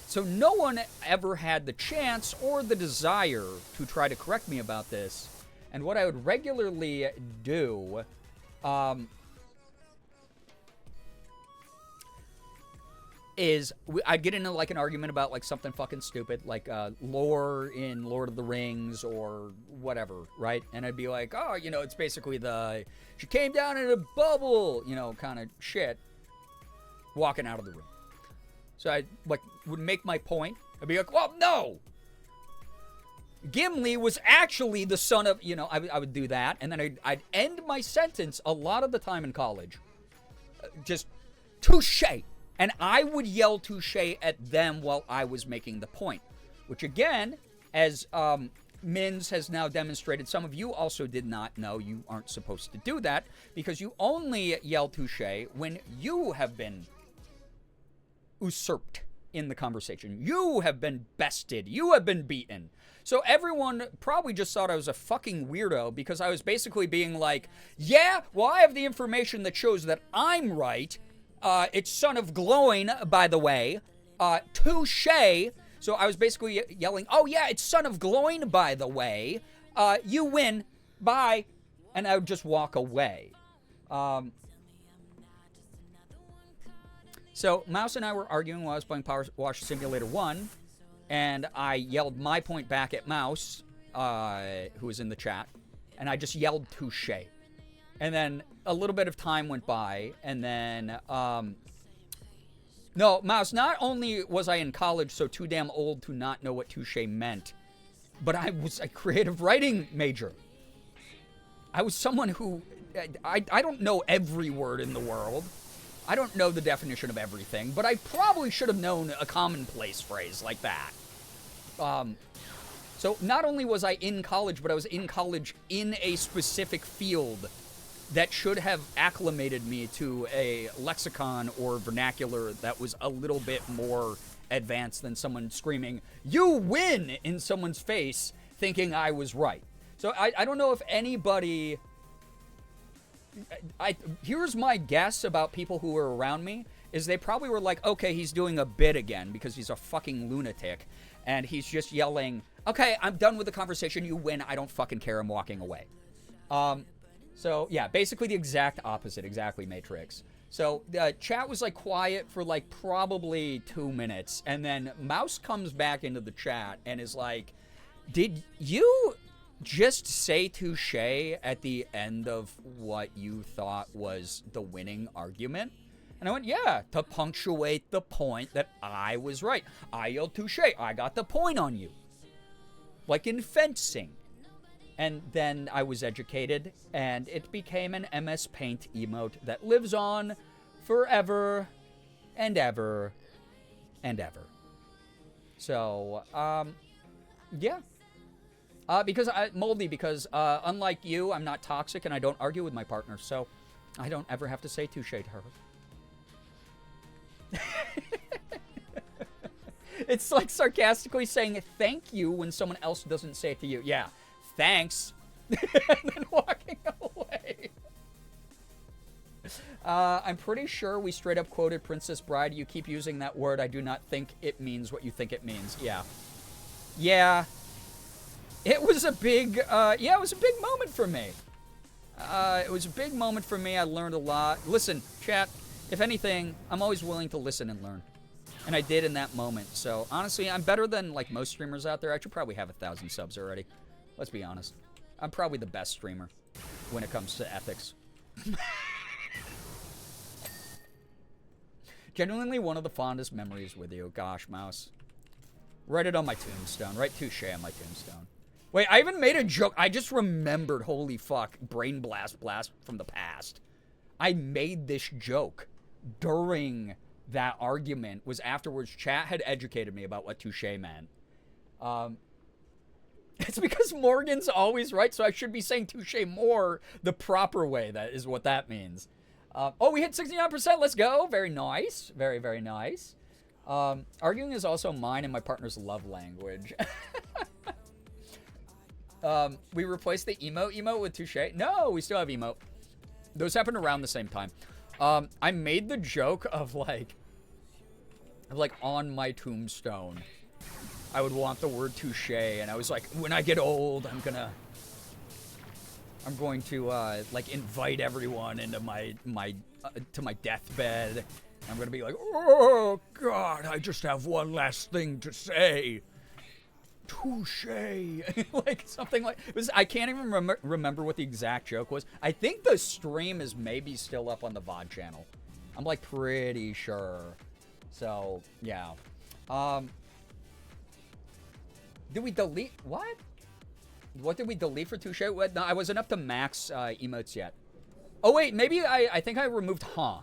So no one ever had the chance or the desire to try to correct me about this. And what I would regularly do, is I'd get into like an argument about like something fucking stupid, like lore in Lord of the Rings or whatever, right? And I'd be like, oh, it's basically she came down in a bubble, kind of shit, walking out of the room. So I would make my point. I'd be like, well, no. Gimli was actually the son of, I would do that. And then I'd end my sentence a lot of the time in college. Just touche. And I would yell touche at them while I was making the point. Which again, as Mins has now demonstrated, some of you also did not know you aren't supposed to do that. Because you only yell touche when you have been usurped in the conversation. You have been bested. You have been beaten. So everyone probably just thought I was a fucking weirdo because I was basically being like, yeah, well, I have the information that shows that I'm right. It's son of glowing, by the way. Touche. So I was basically yelling, oh yeah, it's son of glowing, by the way. You win. Bye. And I would just walk away. So, Mouse and I were arguing while I was playing Power Wash Simulator 1, and I yelled my point back at Mouse, who was in the chat, and I just yelled touche. And then a little bit of time went by, and then, no, Mouse, not only was I in college so too damn old to not know what touche meant, but I was a creative writing major. I was someone who, I don't know every word in the world. I don't know the definition of everything, but I probably should have known a commonplace phrase like that. So not only was I in college, but I was in college in a specific field that should have acclimated me to a lexicon or vernacular that was a little bit more advanced than someone screaming, "You win!" in someone's face, thinking I was right. So I don't know if anybody... here's my guess about people who were around me, is they probably were like, okay, he's doing a bit again because he's a fucking lunatic, and he's just yelling, okay, I'm done with the conversation, you win, I don't fucking care, I'm walking away. So, yeah, basically the exact opposite, exactly, Matrix. So, the chat was, like, quiet for, like, probably 2 minutes, and then Mouse comes back into the chat and is like, did you just say touche at the end of what you thought was the winning argument? And I went, yeah, to punctuate the point that I was right. I yelled touche. I got the point on you. Like in fencing. And then I was educated, and it became an MS Paint emote that lives on forever and ever and ever. So, yeah. Because unlike you, I'm not toxic and I don't argue with my partner, so I don't ever have to say touche to her. It's like sarcastically saying thank you when someone else doesn't say it to you. Yeah, thanks. And then walking away. I'm pretty sure we straight up quoted Princess Bride. You keep using that word. I do not think it means what you think it means. Yeah. Yeah. It was a big, it was a big moment for me. It was a big moment for me. I learned a lot. Listen, chat, if anything, I'm always willing to listen and learn. And I did in that moment. So, honestly, I'm better than, like, most streamers out there. I should probably have 1,000 subs already. Let's be honest. I'm probably the best streamer when it comes to ethics. Genuinely one of the fondest memories with you. Gosh, Mouse. Write it on my tombstone. Write touche on my tombstone. Wait, I even made a joke. I just remembered, holy fuck, brain blast from the past. I made this joke during that argument. Was afterwards. Chat had educated me about what touche meant. It's because Morgan's always right, so I should be saying touche more the proper way. That is what that means. Oh, we hit 69%. Let's go. Very nice. Very, very nice. Arguing is also mine and my partner's love language. We replaced the emote with touche. No, we still have emote. Those happened around the same time. I made the joke of like on my tombstone, I would want the word touche, and I was like, when I get old, I'm going to like invite everyone into my deathbed. I'm gonna be like, oh God, I just have one last thing to say. Touche. Like something like it was. I can't even remember what the exact joke was. I think the stream is maybe still up on the VOD channel. I'm like pretty sure. So yeah. Did we delete what? What did we delete for touche? What? No, I wasn't up to max emotes yet. Oh wait, maybe I think I removed huh.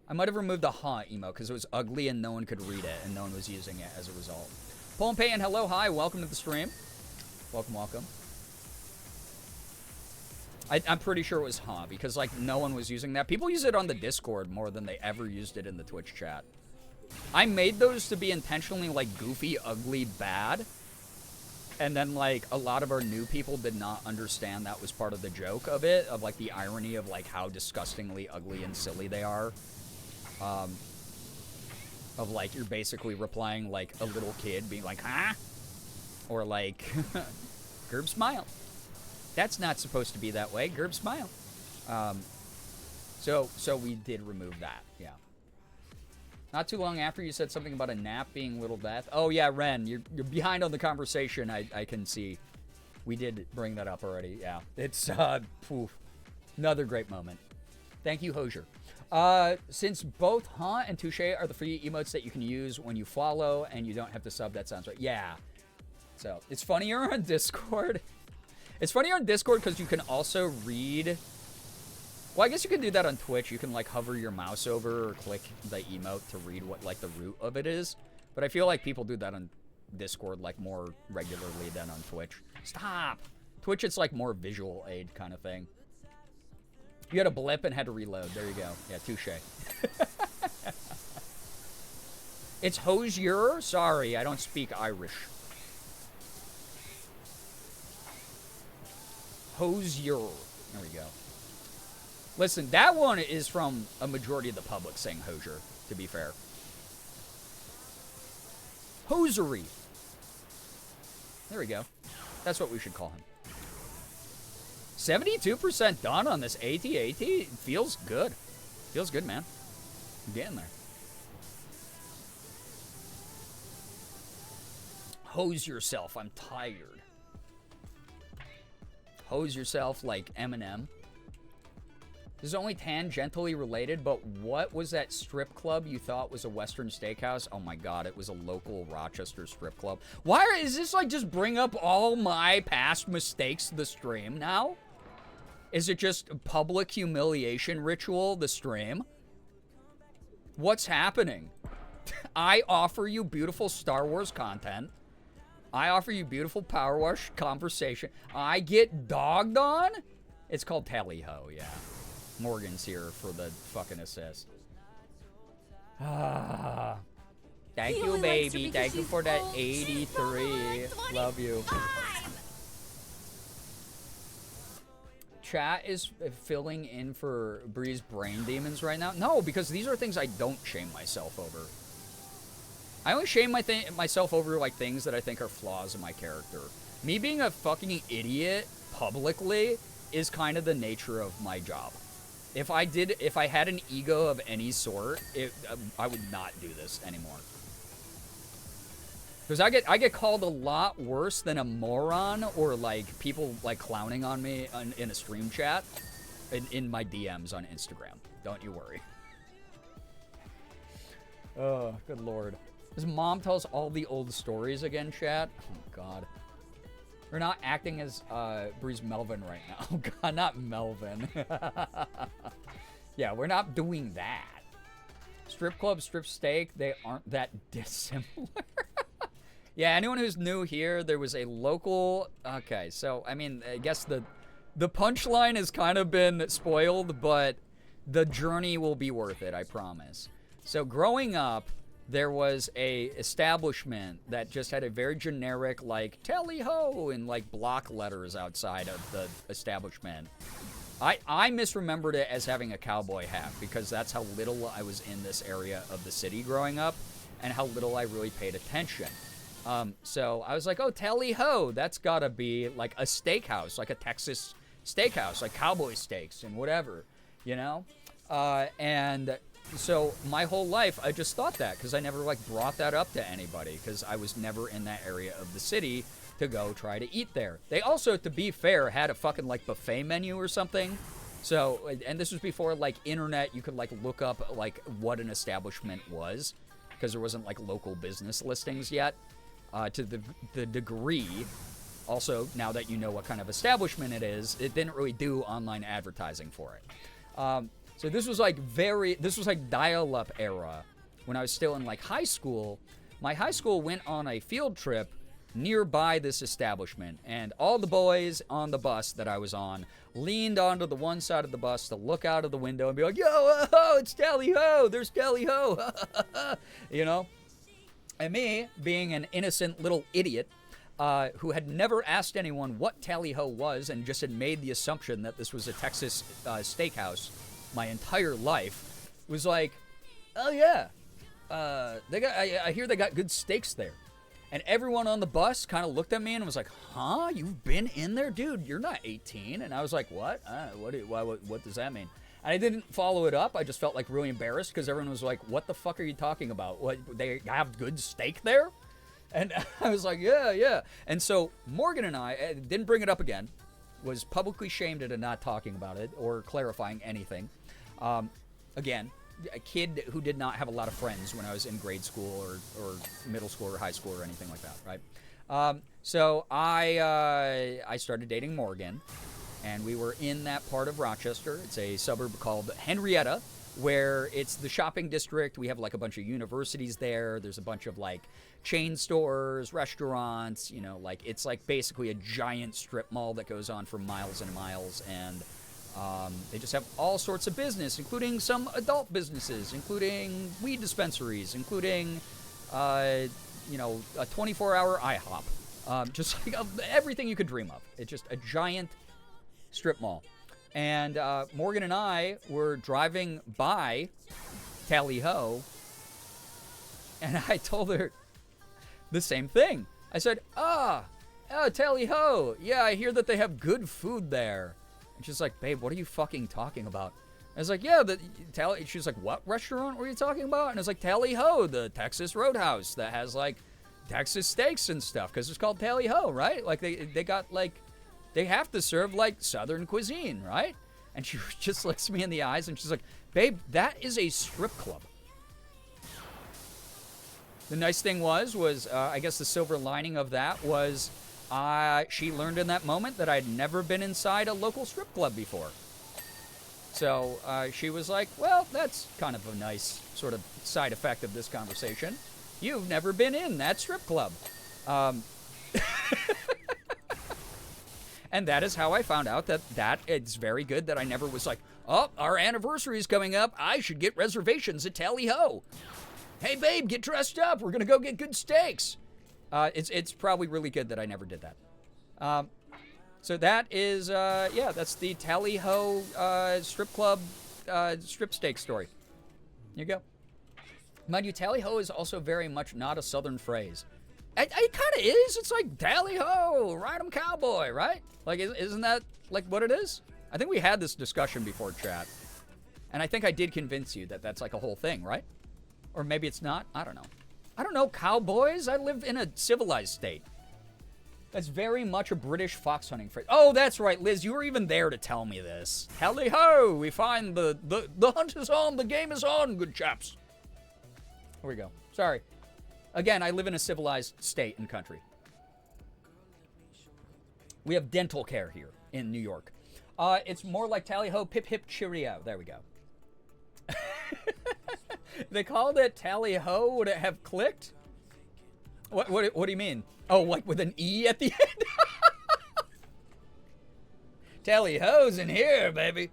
I might have removed the huh emote because it was ugly and no one could read it and no one was using it as a result. Paul and Payne, hello, hi, welcome to the stream. Welcome, welcome. I'm pretty sure it was huh because like no one was using that. People use it on the Discord more than they ever used it in the Twitch chat. I made those to be intentionally like goofy, ugly, bad. And then, like, a lot of our new people did not understand that was part of the joke of it, of, like, the irony of, like, how disgustingly ugly and silly they are. Of, like, you're basically replying, like, a little kid being like, huh? Or, like, Gerb smile. That's not supposed to be that way. Gerb smile. So we did remove that, yeah. Not too long after you said something about a nap being little death. Oh yeah, Ren, you're behind on the conversation. I can see. We did bring that up already. Yeah, it's another great moment. Thank you, Hosier. Since both huh and touche are the free emotes that you can use when you follow and you don't have to sub, that sounds right. Yeah. So it's funnier on Discord. It's funnier on Discord because you can also read. Well, I guess you can do that on Twitch. You can, like, hover your mouse over or click the emote to read what, like, the root of it is. But I feel like people do that on Discord, like, more regularly than on Twitch. Stop! Twitch, it's, like, more visual aid kind of thing. You had a blip and had to reload. There you go. Yeah, touche. It's Hosier? Sorry, I don't speak Irish. Hosier. There we go. Listen, that one is from a majority of the public saying Hosier, to be fair. Hosiery. There we go. That's what we should call him. 72% done on this AT-AT. It feels good. Feels good, man. I'm getting there. Hose yourself. I'm tired. Hose yourself like Eminem. This is only tangentially related, but what was that strip club you thought was a Western steakhouse? Oh my god, it was a local Rochester strip club. Why is this like just bring up all my past mistakes to the stream now? Is it just a public humiliation ritual, the stream? What's happening? I offer you beautiful Star Wars content. I offer you beautiful Power Wash conversation. I get dogged on? It's called Tally-Ho, yeah. Morgan's here for the fucking assist. Ah. Thank you, baby. Thank you for that 83. Love you. Chat is filling in for Bree's brain demons right now. No, because these are things I don't shame myself over. I only shame myself over like things that I think are flaws in my character. Me being a fucking idiot publicly is kind of the nature of my job. If I had an ego of any sort, I would not do this anymore. Because I get called a lot worse than a moron or like people like clowning on me in a stream chat in my DMs on Instagram. Don't you worry. Oh, good lord. His mom tells all the old stories again, chat. Oh god. We're not acting as Breeze Melvin right now. Oh god, not Melvin. Yeah, we're not doing that. Strip club, strip steak, they aren't that dissimilar. Yeah, anyone who's new here, there was a local... Okay, so, I mean, I guess the punchline has kind of been spoiled, but the journey will be worth it, I promise. So, growing up, there was a establishment that just had a very generic, like, tally-ho, and, like, block letters outside of the establishment. I misremembered it as having a cowboy hat, because that's how little I was in this area of the city growing up, and how little I really paid attention. So I was like, oh, tally-ho, that's gotta be like a steakhouse, like a Texas steakhouse, like cowboy steaks and whatever, you know? And so my whole life, I just thought that, because I never like brought that up to anybody, because I was never in that area of the city to go try to eat there. They also, to be fair, had a fucking like buffet menu or something. So, and this was before like internet, you could like look up like what an establishment was, because there wasn't like local business listings yet. To the degree, also, now that you know what kind of establishment it is, it didn't really do online advertising for it. So this was like dial-up era. When I was still in like high school, my high school went on a field trip nearby this establishment, and all the boys on the bus that I was on leaned onto the one side of the bus to look out of the window and be like, yo, oh, it's tally-ho, there's tally-ho, you know? And me, being an innocent little idiot who had never asked anyone what tally-ho was and just had made the assumption that this was a Texas steakhouse my entire life, was like, oh yeah, I hear they got good steaks there. And everyone on the bus kind of looked at me and was like, huh, you've been in there? Dude, you're not 18. And I was like, what? What does that mean? And I didn't follow it up. I just felt like really embarrassed because everyone was like, what the fuck are you talking about? What, they have good steak there? And I was like, yeah. And so Morgan and I didn't bring it up again, was publicly shamed into not talking about it or clarifying anything. Again, a kid who did not have a lot of friends when I was in grade school or middle school or high school or anything like that, right? So I started dating Morgan. And we were in that part of Rochester. It's a suburb called Henrietta, where it's the shopping district. We have like a bunch of universities there. There's a bunch of like chain stores, restaurants, you know, like it's like basically a giant strip mall that goes on for miles and miles. And they just have all sorts of business, including some adult businesses, including weed dispensaries, including, you know, a 24-hour IHOP. Just like everything you could dream of. It's just a giant strip mall. And Morgan and I were driving by Tally-Ho, and I told her the same thing. I said, oh, Tally-Ho, yeah, I hear that they have good food there. And she's like, babe, what are you fucking talking about? I was like, yeah, she's like, what restaurant were you talking about? And I was like, Tally-Ho, the Texas Roadhouse that has like Texas steaks and stuff, because it's called Tally-Ho, right? Like they got like, they have to serve like Southern cuisine, right? And she just looks me in the eyes and she's like, babe, that is a strip club. The nice thing was I guess the silver lining of that was she learned in that moment that I'd never been inside a local strip club before. So she was like, well, that's kind of a nice sort of side effect of this conversation. You've never been in that strip club. And that is how I found out that it's very good that I never was like, oh, our anniversary is coming up. I should get reservations at Tally-Ho. Hey, babe, get dressed up. We're going to go get good steaks. It's probably really good that I never did that. So that is, yeah, that's the Tally-Ho strip club strip steak story. Here you go. Mind you, Tally-Ho is also very much not a Southern phrase. It kind of is. It's like, tally-ho, ride 'em cowboy, right? Like, isn't that, like, what it is? I think we had this discussion before, chat. And I think I did convince you that that's, like, a whole thing, right? Or maybe it's not. I don't know. I don't know, cowboys? I live in a civilized state. That's very much a British fox hunting phrase. Oh, that's right, Liz. You were even there to tell me this. Tally ho! We find the hunt is on, the game is on, good chaps. Here we go. Sorry. Again, I live in a civilized state and country. We have dental care here in New York. It's more like tally ho, pip hip cheerio. There we go. They called it tally ho. Would it have clicked? What do you mean? Oh, like with an E at the end? Tally ho's in here, baby.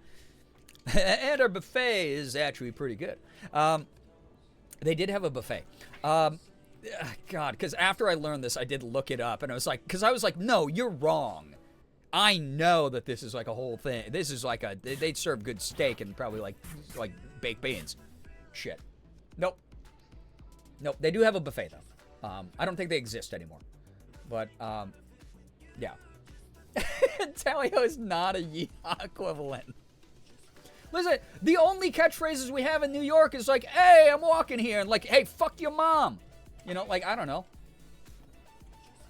And our buffet is actually pretty good. They did have a buffet. God, because after I learned this, I did look it up, and I was like, no, you're wrong. I know that this is like a whole thing. This is like they'd serve good steak and probably like baked beans. Shit. Nope. They do have a buffet though. I don't think they exist anymore. But yeah. Tally-ho is not a yeehaw equivalent. Listen, the only catchphrases we have in New York is like, hey, I'm walking here, and like, hey, fuck your mom. You know, like, I don't know.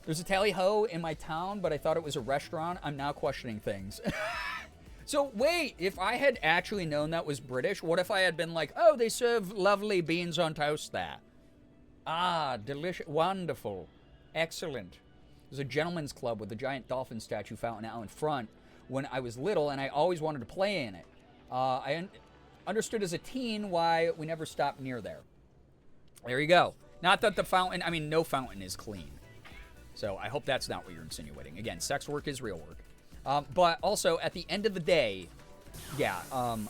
There's a tally-ho in my town, but I thought it was a restaurant. I'm now questioning things. So, wait, if I had actually known that was British, what if I had been like, oh, they serve lovely beans on toast there? Ah, delicious, wonderful, excellent. There's a gentleman's club with a giant dolphin statue fountain out in front when I was little, and I always wanted to play in it. I understood as a teen why we never stopped near there. There you go. Not that the fountain, I mean, no fountain is clean. So I hope that's not what you're insinuating. Again, sex work is real work. But also, at the end of the day, yeah,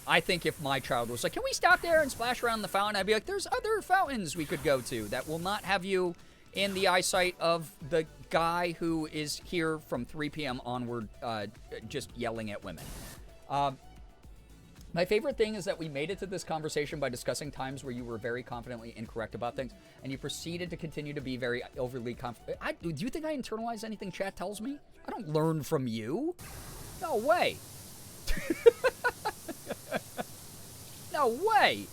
I think if my child was like, can we stop there and splash around the fountain? I'd be like, there's other fountains we could go to that will not have you in the eyesight of the guy who is here from 3 p.m. onward just yelling at women. My favorite thing is that we made it to this conversation by discussing times where you were very confidently incorrect about things, and you proceeded to continue to be very overly confident. Do you think I internalize anything chat tells me? I don't learn from you. No way. No way.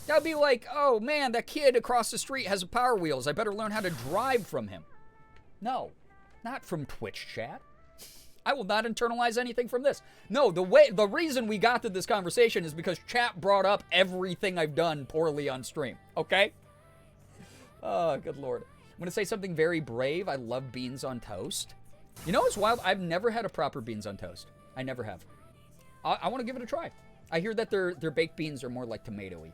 That would be like, oh man, that kid across the street has Power Wheels. I better learn how to drive from him. No, not from Twitch chat. I will not internalize anything from this. No, the reason we got to this conversation is because chat brought up everything I've done poorly on stream. Okay? Oh, good lord. I'm going to say something very brave. I love beans on toast. You know what's wild? I've never had a proper beans on toast. I never have. I want to give it a try. I hear that their baked beans are more like tomatoey.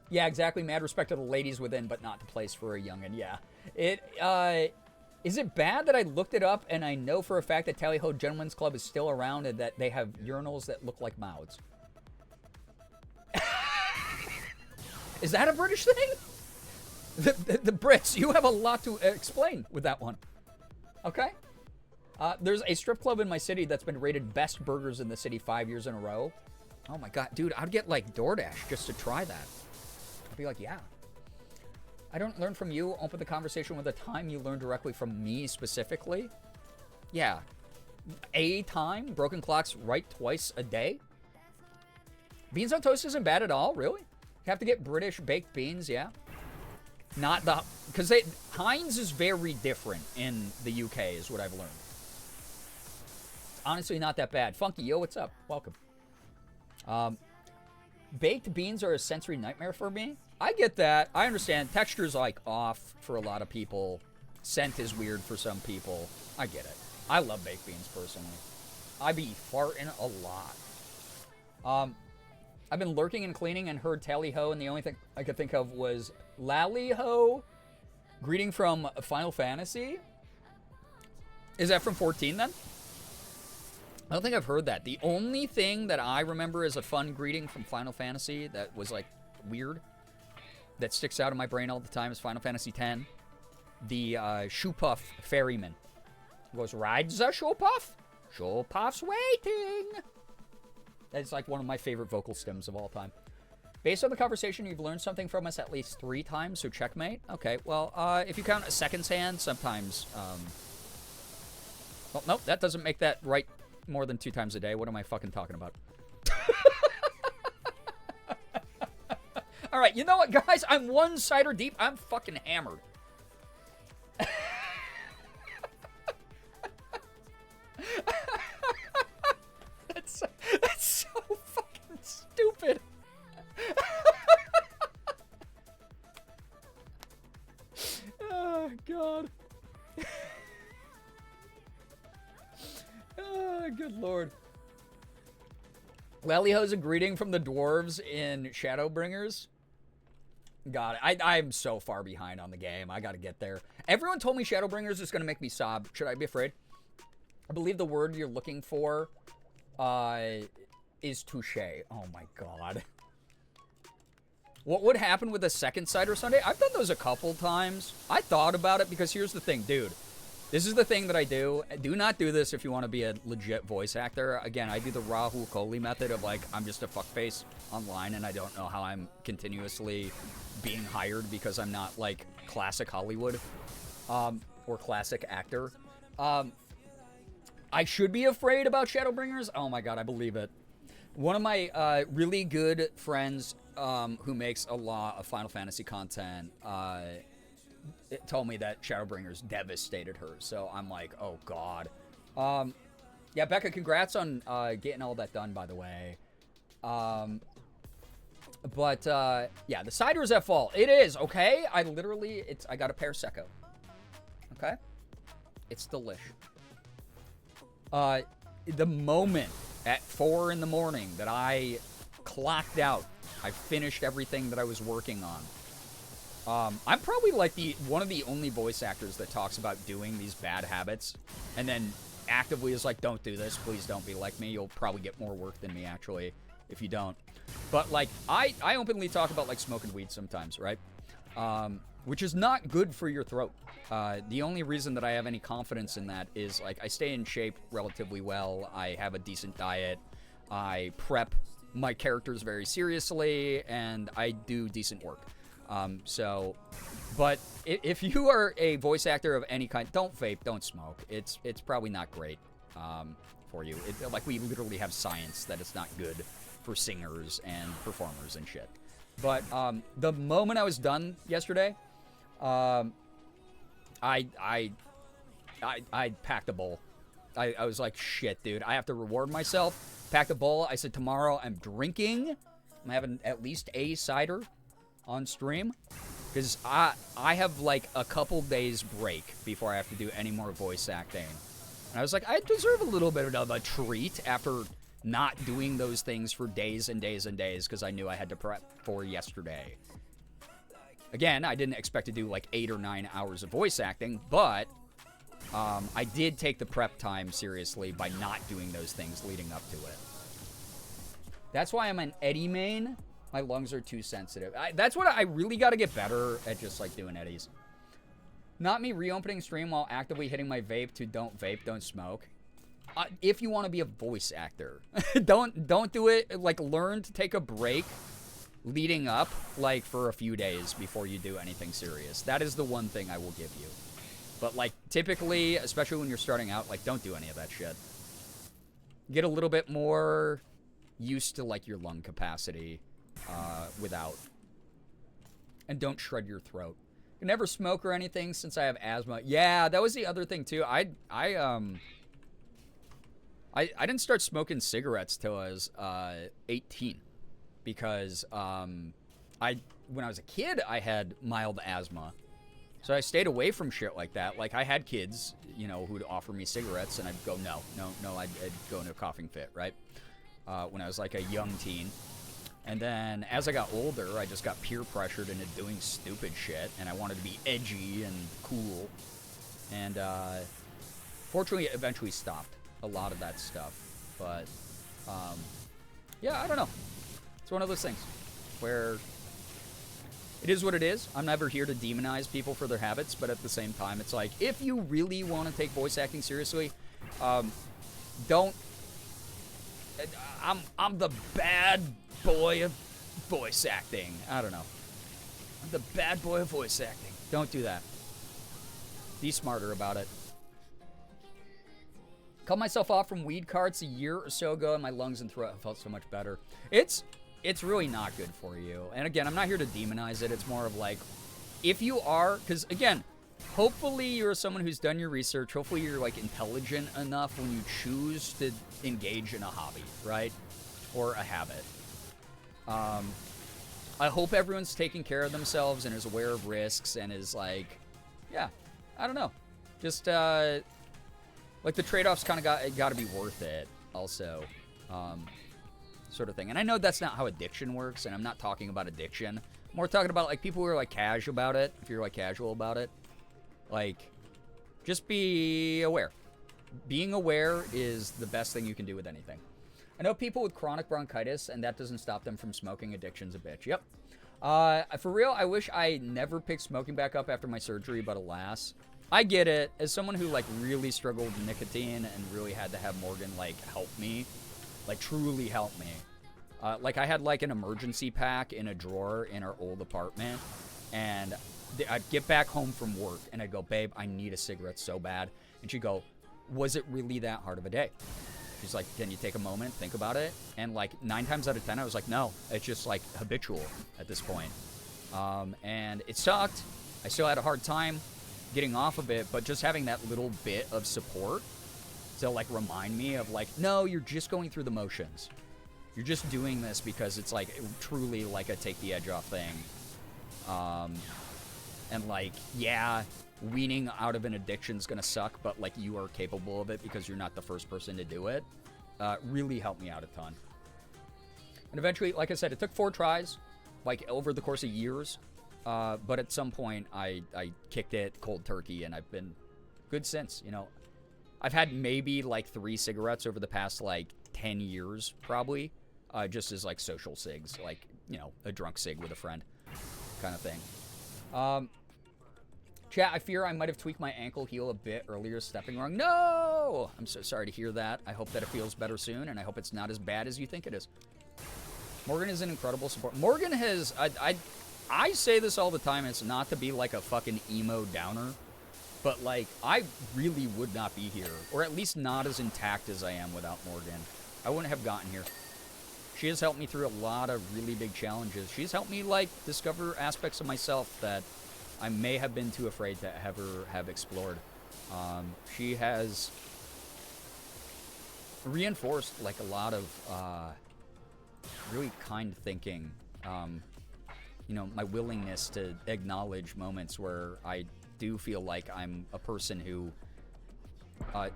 Yeah, exactly. Mad respect to the ladies within, but not the place for a youngin'. Yeah. Is it bad that I looked it up and I know for a fact that Tally Ho Gentlemen's Club is still around and that they have urinals that look like mouths? Is that a British thing? The Brits, you have a lot to explain with that one. Okay. There's a strip club in my city that's been rated best burgers in the city 5 years in a row. Oh my god, dude, I'd get like DoorDash just to try that. I'd be like, yeah. I don't learn from you. Open the conversation with a time you learn directly from me specifically. Yeah. A time? Broken clocks right twice a day? Beans on toast isn't bad at all, really? You have to get British baked beans, yeah. Not the... Because Heinz is very different in the UK, is what I've learned. Honestly, not that bad. Funky, yo, what's up? Welcome. Baked beans are a sensory nightmare for me. I get that. I understand. Texture's like off for a lot of people. Scent is weird for some people. I get it. I love baked beans personally. I be farting a lot. I've been lurking and cleaning and heard tally ho, and the only thing I could think of was lally ho. Greeting from Final Fantasy. Is that from 14 then? I don't think I've heard that. The only thing that I remember as a fun greeting from Final Fantasy that was like weird, that sticks out in my brain all the time, is Final Fantasy X. The Shoe Puff ferryman. He goes, rides a Shoe Puff? Shoe Puff's waiting. That's like one of my favorite vocal stems of all time. Based on the conversation, you've learned something from us at least 3 times, so checkmate. Okay, well, if you count a seconds hand, sometimes, well, nope, that doesn't make that right more than 2 times a day. What am I fucking talking about? All right, you know what, guys? I'm one cider deep. I'm fucking hammered. That's so fucking stupid. Oh, God. Oh, good lord. Lelyho's a greeting from the dwarves in Shadowbringers. God, I'm so far behind on the game. I gotta get there. Everyone told me Shadowbringers is gonna make me sob. Should I be afraid? I believe the word you're looking for is touche. Oh my god. What would happen with a second Cider Sunday? I've done those a couple times. I thought about it because here's the thing, dude. This is the thing that I do. Do not do this if you want to be a legit voice actor. Again, I do the Rahul Kohli method of like, I'm just a fuckface online and I don't know how I'm continuously being hired because I'm not like classic Hollywood or classic actor. I should be afraid about Shadowbringers. Oh my god, I believe it. One of my really good friends who makes a lot of Final Fantasy content it told me that Shadowbringers devastated her. So I'm like, oh god. Yeah, Becca, congrats on getting all that done, by the way. But yeah, the cider is at fault. It is, okay? I got a pear secco. Okay? It's delish. The moment at 4 in the morning that I clocked out, I finished everything that I was working on. I'm probably like one of the only voice actors that talks about doing these bad habits and then actively is like, don't do this, please don't be like me. You'll probably get more work than me, actually, if you don't. But like, I openly talk about like smoking weed sometimes, right? Which is not good for your throat. The only reason that I have any confidence in that is like I stay in shape relatively well. I have a decent diet. I prep my characters very seriously, and I do decent work. But if you are a voice actor of any kind, don't vape, don't smoke. It's probably not great for you. Like, we literally have science that it's not good for singers and performers and shit. But the moment I was done yesterday, I packed a bowl. I was like, shit, dude, I have to reward myself. Packed a bowl. I said, tomorrow I'm drinking. I'm having at least a cider on stream, because I have like a couple days break before I have to do any more voice acting. And I was like, I deserve a little bit of a treat after not doing those things for days and days and days, because I knew I had to prep for yesterday. Again, I didn't expect to do like 8 or 9 hours of voice acting, but I did take the prep time seriously by not doing those things leading up to it. That's why I'm an Eddie main. My lungs are too sensitive. That's what I really got to get better at, just like doing eddies. Not me reopening stream while actively hitting my vape to don't vape, don't smoke. If you want to be a voice actor, don't do it. Like, learn to take a break leading up, like, for a few days before you do anything serious. That is the one thing I will give you. But like, typically, especially when you're starting out, like, don't do any of that shit. Get a little bit more used to like your lung capacity. Without. And don't shred your throat. I never smoke or anything since I have asthma. Yeah, that was the other thing too. I didn't start smoking cigarettes till I was 18, because when I was a kid I had mild asthma, so I stayed away from shit like that. Like, I had kids, you know, who'd offer me cigarettes, and I'd go no. I'd go into a coughing fit, right? When I was like a young teen. And then as I got older, I just got peer pressured into doing stupid shit, and I wanted to be edgy and cool. And fortunately, it eventually stopped a lot of that stuff. But yeah, I don't know. It's one of those things where it is what it is. I'm never here to demonize people for their habits, but at the same time, it's like, if you really want to take voice acting seriously, don't. I'm the bad boy of voice acting. I don't know. I'm the bad boy of voice acting. Don't do that. Be smarter about it. Cut myself off from weed carts a year or so ago, and my lungs and throat felt so much better. it's really not good for you. And again, I'm not here to demonize it. It's more of like, if you are, because again, hopefully you're someone who's done your research. Hopefully you're like intelligent enough when you choose to engage in a hobby, right? Or a habit. I hope everyone's taking care of themselves and is aware of risks and is like, yeah, I don't know. Just, like the trade-offs kind of got to be worth it also, sort of thing. And I know that's not how addiction works, and I'm not talking about addiction. I'm more talking about like people who are like casual about it, if you're like casual about it. Like, just be aware. Being aware is the best thing you can do with anything. I know people with chronic bronchitis, and that doesn't stop them from smoking. Addiction's a bitch. Yep. For real, I wish I never picked smoking back up after my surgery, but alas. I get it. As someone who, like, really struggled with nicotine and really had to have Morgan, like, help me, like, truly help me. Like, I had, like, an emergency pack in a drawer in our old apartment, and I'd get back home from work, and I'd go, babe, I need a cigarette so bad. And she'd go, was it really that hard of a day? She's like, can you take a moment, think about it? And, like, 9 times out of 10, I was like, no. It's just, like, habitual at this point. And it sucked. I still had a hard time getting off of it, but just having that little bit of support to, like, remind me of, like, no, you're just going through the motions. You're just doing this because it's, like, truly, like, a take the edge off thing. And, like, yeah, weaning out of an addiction's gonna suck, but, like, you are capable of it because you're not the first person to do it. Really helped me out a ton. And eventually, like I said, it took 4 tries, like, over the course of years. But at some point, I kicked it cold turkey, and I've been good since, you know. I've had maybe, like, 3 cigarettes over the past, like, 10 years, probably. Just as, like, social cigs, like, you know, a drunk cig with a friend kind of thing. Chat, I fear I might have tweaked my ankle heel a bit earlier, stepping wrong. No! I'm so sorry to hear that. I hope that it feels better soon, and I hope it's not as bad as you think it is. Morgan is an incredible support. Morgan has... I say this all the time. It's not to be like a fucking emo downer, but like I really would not be here, or at least not as intact as I am without Morgan. I wouldn't have gotten here. She has helped me through a lot of really big challenges. She's helped me like discover aspects of myself that I may have been too afraid to ever have explored. She has reinforced like a lot of really kind thinking. You know, my willingness to acknowledge moments where I do feel like I'm a person who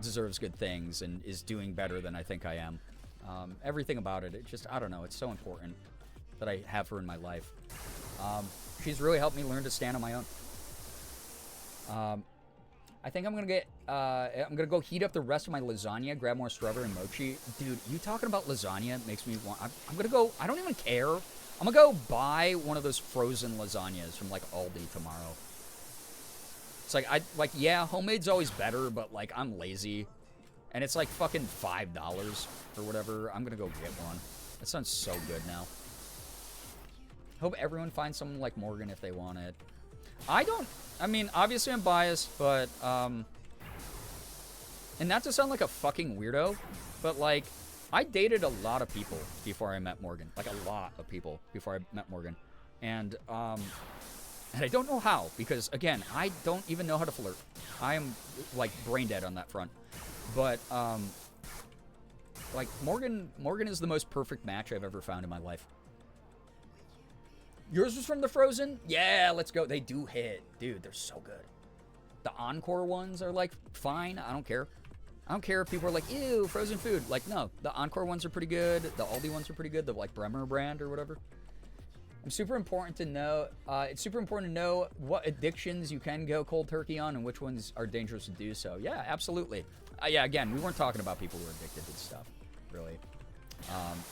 deserves good things and is doing better than I think I am. Everything about it, I don't know, it's so important that I have her in my life. She's really helped me learn to stand on my own. I think I'm gonna go heat up the rest of my lasagna, grab more strawberry and mochi. Dude, you talking about lasagna makes me want, I'm gonna go, I don't even care. I'm gonna go buy one of those frozen lasagnas from like Aldi tomorrow. It's like, yeah, homemade's always better, but like I'm lazy. And it's like fucking $5 or whatever. I'm gonna go get one. That sounds so good now. Hope everyone finds someone like Morgan if they want it. I mean, obviously I'm biased, but, and not to sound like a fucking weirdo, but like, I dated a lot of people before I met Morgan. Like, a lot of people before I met Morgan. And I don't know how, because, again, I don't even know how to flirt. I am, like, brain dead on that front. But, like, Morgan is the most perfect match I've ever found in my life. Yours was from the Frozen? Yeah, let's go. They do hit. Dude, they're so good. The Encore ones are, like, fine. I don't care. I don't care if people are like, ew, frozen food. Like, no, the Encore ones are pretty good. The Aldi ones are pretty good. The, like, Bremer brand or whatever. It's super important to know what addictions you can go cold turkey on and which ones are dangerous to do so. Yeah, absolutely. Yeah, again, we weren't talking about people who are addicted to stuff, really.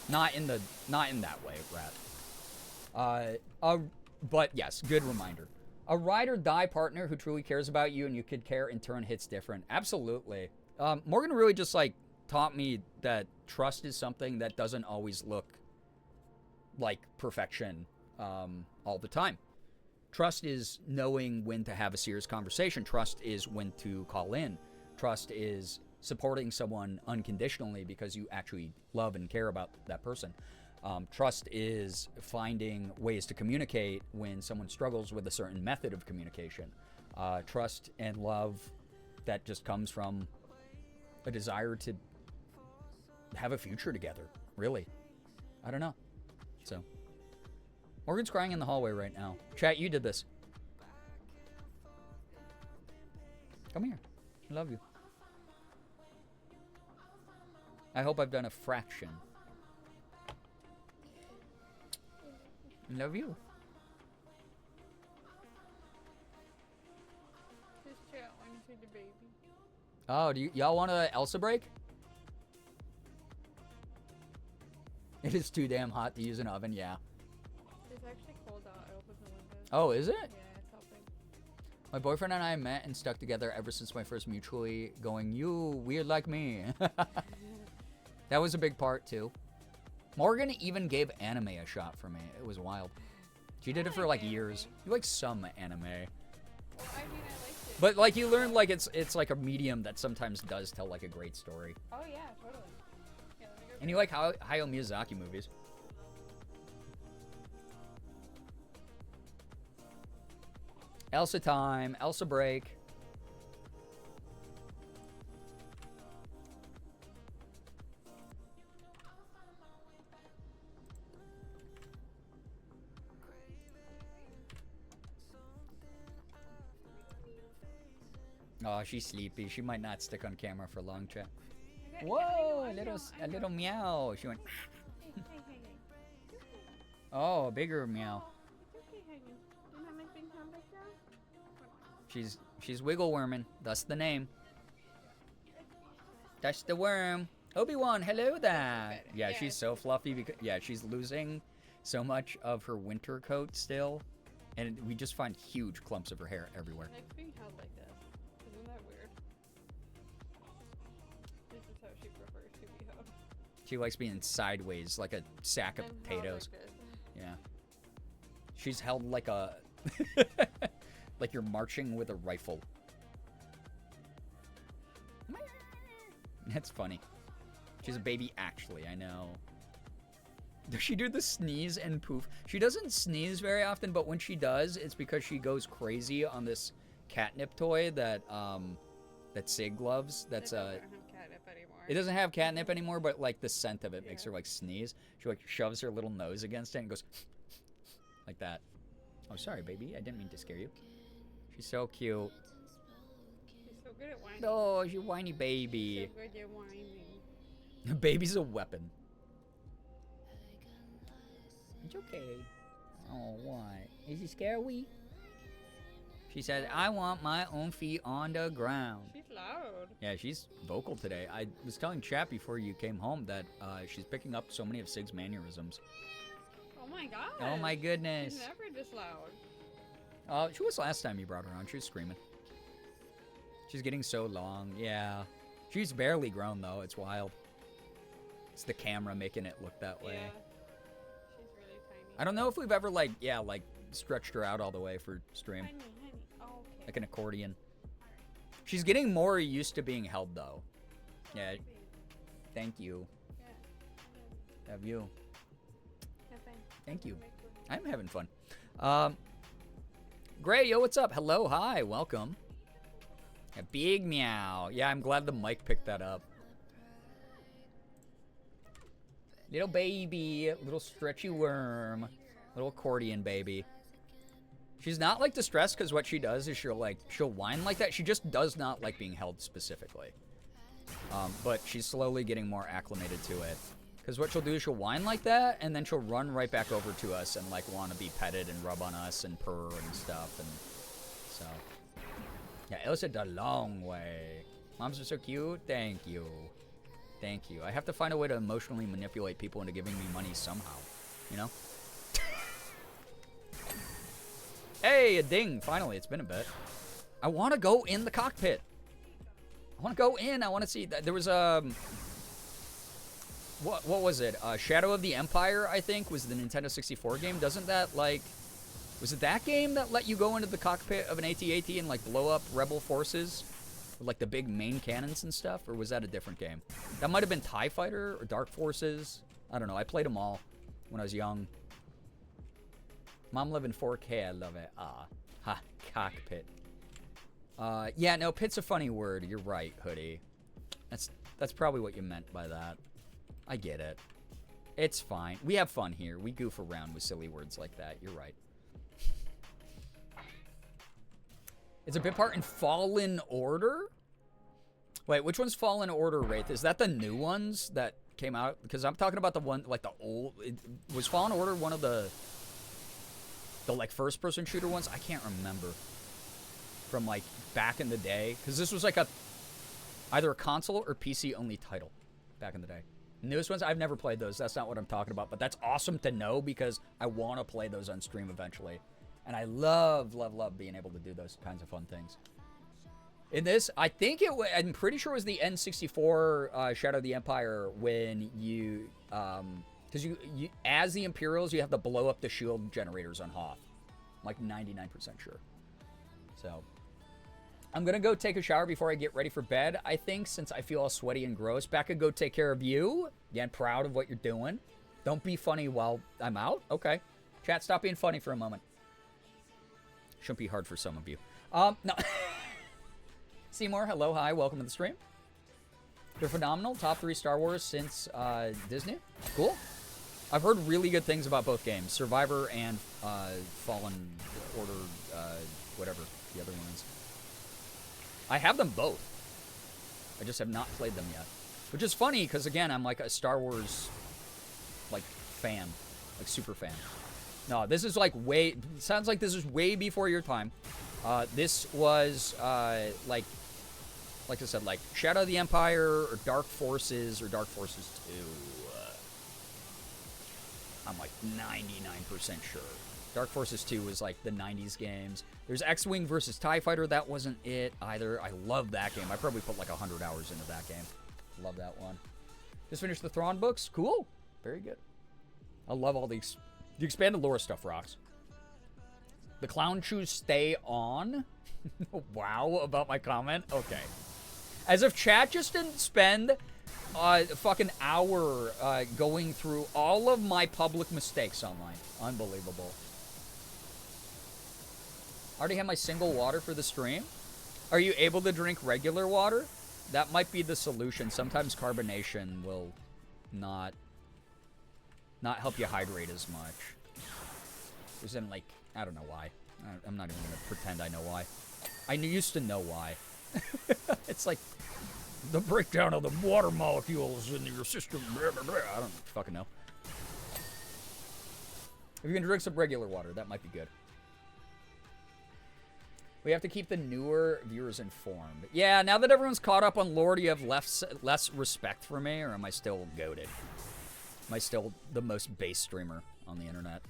Not in that way, Rat. But yes, good reminder. A ride or die partner who truly cares about you and you could care in turn hits different. Absolutely. Morgan really just, like, taught me that trust is something that doesn't always look like perfection all the time. Trust is knowing when to have a serious conversation. Trust is when to call in. Trust is supporting someone unconditionally because you actually love and care about that person. Trust is finding ways to communicate when someone struggles with a certain method of communication. Trust and love, that just comes from a desire to have a future together, really. I don't know. So, Morgan's crying in the hallway right now. Chat, you did this. Come here. I love you. I hope I've done a fraction. I love you. Just chat when you see the baby. Oh, do y'all want a Elsa break? It is too damn hot to use an oven, yeah. It's actually cold out. I opened the windows. Oh, is it? Yeah, it's helping. My boyfriend and I met and stuck together ever since my first mutually going, you, weird like me. That was a big part, too. Morgan even gave anime a shot for me. It was wild. She did it for, like, years. You like some anime. Well, I mean, I liked it. But, like, you learn, like, it's like a medium that sometimes does tell, like, a great story. Oh, yeah, totally. Yeah, let me go And you like Hayao Miyazaki movies. Elsa time. Elsa break. Oh, she's sleepy. She might not stick on camera for long, chat. Whoa, a little meow. She went. Hey, hey, hey, hey. Oh, a bigger meow. It's okay, honey. You're not making sound like that? She's wiggle worming. That's the name. That's the worm. Obi-Wan, hello there. Yeah, she's so fluffy because she's losing so much of her winter coat still, and we just find huge clumps of her hair everywhere. Like being held like this. Isn't that weird? This is how she prefers to be held. She likes being sideways like a sack of And held potatoes. like this. Yeah. She's held like a like you're marching with a rifle. That's funny. She's a baby actually, I know. Does she do the sneeze and poof? She doesn't sneeze very often, but when she does, it's because she goes crazy on this catnip toy that Sig loves. That's It doesn't have catnip anymore. It doesn't have catnip anymore, but like the scent of it makes her like sneeze. She like shoves her little nose against it and goes like that. Oh, sorry, baby. I didn't mean to scare you. She's so cute. She's so good at whining. Oh, you whiny baby. So good at whining. Baby's a weapon. It's okay. Oh, why? Is he scary? She said, I want my own feet on the ground. She's loud. Yeah, she's vocal today. I was telling Chat before you came home that she's picking up so many of Sig's mannerisms. Oh my god. Oh my goodness. She's never this loud. She was last time you brought her on. She was screaming. She's getting so long. Yeah. She's barely grown, though. It's wild. It's the camera making it look that way. Yeah. She's really tiny. I don't know if we've ever, like, stretched her out all the way for stream. Honey. Oh, okay. Like an accordion. She's getting more used to being held, though. Yeah. Thank you. Yeah. Have you. Have fun. Thank you. Make food. I'm having fun. Gray, yo, what's up? Hello, hi, welcome. A big meow. Yeah, I'm glad the mic picked that up. Little baby, little stretchy worm, little accordion baby. She's not like distressed because what she does is she'll whine like that. She just does not like being held specifically. But she's slowly getting more acclimated to it. Because what she'll do is she'll whine like that, and then she'll run right back over to us and like want to be petted and rub on us and purr and stuff. And so, yeah, Elsa the long way. Moms are so cute. Thank you. Thank you. I have to find a way to emotionally manipulate people into giving me money somehow. You know? Hey, a ding. Finally, it's been a bit. I want to go in the cockpit. I want to go in. I want to see. There was what was it? Shadow of the Empire, I think, was the Nintendo 64 game. Doesn't that, like... Was it that game that let you go into the cockpit of an AT-AT and, like, blow up rebel forces? With, like, the big main cannons and stuff? Or was that a different game? That might have been TIE Fighter or Dark Forces. I don't know. I played them all. when I was young. Mom live in 4K. I love it. Ah, ha, cockpit. Yeah, no, pit's a funny word. You're right, Hoodie. That's probably what you meant by that. I get it. It's fine. We have fun here. We goof around with silly words like that. You're right. It's a bit part in Fallen Order? Wait, which one's Fallen Order, Wraith? Is that the new ones that came out? Because I'm talking about the one, like the old... was Fallen Order one of the like first-person shooter ones? I can't remember. From like back in the day. Because this was like either a console or PC-only title back in the day. Newest ones, I've never played those. That's not what I'm talking about. But that's awesome to know because I want to play those on stream eventually. And I love, love, love being able to do those kinds of fun things. In this, I think I'm pretty sure it was the N64 Shadow of the Empire when you, because you as the Imperials, you have to blow up the shield generators on Hoth. I'm like 99% sure. So, I'm going to go take a shower before I get ready for bed, I think, since I feel all sweaty and gross. Becca, go take care of you. Again, proud of what you're doing. Don't be funny while I'm out. Okay. Chat, stop being funny for a moment. Shouldn't be hard for some of you. No. Seymour, hello, hi, welcome to the stream. They're phenomenal. Top 3 Star Wars since Disney. Cool. I've heard really good things about both games. Survivor and Fallen Order, whatever the other one is. I have them both. I just have not played them yet. Which is funny, because again, I'm like a Star Wars, like, fan. Like, super fan. No, this is like way... sounds like this is way before your time. This was, like I said, like Shadow of the Empire or Dark Forces or Dark Forces 2. I'm like 99% sure. Dark Forces 2 was like the 90s games. There's X-Wing versus TIE Fighter. That wasn't it either. I love that game. I probably put like 100 hours into that game. Love that one. Just finished the Thrawn books. Cool. Very good. I love all these... the expanded lore stuff rocks. The clown shoes stay on? Wow, about my comment? Okay. As if chat just didn't spend a fucking hour going through all of my public mistakes online. Unbelievable. Already have my single water for the stream. Are you able to drink regular water? That might be the solution. Sometimes carbonation will not help you hydrate as much. As in, like, I don't know why. I'm not even going to pretend I know why. I used to know why. It's like the breakdown of the water molecules in your system. Blah, blah, blah. I don't fucking know. If you can drink some regular water, that might be good. We have to keep the newer viewers informed. Yeah, now that everyone's caught up on lore, do you have less respect for me, or am I still goated? Am I still the most base streamer on the internet?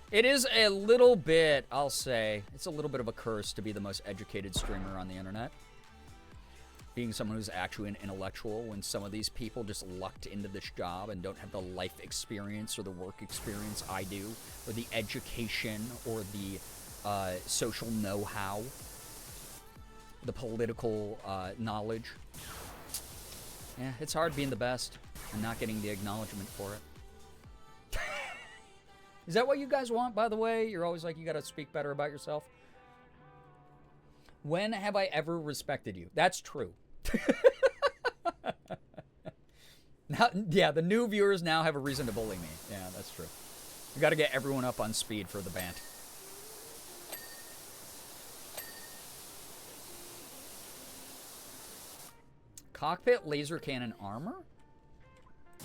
It is a little bit, I'll say, it's a little bit of a curse to be the most educated streamer on the internet. Being someone who's actually an intellectual when some of these people just lucked into this job and don't have the life experience or the work experience I do, or the education or the social know-how, the political knowledge. Yeah, it's hard being the best and not getting the acknowledgement for it. Is that what you guys want, by the way? You're always like, you gotta speak better about yourself. When have I ever respected you? That's true. Now, yeah, the new viewers now have a reason to bully me. Yeah, that's true. You gotta get everyone up on speed for the band. Cockpit laser cannon armor?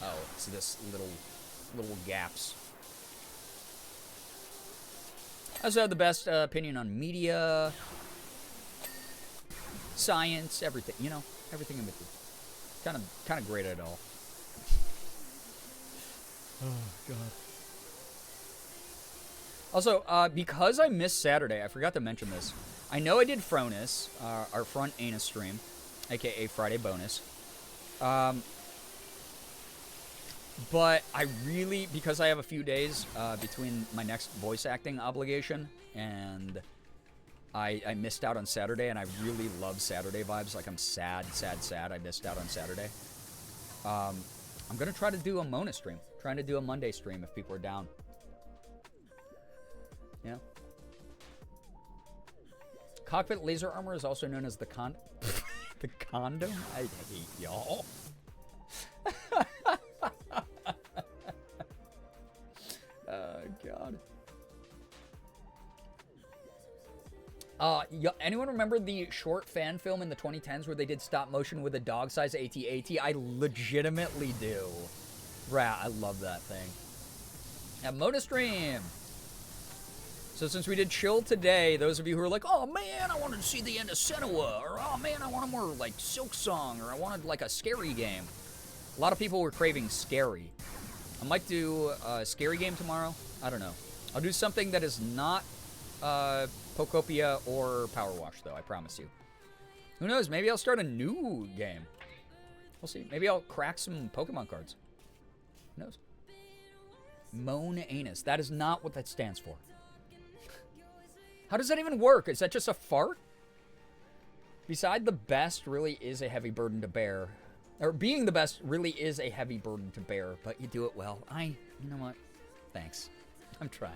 Oh, it's this little gaps. I also have the best opinion on media, science, everything. You know, everything in between. Kind of great at it all. Oh God. Also, because I missed Saturday, I forgot to mention this. I know I did Fronus, our front anus stream, aka Friday bonus. But I really, because I have a few days between my next voice acting obligation, and I missed out on Saturday, and I really love Saturday vibes. Like, I'm sad I missed out on Saturday. I'm going to try to do a Mona stream. Trying to do a Monday stream if people are down. Yeah. Cockpit laser armor is also known as the the condom. I hate y'all. Oh God. Anyone remember the short fan film in the 2010s where they did stop motion with a dog-sized AT-AT? I legitimately do. Right, I love that thing. At ModaStream. So since we did Chill today, those of you who are like, oh man, I wanted to see the end of Senua, or oh man, I want a more like Silk Song, or I wanted like a scary game. A lot of people were craving scary. I might do a scary game tomorrow. I don't know. I'll do something that is not Pokopia or Powerwash, though, I promise you. Who knows? Maybe I'll start a new game. We'll see. Maybe I'll crack some Pokemon cards. Who knows? Moan Anus. That is not what that stands for. How does that even work? Is that just a fart? Beside the best really is a heavy burden to bear. Or being the best really is a heavy burden to bear, but you do it well. You know what? Thanks. I'm trying.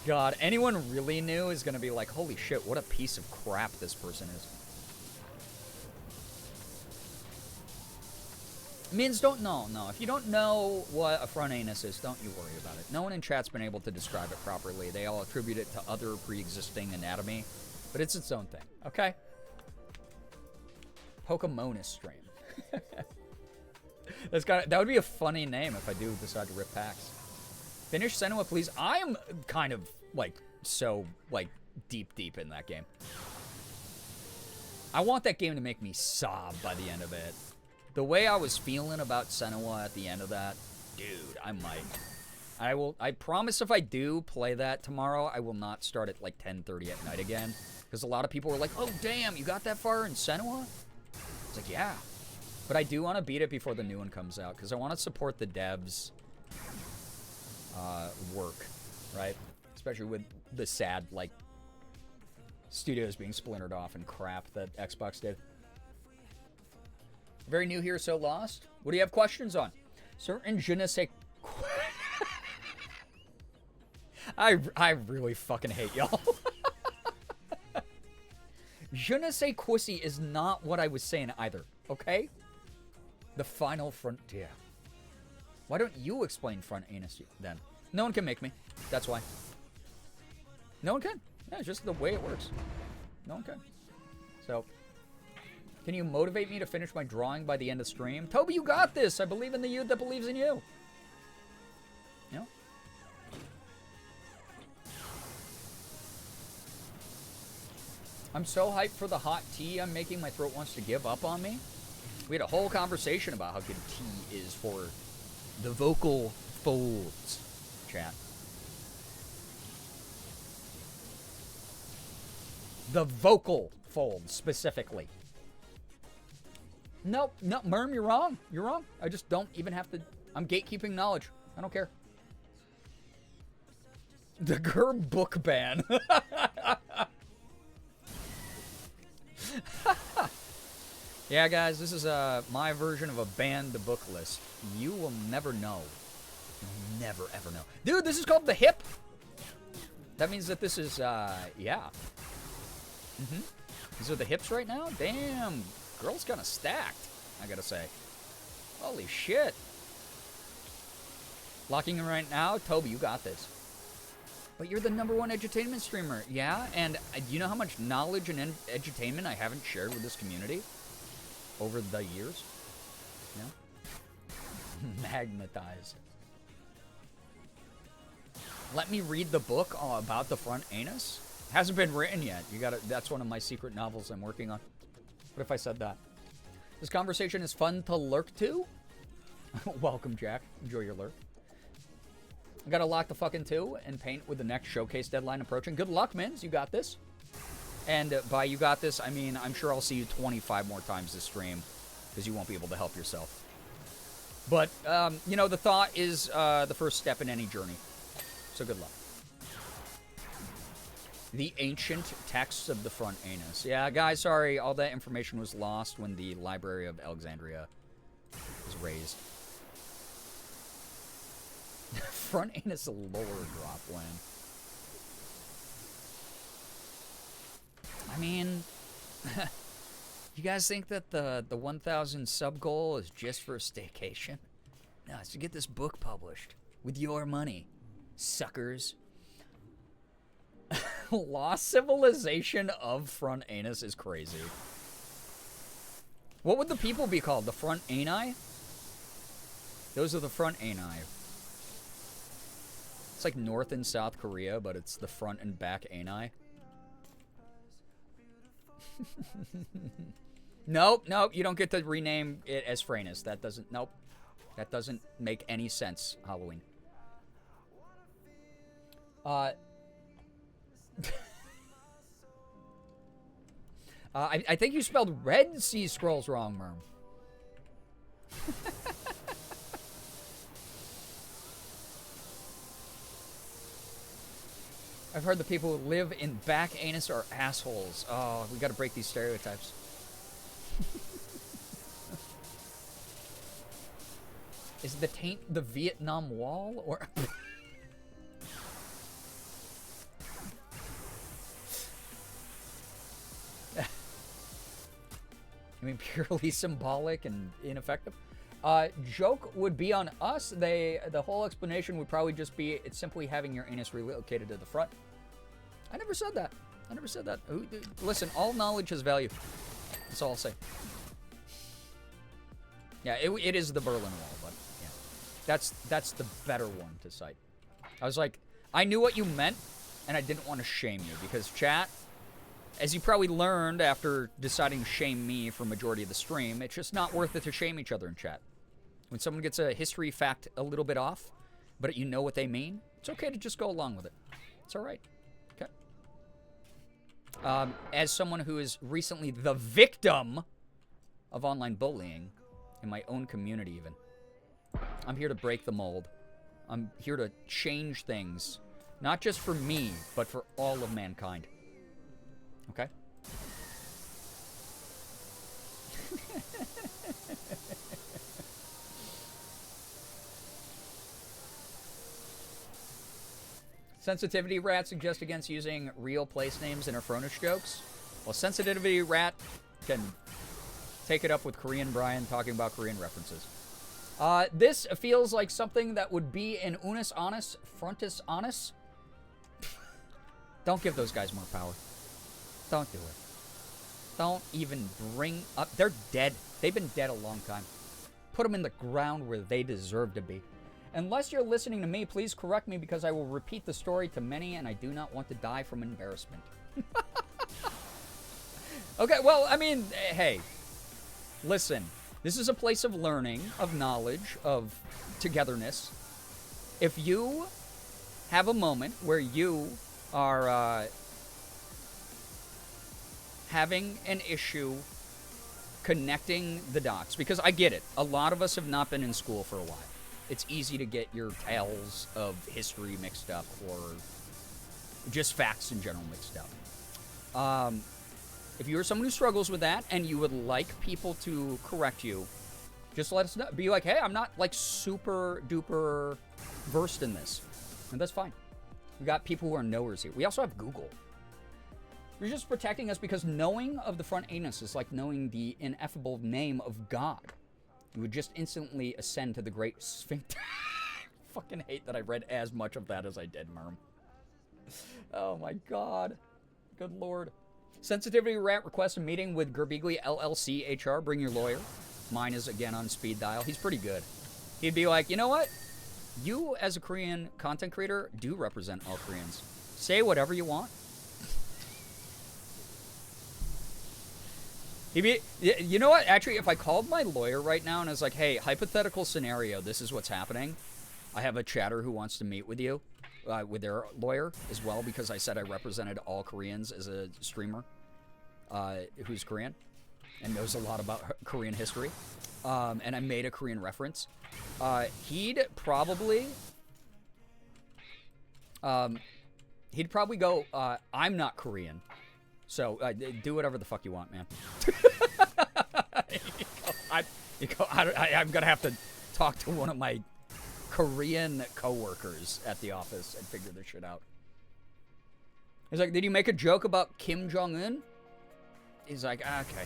God, anyone really new is going to be like, holy shit, what a piece of crap this person is. Means don't know. No, if you don't know what a front anus is, don't you worry about it. No one in chat's been able to describe it properly. They all attribute it to other pre-existing anatomy, but it's its own thing, okay? Pokemonus stream. That would be a funny name if I do decide to rip packs. Finish Senua, please. I am kind of, like, so, like, deep in that game. I want that game to make me sob by the end of it. The way I was feeling about Senua at the end of that, dude, I might. I promise if I do play that tomorrow, I will not start at, like, 10:30 at night again. Because a lot of people were like, oh, damn, you got that far in Senua? It's like, yeah. But I do want to beat it before the new one comes out, because I want to support the devs' work, right? Especially with the sad, like, studios being splintered off and crap that Xbox did. Very new here, so lost. What do you have questions on? Certain je ne sais quoi. I really fucking hate y'all. Je ne sais quissy is not what I was saying either, okay? The final frontier. Why don't you explain front anus then? No one can make me. That's why. No one can. Yeah, it's just the way it works. No one can. So, can you motivate me to finish my drawing by the end of stream? Toby, you got this! I believe in the youth that believes in you. You know? I'm so hyped for the hot tea I'm making, my throat wants to give up on me. We had a whole conversation about how good tea is for the vocal folds, chat. The vocal folds, specifically. Nope, no, Merm, you're wrong. You're wrong. I just don't even have to... I'm gatekeeping knowledge. I don't care. The Gerb book ban. Yeah, guys, this is my version of a banned book list. You will never know. You'll never, ever know. Dude, this is called The Hip. That means that this is, yeah. These are the hips right now? Damn, girl's kind of stacked, I gotta say. Holy shit. Locking in right now? Toby, you got this. But you're the #1 edutainment streamer. Yeah, and you know how much knowledge and edutainment I haven't shared with this community over the years? Yeah. Magnetized. Let me read the book about the front anus. Hasn't been written yet. You gotta. That's one of my secret novels I'm working on. What if I said that? This conversation is fun to lurk to. Welcome, Jack. Enjoy your lurk. I gotta lock the fucking 2 and paint with the next showcase deadline approaching. Good luck, Mins. You got this. And by you got this, I mean I'm sure I'll see you 25 more times this stream because you won't be able to help yourself. But, you know, the thought is the first step in any journey. So good luck. The ancient texts of the front anus. Yeah, guys, sorry. All that information was lost when the Library of Alexandria was raised. front anus lore drop when? I mean, you guys think that the 1,000 sub goal is just for a staycation? No, it's to get this book published with your money, suckers. Lost civilization of front anus is crazy. What would the people be called? The front ani? Those are the front ani. It's like North and South Korea, but it's the front and back ani. Nope, you don't get to rename it as Franus. That doesn't, nope. That doesn't make any sense, Halloween. I think you spelled Red Sea Scrolls wrong, Merm. I've heard the people who live in back anus are assholes. Oh, we gotta break these stereotypes. Is the taint the Vietnam Wall, or... I mean, purely symbolic and ineffective. Joke would be on us. The whole explanation would probably just be it's simply having your anus relocated to the front. I never said that. I never said that. Listen, all knowledge has value. That's all I'll say. Yeah, it is the Berlin Wall, but yeah, that's the better one to cite. I was like, I knew what you meant, and I didn't want to shame you because chat. As you probably learned after deciding to shame me for majority of the stream, it's just not worth it to shame each other in chat. When someone gets a history fact a little bit off, but you know what they mean, it's okay to just go along with it. It's all right. Okay. As someone who is recently the victim of online bullying in my own community even, I'm here to break the mold. I'm here to change things, not just for me, but for all of mankind. Okay. Sensitivity Rat suggests against using real place names in our Fronish jokes. Well, Sensitivity Rat can take it up with Korean Brian talking about Korean references. This feels like something that would be in Unus Annus, Frontis Annus. Don't give those guys more power. Don't do it. Don't even bring up... They're dead. They've been dead a long time. Put them in the ground where they deserve to be. Unless you're listening to me, please correct me because I will repeat the story to many and I do not want to die from embarrassment. Okay, well, I mean, hey. Listen. This is a place of learning, of knowledge, of togetherness. If you have a moment where you are... having an issue connecting the dots, because I get it. A lot of us have not been in school for a while. It's easy to get your tales of history mixed up or just facts in general mixed up. If you're someone who struggles with that and you would like people to correct you, just let us know. Be like, hey, I'm not like super duper versed in this. And that's fine. We got people who are knowers here. We also have Google. You're just protecting us because knowing of the front anus is like knowing the ineffable name of God. You would just instantly ascend to the great sphincter. I fucking hate that I read as much of that as I did, Merm. Oh my god. Good lord. Sensitivity Rat requests a meeting with Girbeagly LLC HR. Bring your lawyer. Mine is again on speed dial. He's pretty good. He'd be like, you know what? You as a Korean content creator do represent all Koreans. Say whatever you want. You know what? Actually, if I called my lawyer right now and I was like, hey, hypothetical scenario, this is what's happening. I have a chatter who wants to meet with you, with their lawyer as well, because I said I represented all Koreans as a streamer who's Korean and knows a lot about Korean history. And I made a Korean reference. He'd probably go, I'm not Korean. So, do whatever the fuck you want, man. I'm going to have to talk to one of my Korean coworkers at the office and figure this shit out. He's like, did you make a joke about Kim Jong-un? He's like, okay.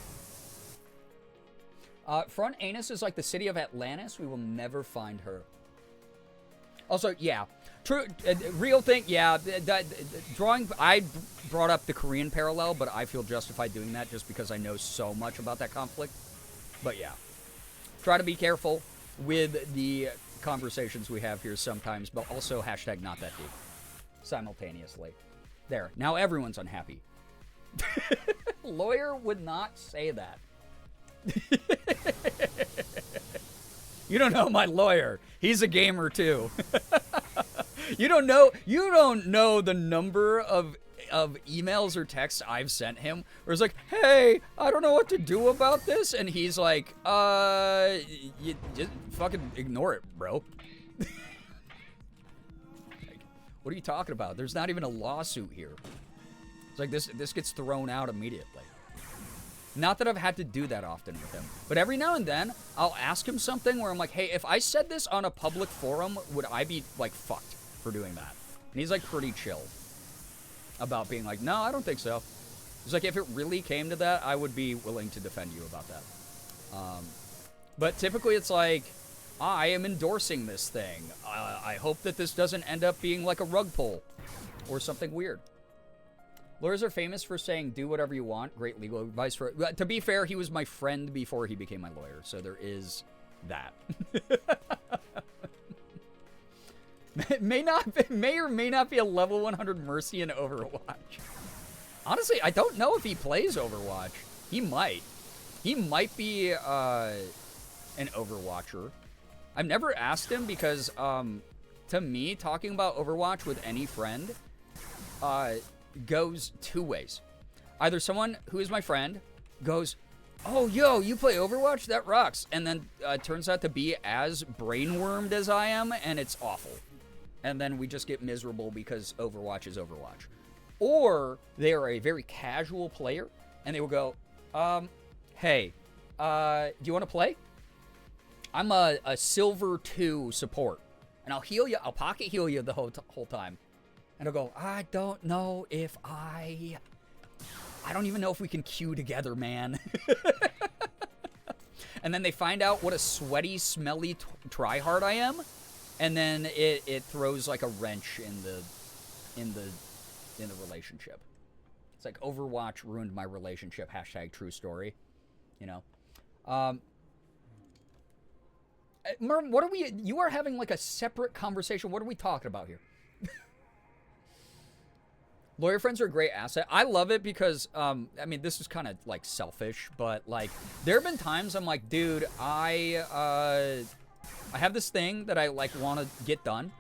Front anus is like the city of Atlantis. We will never find her. Also, yeah. True, real thing, yeah. Drawing, I brought up the Korean parallel, but I feel justified doing that just because I know so much about that conflict. But yeah. Try to be careful with the conversations we have here sometimes, but also hashtag not that deep. Simultaneously. There. Now everyone's unhappy. Lawyer would not say that. You don't know my lawyer. He's a gamer too. You don't know the number of emails or texts I've sent him where it's like, hey, I don't know what to do about this, and he's like, you just fucking ignore it, bro. Like, what are you talking about? There's not even a lawsuit here. It's like this gets thrown out immediately. Not that I've had to do that often with him, but every now and then I'll ask him something where I'm like, hey, if I said this on a public forum, would I be like fucked for doing that? And he's like pretty chill about being like, no, I don't think so. He's like, if it really came to that, I would be willing to defend you about that. But typically it's like, I am endorsing this thing. I hope that this doesn't end up being like a rug pull or something weird. Lawyers are famous for saying, do whatever you want. Great legal advice for it. To be fair, he was my friend before he became my lawyer, so there is that. may or may not be a level 100 Mercy in Overwatch. Honestly, I don't know if he plays Overwatch. He might. He might be an Overwatcher. I've never asked him because, to me, talking about Overwatch with any friend, goes two ways. Either someone who is my friend goes, oh, yo, you play Overwatch? That rocks. And then turns out to be as brainwormed as I am, and it's awful. And then we just get miserable because Overwatch is Overwatch. Or they are a very casual player, and they will go, hey, do you want to play? I'm a silver 2 support, and I'll heal you. I'll pocket heal you the whole time. And I'll go, I don't know if I don't even know if we can queue together, man. And then they find out what a sweaty, smelly tryhard I am, and then it throws like a wrench in the relationship. It's like Overwatch ruined my relationship. Hashtag true story. You know. Merm, what are we? You are having like a separate conversation. What are we talking about here? Lawyer friends are a great asset. I love it because, I mean, this is kind of, like, selfish, but, like, there have been times I'm like, dude, I have this thing that I, like, want to get done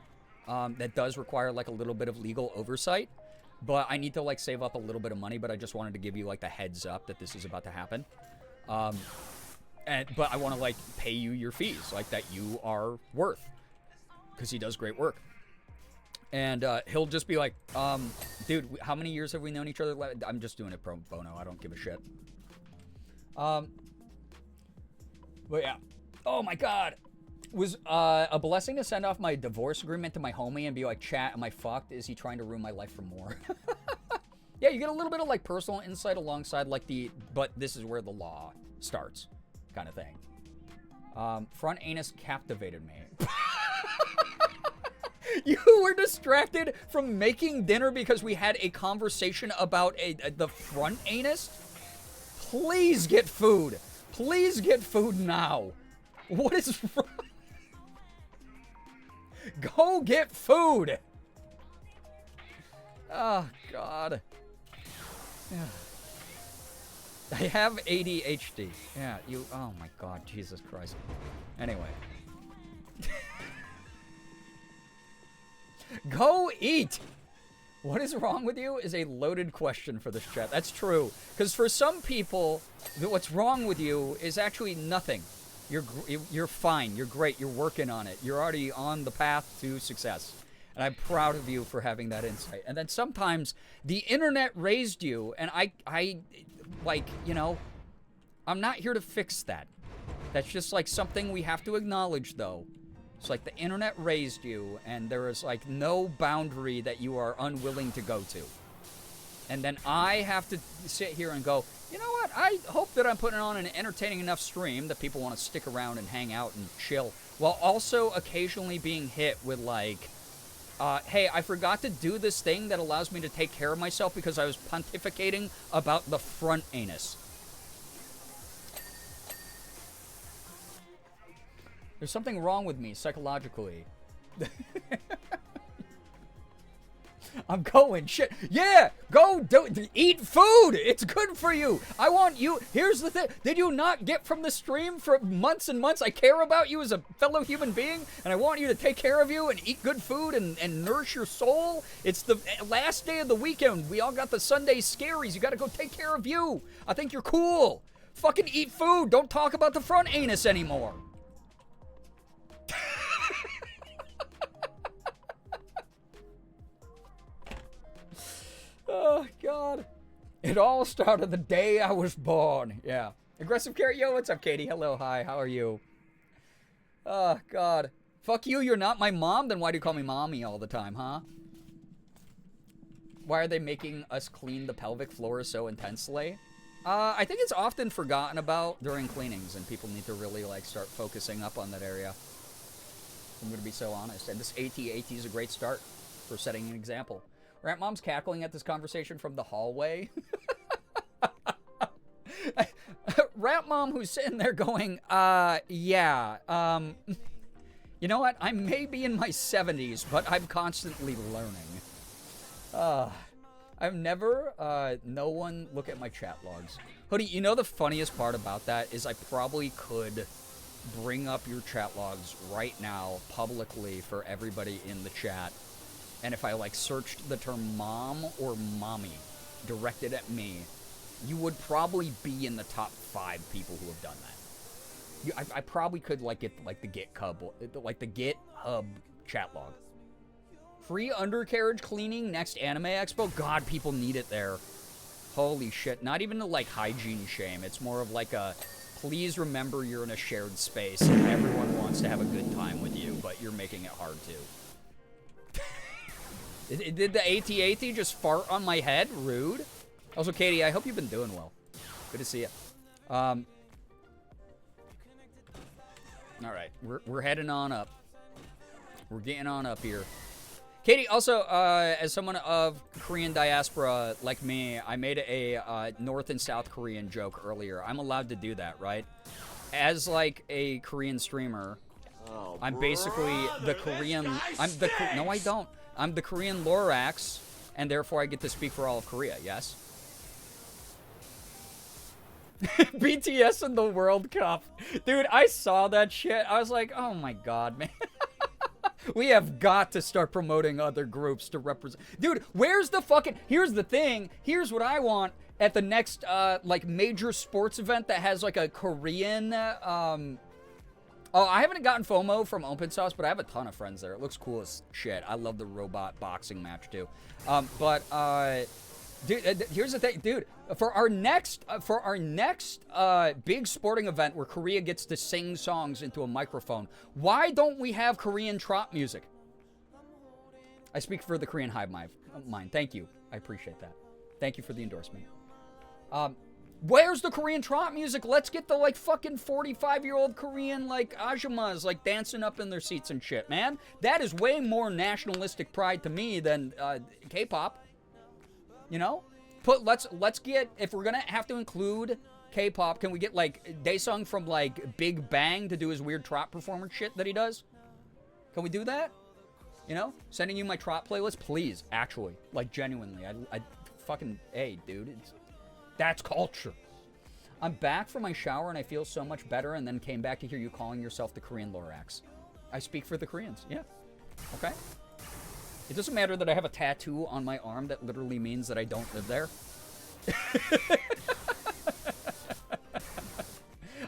that does require, like, a little bit of legal oversight, but I need to, like, save up a little bit of money, but I just wanted to give you, like, the heads up that this is about to happen. But I want to, like, pay you your fees, like, that you are worth, because he does great work. And he'll just be like, dude, how many years have we known each other? I'm just doing it pro bono. I don't give a shit. But yeah. Oh, my God. It was a blessing to send off my divorce agreement to my homie and be like, chat, am I fucked? Is he trying to ruin my life for more? Yeah, you get a little bit of, like, personal insight alongside, like, but this is where the law starts kind of thing. Front anus captivated me. You were distracted from making dinner because we had a conversation about the front anus? Please get food. Please get food now. What is wrong? Go get food. Oh, God. Yeah. I have ADHD. Yeah, you... Oh, my God. Jesus Christ. Anyway. Go eat! What is wrong with you is a loaded question for this chat. That's true. Because for some people, what's wrong with you is actually nothing. You're fine. You're great. You're working on it. You're already on the path to success. And I'm proud of you for having that insight. And then sometimes the internet raised you, and I like, you know, I'm not here to fix that. That's just like something we have to acknowledge, though. It's like the internet raised you, and there is like no boundary that you are unwilling to go to. And then I have to sit here and go, you know what? I hope that I'm putting on an entertaining enough stream that people want to stick around and hang out and chill, while also occasionally being hit with like, hey, I forgot to do this thing that allows me to take care of myself because I was pontificating about the front anus. There's something wrong with me psychologically. I'm going, shit. Yeah, go eat food. It's good for you. I want you. Here's the thing. Did you not get from the stream for months and months? I care about you as a fellow human being, and I want you to take care of you and eat good food and nourish your soul. It's the last day of the weekend. We all got the Sunday scaries. You got to go take care of you. I think you're cool. Fucking eat food. Don't talk about the front anus anymore. Oh, God. It all started the day I was born. Yeah. Aggressive Carrot. Yo, what's up, Katie? Hello, hi. How are you? Oh, God. Fuck you, you're not my mom? Then why do you call me mommy all the time, huh? Why are they making us clean the pelvic floor so intensely? I think it's often forgotten about during cleanings, and people need to really, like, start focusing up on that area. I'm going to be so honest. And this AT is a great start for setting an example. Rat Mom's cackling at this conversation from the hallway. Rat Mom who's sitting there going, yeah, you know what? I may be in my 70s, but I'm constantly learning. I've never, no one look at my chat logs. Hoodie, you know the funniest part about that is I probably could bring up your chat logs right now publicly for everybody in the chat. And if I, like, searched the term mom or mommy directed at me, you would probably be in the top 5 people who have done that. I probably could, like, get, like, the GitHub chat log. Free undercarriage cleaning next Anime Expo? God, people need it there. Holy shit. Not even a, like, hygiene shame. It's more of, like, a, please remember you're in a shared space and everyone wants to have a good time with you, but you're making it hard to. Did the AT just fart on my head? Rude. Also, Katie, I hope you've been doing well. Good to see you. All right, we're heading on up. We're getting on up here. Katie, also, as someone of Korean diaspora like me, I made a North and South Korean joke earlier. I'm allowed to do that, right? As, like, a Korean streamer, I'm basically the Korean... No, I don't. I'm the Korean Lorax, and therefore I get to speak for all of Korea, yes? BTS in the World Cup. Dude, I saw that shit. I was like, oh my god, man. We have got to start promoting other groups to represent. Dude, where's the fucking... Here's the thing. Here's what I want at the next, like, major sports event that has, like, a Korean, Oh, I haven't gotten FOMO from Open Sauce, but I have a ton of friends there. It looks cool as shit. I love the robot boxing match, too. Dude, here's the thing. Dude, for our next big sporting event where Korea gets to sing songs into a microphone, why don't we have Korean trot music? I speak for the Korean hive mind. Thank you. I appreciate that. Thank you for the endorsement. Where's the Korean trot music? Let's get the, like, fucking 45-year-old Korean, like, ajumas, like, dancing up in their seats and shit, man. That is way more nationalistic pride to me than K-pop. You know? Let's get, if we're gonna have to include K-pop, can we get, like, Daesung from, like, Big Bang to do his weird trot performance shit that he does? Can we do that? You know? Sending you my trot playlist? Please, actually. Like, genuinely. I fucking, hey, dude, that's culture. I'm back from my shower and I feel so much better, and then came back to hear you calling yourself the Korean Lorax. I speak for the Koreans, yeah. Okay? It doesn't matter that I have a tattoo on my arm that literally means that I don't live there.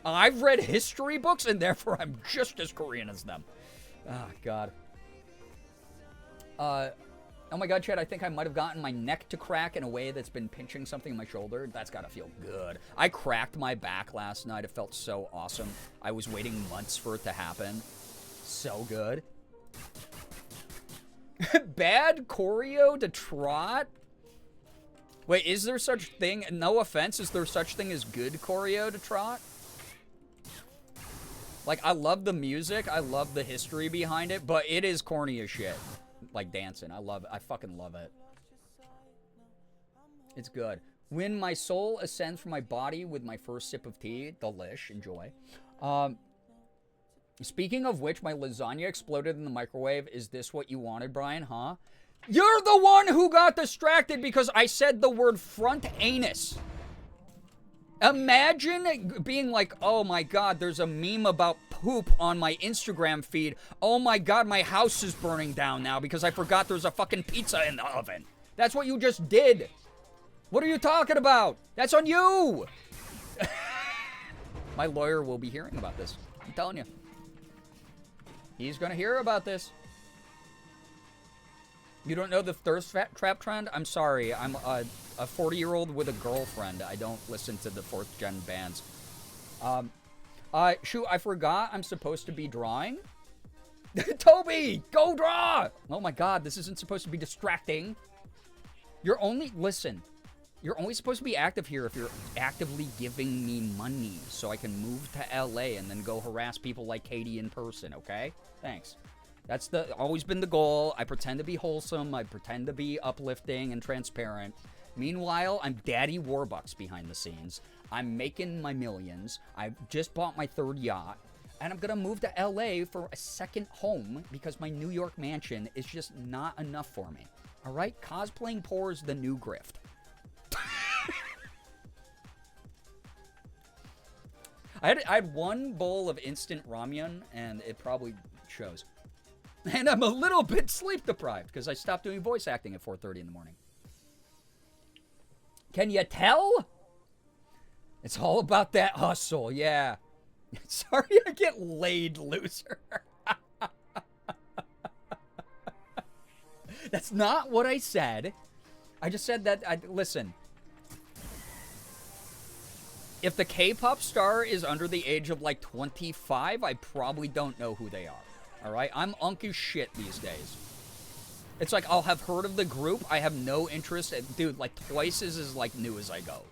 I've read history books, and therefore I'm just as Korean as them. Oh, God. Oh my god, Chad, I think I might have gotten my neck to crack in a way that's been pinching something in my shoulder. That's gotta feel good. I cracked my back last night. It felt so awesome. I was waiting months for it to happen. So good. Bad choreo to trot? Wait, is there such thing? No offense, is there such thing as good choreo to trot? Like, I love the music, I love the history behind it, but it is corny as shit. Like dancing, I love it. I fucking love it. It's good. When my soul ascends from my body with my first sip of tea, delish, enjoy. Speaking of which, my lasagna exploded in the microwave. Is this what you wanted, Brian, huh? You're the one who got distracted because I said the word front anus. Imagine being like, oh my god, there's a meme about poop on my Instagram feed. Oh my god, my house is burning down now because I forgot there's a fucking pizza in the oven. That's what you just did. What are you talking about? That's on you. My lawyer will be hearing about this. I'm telling you. He's gonna hear about this. You don't know the thirst trap trend? I'm sorry. I'm a 40-year-old with a girlfriend. I don't listen to the 4th gen bands. Shoot, I forgot I'm supposed to be drawing. Toby, go draw! Oh my god, this isn't supposed to be distracting. Listen. You're only supposed to be active here if you're actively giving me money so I can move to LA and then go harass people like Katie in person, okay? Thanks. That's always been the goal. I pretend to be wholesome. I pretend to be uplifting and transparent. Meanwhile, I'm Daddy Warbucks behind the scenes. I'm making my millions. I just bought my 3rd yacht. And I'm going to move to LA for a 2nd home because my New York mansion is just not enough for me. All right? Cosplaying poor is the new grift. I had 1 bowl of instant ramyun, and it probably shows. And I'm a little bit sleep deprived because I stopped doing voice acting at 4:30 in the morning. Can you tell? It's all about that hustle, yeah. Sorry I get laid, loser. That's not what I said. I just said that, listen. If the K-pop star is under the age of like 25, I probably don't know who they are. All right? I'm unk as shit these days. It's like I'll have heard of the group. I have no interest. Dude, like Twice is as like new as I go.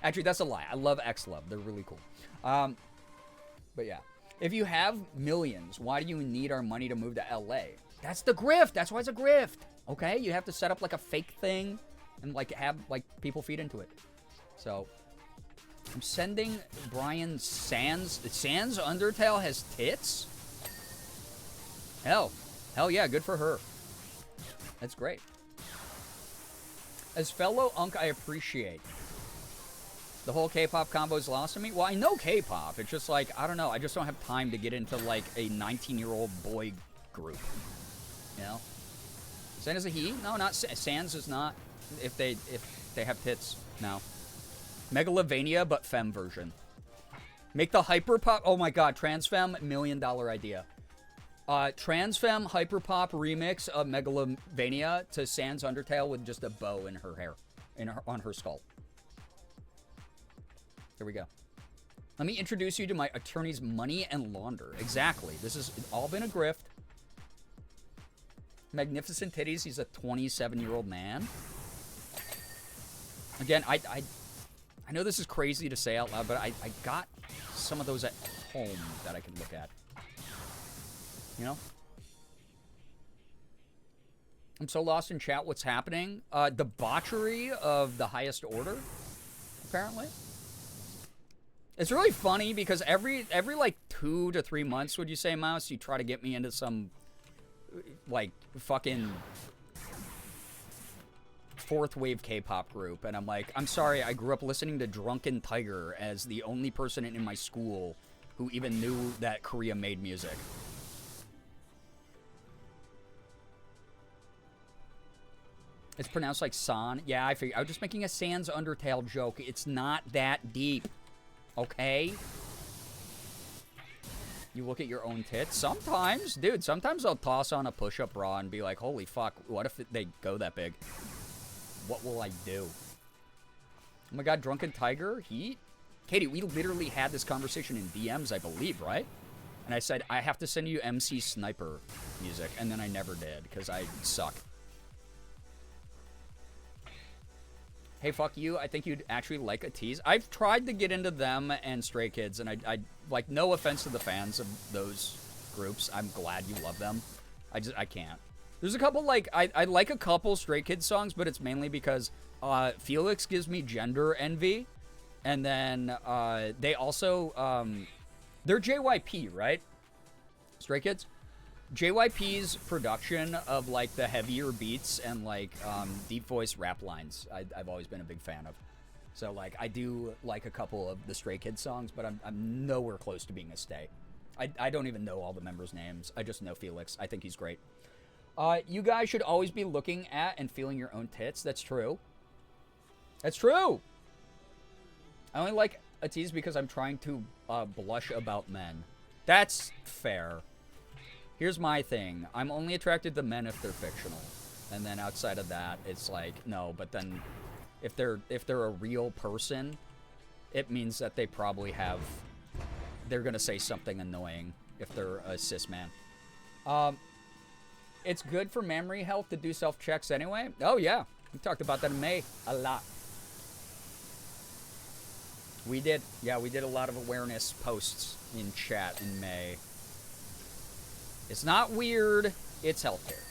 Actually, that's a lie. I love X-Love. They're really cool. But yeah. If you have millions, why do you need our money to move to LA? That's the grift. That's why it's a grift. Okay? You have to set up like a fake thing and like have like people feed into it. So I'm sending Brian Sans. Sans Undertale has tits? Hell yeah, good for her. That's great. As fellow unk, I appreciate. The whole K-pop combo's lost to me. Well, I know K-pop. It's just like, I don't know. I just don't have time to get into like a 19-year-old boy group. You know? Sans is a he? No, not Sans is not. If they have tits, no. Megalovania, but femme version. Make the hyperpop. Oh my god, transfemme, $1 million idea. Transfemme hyperpop remix of Megalovania to Sans Undertale with just a bow in her hair, on her skull. There we go. Let me introduce you to my attorney's money and launder. Exactly. This has all been a grift. Magnificent titties. He's a 27-year-old man. Again, I know this is crazy to say out loud, but I got some of those at home that I could look at. You know? I'm so lost in chat. What's happening? Debauchery of the highest order, apparently. It's really funny because every like 2 to 3 months, would you say, Mouse, you try to get me into some like fucking 4th wave K-pop group, and I'm like, I'm sorry, I grew up listening to Drunken Tiger as the only person in my school who even knew that Korea made music. It's pronounced like San. Yeah, I figured. I was just making a Sans Undertale joke. It's not that deep. Okay? You look at your own tits? Sometimes. Dude, sometimes I'll toss on a push-up bra and be like, holy fuck, what if they go that big? What will I do? Oh my god, Drunken Tiger? Heat? Katie, we literally had this conversation in DMs, I believe, right? And I said, I have to send you MC Sniper music. And then I never did, because I suck. Hey, fuck you. I think you'd actually like a tease. I've tried to get into them and Stray Kids, and I like, no offense to the fans of those groups. I'm glad you love them. I can't. There's a couple, like, I like a couple Stray Kids songs, but it's mainly because Felix gives me gender envy. And then they also, they're JYP, right? Stray Kids? JYP's production of, like, the heavier beats and, like, deep voice rap lines, I've always been a big fan of. So, like, I do like a couple of the Stray Kids songs, but I'm nowhere close to being a stay. I don't even know all the members' names. I just know Felix. I think he's great. You guys should always be looking at and feeling your own tits. That's true. That's true! I only like a tease because I'm trying to blush about men. That's fair. Here's my thing. I'm only attracted to men if they're fictional. And then outside of that, it's like, no, but then if they're a real person, it means that they probably have, they're gonna say something annoying if they're a cis man. It's good for memory health to do self-checks anyway. Oh yeah, we talked about that in May a lot. We did, yeah, we did a lot of awareness posts in chat in May. It's not weird, it's healthcare.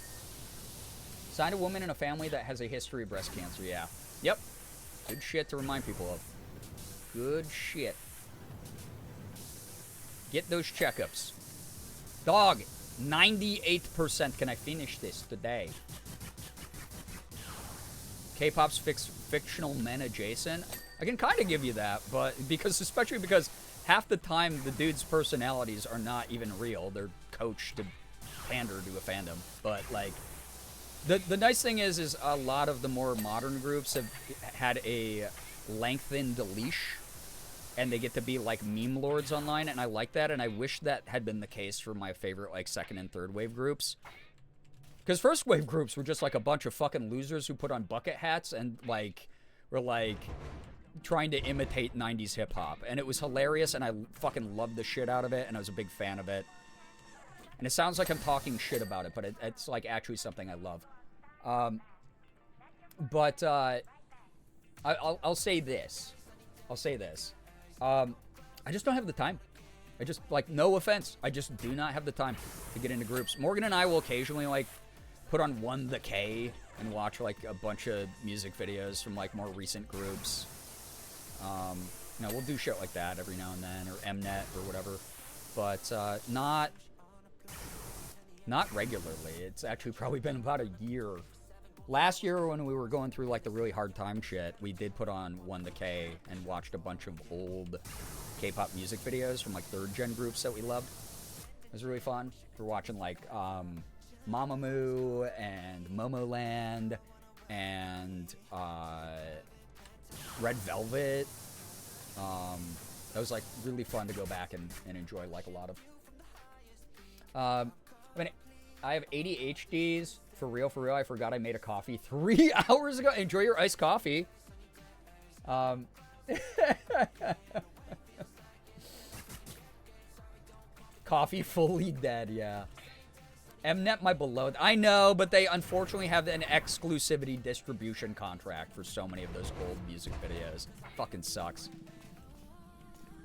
Signed a woman in a family that has a history of breast cancer, yeah. Yep. Good shit to remind people of. Good shit. Get those checkups. Dog, 98%. Can I finish this today? K-pop's fictional men adjacent. I can kind of give you that, but especially because half the time the dudes' personalities are not even real. They're coached to pander to a fandom. But like, the nice thing is a lot of the more modern groups have had a lengthened leash, and they get to be like meme lords online, and I like that, and I wish that had been the case for my favorite like second and third wave groups. Because first wave groups were just like a bunch of fucking losers who put on bucket hats and like were like trying to imitate 90s hip hop, and it was hilarious, and I fucking loved the shit out of it, and I was a big fan of it. And it sounds like I'm talking shit about it, but it's like actually something I love. I'll say this. I'll say this. I just don't have the time. I just, like, no offense, I just do not have the time to get into groups. Morgan and I will occasionally, like, put on One the K and watch, like, a bunch of music videos from, like, more recent groups. You know, we'll do shit like that every now and then, or Mnet or whatever. But, not regularly. It's actually probably been about a year. Last year when we were going through, like, the really hard time shit, we did put on One the K and watched a bunch of old K-pop music videos from, like, third-gen groups that we loved. It was really fun. We're watching, like, Mamamoo and Momoland and Red Velvet. That was, like, really fun to go back and enjoy, like, a lot of. I mean, I have ADHDs. For real, I forgot I made a coffee 3 hours ago. Enjoy your iced coffee. Coffee fully dead, yeah. Mnet, my beloved. I know, but they unfortunately have an exclusivity distribution contract for so many of those old music videos. Fucking sucks.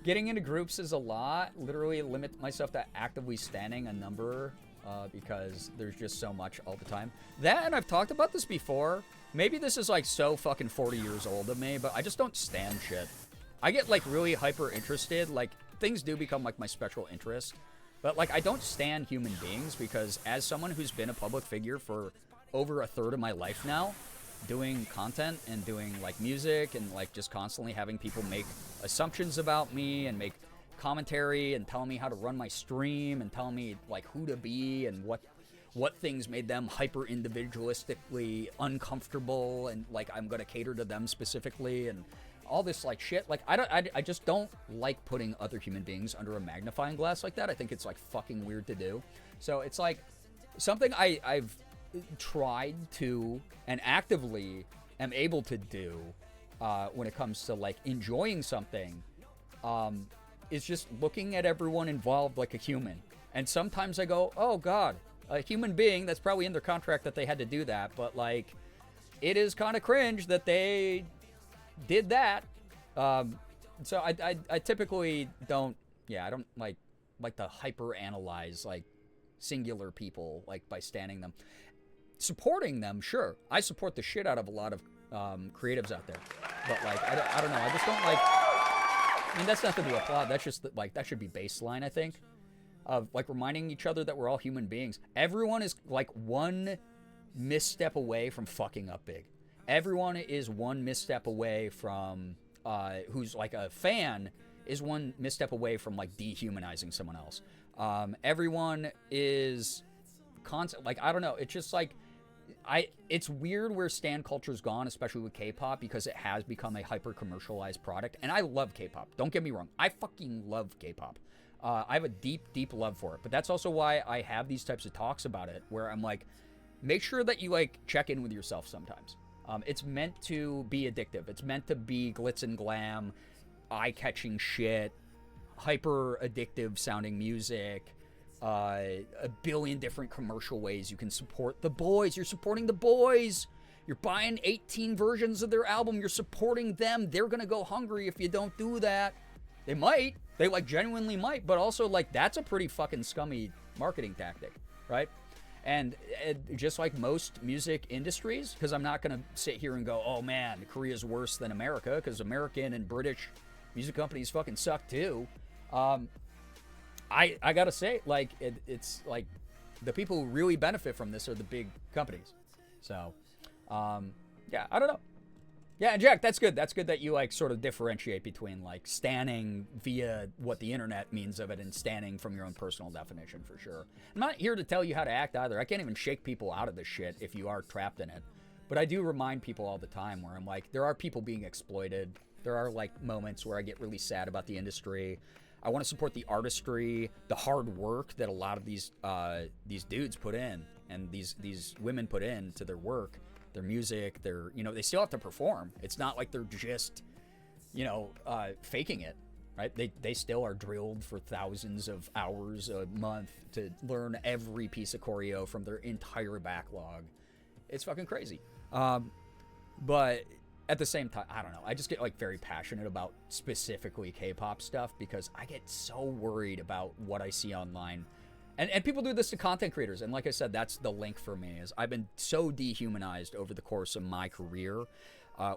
Getting into groups is a lot. Literally limit myself to actively standing a number because there's just so much all the time. That, and I've talked about this before. Maybe this is like so fucking 40 years old of me, but I just don't stand shit. I get like really hyper interested. Like things do become like my special interest. But like I don't stand human beings because as someone who's been a public figure for over a third of my life now, doing content and doing like music and like just constantly having people make assumptions about me and make commentary and tell me how to run my stream and tell me like who to be and what things made them hyper individualistically uncomfortable and like I'm gonna cater to them specifically and all this like shit. Like I just don't like putting other human beings under a magnifying glass like that. I think it's like fucking weird to do. So it's like something I've tried to and actively am able to do when it comes to like enjoying something is just looking at everyone involved like a human. And sometimes I go, oh God, a human being, that's probably in their contract that they had to do that. But like, it is kind of cringe that they did that. So I typically don't, I don't like to hyper analyze like singular people like by standing them. Supporting them, sure. I support the shit out of a lot of creatives out there. But like, I don't know. I just don't like, I mean, that's nothing to applaud. That's just like, that should be baseline, I think. Of like reminding each other that we're all human beings. Everyone is like one misstep away from fucking up big. Everyone is one misstep away from, who's like a fan, is one misstep away from like dehumanizing someone else. Everyone is constant, like, I don't know. It's just like, it's weird where stan culture's gone, especially with K-pop, because it has become a hyper commercialized product. And I love K-pop. Don't get me wrong. I fucking love K-pop. I have a deep, deep love for it. But that's also why I have these types of talks about it, where I'm like, make sure that you like check in with yourself sometimes. It's meant to be addictive. It's meant to be glitz and glam, eye-catching shit, hyper addictive sounding music, a billion different commercial ways you can support the boys. You're supporting the boys. You're buying 18 versions of their album. You're supporting them. They're gonna go hungry if you don't do that. They might. They like genuinely might, but also like that's a pretty fucking scummy marketing tactic, right? And just like most music industries, because I'm not going to sit here and go, oh man, Korea's worse than America, because American and British music companies fucking suck too. I got to say, like, it's like the people who really benefit from this are the big companies. So, yeah, I don't know. Yeah, Jack, that's good. That's good that you like sort of differentiate between like standing via what the internet means of it and standing from your own personal definition, for sure. I'm not here to tell you how to act either. I can't even shake people out of this shit if you are trapped in it. But I do remind people all the time where I'm like, there are people being exploited. There are like moments where I get really sad about the industry. I want to support the artistry, the hard work that a lot of these dudes put in and these women put into their work. Their music, they still have to perform. It's not like they're just, faking it, right? They still are drilled for thousands of hours a month to learn every piece of choreo from their entire backlog. It's fucking crazy. But at the same time, I don't know. I just get like very passionate about specifically K-pop stuff because I get so worried about what I see online. And people do this to content creators. And like I said, that's the link for me is I've been so dehumanized over the course of my career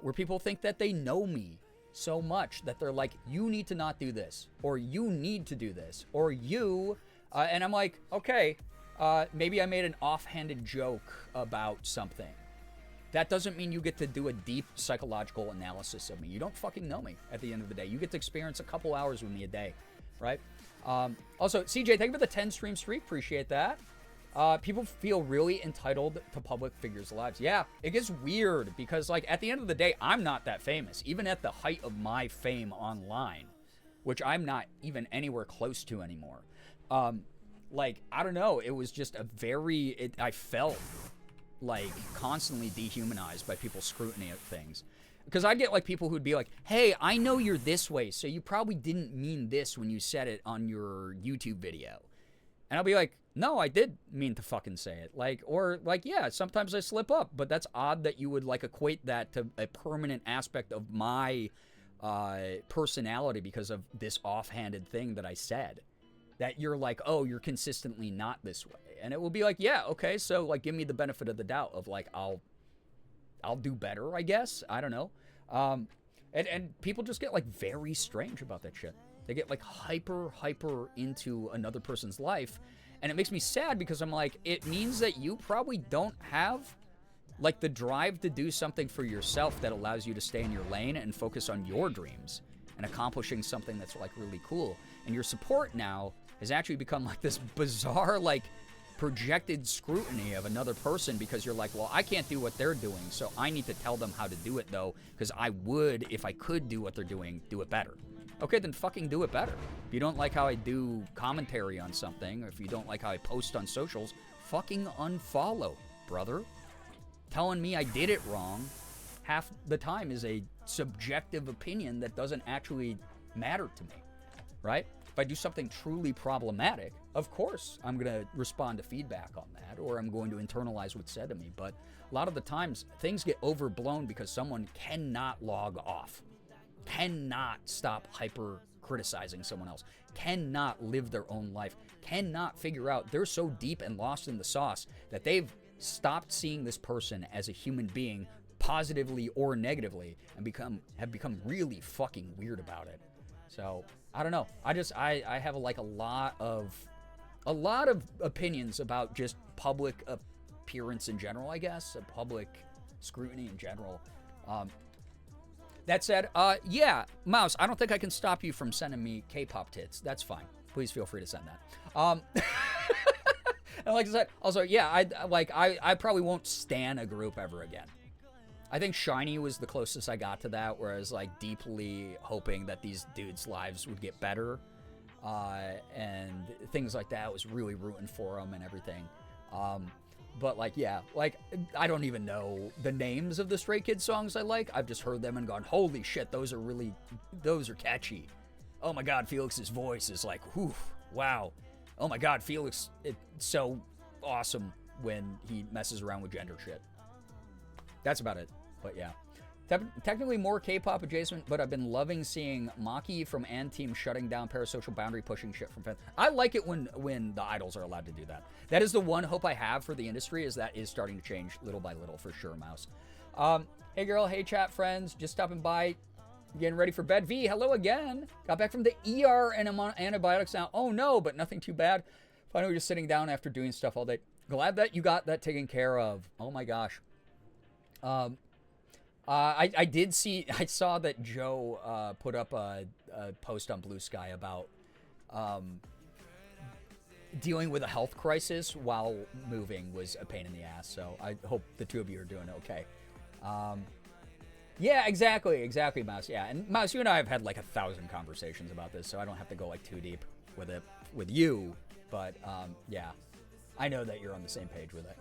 where people think that they know me so much that they're like, you need to not do this, or you need to do this, or you, and I'm like, okay, maybe I made an offhanded joke about something. That doesn't mean you get to do a deep psychological analysis of me. You don't fucking know me at the end of the day. You get to experience a couple hours with me a day, right? Also, CJ, thank you for the 10 stream streak. Appreciate that. People feel really entitled to public figures' lives. Yeah, it gets weird because, like, at the end of the day, I'm not that famous. Even at the height of my fame online, which I'm not even anywhere close to anymore. Like, I don't know. It was just I felt, like, constantly dehumanized by people's scrutiny of things. Because I get, like, people who'd be like, hey, I know you're this way, so you probably didn't mean this when you said it on your YouTube video. And I'll be like, no, I did mean to fucking say it. Like, or, like, yeah, sometimes I slip up, but that's odd that you would, like, equate that to a permanent aspect of my personality because of this offhanded thing that I said. That you're like, oh, you're consistently not this way. And it will be like, yeah, okay, so, like, give me the benefit of the doubt of, like, I'll do better, I guess. I don't know. And people just get like very strange about that shit. They get like hyper into another person's life. And it makes me sad because I'm like, it means that you probably don't have like the drive to do something for yourself that allows you to stay in your lane and focus on your dreams and accomplishing something that's like really cool. And your support now has actually become like this bizarre, like, projected scrutiny of another person because you're like, well, I can't do what they're doing, so I need to tell them how to do it, though, because I would, if I could do what they're doing, do it better. Okay, then fucking do it better. If you don't like how I do commentary on something, or if you don't like how I post on socials, fucking unfollow, brother. Telling me I did it wrong half the time is a subjective opinion that doesn't actually matter to me. right? If I do something truly problematic, of course I'm going to respond to feedback on that, or I'm going to internalize what's said to me. But a lot of the times, things get overblown because someone cannot log off, cannot stop hyper criticizing someone else, cannot live their own life, cannot figure out, they're so deep and lost in the sauce that they've stopped seeing this person as a human being, positively or negatively, and have become really fucking weird about it. So I don't know. I have like a lot of opinions about just public appearance in general, I guess, public scrutiny in general. That said, yeah, Mouse, I don't think I can stop you from sending me K-pop tits. That's fine. Please feel free to send that. And like I said, also, yeah, I probably won't stan a group ever again. I think SHINee was the closest I got to that, where I was like deeply hoping that these dudes' lives would get better, and things like that. I was really rooting for them and everything. But like, yeah, like I don't even know the names of the Stray Kids songs I like. I've just heard them and gone, holy shit, those are catchy. Oh my God, Felix's voice is like, whew, wow. Oh my God, Felix, it's so awesome when he messes around with gender shit. That's about it, but yeah. Technically more K-pop adjacent, but I've been loving seeing Maki from Team shutting down parasocial boundary pushing shit from fans. I like it when the idols are allowed to do that. That is the one hope I have for the industry, is that is starting to change little by little for sure, Mouse. Hey girl, hey chat friends, just stopping by, getting ready for bed. V, hello again. Got back from the ER and I'm on antibiotics now. Oh no, but nothing too bad. Finally just sitting down after doing stuff all day. Glad that you got that taken care of. Oh my gosh. I saw that Joe put up a post on Blue Sky about dealing with a health crisis while moving was a pain in the ass. So I hope the two of you are doing okay. Yeah, exactly, Mouse. Yeah, and Mouse, you and I have had like 1,000 conversations about this, so I don't have to go like too deep with it with you. But yeah, I know that you're on the same page with it.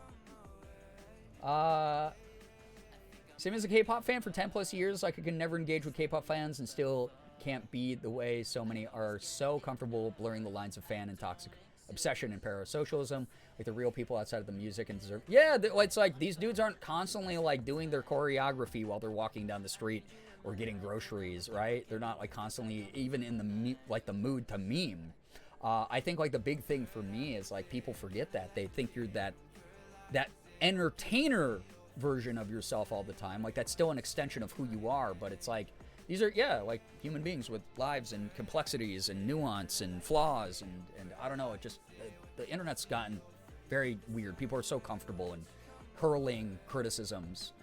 Same as a K-pop fan for 10 plus years, like I could never engage with K-pop fans and still can't be the way so many are so comfortable blurring the lines of fan and toxic obsession and parasocialism, like the real people outside of the music and deserve. Yeah, it's like these dudes aren't constantly like doing their choreography while they're walking down the street or getting groceries, right? They're not like constantly even in the mood to meme. I think like the big thing for me is like people forget that. They think you're that entertainer version of yourself all the time. Like that's still an extension of who you are, but it's like these are, yeah, like human beings with lives and complexities and nuance and flaws and I don't know, it just, the internet's gotten very weird. People are so comfortable in hurling criticisms.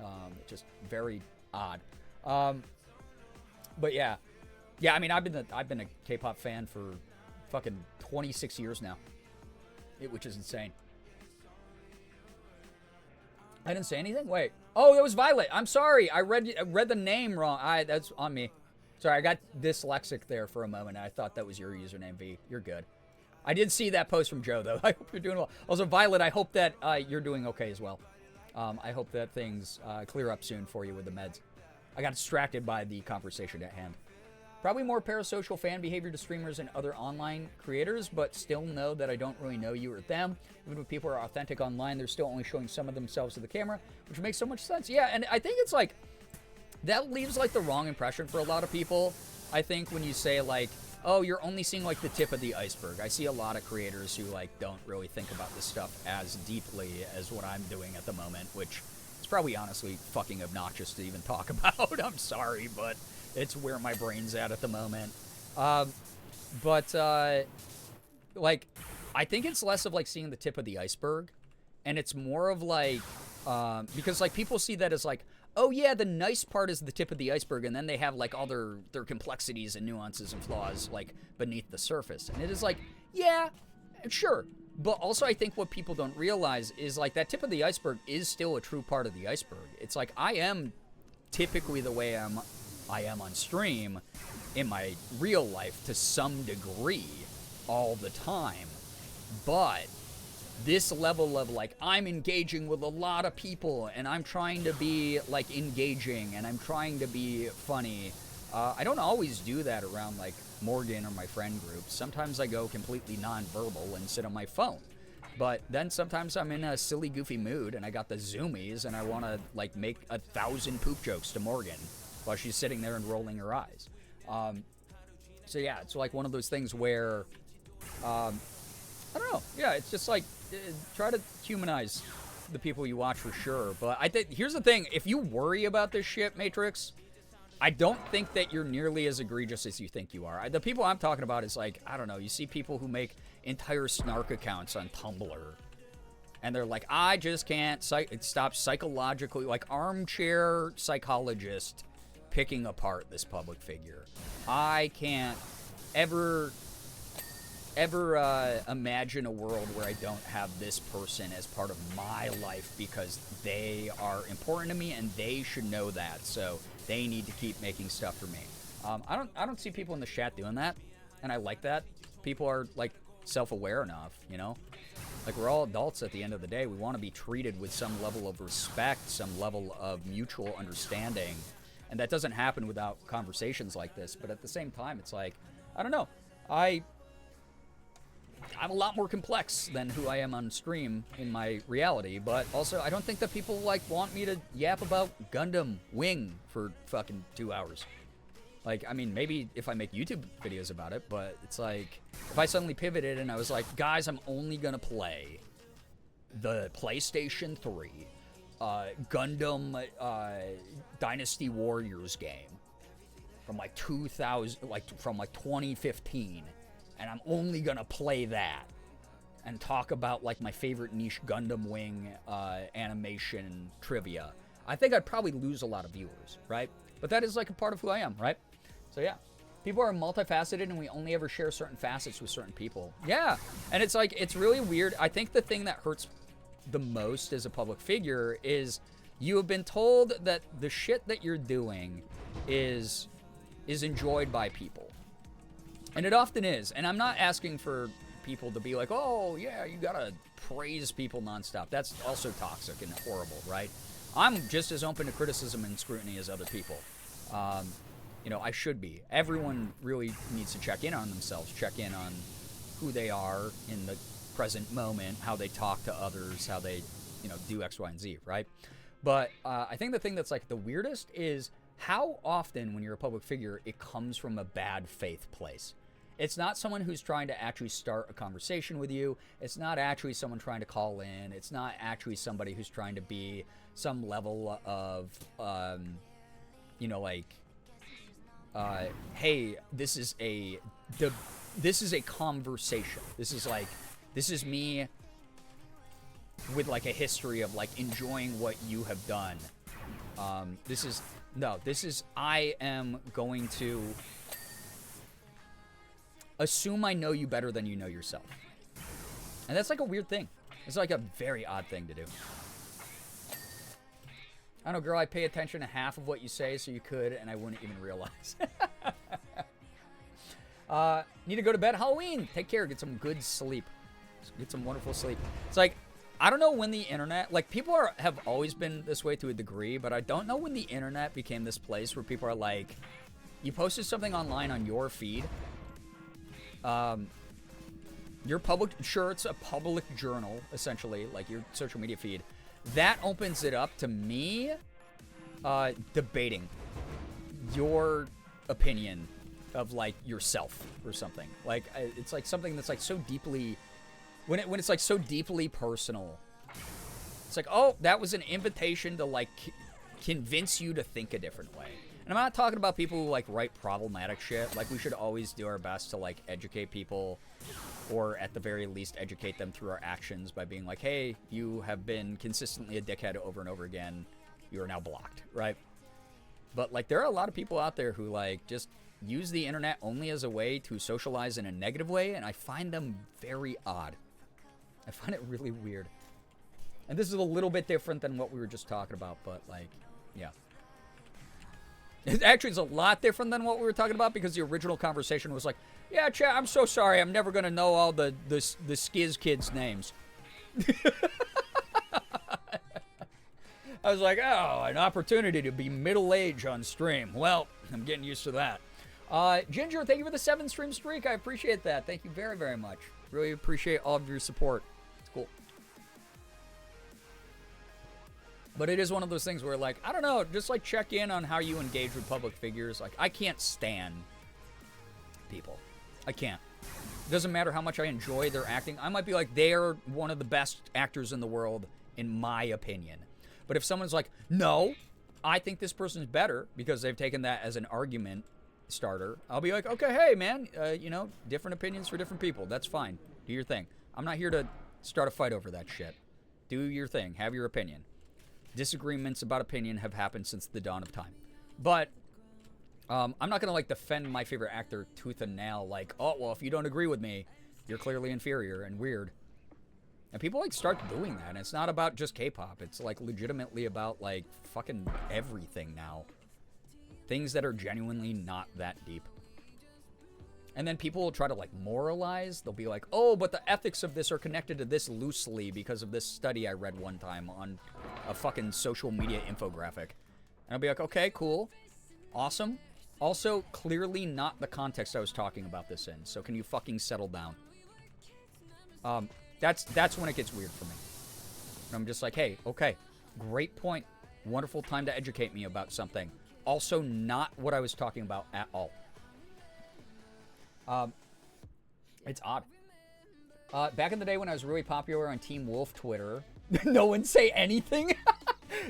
Just very odd. But yeah, I mean, I've been a K-pop fan for fucking 26 years now, which is insane. I didn't say anything? Wait. Oh, it was Violet. I'm sorry. I read the name wrong. That's on me. Sorry, I got dyslexic there for a moment. I thought that was your username, V. You're good. I did see that post from Joe, though. I hope you're doing well. Also, Violet, I hope that you're doing okay as well. I hope that things clear up soon for you with the meds. I got distracted by the conversation at hand. Probably more parasocial fan behavior to streamers and other online creators, but still know that I don't really know you or them. Even when people are authentic online, they're still only showing some of themselves to the camera, which makes so much sense. Yeah, and I think it's like, that leaves like the wrong impression for a lot of people. I think when you say like, oh, you're only seeing like the tip of the iceberg. I see a lot of creators who like don't really think about this stuff as deeply as what I'm doing at the moment, which is probably honestly fucking obnoxious to even talk about. I'm sorry, but it's where my brain's at the moment. Like, I think it's less of like seeing the tip of the iceberg, and it's more of like, because like people see that as like, oh yeah, the nice part is the tip of the iceberg, and then they have like all their complexities and nuances and flaws like beneath the surface. And it is like, yeah, sure. But also I think what people don't realize is like that tip of the iceberg is still a true part of the iceberg. It's like I am typically the way I am on stream in my real life to some degree all the time. But this level of like, I'm engaging with a lot of people and I'm trying to be like engaging and I'm trying to be funny. I don't always do that around like Morgan or my friend groups. Sometimes I go completely non-verbal and sit on my phone. But then sometimes I'm in a silly, goofy mood and I got the zoomies and I want to like make 1,000 poop jokes to Morgan while she's sitting there and rolling her eyes. So yeah, it's like one of those things where, I don't know. Yeah, it's just like, try to humanize the people you watch for sure. But I think, here's the thing. If you worry about this shit, Matrix, I don't think that you're nearly as egregious as you think you are. The people I'm talking about is like, I don't know, you see people who make entire snark accounts on Tumblr. And they're like, I just can't stop psychologically, like armchair psychologist picking apart this public figure. I can't ever imagine a world where I don't have this person as part of my life because they are important to me and they should know that. So they need to keep making stuff for me. I don't see people in the chat doing that, and I like that. People are like self-aware enough, you know? Like, we're all adults at the end of the day. We want to be treated with some level of respect, some level of mutual understanding. And that doesn't happen without conversations like this. But at the same time, it's like, I don't know. I'm a lot more complex than who I am on stream in my reality. But also, I don't think that people, like, want me to yap about Gundam Wing for fucking 2 hours. Like, I mean, maybe if I make YouTube videos about it, but it's like, if I suddenly pivoted and I was like, guys, I'm only gonna play the PlayStation 3 Gundam Dynasty Warriors game from like 2015, and I'm only gonna play that and talk about like my favorite niche Gundam Wing animation trivia, I think I'd probably lose a lot of viewers, right? But that is like a part of who I am, right? So yeah, people are multifaceted and we only ever share certain facets with certain people. Yeah, and it's like, it's really weird. I think the thing that hurts the most as a public figure is you have been told that the shit that you're doing is enjoyed by people. And it often is. And I'm not asking for people to be like, oh yeah, you gotta praise people nonstop. That's also toxic and horrible, right? I'm just as open to criticism and scrutiny as other people. You know, I should be. Everyone really needs to check in on themselves, check in on who they are in the present moment, how they talk to others, how they, you know, do X, Y, and Z, right? But I think the thing that's like the weirdest is how often when you're a public figure, it comes from a bad faith place. It's not someone who's trying to actually start a conversation with you. It's not actually someone trying to call in. It's not actually somebody who's trying to be some level of, you know, like, hey, this is a conversation. This is me with like a history of like enjoying what you have done. I am going to assume I know you better than you know yourself. And that's like a weird thing. It's like a very odd thing to do. I don't know, girl, I pay attention to half of what you say so you could, and I wouldn't even realize. Need to go to bed. Halloween. Take care. Get some good sleep. Get some wonderful sleep. It's like, I don't know when the internet, like people have always been this way to a degree, but I don't know when the internet became this place where people are like, you posted something online on your feed. Your public, sure, it's a public journal, essentially, like your social media feed. That opens it up to me debating your opinion of like yourself or something. Like it's like something that's like so deeply, when it's like so deeply personal. It's like, oh, that was an invitation to like convince you to think a different way. And I'm not talking about people who like write problematic shit. Like we should always do our best to like educate people, or at the very least educate them through our actions by being like, hey, you have been consistently a dickhead over and over again. You are now blocked, right? But like there are a lot of people out there who like just use the internet only as a way to socialize in a negative way, and I find them very odd. I find it really weird. And this is a little bit different than what we were just talking about, but like, yeah. It actually is a lot different than what we were talking about, because the original conversation was like, yeah, chat, I'm so sorry, I'm never going to know all the Skiz kids' names. I was like, oh, an opportunity to be middle-aged on stream. Well, I'm getting used to that. Ginger, thank you for the 7-stream streak. I appreciate that. Thank you very, very much. Really appreciate all of your support. It's cool. But it is one of those things where, like, I don't know, just, like, check in on how you engage with public figures. Like, I can't stand people. I can't. It doesn't matter how much I enjoy their acting. I might be like, they're one of the best actors in the world, in my opinion. But if someone's like, no, I think this person's better, because they've taken that as an argument starter, I'll be like, okay, hey, man, you know, different opinions for different people. That's fine. Do your thing. I'm not here to start a fight over that shit. Do your thing. Have your opinion. Disagreements about opinion have happened since the dawn of time. But I'm not going to, like, defend my favorite actor tooth and nail, like, oh, well, if you don't agree with me, you're clearly inferior and weird. And people, like, start doing that. And it's not about just K-pop. It's, like, legitimately about, like, fucking everything now. Things that are genuinely not that deep. And then people will try to, like, moralize. They'll be like, oh, but the ethics of this are connected to this loosely because of this study I read one time on a fucking social media infographic. And I'll be like, okay, cool. Awesome. Also, clearly not the context I was talking about this in. So can you fucking settle down? That's when it gets weird for me. And I'm just like, hey, okay, great point. Wonderful time to educate me about something. Also not what I was talking about at all. It's odd. Back in the day when I was really popular on Team Wolf Twitter, no one say anything?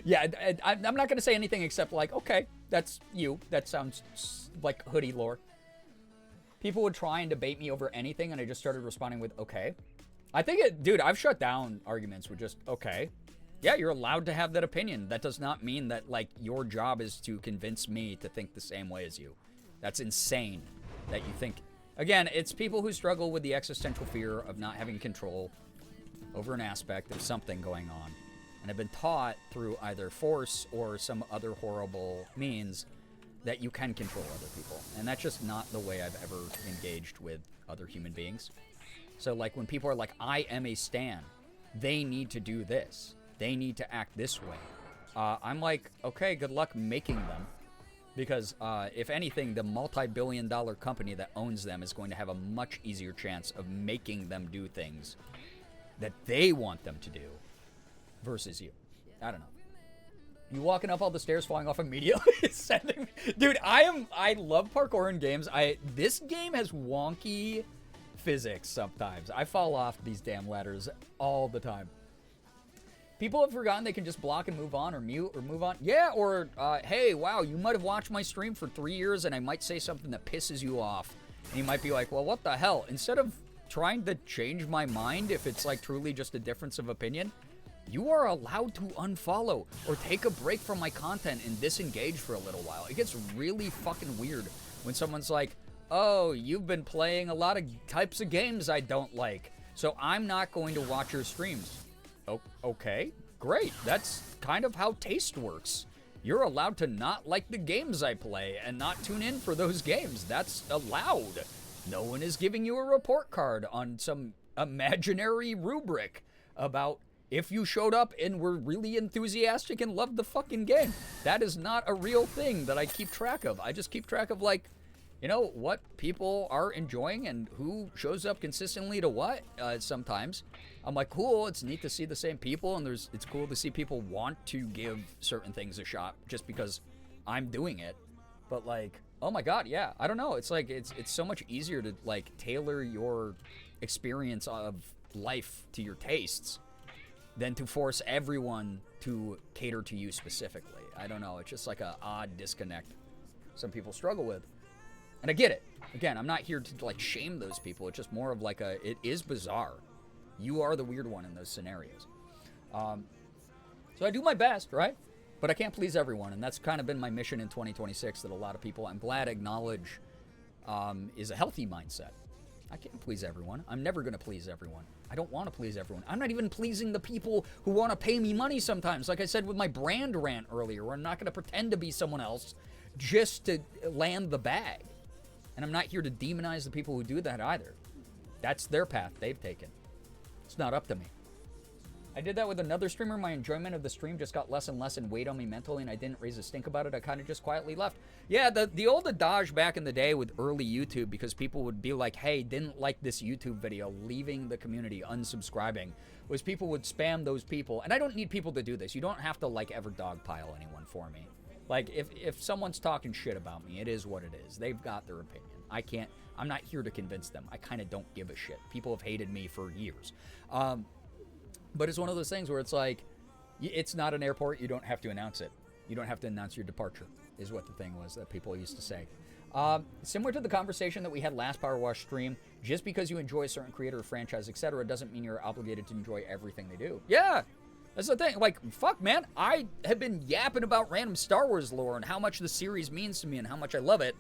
Yeah, I'm not going to say anything except like, okay, that's you. That sounds like hoodie lore. People would try and debate me over anything, and I just started responding with, okay. I think dude, I've shut down arguments with just, okay. Yeah, you're allowed to have that opinion. That does not mean that, like, your job is to convince me to think the same way as you. That's insane that you think. Again, it's people who struggle with the existential fear of not having control over an aspect of something going on, and have been taught through either force or some other horrible means that you can control other people. And that's just not the way I've ever engaged with other human beings. So, like, when people are like, I am a stan, they need to do this. They need to act this way. I'm like, okay, good luck making them. Because, if anything, the multi-billion-dollar company that owns them is going to have a much easier chance of making them do things that they want them to do versus you. I don't know. You walking up all the stairs, falling off immediately, sending me. Dude, I love parkour in games. This game has wonky physics sometimes. I fall off these damn ladders all the time. People have forgotten they can just block and move on, or mute or move on. Yeah, or, hey, wow, you might have watched my stream for 3 years and I might say something that pisses you off. And you might be like, well, what the hell? Instead of trying to change my mind if it's, like, truly just a difference of opinion, you are allowed to unfollow or take a break from my content and disengage for a little while. It gets really fucking weird when someone's like, oh, you've been playing a lot of types of games I don't like, so I'm not going to watch your streams. Oh, okay, great. That's kind of how taste works. You're allowed to not like the games I play and not tune in for those games. That's allowed. No one is giving you a report card on some imaginary rubric about if you showed up and were really enthusiastic and loved the fucking game. That is not a real thing that I keep track of. I just keep track of, like, you know, what people are enjoying and who shows up consistently to what sometimes. I'm like, cool, it's neat to see the same people, and it's cool to see people want to give certain things a shot just because I'm doing it. But, like, oh my god, yeah, I don't know. It's like, it's so much easier to, like, tailor your experience of life to your tastes than to force everyone to cater to you specifically. I don't know, it's just like a odd disconnect some people struggle with. And I get it. Again, I'm not here to, like, shame those people. It's just more of like it is bizarre. You are the weird one in those scenarios. So I do my best, right? But I can't please everyone. And that's kind of been my mission in 2026 that a lot of people, I'm glad, acknowledge is a healthy mindset. I can't please everyone. I'm never going to please everyone. I don't want to please everyone. I'm not even pleasing the people who want to pay me money sometimes. Like I said with my brand rant earlier, where I'm not going to pretend to be someone else just to land the bag. And I'm not here to demonize the people who do that either. That's their path they've taken. It's not up to me. I did that with another streamer. My enjoyment of the stream just got less and less and weighed on me mentally, and I didn't raise a stink about it. I kind of just quietly left. Yeah, the old adage back in the day with early YouTube, because people would be like, hey, didn't like this YouTube video, leaving the community, unsubscribing, was people would spam those people. And I don't need people to do this. You don't have to, like, ever dogpile anyone for me. Like, if someone's talking shit about me, it is what it is. They've got their opinion. I'm not here to convince them. I kind of don't give a shit. People have hated me for years. But it's one of those things where it's like, it's not an airport. You don't have to announce it. You don't have to announce your departure, is what the thing was that people used to say. Similar to the conversation that we had last Power Wash stream, just because you enjoy a certain creator or franchise, etc., doesn't mean you're obligated to enjoy everything they do. Yeah, that's the thing. Like, fuck, man. I have been yapping about random Star Wars lore and how much the series means to me and how much I love it.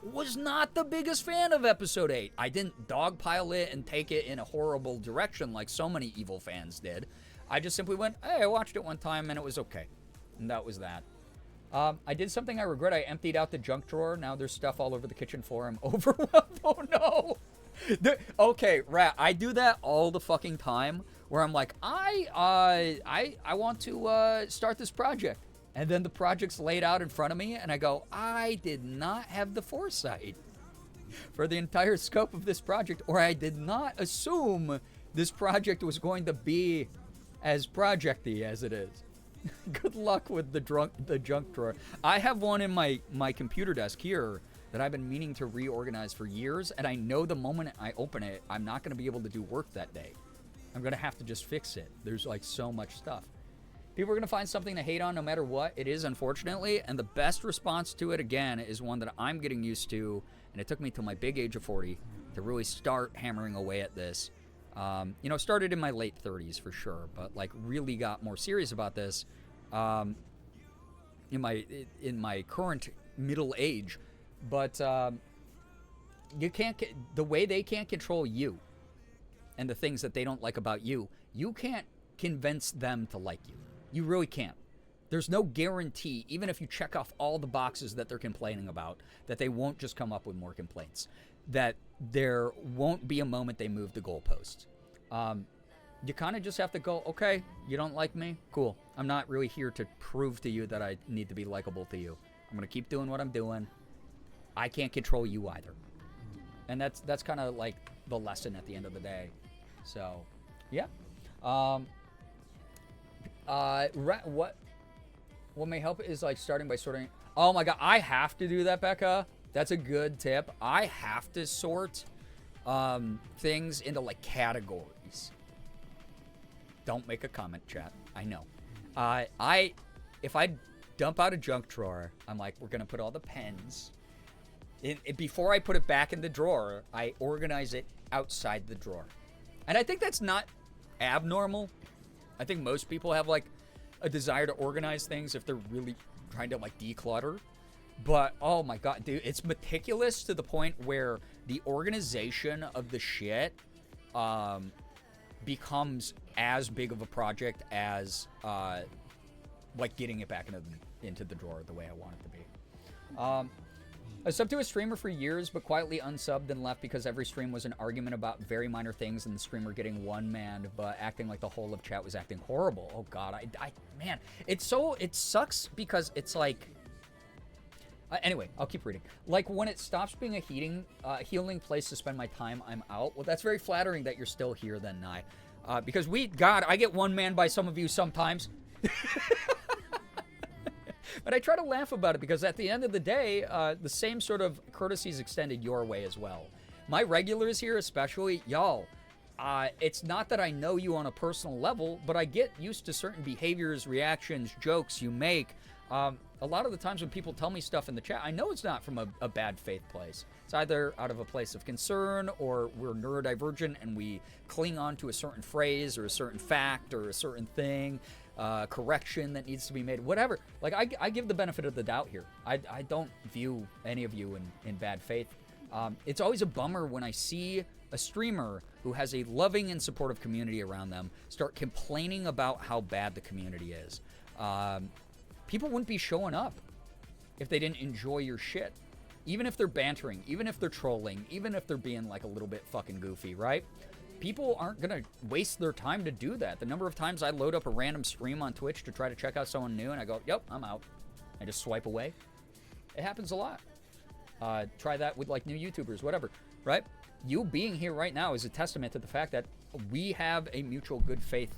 Was not the biggest fan of Episode 8. I didn't dogpile it and take it in a horrible direction like so many evil fans did. I just simply went, hey, I watched it one time and it was okay. And that was that. I did something I regret. I emptied out the junk drawer. Now there's stuff all over the kitchen floor. I'm overwhelmed. Oh, no. Okay, Rat, I do that all the fucking time where I'm like, I want to start this project. And then the project's laid out in front of me, and I go, I did not have the foresight for the entire scope of this project, or I did not assume this project was going to be as projecty as it is. Good luck with the junk drawer. I have one in my computer desk here that I've been meaning to reorganize for years, and I know the moment I open it, I'm not going to be able to do work that day. I'm going to have to just fix it. There's like so much stuff. People are going to find something to hate on no matter what it is, unfortunately, and the best response to it, again, is one that I'm getting used to, and it took me till my big age of 40 to really start hammering away at this. Started in my late 30s for sure, but like really got more serious about this in my current middle age. But the way they can't control you and the things that they don't like about you, you can't convince them to like you. You really can't. There's no guarantee, even if you check off all the boxes that they're complaining about, that they won't just come up with more complaints. That there won't be a moment they move the goalposts. You kind of just have to go, okay, you don't like me? Cool. I'm not really here to prove to you that I need to be likable to you. I'm going to keep doing what I'm doing. I can't control you either. And that's kind of like the lesson at the end of the day. So, yeah. What may help is like starting by sorting. Oh my god, I have to do that, Becca. That's a good tip. I have to sort things into like categories. Don't make a comment, chat. I know. If I dump out a junk drawer, I'm like, we're gonna put all the pens. Before I put it back in the drawer, I organize it outside the drawer. And I think that's not abnormal. I think most people have like a desire to organize things if they're really trying to like declutter. But oh my god, dude, it's meticulous to the point where the organization of the shit becomes as big of a project as like getting it back into the drawer the way I want it to be. I subbed to a streamer for years, but quietly unsubbed and left because every stream was an argument about very minor things and the streamer getting one man, but acting like the whole of chat was acting horrible. Oh god, man, it sucks because it's like, anyway, I'll keep reading. Like when it stops being a healing place to spend my time, I'm out. Well, that's very flattering that you're still here then, Nye. Because I get one man by some of you sometimes. But I try to laugh about it because at the end of the day, the same sort of courtesy is extended your way as well. My regulars here especially, y'all, it's not that I know you on a personal level, but I get used to certain behaviors, reactions, jokes you make. A lot of the times when people tell me stuff in the chat, I know it's not from a bad faith place. It's either out of a place of concern or we're neurodivergent and we cling on to a certain phrase or a certain fact or a certain thing. Correction that needs to be made, whatever. Like, I give the benefit of the doubt here. I don't view any of you in bad faith. It's always a bummer when I see a streamer who has a loving and supportive community around them start complaining about how bad the community is. People wouldn't be showing up if they didn't enjoy your shit. Even if they're bantering, even if they're trolling, even if they're being like a little bit fucking goofy, right? people aren't going to waste their time to do that. The number of times I load up a random stream on Twitch to try to check out someone new and I go, yep, I'm out. I just swipe away. It happens a lot. Try that with like new YouTubers, whatever, right? You being here right now is a testament to the fact that we have a mutual good faith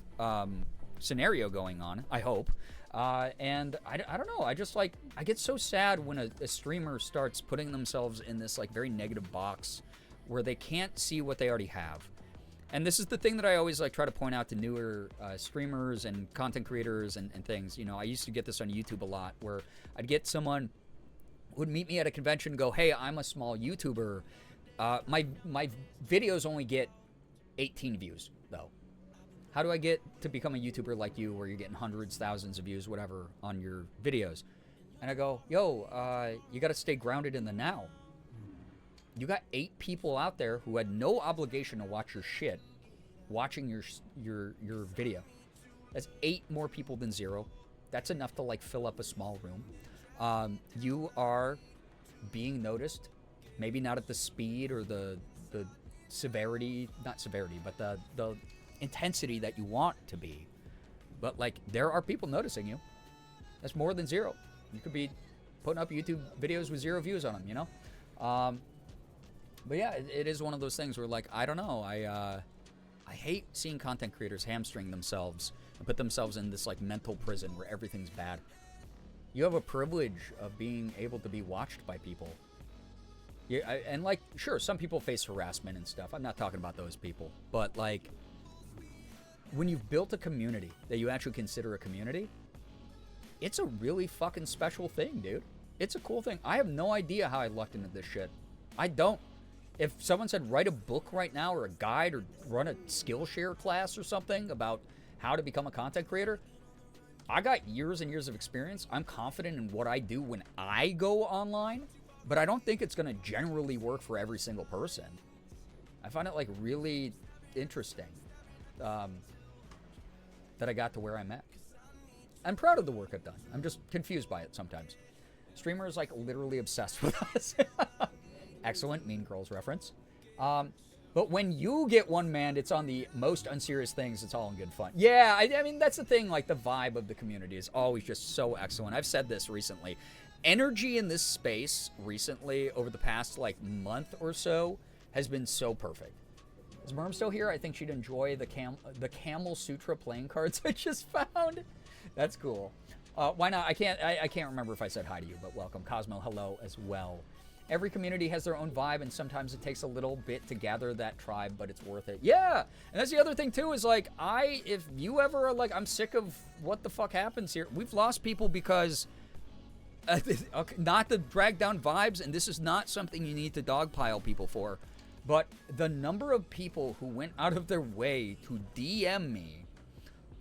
scenario going on, I hope. And I don't know, I just like, I get so sad when a streamer starts putting themselves in this like very negative box where they can't see what they already have. And this is the thing that I always like try to point out to newer streamers and content creators and things. You know, I used to get this on YouTube a lot where I'd get someone who would meet me at a convention and go, hey, I'm a small YouTuber. My videos only get 18 views, though. How do I get to become a YouTuber like you where you're getting hundreds, thousands of views, whatever, on your videos? And I go, yo, you got to stay grounded in the now. You got 8 people out there who had no obligation to watch your shit watching your video. That's 8 more people than 0. That's enough to like fill up a small room. You are being noticed, maybe not at the speed or the severity, not severity, but the intensity that you want to be. But like, there are people noticing you. That's more than 0. You could be putting up YouTube videos with 0 views on them, you know? But yeah, it is one of those things where like, I don't know, I hate seeing content creators hamstring themselves and put themselves in this like mental prison where everything's bad. You have a privilege of being able to be watched by people. Yeah, and like, sure, some people face harassment and stuff. I'm not talking about those people. But like, when you've built a community that you actually consider a community, it's a really fucking special thing, dude. It's a cool thing. I have no idea how I lucked into this shit. I don't. If someone said write a book right now or a guide or run a Skillshare class or something about how to become a content creator, I got years and years of experience. I'm confident in what I do when I go online, but I don't think it's going to generally work for every single person. I find it like really interesting that I got to where I'm at. I'm proud of the work I've done. I'm just confused by it sometimes. Streamers like literally obsessed with us. Excellent Mean Girls reference. But when you get one-manned, it's on the most unserious things. It's all in good fun. Yeah, I mean, that's the thing. Like, the vibe of the community is always just so excellent. I've said this recently. Energy in this space recently, over the past, like, month or so, has been so perfect. Is Merm still here? I think she'd enjoy the Camel Sutra playing cards I just found. That's cool. Why not? I can't remember if I said hi to you, but welcome. Cosmo, hello as well. Every community has their own vibe, and sometimes it takes a little bit to gather that tribe, but it's worth it. Yeah, and that's the other thing, too, is, like, if you ever are like, I'm sick of what the fuck happens here. We've lost people because, okay, not to drag down vibes, and this is not something you need to dogpile people for, but the number of people who went out of their way to DM me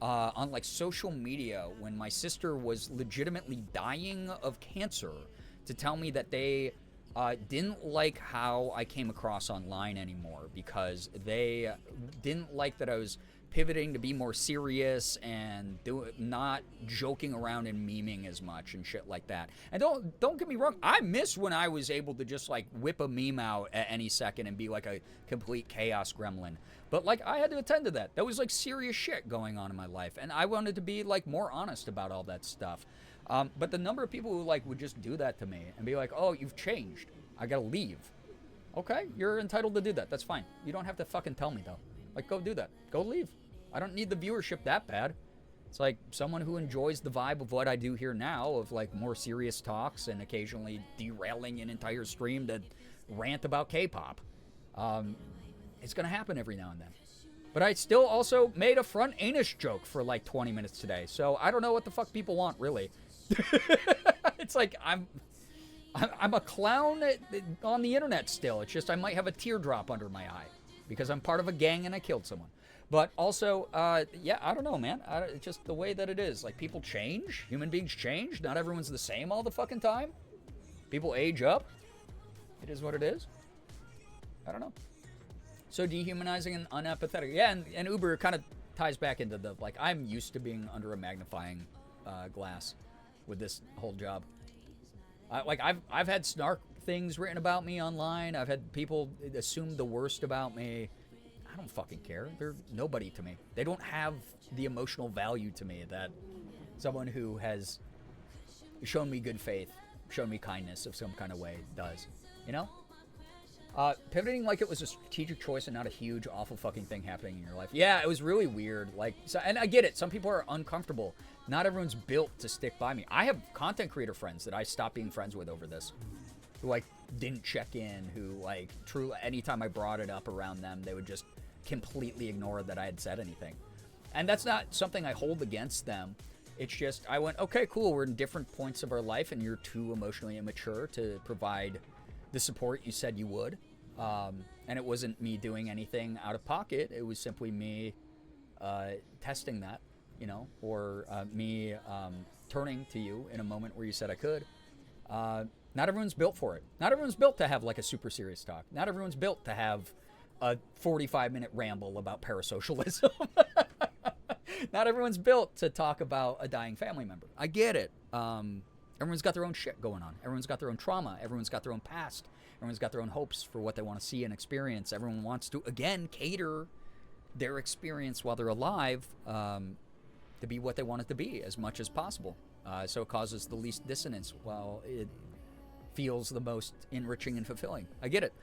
on, like, social media when my sister was legitimately dying of cancer to tell me that they didn't like how I came across online anymore because they didn't like that I was pivoting to be more serious and not joking around and memeing as much and shit like that. And don't get me wrong, I miss when I was able to just like whip a meme out at any second and be like a complete chaos gremlin. But like, I had to attend to that. That was like serious shit going on in my life, and I wanted to be like more honest about all that stuff. But the number of people who like would just do that to me and be like, oh, you've changed, I gotta leave. Okay, you're entitled to do that. That's fine. You don't have to fucking tell me though. Like, go do that. Go leave. I don't need the viewership that bad. It's like someone who enjoys the vibe of what I do here now, of like more serious talks and occasionally derailing an entire stream to rant about K-pop. It's gonna happen every now and then. But I still also made a front anus joke for like 20 minutes today. So I don't know what the fuck people want, really. It's like I'm a clown on the internet still. It's just I might have a teardrop under my eye because I'm part of a gang and I killed someone. But also, yeah, I don't know, man. It's just the way that it is. Like, people change. Human beings change. Not everyone's the same all the fucking time. People age up. It is what it is. I don't know. So dehumanizing and unempathetic. Yeah, and Uber kind of ties back into the, like, I'm used to being under a magnifying glass with this whole job. Like, I've had snark things written about me online. I've had people assume the worst about me. I don't fucking care. They're nobody to me. They don't have the emotional value to me that someone who has shown me good faith, shown me kindness of some kind of way does. You know? Pivoting like it was a strategic choice and not a huge, awful fucking thing happening in your life. Yeah, it was really weird. Like, so, and I get it. Some people are uncomfortable. Not everyone's built to stick by me. I have content creator friends that I stopped being friends with over this, who like didn't check in, who like truly anytime I brought it up around them, they would just completely ignore that I had said anything. And that's not something I hold against them. It's just I went, okay, cool. We're in different points of our life, and you're too emotionally immature to provide the support you said you would. And it wasn't me doing anything out of pocket. It was simply me testing that, you know, or me turning to you in a moment where you said I could. Not everyone's built for it. Not everyone's built to have like a super serious talk. Not everyone's built to have a 45-minute ramble about parasocialism. Not everyone's built to talk about a dying family member. I get it. Everyone's got their own shit going on. Everyone's got their own trauma. Everyone's got their own past. Everyone's got their own hopes for what they want to see and experience. Everyone wants to, again, cater their experience while they're alive to be what they want it to be as much as possible. So it causes the least dissonance while it feels the most enriching and fulfilling. I get it.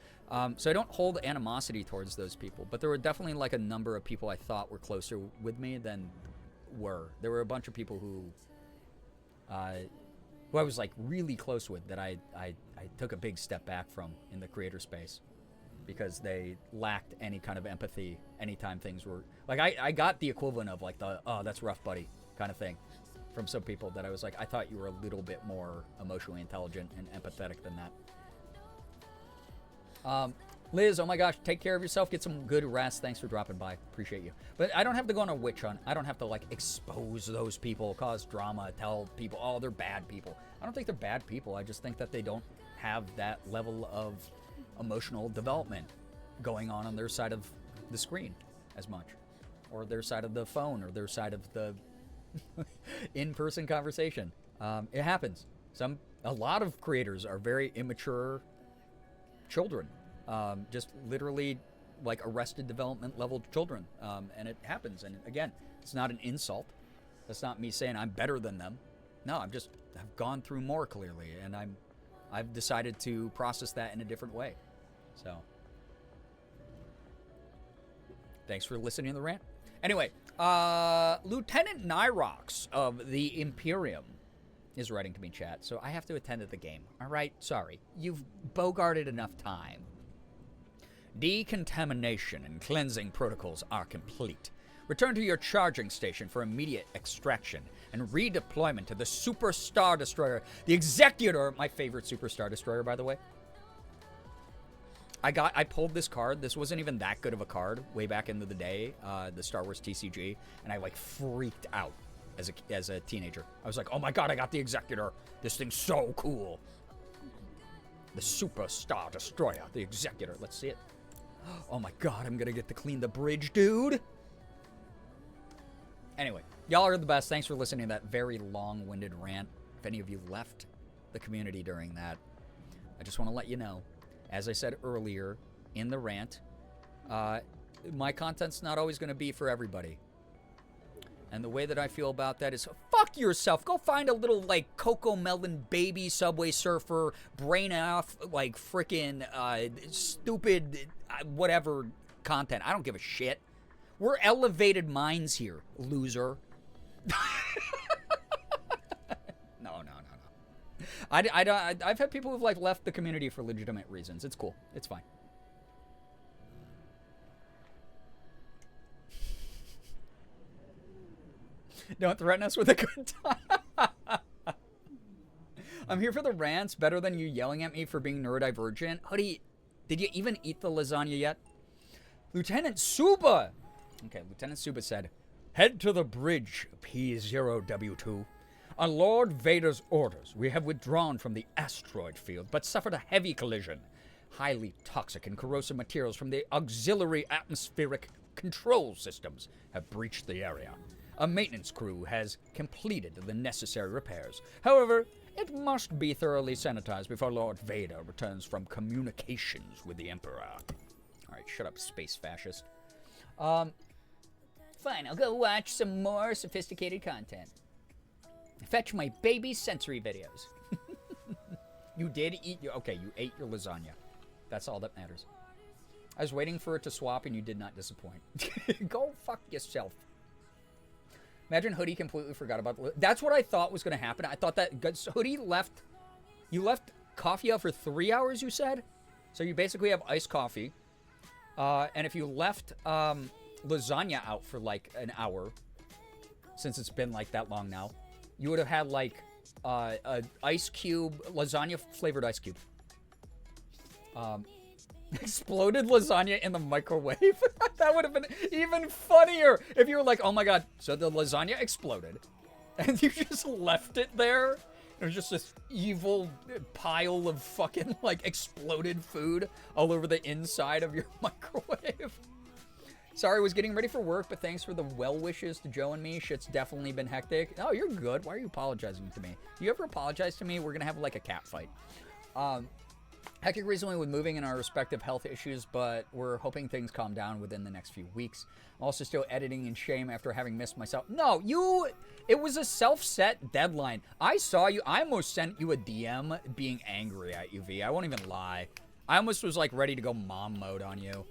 So I don't hold animosity towards those people, but there were definitely like a number of people I thought were closer with me than were. There were a bunch of people who I was like really close with that I took a big step back from in the creator space because they lacked any kind of empathy anytime things were like I got the equivalent of like the oh that's rough buddy kind of thing from some people that I was like I thought you were a little bit more emotionally intelligent and empathetic than that. Liz, oh my gosh, take care of yourself, get some good rest, thanks for dropping by, appreciate you. But I don't have to go on a witch hunt. I don't have to like expose those people, cause drama, tell people, oh, they're bad people. I don't think they're bad people. I just think that they don't have that level of emotional development going on their side of the screen as much, or their side of the phone, or their side of the in-person conversation. It happens. A lot of creators are very immature children. Just literally like arrested development level children. And it happens. And again, it's not an insult. That's not me saying I'm better than them. No, I've gone through more clearly, and I've decided to process that in a different way. So thanks for listening to the rant. Anyway, Lieutenant Nyrox of the Imperium is writing to me, chat, so I have to attend to the game. All right, sorry. You've bogarted enough time. Decontamination and cleansing protocols are complete. Return to your charging station for immediate extraction and redeployment to the Super Star Destroyer. The Executor, my favorite Super Star Destroyer, by the way. I pulled this card. This wasn't even that good of a card way back into the day, the Star Wars TCG, and I like freaked out as a teenager. I was like, oh my god, I got the Executor. This thing's so cool. The Super Star Destroyer, the Executor. Let's see it. Oh my god, I'm gonna get to clean the bridge, dude. Anyway, y'all are the best. Thanks for listening to that very long-winded rant. If any of you left the community during that, I just want to let you know, as I said earlier in the rant, my content's not always going to be for everybody. And the way that I feel about that is, fuck yourself. Go find a little, like, Coco Melon baby Subway Surfer, brain off, like, frickin' stupid, whatever content. I don't give a shit. We're elevated minds here, loser. No. I've had people who've, like, left the community for legitimate reasons. It's cool. It's fine. Don't threaten us with a good time. I'm here for the rants, better than you yelling at me for being neurodivergent. Hoodie, did you even eat the lasagna yet? Lieutenant Suba! Okay, Lieutenant Suba said, head to the bridge, P0W2. On Lord Vader's orders, we have withdrawn from the asteroid field, but suffered a heavy collision. Highly toxic and corrosive materials from the auxiliary atmospheric control systems have breached the area. A maintenance crew has completed the necessary repairs. However, it must be thoroughly sanitized before Lord Vader returns from communications with the Emperor. Alright, shut up, space fascist. Fine, I'll go watch some more sophisticated content. Fetch my baby's sensory videos. You did eat your... Okay, you ate your lasagna. That's all that matters. I was waiting for it to swap and you did not disappoint. Go fuck yourself. Imagine Hoodie completely forgot about... That's what I thought was going to happen. I thought that... Hoodie left... You left coffee out for 3 hours, you said? So you basically have iced coffee. And if you left lasagna out for like an hour, since it's been like that long now, you would have had like an ice cube, lasagna flavored ice cube. Exploded lasagna in the microwave. That would have been even funnier if you were like, oh my god, so the lasagna exploded. And you just left it there. It was just this evil pile of fucking, like, exploded food all over the inside of your microwave. Sorry, I was getting ready for work, but thanks for the well wishes to Joe and me. Shit's definitely been hectic. Oh, you're good. Why are you apologizing to me? You ever apologize to me? We're gonna have, like, a cat fight. Hectic recently with moving and our respective health issues, but we're hoping things calm down within the next few weeks. I'm also still editing in shame after having missed myself. No, it was a self-set deadline. I saw you. I almost sent you a DM being angry at you, V. I won't even lie. I almost was like ready to go mom mode on you.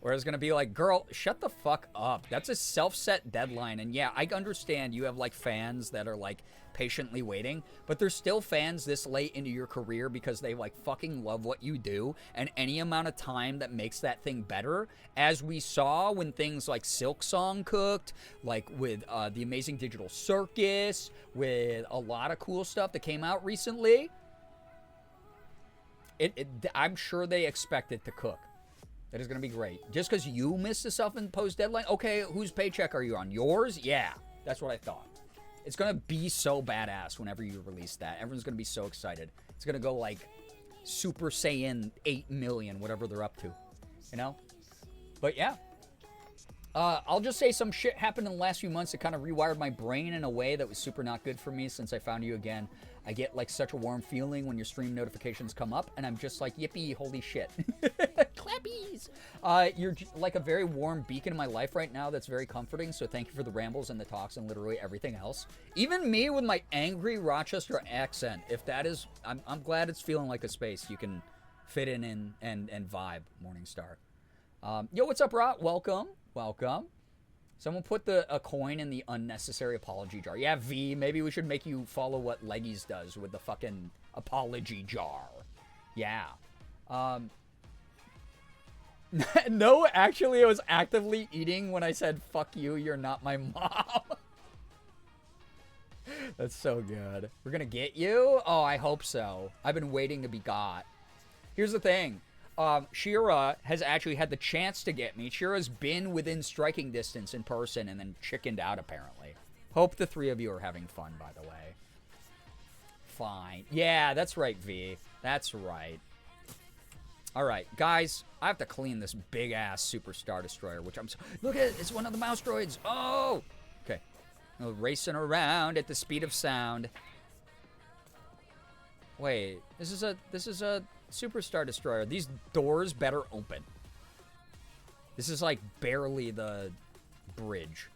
Where I was going to be like, girl, shut the fuck up. That's a self-set deadline. And yeah, I understand you have like fans that are like patiently waiting, but there's still fans this late into your career because they like fucking love what you do. And any amount of time that makes that thing better, as we saw when things like Silk Song cooked, like with the Amazing Digital Circus, with a lot of cool stuff that came out recently, I'm sure they expect it to cook. That is going to be great. Just because you missed a self-imposed deadline? Okay, whose paycheck are you on? Yours? Yeah, that's what I thought. It's going to be so badass whenever you release that. Everyone's going to be so excited. It's going to go like Super Saiyan 8 million, whatever they're up to. You know? But yeah. I'll just say some shit happened in the last few months that kind of rewired my brain in a way that was super not good for me since I found you again. I get like such a warm feeling when your stream notifications come up, and I'm just like, yippee, holy shit. Clappies! You're like a very warm beacon in my life right now that's very comforting, so thank you for the rambles and the talks and literally everything else. Even me with my angry Rochester accent, if that is, I'm glad it's feeling like a space you can fit in and vibe, Morningstar. Yo, what's up, Rot? Welcome. Welcome. Someone put a coin in the unnecessary apology jar. Yeah, V, maybe we should make you follow what Leggies does with the fucking apology jar. Yeah. No, actually, I was actively eating when I said, fuck you, you're not my mom. That's so good. We're gonna get you? Oh, I hope so. I've been waiting to be got. Here's the thing. Shira has actually had the chance to get me. Shira's been within striking distance in person and then chickened out, apparently. Hope the three of you are having fun, by the way. Fine. Yeah, that's right, V. That's right. All right, guys, I have to clean this big-ass Super Star Destroyer, which I'm so... Look at it. It's one of the mouse droids. Oh! Okay. Racing around at the speed of sound. Wait, this is a Super Star Destroyer. These doors better open. This is like barely the bridge.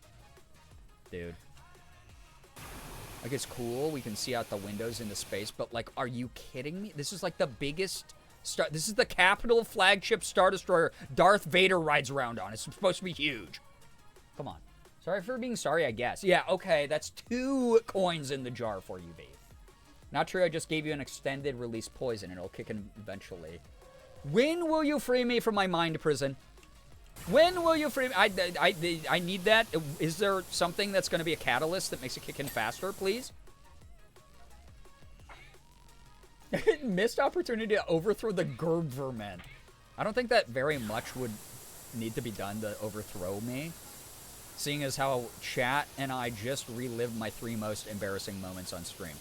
Dude. Like, it's cool. We can see out the windows into space, but like, are you kidding me? This is like the biggest star. This is the capital flagship Star Destroyer Darth Vader rides around on. It's supposed to be huge. Come on. Sorry for being sorry, I guess. Yeah, okay. That's 2 coins in the jar for you, V. Not true, I just gave you an extended release poison. It'll kick in eventually. When will you free me from my mind prison? When will you free me? I need that. Is there something that's going to be a catalyst that makes it kick in faster, please? Missed opportunity to overthrow the Girbeagly. I don't think that very much would need to be done to overthrow me. Seeing as how chat and I just relived my 3 most embarrassing moments on stream.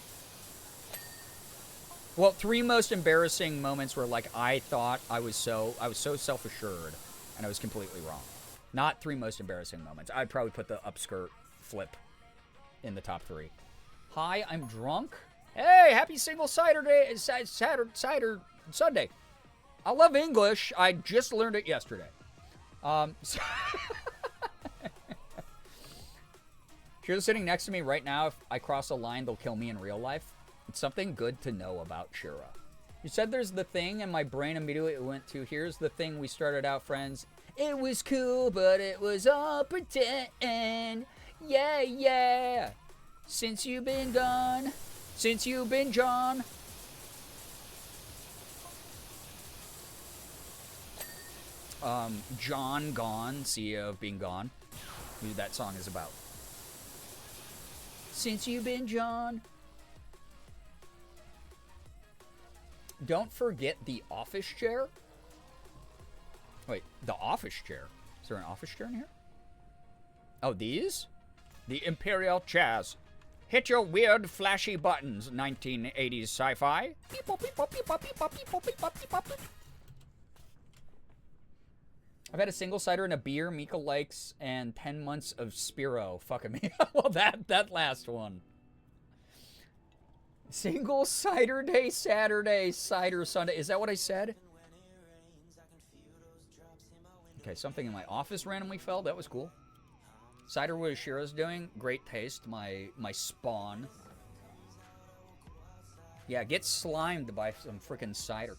Well, 3 most embarrassing moments were like I thought I was so self-assured, and I was completely wrong. Not 3 most embarrassing moments. I'd probably put the upskirt flip in the top 3. Hi, I'm drunk. Hey, happy single cider day, cider Sunday. I love English. I just learned it yesterday. Shira's sitting next to me right now. If I cross a line, they'll kill me in real life. It's something good to know about Shira. You said there's the thing, and my brain immediately went to, here's the thing, we started out friends. It was cool, but it was all pretend. Yeah, yeah. Since you've been gone. Since you've been John. John Gone, CEO of Being Gone. Who that song is about. Since you've been John. Don't forget the office chair. Wait, the office chair. Is there an office chair in here? Oh, these? The Imperial chairs. Hit your weird flashy buttons, 1980s sci-fi. I've had a single cider and a beer Mika likes, and 10 months of Spiro. Fucking me. Well, that last one. Single cider day Saturday, cider Sunday. Is that what I said? Okay, something in my office randomly fell. That was cool. Cider what Shira's doing. Great taste. My spawn. Yeah, get slimed by some freaking cider.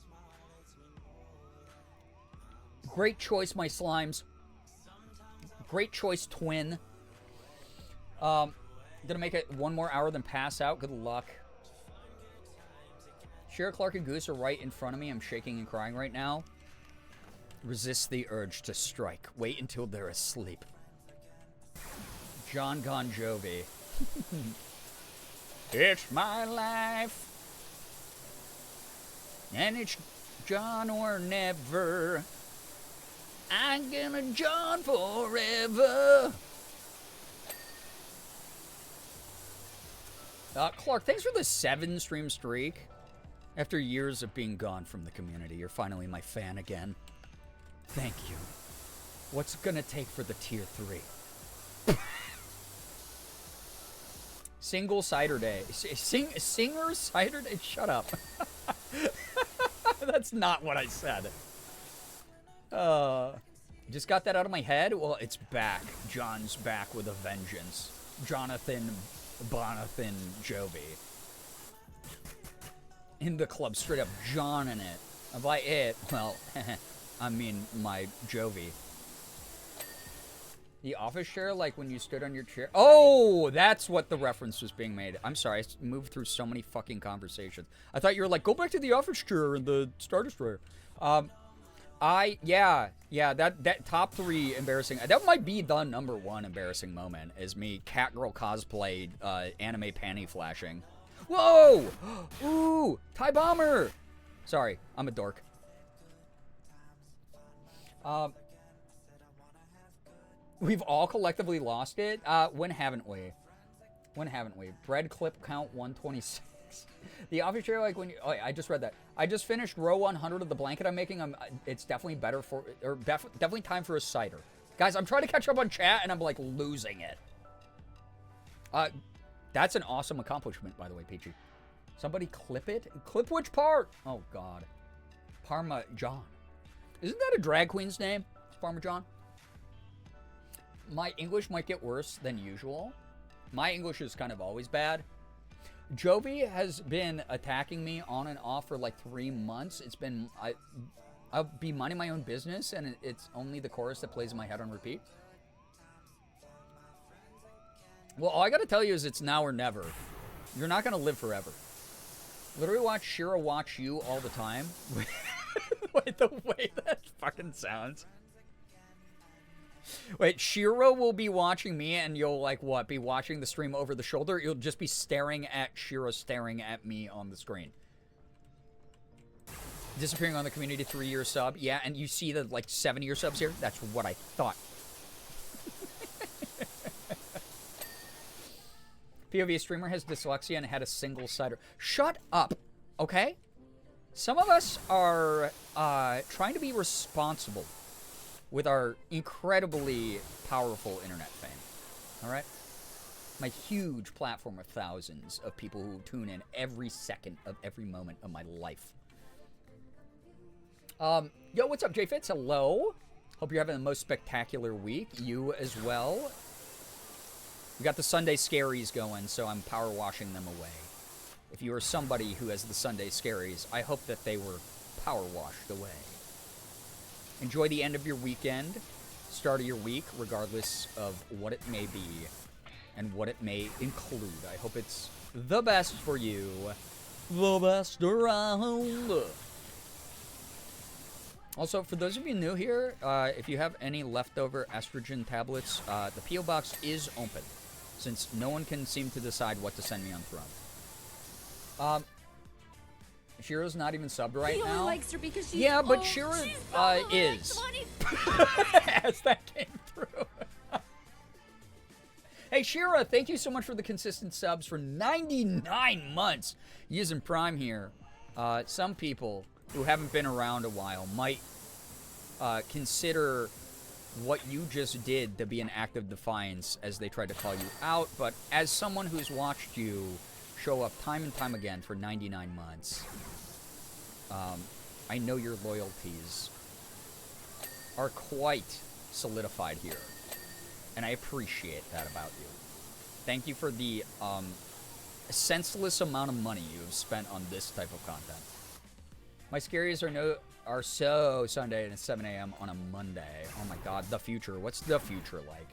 Great choice, my slimes. Great choice, twin. Gonna make it one more hour then pass out. Good luck. Shira, Clark, and Goose are right in front of me. I'm shaking and crying right now. Resist the urge to strike. Wait until they're asleep. John Bon Jovi. It's my life. And it's John or never. I'm gonna John forever. Clark, thanks for the 7 stream streak. After years of being gone from the community, you're finally my fan again. Thank you. What's it gonna take for the tier 3? Single cider day. Singer cider day? Shut up. That's not what I said. Just got that out of my head? Well, it's back. John's back with a vengeance. Jonathan Bonathan Jovi. In the club, straight up John in it. And by it, well, I mean my Jovi. The office chair, like when you stood on your chair. Oh, that's what the reference was being made. I'm sorry, I moved through so many fucking conversations. I thought you were like, go back to the office chair in the Star Destroyer. Yeah, that top 3 embarrassing. That might be the #1 embarrassing moment is me Catgirl cosplay, anime panty flashing. Whoa! Ooh, TIE Bomber! Sorry, I'm a dork. We've all collectively lost it. When haven't we? When haven't we? Bread clip count 126. The office chair, like when you... Oh, I just read that. I just finished row 100 of the blanket I'm making. It's definitely better for... Or definitely time for a cider. Guys, I'm trying to catch up on chat, and I'm, like, losing it. That's an awesome accomplishment, by the way, Peachy. Somebody clip it? Clip which part? Oh, God. Parmesan. Isn't that a drag queen's name? Parmesan? My English might get worse than usual. My English is kind of always bad. Jovi has been attacking me on and off for like 3 months. It's been... I'll be minding my own business, and it's only the chorus that plays in my head on repeat. Well, all I gotta tell you is it's now or never. You're not gonna live forever. Literally watch Shira watch you all the time. Wait, the way that fucking sounds. Wait, Shira will be watching me, and you'll, like, what, be watching the stream over the shoulder? You'll just be staring at Shira staring at me on the screen. Disappearing on the community 3-year sub. Yeah, and you see the, like, 7-year subs here? That's what I thought. POV streamer has dyslexia and had a single cider. Shut up, okay? Some of us are trying to be responsible with our incredibly powerful internet fame. All right? My huge platform of thousands of people who tune in every second of every moment of my life. Yo, what's up, J-Fitz? Hello. Hope you're having the most spectacular week. You as well. We got the Sunday scaries going, so I'm power washing them away. If you are somebody who has the Sunday scaries, I hope that they were power washed away. Enjoy the end of your weekend, start of your week, regardless of what it may be and what it may include. I hope it's the best for you. The best around. Also, for those of you new here, if you have any leftover estrogen tablets, the P.O. box is open, since no one can seem to decide what to send me on Throne. Shira's not even subbed right He now. only likes her because she's Yeah, but old. Shira She's so is. like As that came through. Hey, Shira, thank you so much for the consistent subs for 99 months using Prime here. Some people who haven't been around a while might consider what you just did to be an act of defiance as they tried to call you out, but as someone who's watched you show up time and time again for 99 months, I know your loyalties are quite solidified here, and I appreciate that about you. Thank you for the senseless amount of money you have spent on this type of content. My scaries are so Sunday and it's 7 a.m. on a Monday. Oh my god, the future. What's the future like?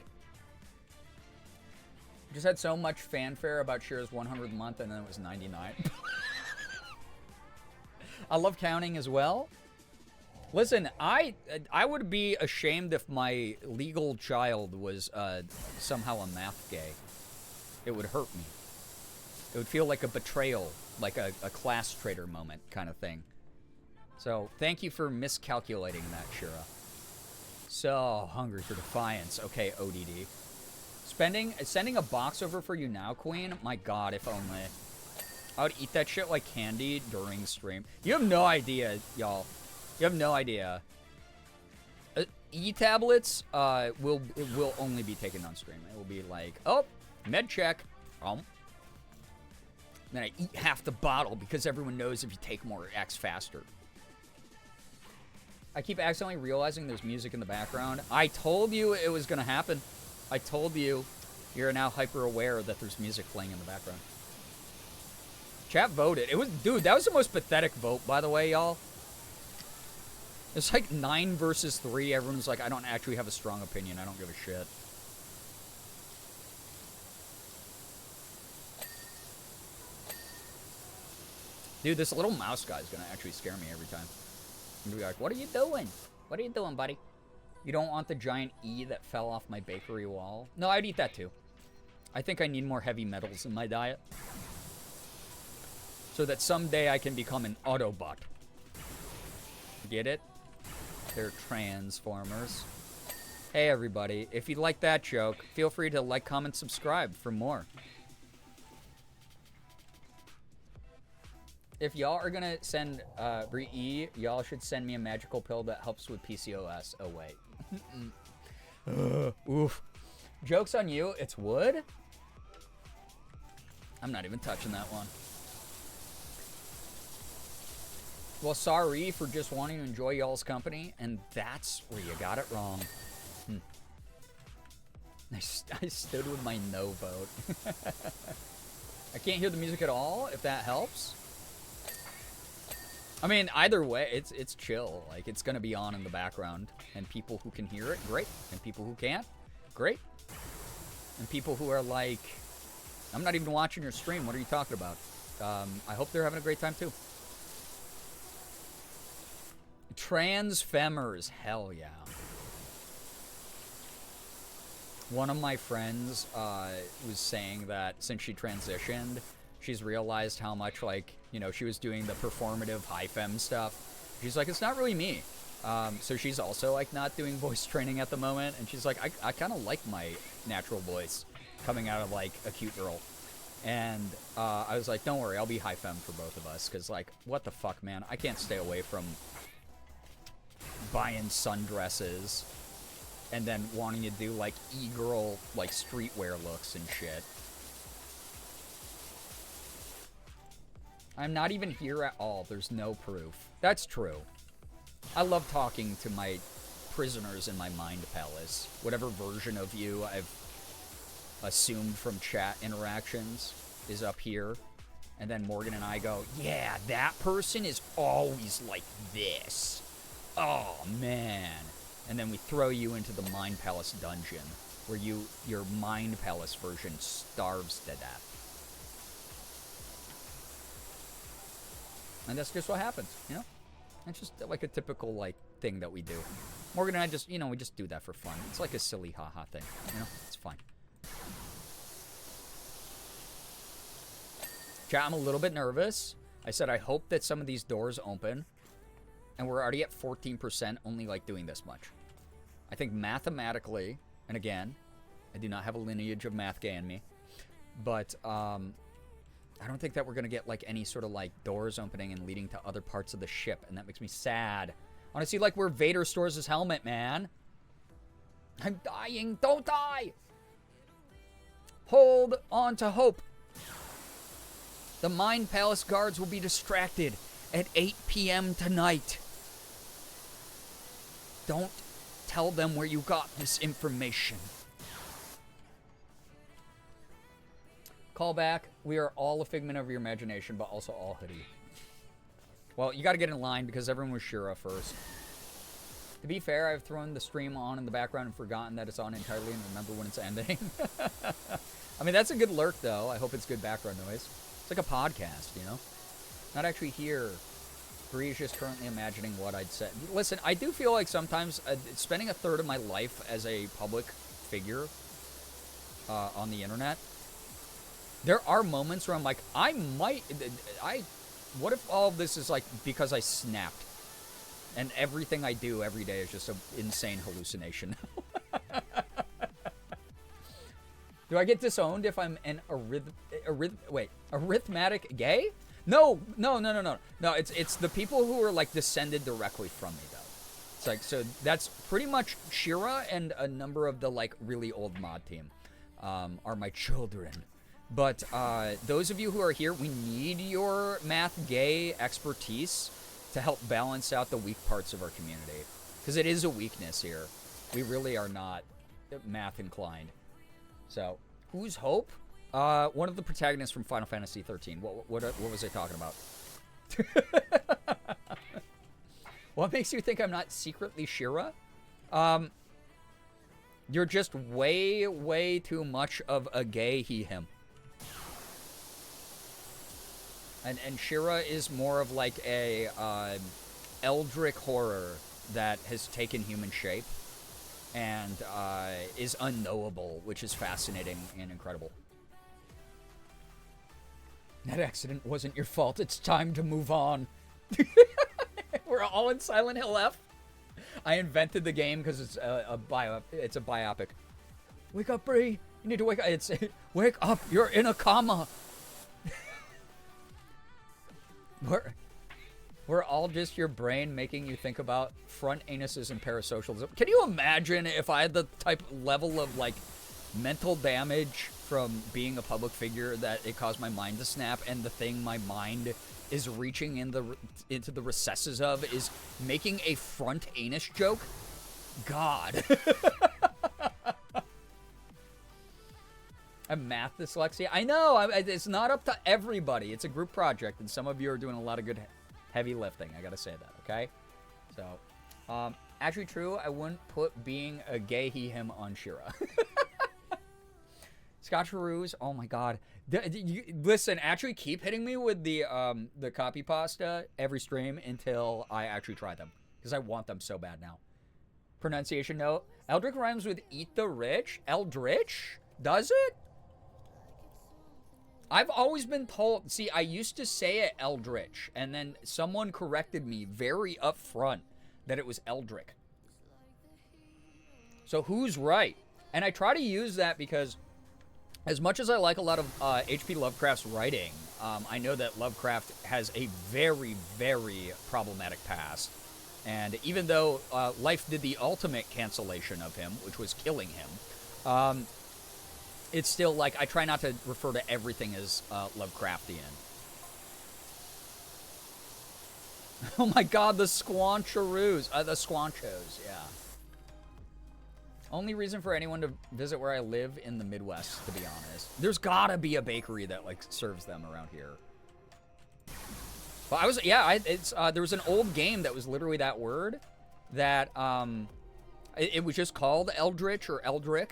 Just had so much fanfare about Shira's 100th month, and then it was 99. I love counting as well. Listen, I would be ashamed if my legal child was somehow a math gay. It would hurt me. It would feel like a betrayal, like a class traitor moment kind of thing. So, thank you for miscalculating that, Shira. So hungry for defiance. Okay, ODD. Sending a box over for you now, Queen? My god, if only. I would eat that shit like candy during stream. You have no idea, y'all. You have no idea. E-tablets will only be taken on stream. It will be like, oh, med check. Then I eat half the bottle because everyone knows if you take more, it acts faster. I keep accidentally realizing there's music in the background. I told you it was going to happen. I told you. You're now hyper aware that there's music playing in the background. Chat voted. It was, dude, that was the most pathetic vote, by the way, y'all. It's like 9 versus 3. Everyone's like, I don't actually have a strong opinion. I don't give a shit. Dude, this little mouse guy is going to actually scare me every time. I'm going to be like, what are you doing? What are you doing, buddy? You don't want the giant E that fell off my bakery wall? No, I'd eat that too. I think I need more heavy metals in my diet. So that someday I can become an Autobot. Get it? They're Transformers. Hey everybody, if you like that joke, feel free to like, comment, subscribe for more. If y'all are gonna send Brie, y'all should send me a magical pill that helps with PCOS. Oh wait. Oof. Joke's on you, it's wood? I'm not even touching that one. Well, sorry for just wanting to enjoy y'all's company, and that's where you got it wrong. I stood with my no vote. I can't hear the music at all, if that helps. I mean, either way, it's chill. Like, it's gonna be on in the background, and people who can hear it, great. And people who can't, great. And people who are like, I'm not even watching your stream, what are you talking about? I hope they're having a great time too. Transfemmers, hell yeah. One of my friends was saying that since she transitioned, she's realized how much, like, you know, she was doing the performative high fem stuff. She's like, it's not really me. So she's also, like, not doing voice training at the moment. And she's like, I kind of like my natural voice coming out of, like, a cute girl. And I was like, don't worry, I'll be high fem for both of us. Because, like, what the fuck, man? I can't stay away from buying sundresses and then wanting to do, like, e-girl, like, streetwear looks and shit. I'm not even here at all. There's no proof. That's true. I love talking to my prisoners in my mind palace. Whatever version of you I've assumed from chat interactions is up here. And then Morgan and I go, yeah, that person is always like this. Oh, man. And then we throw you into the Mind Palace dungeon, where your Mind Palace version starves to death. And that's just what happens, you know? It's just like a typical, like, thing that we do. Morgan and I just, you know, we just do that for fun. It's like a silly haha thing, you know? It's fine. Chat, I'm a little bit nervous. I said I hope that some of these doors open. And we're already at 14%, only, like, doing this much. I think mathematically, and again, I do not have a lineage of math gay in me, but I don't think that we're going to get, like, any sort of, like, doors opening and leading to other parts of the ship, and that makes me sad. I want to see, like, where Vader stores his helmet, man. I'm dying. Don't die. Hold on to hope. The Mind Palace guards will be distracted at 8 p.m. tonight. Don't tell them where you got this information. Call back. We are all a figment of your imagination, but also all hoodie. Well, you got to get in line because everyone was Shira first. To be fair, I've thrown the stream on in the background and forgotten that it's on entirely and remember when it's ending. I mean, that's a good lurk, though. I hope it's good background noise. It's like a podcast, you know? Not actually here. Bree's just currently imagining what I'd say. Listen, I do feel like sometimes spending a third of my life as a public figure on the internet, there are moments where I'm like, what if all of this is like because I snapped and everything I do every day is just an insane hallucination? Do I get disowned if I'm an arithmetic gay? No. No, it's the people who are, like, descended directly from me, though. It's like, so that's pretty much Shira and a number of the, like, really old mod team are my children. But those of you who are here, we need your math gay expertise to help balance out the weak parts of our community. Because it is a weakness here. We really are not math inclined. So, who's Hope? One of the protagonists from Final Fantasy 13. What was I talking about? What makes you think I'm not secretly Shira? You're just way, way too much of a gay he-him. And Shira is more of like a eldritch horror that has taken human shape and is unknowable, which is fascinating and incredible. That accident wasn't your fault. It's time to move on. We're all in Silent Hill F. I invented the game because it's a biopic. Wake up, Bree. You need to wake up. It's wake up. You're in a coma. We're all just your brain making you think about front anuses and parasocialism. Can you imagine if I had the type level of, like, mental damage from being a public figure that it caused my mind to snap, and the thing my mind is reaching into the recesses of is making a front anus joke? God. A math dyslexia. I know. It's not up to everybody. It's a group project, and some of you are doing a lot of good heavy lifting. I gotta say that, okay? So, actually true, I wouldn't put being a gay he-him on Shira. Scotcheroos, oh my god. Listen, actually keep hitting me with the copy pasta every stream until I actually try them. Because I want them so bad now. Pronunciation note. Eldritch rhymes with eat the rich. Eldritch? Does it? I've always been told, see, I used to say it Eldritch, and then someone corrected me very upfront that it was Eldrick. So who's right? And I try to use that because as much as I like a lot of H.P. Lovecraft's writing, I know that Lovecraft has a very, very problematic past. And even though life did the ultimate cancellation of him, which was killing him, it's still like I try not to refer to everything as Lovecraftian. Oh my god, the Squancheroos. The Squanchos, yeah. Only reason for anyone to visit where I live in the Midwest, to be honest. There's gotta be a bakery that, like, serves them around here. But there was an old game that was literally that word that, it was just called Eldritch or Eldrick.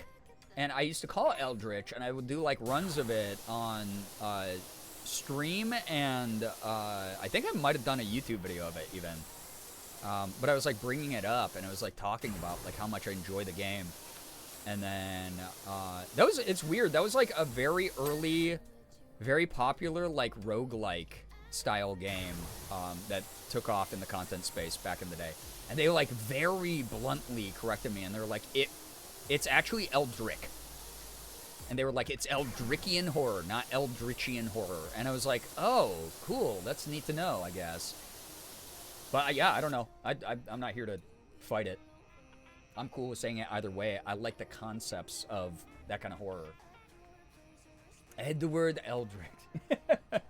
And I used to call it Eldritch, and I would do, like, runs of it on, stream, and, I think I might have done a YouTube video of it, even. But I was, like, bringing it up, and I was, like, talking about, like, how much I enjoy the game. And then, it's weird. That was, like, a very early, very popular, like, roguelike style game, that took off in the content space back in the day. And they, like, very bluntly corrected me, and they were like, it's actually Eldrick. And they were like, it's Eldrickian horror, not Eldritchian horror. And I was like, oh, cool. That's neat to know, I guess. But, yeah, I don't know. I'm not here to fight it. I'm cool with saying it either way. I like the concepts of that kind of horror. Add the word Eldrick.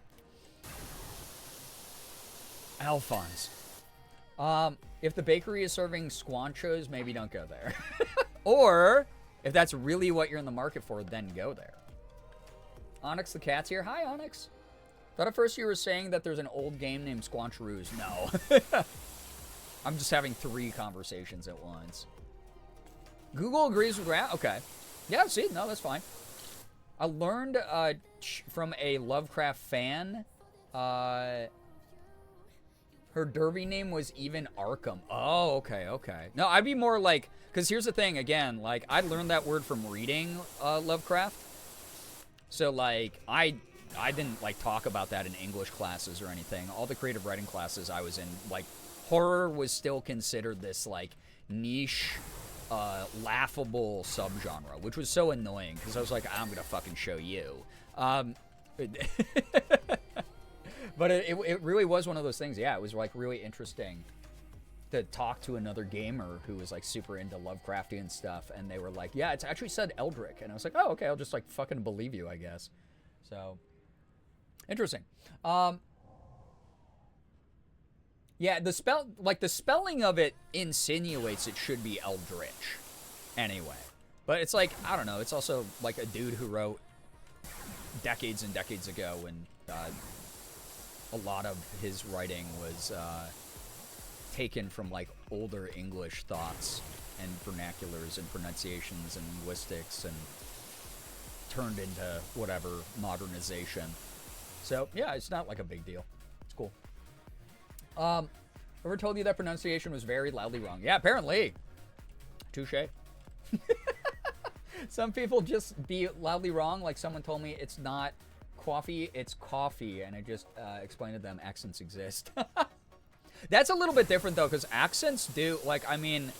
Alphonse. If the bakery is serving squanchos, maybe don't go there. Or, if that's really what you're in the market for, then go there. Onyx the cat's here. Hi, Onyx. Thought at first you were saying that there's an old game named Squancheroos. No. I'm just having 3 conversations at once. Google agrees with Rat? Okay. Yeah, see? No, that's fine. I learned from a Lovecraft fan. Her derby name was even Arkham. Oh, okay, okay. No, I'd be more like... Because here's the thing, again. Like, I learned that word from reading Lovecraft. So, like, I didn't, like, talk about that in English classes or anything. All the creative writing classes I was in, like, horror was still considered this, like, niche, laughable subgenre, which was so annoying, because I was like, I'm gonna fucking show you. But it really was one of those things, yeah, it was, like, really interesting to talk to another gamer who was, like, super into Lovecraftian stuff, and they were like, yeah, it's actually said Eldrick, and I was like, oh, okay, I'll just, like, fucking believe you, I guess. So, interesting. Yeah, the spelling of it insinuates it should be Eldritch, anyway. But it's like, I don't know, it's also, like, a dude who wrote decades and decades ago, and, a lot of his writing was, taken from, like, older English thoughts and vernaculars and pronunciations and linguistics and turned into whatever modernization. So, yeah, it's not, like, a big deal. It's cool. Ever told you that pronunciation was very loudly wrong? Yeah, apparently. Touché. Some people just be loudly wrong. Like, someone told me it's not coffee, it's coffee. And I just explained to them accents exist. That's a little bit different, though, because accents do, like, I mean,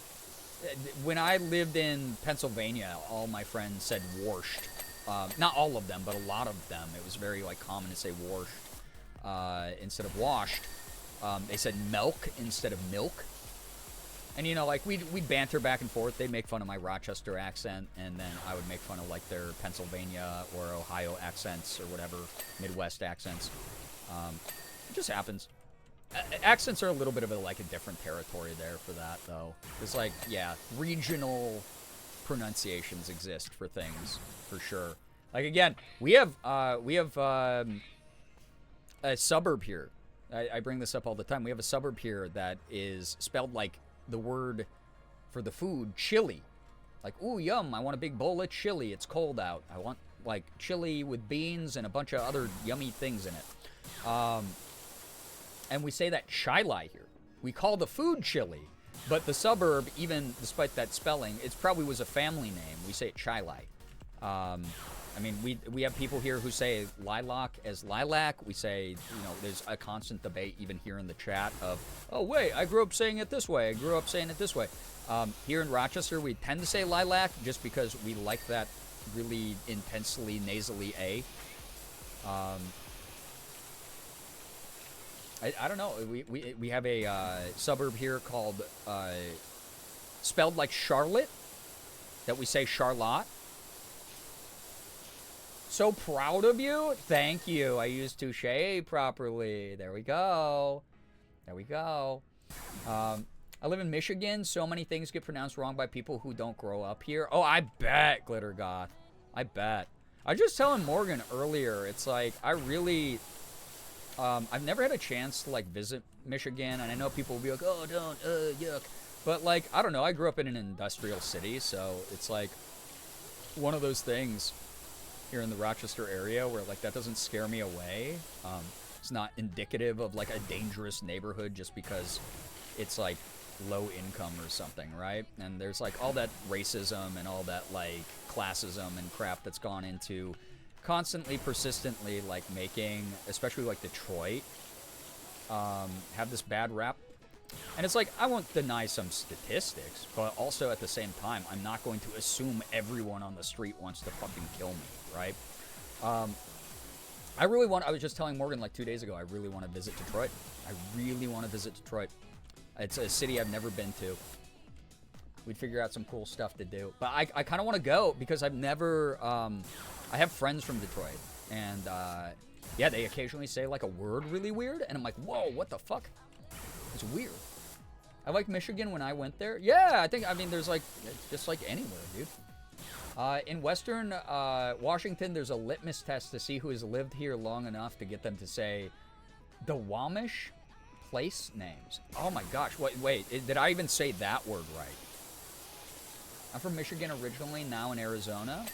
when I lived in Pennsylvania, all my friends said warshed. Not all of them, but a lot of them. It was very, like, common to say warshed instead of washed. They said milk instead of milk. And, you know, like, we'd banter back and forth. They'd make fun of my Rochester accent, and then I would make fun of, like, their Pennsylvania or Ohio accents or whatever, Midwest accents. It just happens. Accents are a little bit of a different territory there for that, though. It's like, yeah, regional pronunciations exist for things, for sure. Like, again, we have a suburb here. I bring this up all the time. We have a suburb here that is spelled like the word for the food, chili. Like, ooh, yum, I want a big bowl of chili. It's cold out. I want, like, chili with beans and a bunch of other yummy things in it. And we say that chili here. We call the food chili, but the suburb, even despite that spelling, it probably was a family name. We say it chili. I mean, we have people here who say lilac as lilac. We say, you know, there's a constant debate even here in the chat of, oh, wait, I grew up saying it this way. I grew up saying it this way. Here in Rochester, we tend to say lilac just because we like that really intensely nasally A. I don't know. We have a suburb here called, spelled like Charlotte, that we say Charlotte. So proud of you. Thank you. I used touche properly. There we go. There we go. I I live in Michigan. So many things get pronounced wrong by people who don't grow up here. Oh, I bet, Glitter Goth. I bet. I was just telling Morgan earlier, it's like, I really, I've never had a chance to, like, visit Michigan, and I know people will be like, oh, don't, yuck. But, like, I don't know, I grew up in an industrial city, so it's, like, one of those things here in the Rochester area where, like, that doesn't scare me away. It's not indicative of, like, a dangerous neighborhood just because it's, like, low income or something, right? And there's, like, all that racism and all that, like, classism and crap that's gone into constantly, persistently, like, making, especially, like, Detroit, have this bad rap. And it's like, I won't deny some statistics, but also at the same time, I'm not going to assume everyone on the street wants to fucking kill me, right? I was just telling Morgan like 2 days ago, I really want to visit Detroit. I really want to visit Detroit. It's a city I've never been to. We'd figure out some cool stuff to do. But I kind of want to go because I've never, I have friends from Detroit. And, yeah, they occasionally say like a word really weird. And I'm like, whoa, what the fuck? It's weird. I like Michigan when I went there. Yeah, I mean, there's like, it's just like anywhere, dude. In Western Washington, there's a litmus test to see who has lived here long enough to get them to say the Wamish place names. Oh my gosh, wait, did I even say that word right? I'm from Michigan originally, now in Arizona.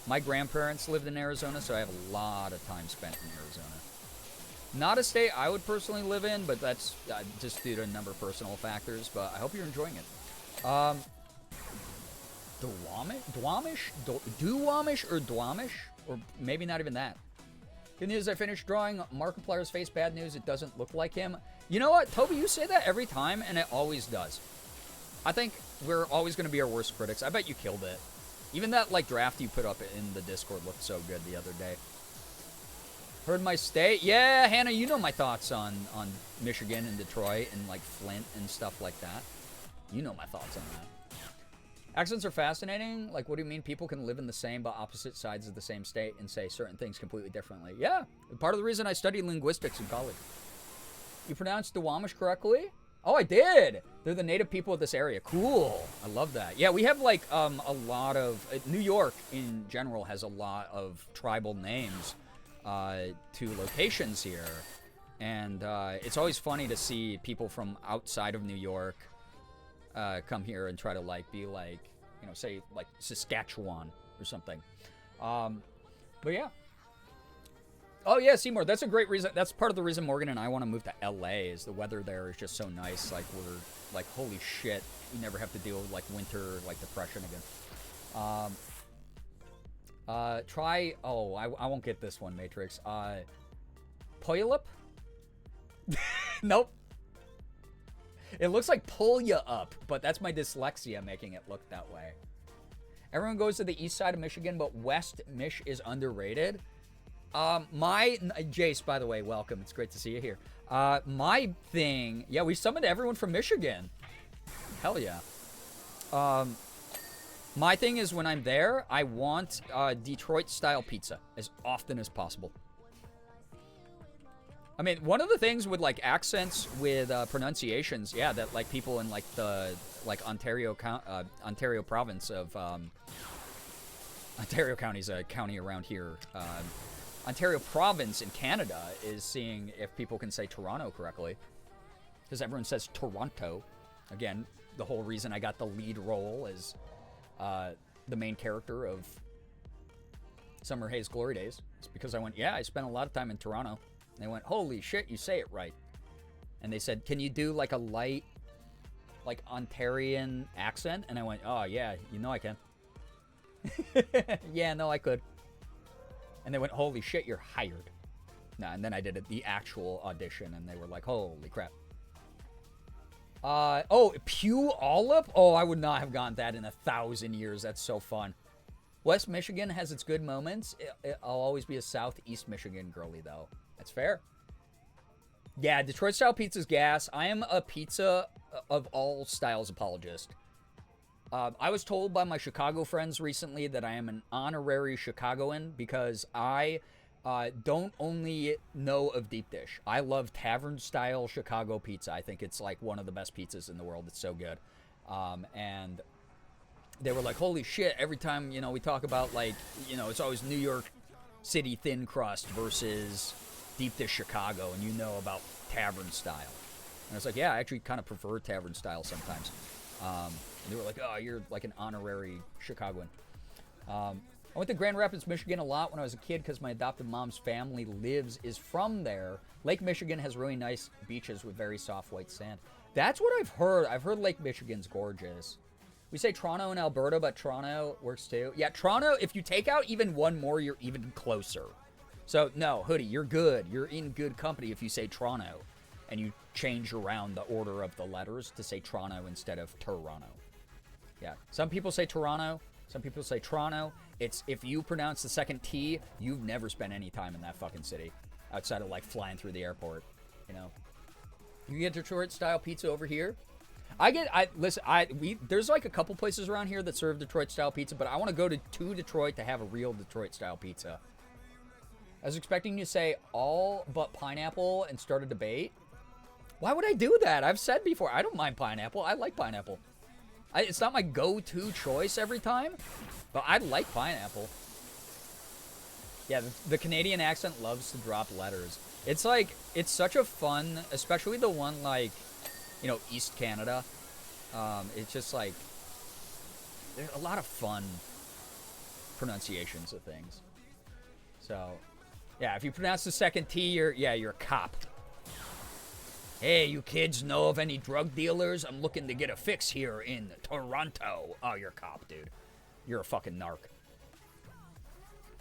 My grandparents lived in Arizona, so I have a lot of time spent in Arizona. Not a state I would personally live in, but that's just due to a number of personal factors, but I hope you're enjoying it. Duwamish? Or Duwamish? Or maybe not even that. Good news, I finished drawing Markiplier's face. Bad news, it doesn't look like him. You know what, Toby, you say that every time, and it always does. I think we're always going to be our worst critics. I bet you killed it. Even that, like, draft you put up in the Discord looked so good the other day. Heard my state? Yeah, Hannah, you know my thoughts on Michigan and Detroit and, like, Flint and stuff like that. You know my thoughts on that. Accents are fascinating. Like, what do you mean people can live in the same but opposite sides of the same state and say certain things completely differently? Yeah, part of the reason I studied linguistics in college. You pronounced Duwamish correctly? Oh, I did! They're the native people of this area. Cool. I love that. Yeah, we have, like, a lot of... New York, in general, has a lot of tribal names to locations here. And it's always funny to see people from outside of New York come here and try to, like, be like, you know, say, like, Saskatchewan or something. But yeah. Oh, yeah, Seymour, that's a great reason. That's part of the reason Morgan and I want to move to L.A. is the weather there is just so nice. Like, we're, like, holy shit, we never have to deal with, like, winter, like, depression again. Try, oh, I won't get this one, Matrix. Poyup? Nope. It looks like pull ya up, but that's my dyslexia making it look that way. Everyone goes to the east side of Michigan, but West Mich is underrated. Jace, by the way, welcome. It's great to see you here. My thing, yeah, we summoned everyone from Michigan. Hell yeah. My thing is when I'm there, I want Detroit-style pizza as often as possible. I mean, one of the things with, like, accents with pronunciations, yeah, that, like, people in, like, the, like, Ontario province of, Ontario County's a county around here. Ontario province in Canada is seeing if people can say Toronto correctly. Because everyone says Toronto. Again, the whole reason I got the lead role as the main character of Summer Hayes Glory Days. It's because I went, yeah, I spent a lot of time in Toronto. And they went, holy shit, you say it right. And they said, can you do, like, a light, like, Ontarian accent? And I went, oh, yeah, you know I can. Yeah, no, I could. And they went, holy shit, you're hired. Nah, and then I did the actual audition, and they were like, holy crap. Oh, Puyallup? Oh, I would not have gotten that in 1,000 years. That's so fun. West Michigan has its good moments. I'll always be a Southeast Michigan girly, though. That's fair. Yeah, Detroit-style pizza's gas. I am a pizza of all styles apologist. I was told by my Chicago friends recently that I am an honorary Chicagoan because I don't only know of deep dish. I love tavern-style Chicago pizza. I think it's like one of the best pizzas in the world. It's so good. And they were like, holy shit, every time, you know, we talk about, like, you know, it's always New York City thin crust versus deep dish Chicago, and you know about tavern style. And I was like, yeah, I actually kind of prefer tavern style sometimes. And they were like, oh, you're like an honorary Chicagoan. I went to Grand Rapids, Michigan a lot when I was a kid because my adopted mom's family is from there. Lake Michigan has really nice beaches with very soft white sand. That's what I've heard. I've heard Lake Michigan's gorgeous. We say Toronto and Alberta, but Toronto works too. Yeah, Toronto, if you take out even one more, you're even closer. So, no, Hoodie, you're good. You're in good company if you say Toronto and you change around the order of the letters to say Toronto instead of Toronto. Yeah, some people say Toronto. Some people say Toronto. It's if you pronounce the second T, you've never spent any time in that fucking city outside of like flying through the airport, you know. You get Detroit style pizza over here. There's like a couple places around here that serve Detroit style pizza, but I want to go to Detroit to have a real Detroit style pizza. I was expecting you to say all but pineapple and start a debate. Why would I do that? I've said before, I don't mind pineapple. I like pineapple. It's not my go-to choice every time, but I like pineapple. Yeah, the Canadian accent loves to drop letters. It's like, it's such a fun, especially the one like, you know, East Canada. It's just like, there's a lot of fun pronunciations of things. So, yeah, if you pronounce the second T, you're a cop. Hey, you kids know of any drug dealers? I'm looking to get a fix here in Toronto. Oh, you're a cop, dude. You're a fucking narc.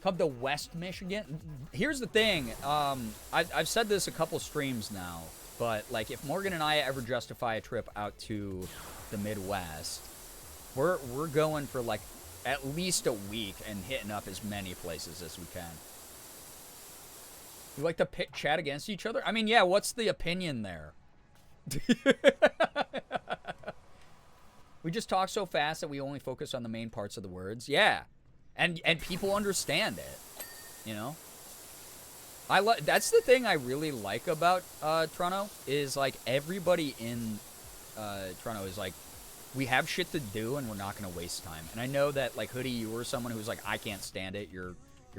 Come to West Michigan. Here's the thing. I've said this a couple streams now, but like if Morgan and I ever justify a trip out to the Midwest, we're going for like at least a week and hitting up as many places as we can. You like to pit chat against each other? I mean, yeah, what's the opinion there? We just talk so fast that we only focus on the main parts of the words. Yeah. And people understand it, you know? That's the thing I really like about Toronto is like everybody in Toronto is like, we have shit to do and we're not going to waste time. And I know that like Hoodie, you were someone who was like, I can't stand it. You're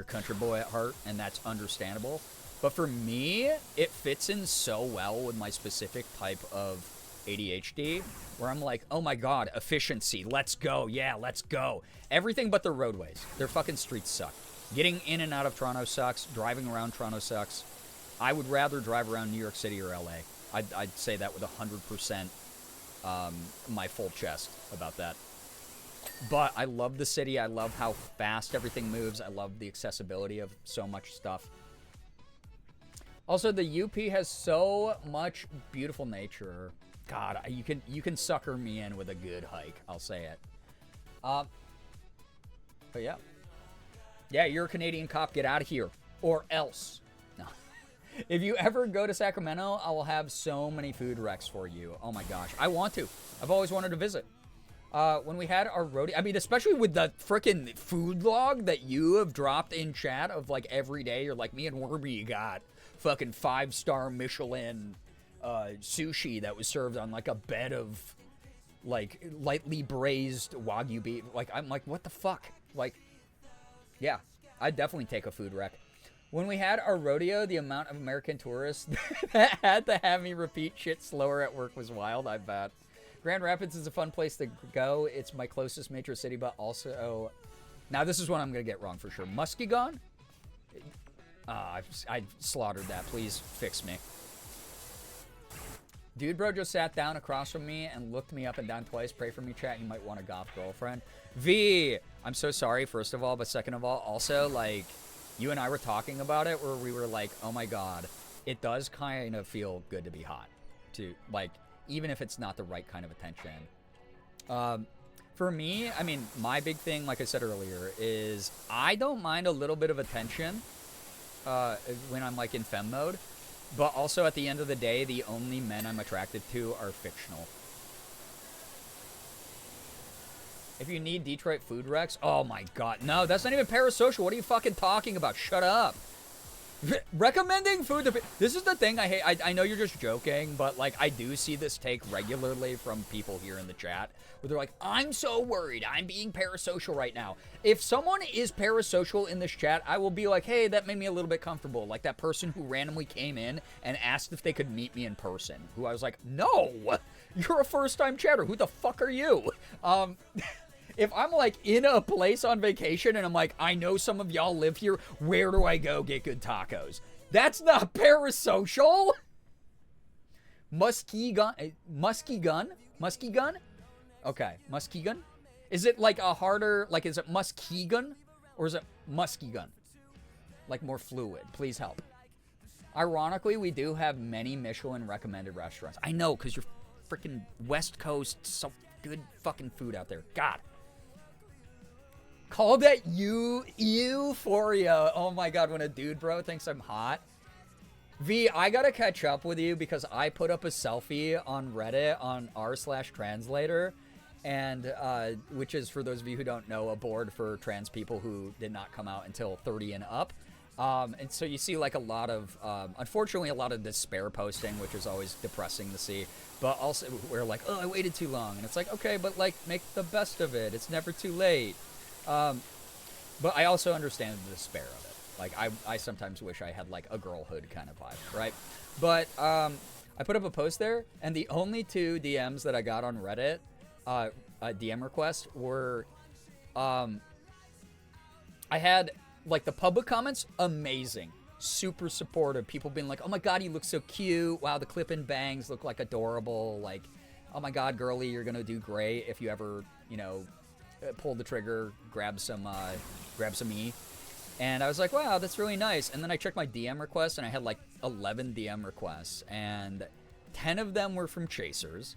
country boy at heart, and that's understandable. But for me, it fits in so well with my specific type of ADHD, where I'm like, oh my god, efficiency, let's go, yeah, let's go. Everything but the roadways. Their fucking streets suck. Getting in and out of Toronto sucks. Driving around Toronto sucks. I would rather drive around New York City or LA. I'd say that with 100% my full chest about that. But I love the city. I love how fast everything moves. I love the accessibility of so much stuff. Also, the UP has so much beautiful nature. God, you can sucker me in with a good hike. I'll say it. But yeah. Yeah, you're a Canadian cop. Get out of here. Or else. No. If you ever go to Sacramento, I will have so many food wrecks for you. Oh my gosh. I want to. I've always wanted to visit. When we had our rodeo, I mean, especially with the frickin' food log that you have dropped in chat of like every day, you're like, me and Wormy got fucking 5-star Michelin sushi that was served on like a bed of like lightly braised Wagyu beef. Like, I'm like, what the fuck? Like, yeah, I'd definitely take a food wreck. When we had our rodeo, the amount of American tourists that had to have me repeat shit slower at work was wild, I bet. Grand Rapids is a fun place to go. It's my closest major city, but also... Now, this is one I'm going to get wrong for sure. Muskegon? I slaughtered that. Please fix me. Dude bro just sat down across from me and looked me up and down twice. Pray for me, chat. You might want a goth girlfriend. V, I'm so sorry, first of all, but second of all, also, like, you and I were talking about it where we were like, oh my god, it does kind of feel good to be hot. To, like... even if it's not the right kind of attention. For me, I mean, my big thing, like I said earlier, is I don't mind a little bit of attention when I'm, like, in femme mode. But also, at the end of the day, the only men I'm attracted to are fictional. If you need Detroit food wrecks, oh my god. No, that's not even parasocial. What are you fucking talking about? Shut up. Recommending food to this is the thing I hate. I know you're just joking, but like I do see this take regularly from people here in the chat where they're like, I'm so worried, I'm being parasocial right now. If someone is parasocial in this chat, I will be like, hey, that made me a little bit comfortable. Like that person who randomly came in and asked if they could meet me in person, who I was like, no, you're a first-time chatter, who the fuck are you? If I'm like in a place on vacation and I'm like, I know some of y'all live here, where do I go get good tacos? That's not parasocial. Musky gun? Okay, musky gun? Is it like a harder, like is it musky gun or is it musky gun? Like more fluid, please help. Ironically, we do have many Michelin recommended restaurants. I know, because you're freaking West Coast, so good fucking food out there. God. Call that euphoria. Oh my god, when a dude bro thinks I'm hot. V, I gotta catch up with you because I put up a selfie on Reddit on r/translator, and which is, for those of you who don't know, a board for trans people who did not come out until 30 and up. And so you see like a lot of, unfortunately, a lot of despair posting, which is always depressing to see. But also we're like, oh, I waited too long. And it's like, okay, but like make the best of it. It's never too late. But I also understand the despair of it. Like I sometimes wish I had like a girlhood kind of vibe, right? But I put up a post there, and the only 2 DMs that I got on Reddit, DM requests, were I had like the public comments, amazing, super supportive, people being like, oh my god, you look so cute, wow, the clip-in bangs look like adorable, like, oh my god, girly, you're gonna do great if you ever, you know, pull the trigger, grab some E. And I was like, wow, that's really nice. And then I checked my DM requests, and I had like 11 DM requests, and 10 of them were from chasers.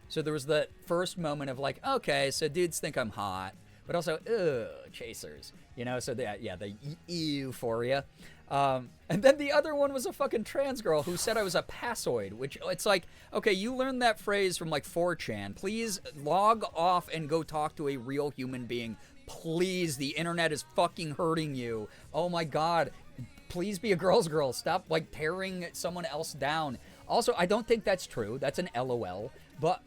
So there was that first moment of like, okay, so dudes think I'm hot, but also, ugh, chasers. You know, so the euphoria. And then the other one was a fucking trans girl who said I was a passoid, which it's like, okay, you learned that phrase from like 4chan. Please log off and go talk to a real human being. Please, the internet is fucking hurting you. Oh my god. Please be a girl's girl. Stop like tearing someone else down. Also, I don't think that's true. That's an LOL. But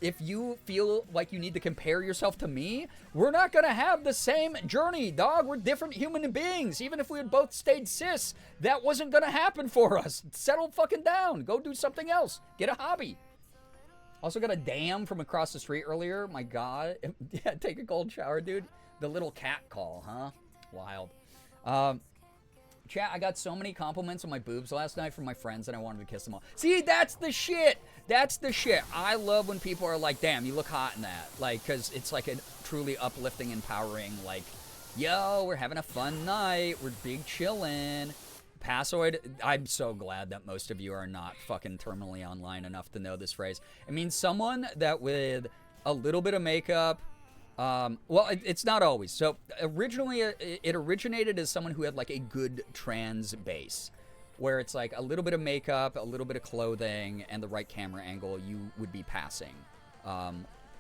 if you feel like you need to compare yourself to me, we're not gonna have the same journey, dog. We're different human beings. Even if we had both stayed cis, that wasn't gonna happen for us. Settle fucking down. Go do something else. Get a hobby. Also got a damn from across the street earlier. My god. Yeah, take a cold shower, dude. The little cat call, huh? Wild. Chat, I got so many compliments on my boobs last night from my friends, and I wanted to kiss them all. See, that's the shit. That's the shit. I love when people are like, damn, you look hot in that. Like, because it's like a truly uplifting, empowering, like, yo, we're having a fun night. We're big chillin'. Passoid, I'm so glad that most of you are not fucking terminally online enough to know this phrase. It means someone that with a little bit of makeup, well, it's not always. So originally it originated as someone who had like a good trans base, where it's like a little bit of makeup, a little bit of clothing, and the right camera angle, you would be passing.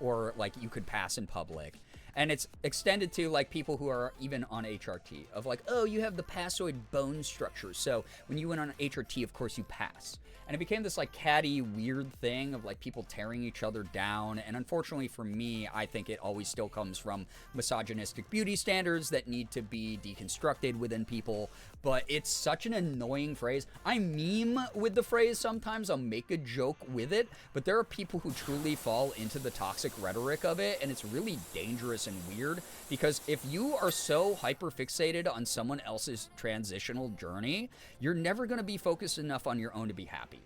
Or like you could pass in public. And it's extended to like people who are even on HRT, of like, oh, you have the passoid bone structure, so when you went on HRT, of course you pass. And it became this like catty, weird thing of like people tearing each other down. And unfortunately for me, I think it always still comes from misogynistic beauty standards that need to be deconstructed within people. But it's such an annoying phrase. I meme with the phrase sometimes. I'll make a joke with it. But there are people who truly fall into the toxic rhetoric of it. And it's really dangerous and weird. Because if you are so hyper-fixated on someone else's transitional journey, you're never going to be focused enough on your own to be happy.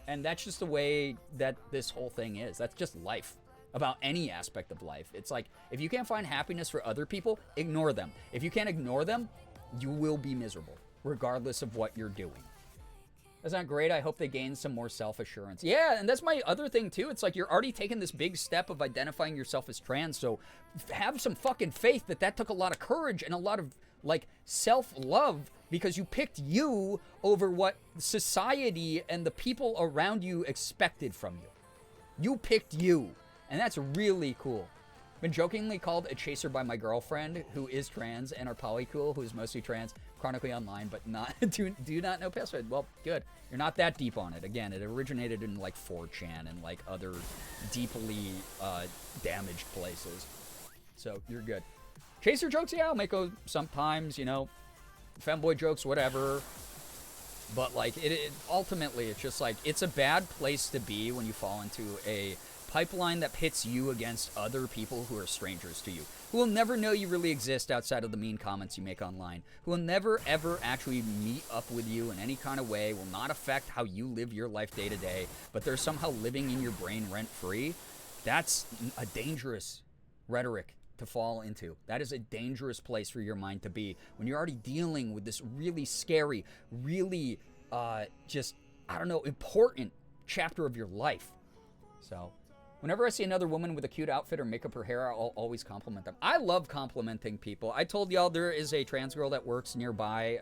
And that's just the way that this whole thing is. That's just life. About any aspect of life. It's like, if you can't find happiness for other people, ignore them. If you can't ignore them, you will be miserable, regardless of what you're doing. That's not great. I hope they gain some more self-assurance. Yeah, and that's my other thing, too. It's like, you're already taking this big step of identifying yourself as trans, so have some fucking faith that took a lot of courage and a lot of, like, self-love, because you picked you over what society and the people around you expected from you. You picked you, and that's really cool. Been jokingly called a chaser by my girlfriend, who is trans, and our polycool, who is mostly trans, chronically online, but not do not know password. Well, good. You're not that deep on it. Again, it originated in like 4chan and like other deeply damaged places. So you're good. Chaser jokes, yeah, I'll make those sometimes, you know, femboy jokes, whatever. But like ultimately, it's just like it's a bad place to be when you fall into a pipeline that pits you against other people who are strangers to you, who will never know you really exist outside of the mean comments you make online, who will never ever actually meet up with you in any kind of way, will not affect how you live your life day to day, but they're somehow living in your brain rent free. That's a dangerous rhetoric to fall into. That is a dangerous place for your mind to be when you're already dealing with this really scary, really just, I don't know, important chapter of your life. So whenever I see another woman with a cute outfit or make up her hair, I'll always compliment them. I love complimenting people. I told y'all there is a trans girl that works nearby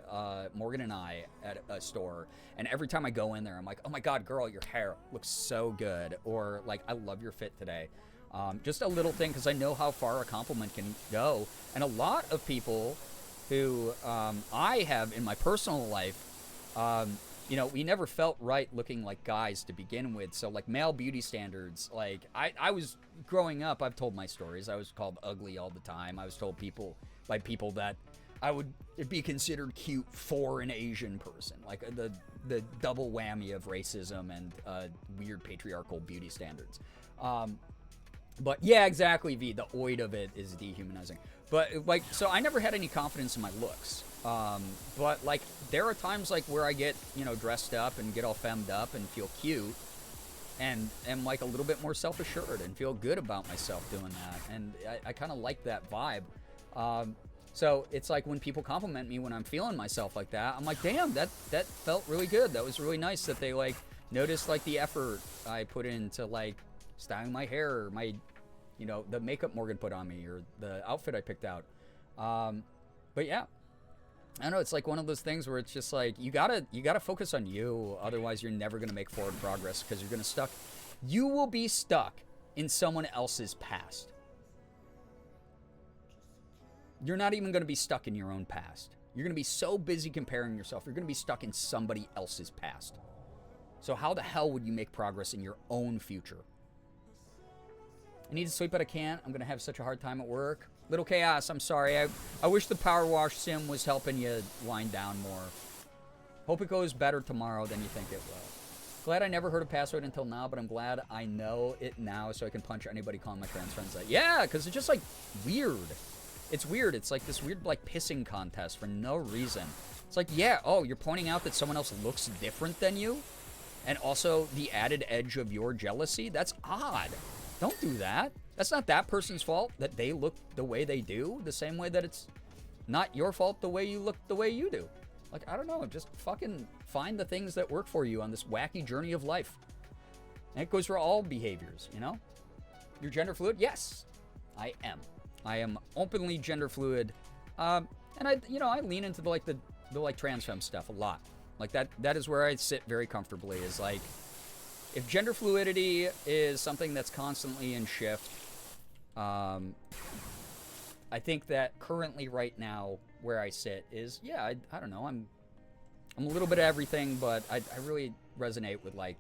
Morgan and I at a store, and every time I go in there, I'm like, oh my god, girl, your hair looks so good, or like, I love your fit today. Just a little thing, because I know how far a compliment can go. And a lot of people who I have in my personal life, you know, we never felt right looking like guys to begin with. So like male beauty standards, like I was growing up, I've told my stories. I was called ugly all the time. I was told by people that I would be considered cute for an Asian person, like the double whammy of racism and weird patriarchal beauty standards. But yeah, exactly, V. The oid of it is dehumanizing. But like, so I never had any confidence in my looks. But like, there are times like where I get, you know, dressed up and get all femmed up and feel cute, and am like a little bit more self-assured and feel good about myself doing that. And I kind of like that vibe. So it's like when people compliment me when I'm feeling myself like that, I'm like, damn, that felt really good. That was really nice that they like noticed like the effort I put into like styling my hair, or my, you know, the makeup Morgan put on me, or the outfit I picked out. But yeah, I don't know, it's like one of those things where it's just like you gotta focus on you, otherwise you're never gonna make forward progress, because you will be stuck in someone else's past. You're not even gonna be stuck in your own past. You're gonna be so busy comparing yourself, you're gonna be stuck in somebody else's past. So how the hell would you make progress in your own future? I need to sleep, but I can't. I'm going to have such a hard time at work. Little Chaos, I'm sorry. I wish the power wash sim was helping you wind down more. Hope it goes better tomorrow than you think it will. Glad I never heard a password until now, but I'm glad I know it now so I can punch anybody calling my trans friends that. Yeah, because it's just like weird. It's weird. It's like this weird like pissing contest for no reason. It's like, yeah, oh, you're pointing out that someone else looks different than you? And also the added edge of your jealousy? That's odd. Don't do that. That's not that person's fault that they look the way they do, the same way that it's not your fault the way you look the way you do. Like, I don't know, just fucking find the things that work for you on this wacky journey of life. And it goes for all behaviors, you know? You're gender fluid? Yes, I am. I am openly gender fluid. And I lean into the trans femme stuff a lot. Like that is where I sit very comfortably, is like, if gender fluidity is something that's constantly in shift, I think that currently right now where I sit is, yeah, I don't know, I'm a little bit of everything, but I really resonate with like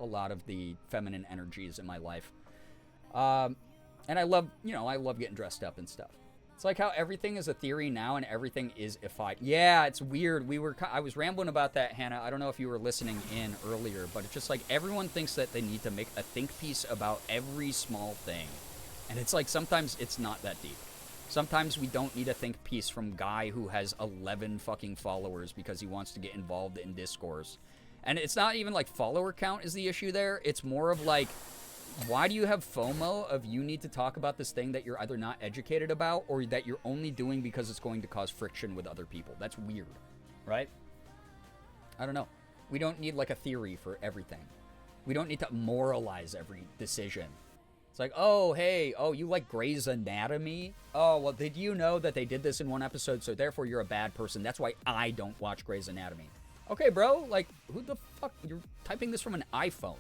a lot of the feminine energies in my life. And I love getting dressed up and stuff. It's like how everything is a theory now and everything is ified. Yeah, it's weird. I was rambling about that, Hannah. I don't know if you were listening in earlier, but it's just like everyone thinks that they need to make a think piece about every small thing. And it's like sometimes it's not that deep. Sometimes we don't need a think piece from guy who has 11 fucking followers because he wants to get involved in discourse. And it's not even like follower count is the issue there. It's more of like, why do you have FOMO of you need to talk about this thing that you're either not educated about or that you're only doing because it's going to cause friction with other people? That's weird, right? I don't know. We don't need like a theory for everything. We don't need to moralize every decision. It's like, oh, hey, oh, you like Grey's Anatomy? Oh, well, did you know that they did this in one episode, so therefore you're a bad person? That's why I don't watch Grey's Anatomy. Okay, bro, like, who the fuck? You're typing this from an iPhone.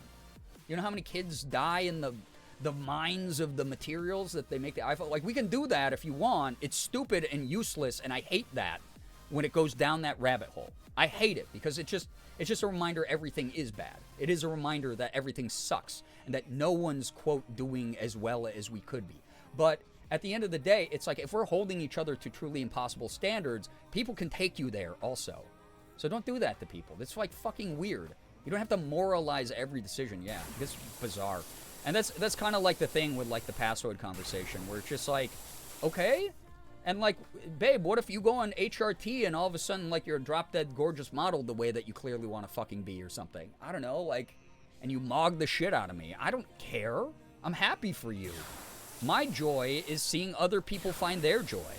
You know how many kids die in the the mines of the materials that they make the iPhone. Like, we can do that if you want. It's stupid and useless, and I hate that when it goes down that rabbit hole. I hate it because it's just a reminder everything is bad. It is a reminder that everything sucks and that no one's, quote, doing as well as we could be. But at the end of the day, it's like if we're holding each other to truly impossible standards, people can take you there also. So don't do that to people. It's like fucking weird. You don't have to moralize every decision. Yeah, it's bizarre. And that's kind of like the thing with like the password conversation where it's just like, okay? And like, babe, what if you go on HRT and all of a sudden like you're a drop-dead gorgeous model the way that you clearly want to fucking be or something? I don't know, like, and you mog the shit out of me. I don't care. I'm happy for you. My joy is seeing other people find their joy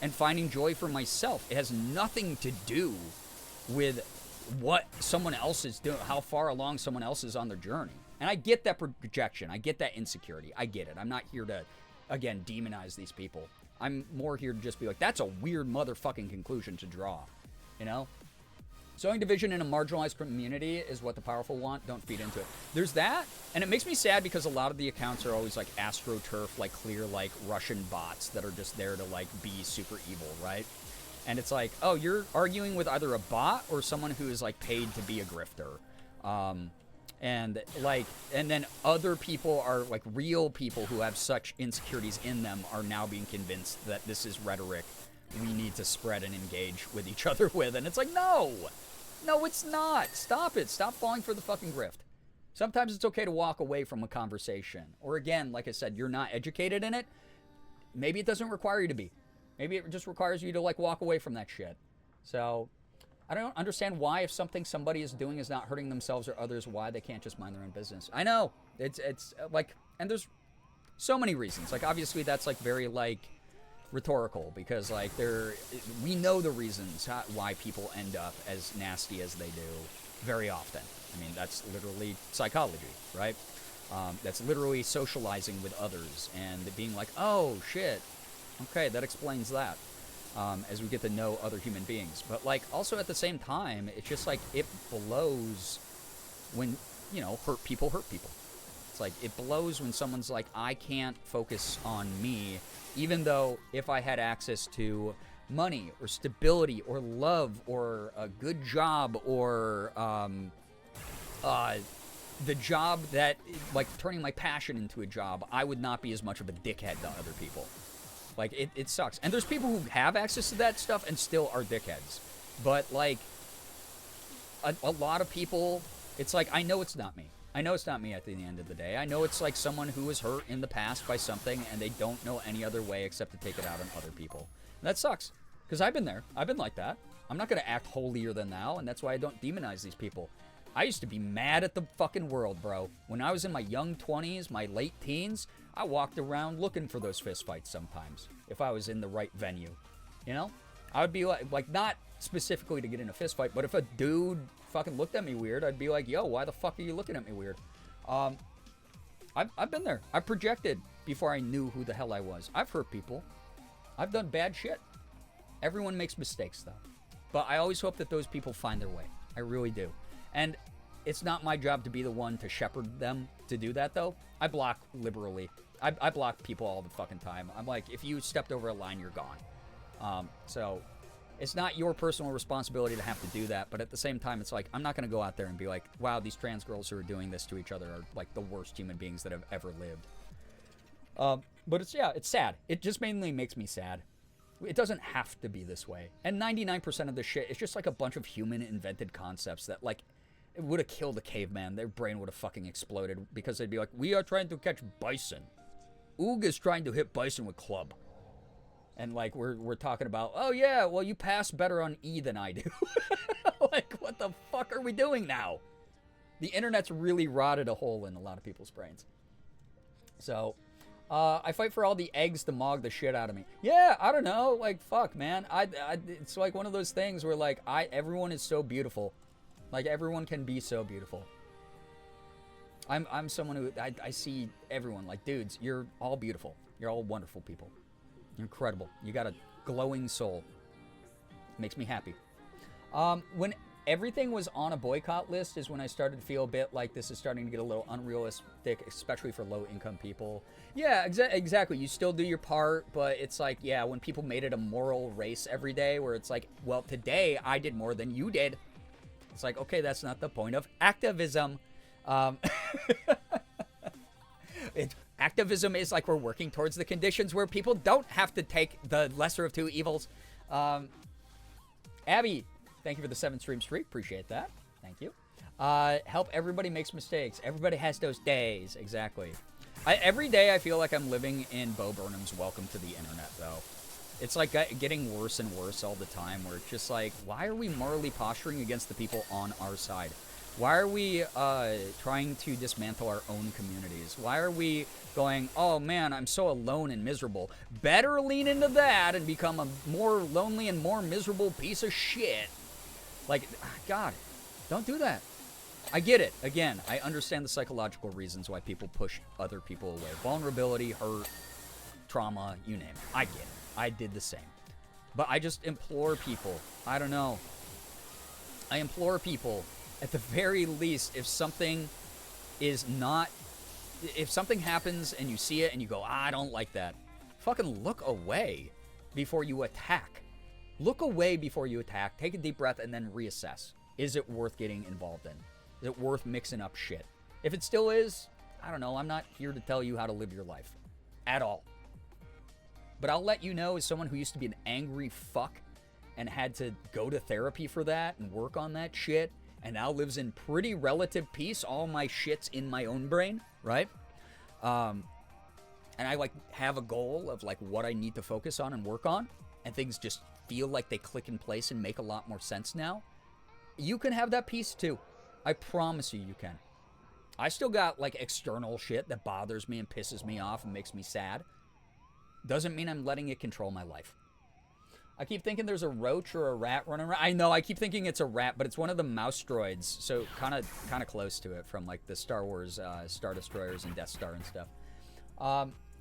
and finding joy for myself. It has nothing to do with what someone else is doing, how far along someone else is on their journey. And I get that projection. I get that insecurity. I get it. I'm not here to, again, demonize these people. I'm more here to just be like, that's a weird motherfucking conclusion to draw, you know? Sowing division in a marginalized community is what the powerful want. Don't feed into it. There's that, and it makes me sad because a lot of the accounts are always like AstroTurf, like clear like Russian bots that are just there to like be super evil, right? And it's like, oh, you're arguing with either a bot or someone who is like paid to be a grifter. And then other people are like real people who have such insecurities in them are now being convinced that this is rhetoric we need to spread and engage with each other with. And it's like, no, it's not. Stop it. Stop falling for the fucking grift. Sometimes it's okay to walk away from a conversation. Or again, like I said, you're not educated in it. Maybe it doesn't require you to be. Maybe it just requires you to like walk away from that shit. So I don't understand why if something somebody is doing is not hurting themselves or others, why they can't just mind their own business. I know. It's like, and there's so many reasons. Like, obviously that's like very like rhetorical because like we know the reasons why people end up as nasty as they do very often. I mean, that's literally psychology, right? That's literally socializing with others and being like, oh shit, okay, that explains that. As we get to know other human beings. But, like, also at the same time, it's just, like, it blows when, you know, hurt people. It's like, it blows when someone's like, I can't focus on me, even though if I had access to money or stability or love or a good job or the job that, like, turning my passion into a job, I would not be as much of a dickhead to other people. Like, it sucks. And there's people who have access to that stuff and still are dickheads. But, like, a lot of people, it's like, I know it's not me. I know it's not me at the end of the day. I know it's like someone who was hurt in the past by something and they don't know any other way except to take it out on other people. And that sucks. Because I've been there. I've been like that. I'm not going to act holier than thou, and that's why I don't demonize these people. I used to be mad at the fucking world, bro. When I was in my young 20s, my late teens, I walked around looking for those fistfights sometimes, if I was in the right venue. You know? I would be like not specifically to get in a fistfight, but if a dude fucking looked at me weird, I'd be like, yo, why the fuck are you looking at me weird? I've been there. I projected before I knew who the hell I was. I've hurt people. I've done bad shit. Everyone makes mistakes, though. But I always hope that those people find their way. I really do. And it's not my job to be the one to shepherd them to do that, though. I block liberally. I block people all the fucking time. I'm like, if you stepped over a line, you're gone. So it's not your personal responsibility to have to do that. But at the same time, it's like, I'm not going to go out there and be like, wow, these trans girls who are doing this to each other are like the worst human beings that have ever lived. But it's sad. It just mainly makes me sad. It doesn't have to be this way. And 99% of the shit is just like a bunch of human invented concepts that like, it would have killed a caveman. Their brain would have fucking exploded because they'd be like, we are trying to catch bison. Oog is trying to hit bison with club. And like, we're talking about, oh yeah, well you pass better on E than I do. Like, what the fuck are we doing now? The internet's really rotted a hole in a lot of people's brains. So, I fight for all the eggs to mog the shit out of me. Yeah, I don't know. Like, fuck, man. It's like one of those things where like, everyone is so beautiful. Like, everyone can be so beautiful. I'm someone who, I see everyone, like, dudes, you're all beautiful. You're all wonderful people. You're incredible. You got a glowing soul. Makes me happy. When everything was on a boycott list is when I started to feel a bit like this is starting to get a little unrealistic, especially for low-income people. Yeah, exactly. You still do your part, but it's like, yeah, when people made it a moral race every day where it's like, well, today I did more than you did. It's like, okay, that's not the point of activism. Activism is like we're working towards the conditions where people don't have to take the lesser of two evils. Abby, thank you for the 7-stream streak. Appreciate that. Thank you. Help everybody makes mistakes. Everybody has those days. Exactly. Every day I feel like I'm living in Bo Burnham's Welcome to the Internet, though. It's like getting worse and worse all the time, where it's just like, why are we morally posturing against the people on our side? Why are we trying to dismantle our own communities? Why are we going, oh man, I'm so alone and miserable. Better lean into that and become a more lonely and more miserable piece of shit. Like, God, don't do that. I get it. Again, I understand the psychological reasons why people push other people away. Vulnerability, hurt, trauma, you name it. I get it. I did the same. But I just implore people. I don't know. I implore people, at the very least, if something happens and you see it and you go, I don't like that, fucking look away before you attack. Look away before you attack. Take a deep breath and then reassess. Is it worth getting involved in? Is it worth mixing up shit? If it still is, I don't know. I'm not here to tell you how to live your life. At all. But I'll let you know, as someone who used to be an angry fuck and had to go to therapy for that and work on that shit, and now lives in pretty relative peace. All my shit's in my own brain, right? And I like have a goal of like what I need to focus on and work on, and things just feel like they click in place and make a lot more sense now. You can have that peace too. I promise you can. I still got like external shit that bothers me and pisses me off and makes me sad. Doesn't mean I'm letting it control my life. I keep thinking there's a roach or a rat running around. I know, I keep thinking it's a rat, but it's one of the mouse droids, so kind of close to it from like the Star Wars Star Destroyers and Death Star and stuff.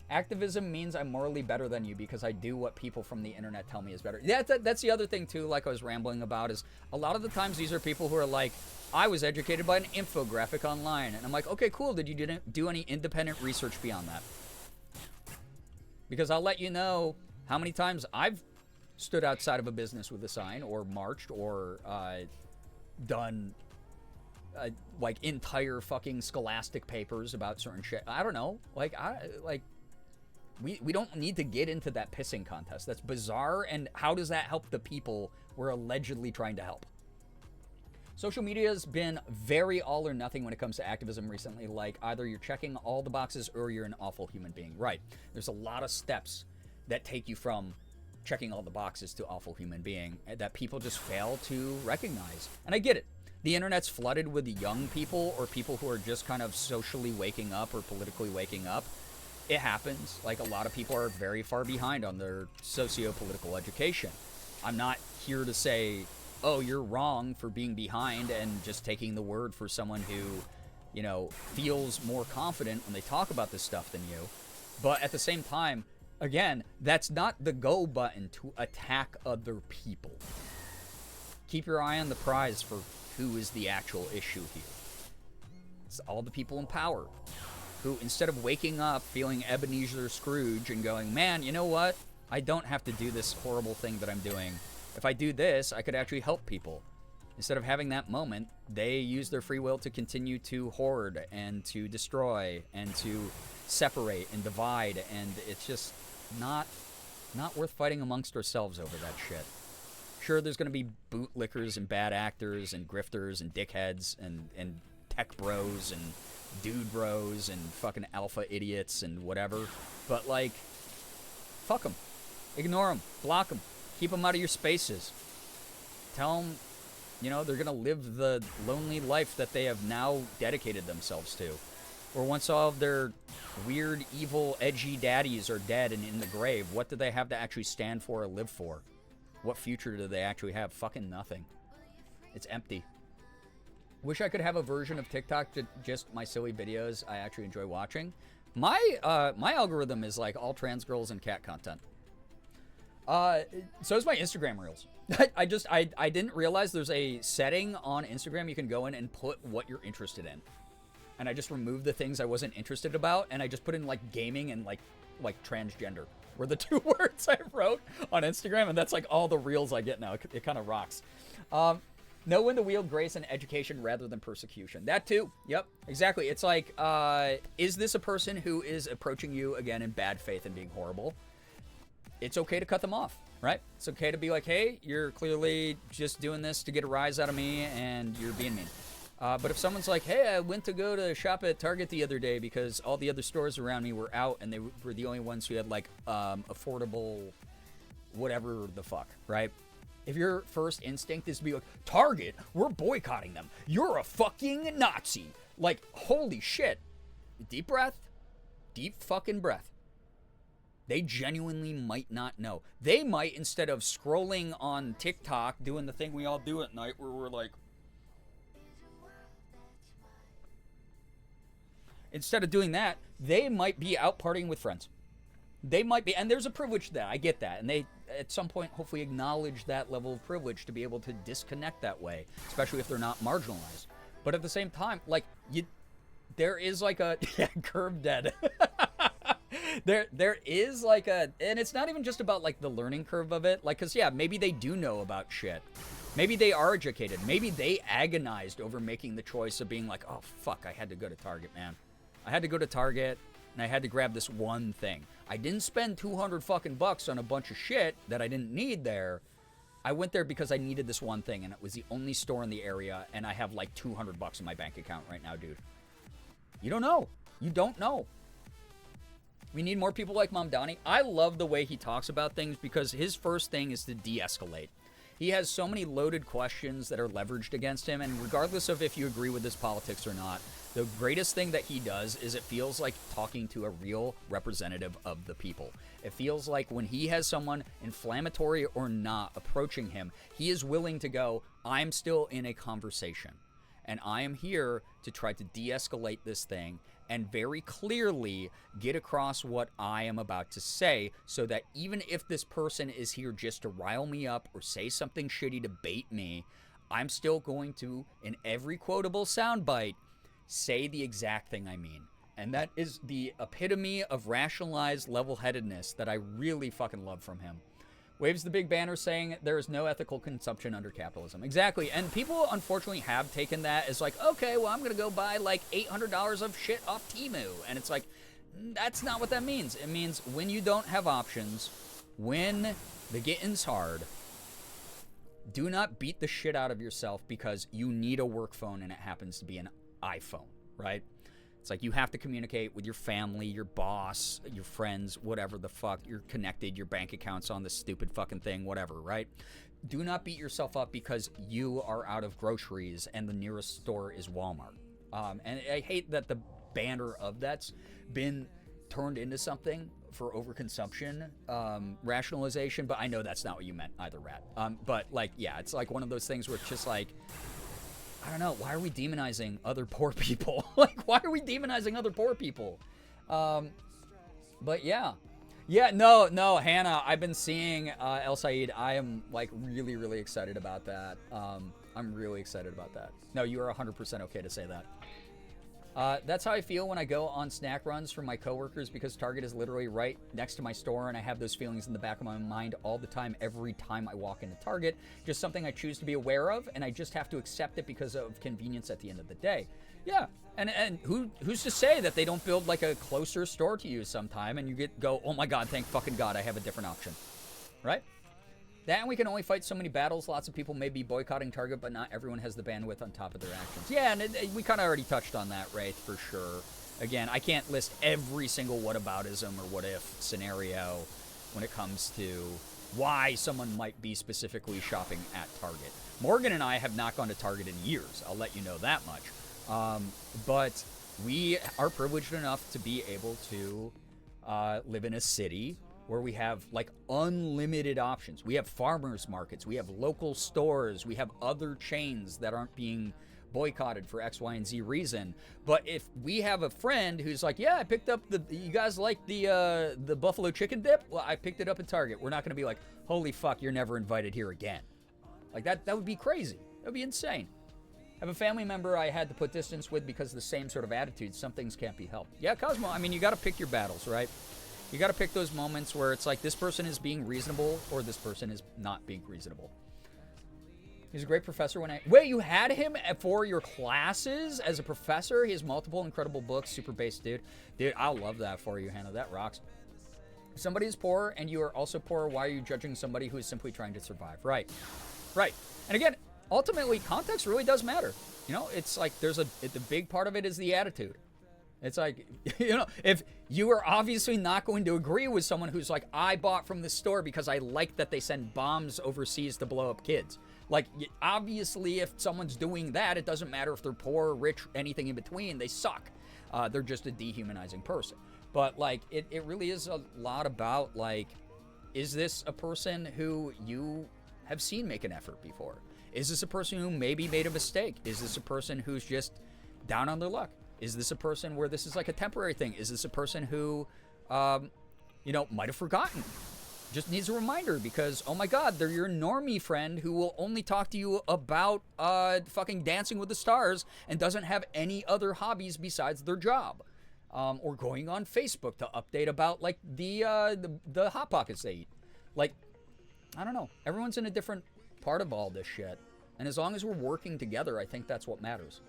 Activism means I'm morally better than you because I do what people from the internet tell me is better. Yeah, that's the other thing too, like I was rambling about, is a lot of the times these are people who are like, I was educated by an infographic online. And I'm like, okay, cool. Did you do any independent research beyond that? Because I'll let you know how many times I've stood outside of a business with a sign, or marched, or done like entire fucking scholastic papers about certain shit. I don't know. We don't need to get into that pissing contest. That's bizarre. And how does that help the people we're allegedly trying to help? Social media has been very all or nothing when it comes to activism recently. Like, either you're checking all the boxes or you're an awful human being. Right. There's a lot of steps that take you from checking all the boxes to awful human being that people just fail to recognize. And I get it. The internet's flooded with young people or people who are just kind of socially waking up or politically waking up. It happens. Like, a lot of people are very far behind on their socio-political education. I'm not here to say, oh, you're wrong for being behind and just taking the word for someone who, you know, feels more confident when they talk about this stuff than you. But at the same time, again, that's not the go button to attack other people. Keep your eye on the prize for who is the actual issue here. It's all the people in power who, instead of waking up feeling Ebenezer Scrooge and going, man, you know what? I don't have to do this horrible thing that I'm doing. If I do this, I could actually help people. Instead of having that moment, they use their free will to continue to hoard and to destroy and to separate and divide, and it's just not worth fighting amongst ourselves over that shit. Sure, there's going to be bootlickers and bad actors and grifters and dickheads and tech bros and dude bros and fucking alpha idiots and whatever, but like, fuck them. Ignore them. Block them. Keep them out of your spaces. Tell them, you know, they're going to live the lonely life that they have now dedicated themselves to. Or once all of their weird, evil, edgy daddies are dead and in the grave, what do they have to actually stand for or live for? What future do they actually have? Fucking nothing. It's empty. Wish I could have a version of TikTok to just my silly videos I actually enjoy watching. My algorithm is like all trans girls and cat content. So is my Instagram Reels. I didn't realize there's a setting on Instagram you can go in and put what you're interested in. And I just removed the things I wasn't interested about, and I just put in like gaming and like transgender were the 2 words I wrote on Instagram, and that's like all the reels I get now. It kind of rocks. Know when to wield grace and education rather than persecution. That too. Yep, exactly. It's like, is this a person who is approaching you again in bad faith and being horrible? It's okay to cut them off, right? It's okay to be like, hey, you're clearly just doing this to get a rise out of me, and you're being mean. But if someone's like, hey, I went to go to shop at Target the other day because all the other stores around me were out and they were the only ones who had like affordable whatever the fuck, right? If your first instinct is to be like, Target, we're boycotting them. You're a fucking Nazi. Like, holy shit. Deep breath. Deep fucking breath. They genuinely might not know. They might, instead of scrolling on TikTok, doing the thing we all do at night where we're like, instead of doing that, they might be out partying with friends. They might be, and there's a privilege to that. I get that. And they, at some point, hopefully acknowledge that level of privilege to be able to disconnect that way, especially if they're not marginalized. But at the same time, like, there is like a, yeah, curve dead. There is like a, and it's not even just about like the learning curve of it. Like, cause yeah, maybe they do know about shit. Maybe they are educated. Maybe they agonized over making the choice of being like, oh fuck, I had to go to Target, man. I had to go to Target and I had to grab this one thing. I didn't spend 200 fucking bucks on a bunch of shit that I didn't need there. I went there because I needed this one thing and it was the only store in the area and I have like 200 bucks in my bank account right now, dude. You don't know. You don't know. We need more people like Mom Donnie. I love the way he talks about things because his first thing is to de-escalate. He has so many loaded questions that are leveraged against him, and regardless of if you agree with his politics or not, the greatest thing that he does is it feels like talking to a real representative of the people. It feels like when he has someone, inflammatory or not, approaching him, he is willing to go, I'm still in a conversation, and I am here to try to de-escalate this thing and very clearly get across what I am about to say so that even if this person is here just to rile me up or say something shitty to bait me, I'm still going to, in every quotable soundbite, say the exact thing I mean. And that is the epitome of rationalized level-headedness that I really fucking love from him. Waves the big banner saying there is no ethical consumption under capitalism. Exactly. And people, unfortunately, have taken that as like, okay, well, I'm going to go buy like $800 of shit off Temu. And it's like, that's not what that means. It means when you don't have options, when the getting's hard, do not beat the shit out of yourself because you need a work phone and it happens to be an iPhone, right? It's like you have to communicate with your family, your boss, your friends, whatever the fuck. You're connected, your bank account's on this stupid fucking thing, whatever, right? Do not beat yourself up because you are out of groceries and the nearest store is Walmart. And I hate that the banner of that's been turned into something for overconsumption, rationalization, but I know that's not what you meant either, Rat. But like, yeah, it's like one of those things where it's just like, I don't know, why are we demonizing other poor people? Like, why are we demonizing other poor people? But yeah. Yeah, no, Hannah, I've been seeing El Said. I am, like, really, really excited about that. I'm really excited about that. No, you are 100% okay to say that. That's how I feel when I go on snack runs for my coworkers because Target is literally right next to my store and I have those feelings in the back of my mind all the time, every time I walk into Target. Just something I choose to be aware of and I just have to accept it because of convenience at the end of the day. Yeah, and who's to say that they don't build like a closer store to you sometime and you go, oh my God, thank fucking God, I have a different option, right? That and we can only fight so many battles. Lots of people may be boycotting Target, but not everyone has the bandwidth on top of their actions. Yeah, and we kind of already touched on that, right, for sure. Again, I can't list every single whataboutism or what-if scenario when it comes to why someone might be specifically shopping at Target. Morgan and I have not gone to Target in years. I'll let you know that much. But we are privileged enough to be able to live in a city where we have like unlimited options. We have farmers markets, we have local stores, we have other chains that aren't being boycotted for X, Y, and Z reason. But if we have a friend who's like, yeah, I picked up you guys like the buffalo chicken dip? Well, I picked it up at Target. We're not going to be like, holy fuck, you're never invited here again. Like, that would be crazy. That would be insane. I have a family member I had to put distance with because of the same sort of attitude. Some things can't be helped. Yeah, Cosmo, I mean, you got to pick your battles, right? You got to pick those moments where it's like, this person is being reasonable or this person is not being reasonable. He's a great professor when Wait, you had him for your classes as a professor? He has multiple incredible books. Super base, dude. Dude, I love that for you, Hannah. That rocks. If somebody is poor and you are also poor, why are you judging somebody who is simply trying to survive? Right. Right. And again, ultimately, context really does matter. You know, it's like the big part of it is the attitude. It's like, you know, if you are obviously not going to agree with someone who's like, I bought from the store because I like that they send bombs overseas to blow up kids. Like, obviously, if someone's doing that, it doesn't matter if they're poor, rich, anything in between. They suck. They're just a dehumanizing person. But, like, it really is a lot about, like, is this a person who you have seen make an effort before? Is this a person who maybe made a mistake? Is this a person who's just down on their luck? Is this a person where this is like a temporary thing? Is this a person who, you know, might have forgotten? Just needs a reminder because, oh my God, they're your normie friend who will only talk to you about fucking Dancing with the Stars and doesn't have any other hobbies besides their job. Or going on Facebook to update about, like, the Hot Pockets they eat. Like, I don't know. Everyone's in a different part of all this shit. And as long as we're working together, I think that's what matters.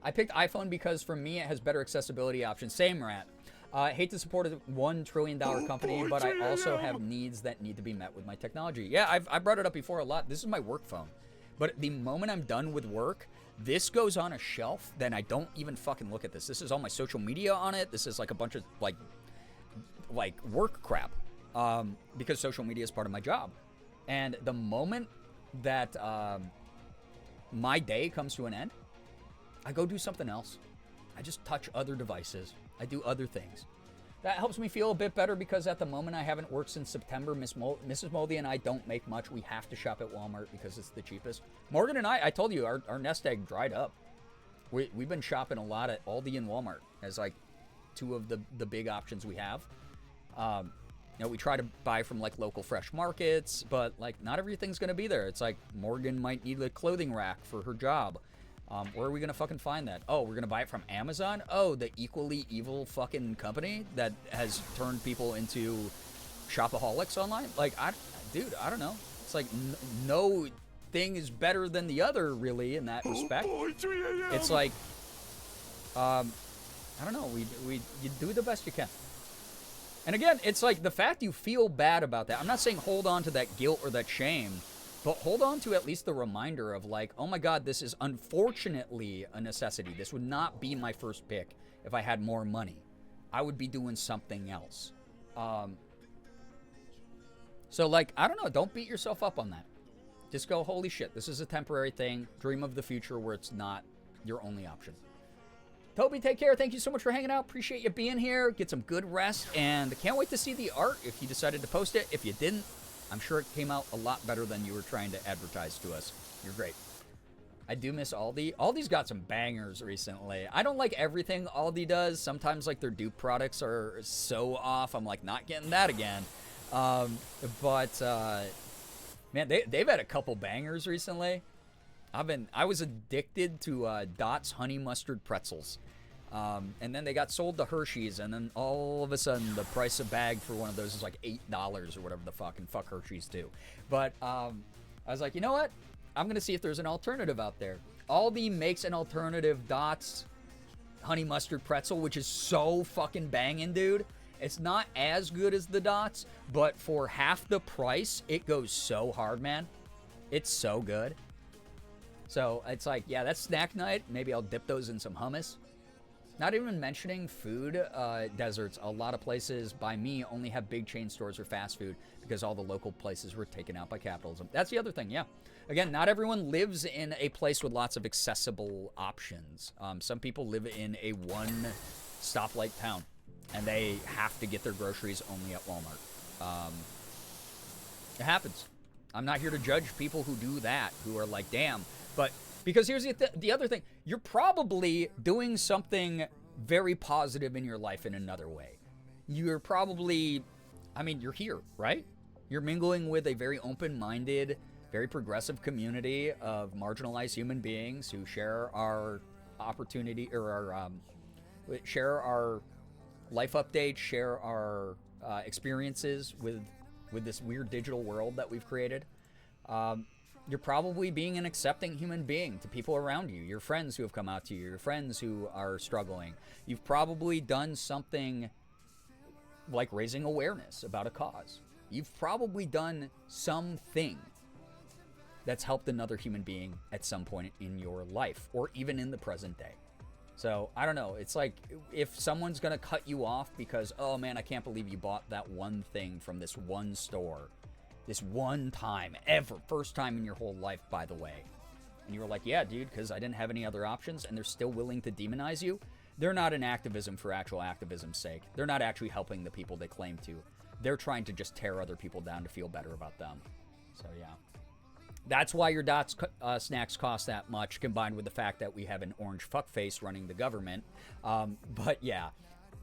I picked iPhone because for me it has better accessibility options. Same, Rat. I hate to support a $1 trillion company, but I also have needs that need to be met with my technology. Yeah, I brought it up before a lot. This is my work phone. But the moment I'm done with work, this goes on a shelf, then I don't even fucking look at this. This is all my social media on it. This is like a bunch of like work crap. Because social media is part of my job. And the moment that my day comes to an end, I go do something else. I just touch other devices. I do other things. That helps me feel a bit better because at the moment I haven't worked since September. Mrs. Moldy and I don't make much. We have to shop at Walmart because it's the cheapest. Morgan and I told you, our nest egg dried up. We've been shopping a lot at Aldi and Walmart as like two of the big options we have. You know, we try to buy from like local fresh markets, but like not everything's going to be there. It's like Morgan might need a clothing rack for her job. Where are we going to fucking find that? Oh, we're going to buy it from Amazon? Oh, the equally evil fucking company that has turned people into shopaholics online? Like, dude, I don't know. It's like no thing is better than the other, really, in that respect. It's like, I don't know. You do the best you can. And again, it's like the fact you feel bad about that. I'm not saying hold on to that guilt or that shame, but hold on to at least the reminder of like, oh my God, this is unfortunately a necessity. This would not be my first pick if I had more money. I would be doing something else. So like, I don't know. Don't beat yourself up on that. Just go, holy shit, this is a temporary thing. Dream of the future where it's not your only option. Toby, take care. Thank you so much for hanging out. Appreciate you being here. Get some good rest. And can't wait to see the art if you decided to post it. If you didn't, I'm sure it came out a lot better than you were trying to advertise to us. You're great. I do miss Aldi. Aldi's got some bangers recently. I don't like everything Aldi does. Sometimes, like, their dupe products are so off. I'm like, not getting that again. Man, they've had a couple bangers recently. I was addicted to Dot's honey mustard pretzels. And then they got sold to Hershey's, and then all of a sudden the price of bag for one of those is like $8 or whatever the fucking fuck Hershey's do. But I was like, you know what? I'm going to see if there's an alternative out there. Aldi makes an alternative Dot's honey mustard pretzel, which is so fucking banging, dude. It's not as good as the Dots, but for half the price, it goes so hard, man. It's so good. So it's like, yeah, that's snack night. Maybe I'll dip those in some hummus. Not even mentioning food deserts. A lot of places by me only have big chain stores or fast food because all the local places were taken out by capitalism. That's the other thing, yeah. Again, not everyone lives in a place with lots of accessible options. Some people live in a one stoplight town, and they have to get their groceries only at Walmart. It happens. I'm not here to judge people who do that, who are like, damn. But Because here's the other thing. You're probably doing something very positive in your life in another way. You're probably, I mean, you're here, right? You're mingling with a very open-minded, very progressive community of marginalized human beings who share our opportunity, or our, share our life updates, share our experiences with this weird digital world that we've created. You're probably being an accepting human being to people around you, your friends who have come out to you, your friends who are struggling. You've probably done something like raising awareness about a cause. You've probably done something that's helped another human being at some point in your life, or even in the present day. So, I don't know. It's like if someone's going to cut you off because, oh man, I can't believe you bought that one thing from this one store. This one time, ever. First time in your whole life, by the way. And you were like, yeah, dude, because I didn't have any other options, and they're still willing to demonize you. They're not in activism for actual activism's sake. They're not actually helping the people they claim to. They're trying to just tear other people down to feel better about them. So, yeah. That's why your Dots snacks cost that much, combined with the fact that we have an orange fuckface running the government. But, yeah.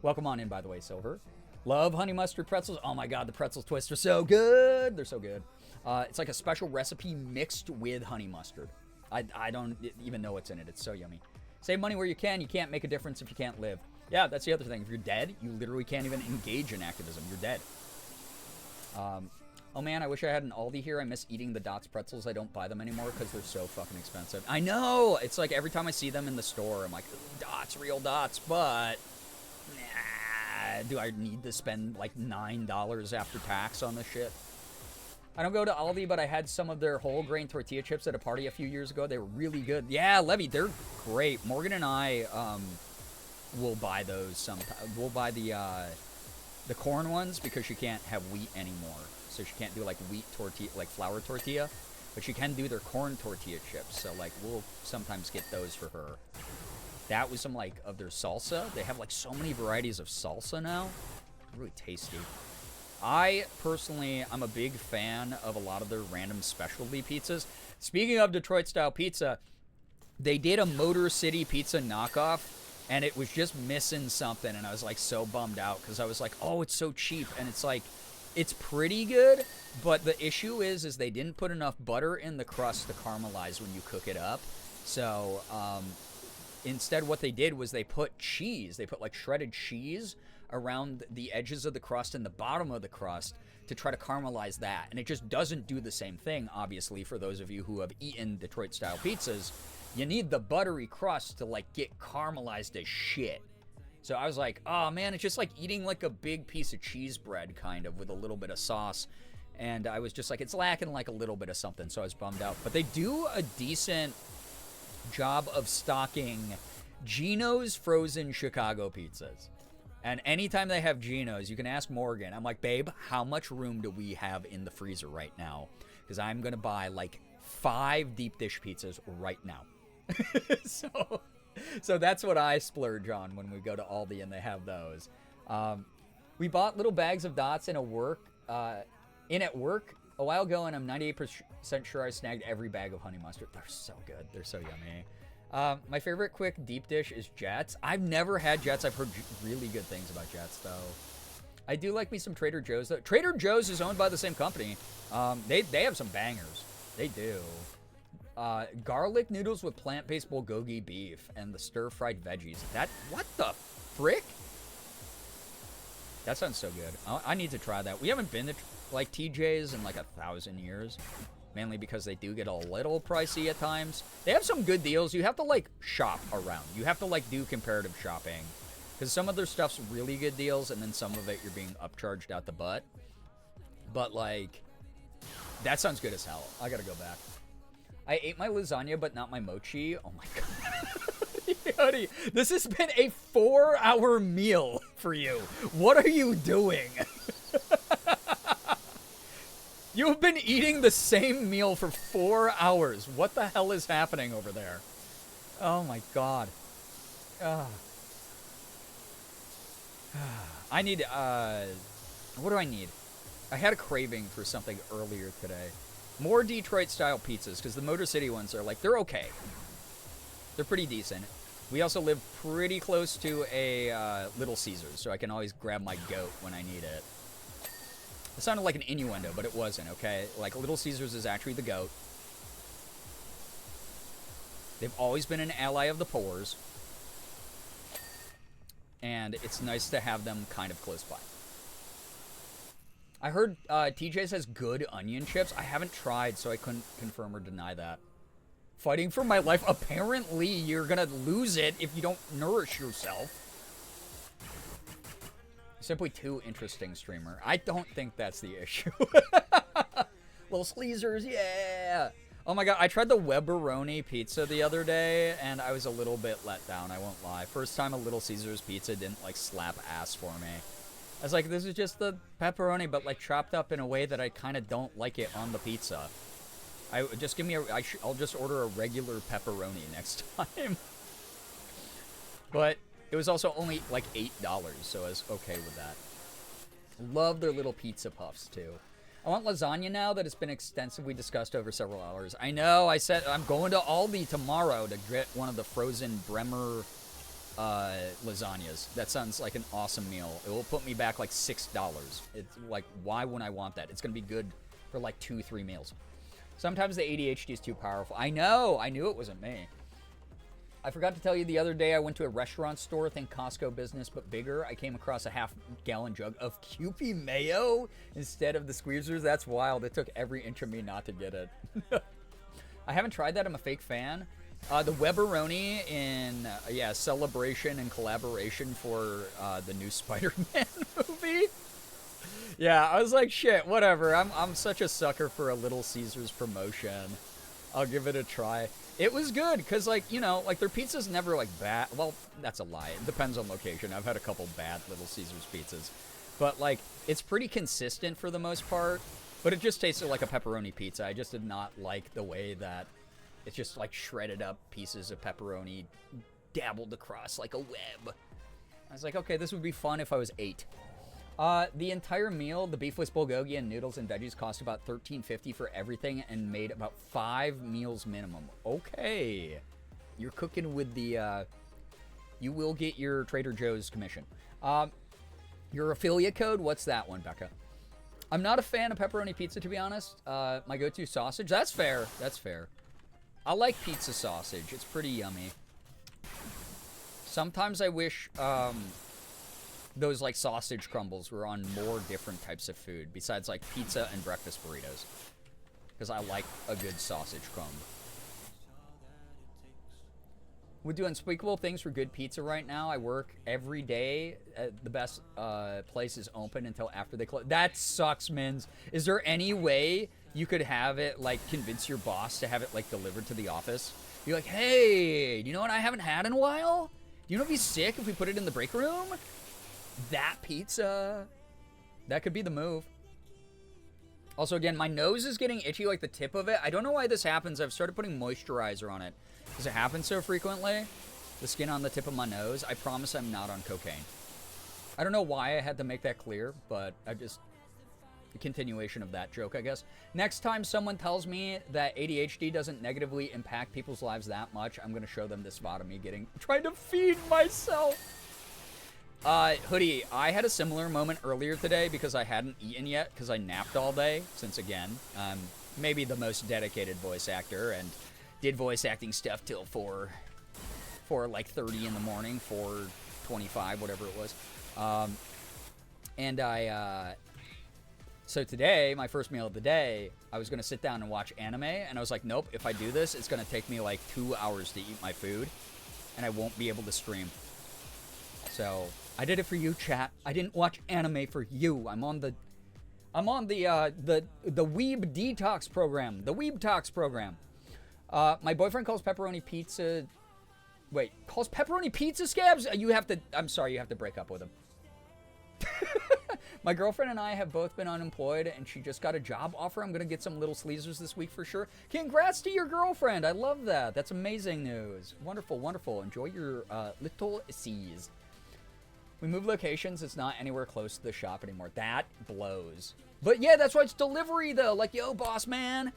Welcome on in, by the way, Silver. Love honey mustard pretzels. Oh my god, the pretzel twists are so good. They're so good. It's like a special recipe mixed with honey mustard. I don't even know what's in it. It's so yummy. Save money where you can. You can't make a difference if you can't live. Yeah, that's the other thing. If you're dead, you literally can't even engage in activism. You're dead. Oh man, I wish I had an Aldi here. I miss eating the Dots pretzels. I don't buy them anymore because they're so fucking expensive. I know! It's like every time I see them in the store, I'm like, Dots, real Dots, but... Nah, do I need to spend like $9 after tax on this shit? I don't go to Aldi, but I had some of their whole grain tortilla chips at a party a few years ago. They were really good. Yeah, Levy, they're great. Morgan and I will buy those sometime. We'll buy the corn ones because she can't have wheat anymore. So she can't do like wheat tortilla, like flour tortilla, but she can do their corn tortilla chips. So like we'll sometimes get those for her. That was some like of their salsa. They have like so many varieties of salsa now. Really tasty. I personally, I'm a big fan of a lot of their random specialty pizzas. Speaking of Detroit style pizza, they did a Motor City pizza knockoff, and it was just missing something, and I was like so bummed out because I was like, oh, it's so cheap, and it's like, it's pretty good, but the issue is they didn't put enough butter in the crust to caramelize when you cook it up. So instead what they did was they put cheese. They put like shredded cheese around the edges of the crust and the bottom of the crust to try to caramelize that. And it just doesn't do the same thing, obviously, for those of you who have eaten Detroit-style pizzas. You need the buttery crust to like get caramelized as shit. So I was like, oh man, it's just like eating like a big piece of cheese bread kind of with a little bit of sauce. And I was just like, it's lacking like a little bit of something, so I was bummed out. But they do a decent job of stocking Geno's frozen Chicago pizzas. And anytime they have Geno's, you can ask Morgan. I'm like, babe, how much room do we have in the freezer right now? Because I'm going to buy like 5 deep dish pizzas right now. So that's what I splurge on when we go to Aldi and they have those. We bought little bags of Dots at work a while ago, and I'm 98% sure I snagged every bag of honey mustard. They're so good. They're so yummy. My favorite quick deep dish is Jets. I've never had Jets. I've heard really good things about Jets, though. I do like me some Trader Joe's, though. Trader Joe's is owned by the same company. They have some bangers. They do. Garlic noodles with plant-based bulgogi beef and the stir-fried veggies. What the frick? That sounds so good. I need to try that. We haven't been to like TJ's in like 1,000 years. Mainly because they do get a little pricey at times. They have some good deals. You have to like shop around. You have to like do comparative shopping. Because some of their stuff's really good deals, and then some of it you're being upcharged out the butt. But like, that sounds good as hell. I gotta go back. I ate my lasagna, but not my mochi. Oh my god. Yodi, this has been a 4-hour meal for you. What are you doing? You have been eating the same meal for 4 hours. What the hell is happening over there? Oh my god. I need, what do I need? I had a craving for something earlier today. More Detroit-style pizzas, because the Motor City ones are like, they're okay. They're pretty decent. We also live pretty close to a Little Caesars, so I can always grab my goat when I need it. It sounded like an innuendo, but it wasn't, okay? Like, Little Caesars is actually the goat. They've always been an ally of the poors. And it's nice to have them kind of close by. I heard TJ says good onion chips. I haven't tried, so I couldn't confirm or deny that. Fighting for my life. Apparently, you're gonna lose it if you don't nourish yourself. Simply too interesting streamer. I don't think that's the issue. Little Sleezers, yeah! Oh my god, I tried the Webberoni pizza the other day, and I was a little bit let down, I won't lie. First time a Little Caesars pizza didn't, like, slap ass for me. I was like, this is just the pepperoni, but, like, chopped up in a way that I kind of don't like it on the pizza. Just give me I'll just order a regular pepperoni next time. But it was also only like $8, so I was okay with that. Love their little pizza puffs too. I want lasagna now that it's been extensively discussed over several hours. I know, I said I'm going to Aldi tomorrow to get one of the frozen Bremer lasagnas. That sounds like an awesome meal. It will put me back like $6. It's like, why wouldn't I want that? It's gonna be good for like 2-3 meals. Sometimes the ADHD is too powerful. I know. I knew it wasn't me. I forgot to tell you the other day I went to a restaurant store, think Costco business, but bigger. I came across a half-gallon jug of Kewpie mayo instead of the squeezers. That's wild. It took every inch of me not to get it. I haven't tried that. I'm a fake fan. The Webberoni in, celebration and collaboration for the new Spider-Man movie. Yeah, I was like, shit, whatever. I'm such a sucker for a Little Caesars promotion. I'll give it a try. It was good, because, like, you know, like, their pizza's never, like, bad. Well, that's a lie. It depends on location. I've had a couple bad Little Caesars pizzas. But, like, it's pretty consistent for the most part. But it just tasted like a pepperoni pizza. I just did not like the way that it's just, like, shredded up pieces of pepperoni dabbled across like a web. I was like, okay, this would be fun if I was 8. The entire meal, the beefless bulgogi and noodles and veggies cost about $13.50 for everything and made about 5 meals minimum. Okay. You're cooking with the, you will get your Trader Joe's commission. Your affiliate code, what's that one, Becca? I'm not a fan of pepperoni pizza, to be honest. My go-to sausage, that's fair. That's fair. I like pizza sausage. It's pretty yummy. Sometimes I wish, those, like, sausage crumbles were on more different types of food besides, like, pizza and breakfast burritos. Because I like a good sausage crumb. We do unspeakable things for good pizza right now. I work every day. The best place is open until after they close. That sucks, Mins. Is there any way you could have it, like, convince your boss to have it, like, delivered to the office? Be like, hey, do you know what I haven't had in a while? Do you know it'd be sick if we put it in the break room? That pizza. That could be the move. Also, again, my nose is getting itchy, like the tip of it. I don't know why this happens. I've started putting moisturizer on it because it happens so frequently. The skin on the tip of my nose. I promise I'm not on cocaine. I don't know why I had to make that clear, but I just... the continuation of that joke, I guess. Next time someone tells me that ADHD doesn't negatively impact people's lives that much, I'm going to show them this spot of me trying to feed myself. Hoodie, I had a similar moment earlier today because I hadn't eaten yet because I napped all day, since again, maybe the most dedicated voice actor and did voice acting stuff till 4 like 30 in the morning, 4:25, whatever it was. So today, my first meal of the day, I was going to sit down and watch anime, and I was like, nope, if I do this, it's going to take me like 2 hours to eat my food, and I won't be able to stream. So... I did it for you, chat. I didn't watch anime for you. I'm on the Weeb Detox program. The Weeb Tox program. My boyfriend calls pepperoni pizza... Wait, calls pepperoni pizza scabs? I'm sorry, you have to break up with him. My girlfriend and I have both been unemployed, and she just got a job offer. I'm going to get some Little Sleezers this week for sure. Congrats to your girlfriend. I love that. That's amazing news. Wonderful, wonderful. Enjoy your Little C's. We move locations. It's not anywhere close to the shop anymore. That blows. But yeah, that's why it's delivery, though. Like, yo, boss man.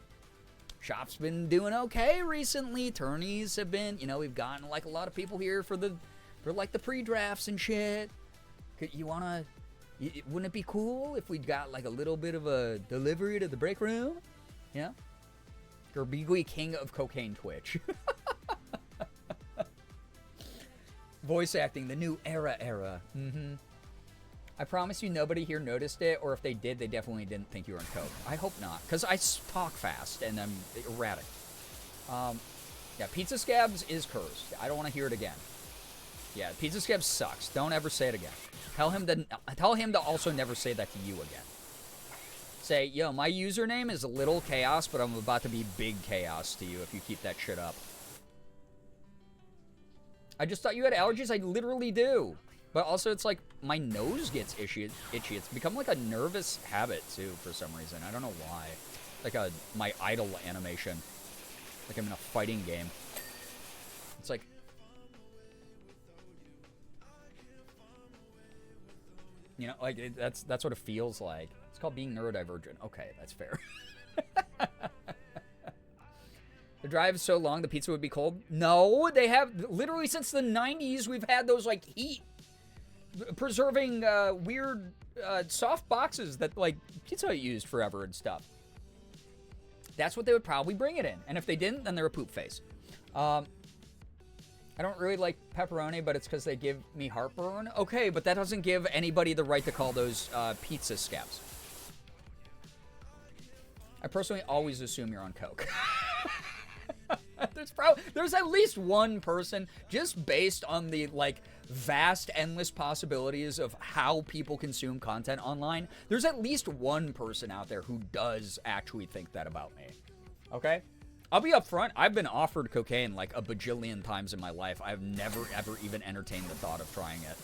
Shop's been doing okay recently. Tourneys have been, you know, we've gotten like a lot of people here for like the pre-drafts and shit. Wouldn't it be cool if we got like a little bit of a delivery to the break room? Yeah. Girbeagly, king of cocaine Twitch. Voice acting, the new era. Mm-hmm. I promise you nobody here noticed it, or if they did, they definitely didn't think you were on coke. I hope not, because I talk fast and I'm erratic. Yeah, Pizza Scabs is cursed. I don't want to hear it again. Yeah, Pizza Scabs sucks. Don't ever say it again. Tell him to also never say that to you again. Say, yo, my username is Little Chaos, but I'm about to be Big Chaos to you if you keep that shit up. I just thought you had allergies. I literally do. But also, it's like, my nose gets itchy. It's become like a nervous habit, too, for some reason. I don't know why. Like my idle animation. Like I'm in a fighting game. It's like... You know, like, that's what it feels like. It's called being neurodivergent. Okay, that's fair. The drive is so long, the pizza would be cold? No, they have... Literally, since the 90s, we've had those, like, heat... preserving weird soft boxes that like Pizza Hut used forever and stuff. That's what they would probably bring it in. And if they didn't, then they're a poop face. I don't really like pepperoni, but it's because they give me heartburn. Okay, but that doesn't give anybody the right to call those pizza scabs. I personally always assume you're on coke. There's at least one person, just based on the like vast, endless possibilities of how people consume content online. There's at least one person out there who does actually think that about me. Okay? I'll be upfront. I've been offered cocaine like a bajillion times in my life. I've never ever even entertained the thought of trying it.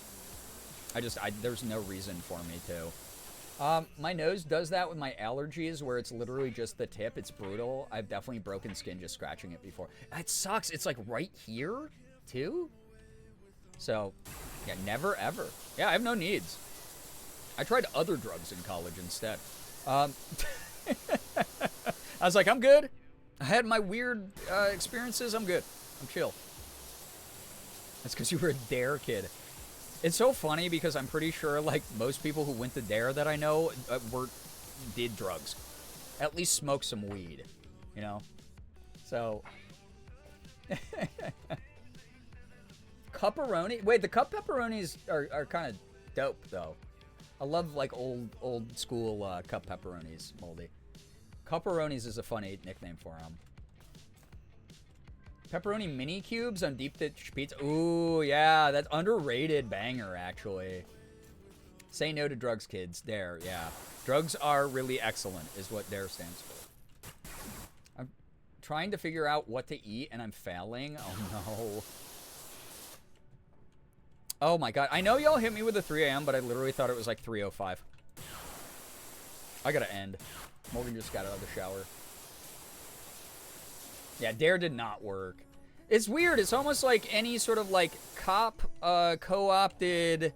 There's no reason for me to. My nose does that with my allergies where it's literally just the tip. It's brutal. I've definitely broken skin just scratching it before. It sucks. It's like right here, too. So, yeah, never ever. Yeah, I have no needs. I tried other drugs in college instead. I was like, I'm good. I had my weird experiences. I'm good. I'm chill. That's because you were a DARE kid. It's so funny because I'm pretty sure, like, most people who went to DARE that I know did drugs. At least smoked some weed, you know? So... Cupperoni? Wait, the cup pepperonis are kind of dope, though. I love, like, old school cup pepperonis, Moldy. Cupperonis is a funny nickname for them. Pepperoni mini cubes on deep dish pizza. Ooh, yeah, that's underrated banger, actually. Say no to drugs, kids. DARE, yeah. Drugs are really excellent, is what DARE stands for. I'm trying to figure out what to eat, and I'm failing. Oh, no. Oh, my God. I know y'all hit me with the 3 a.m., but I literally thought it was like 3:05. I gotta end. Morgan just got out of the shower. Yeah, DARE did not work. It's weird. It's almost like any sort of, like, cop co-opted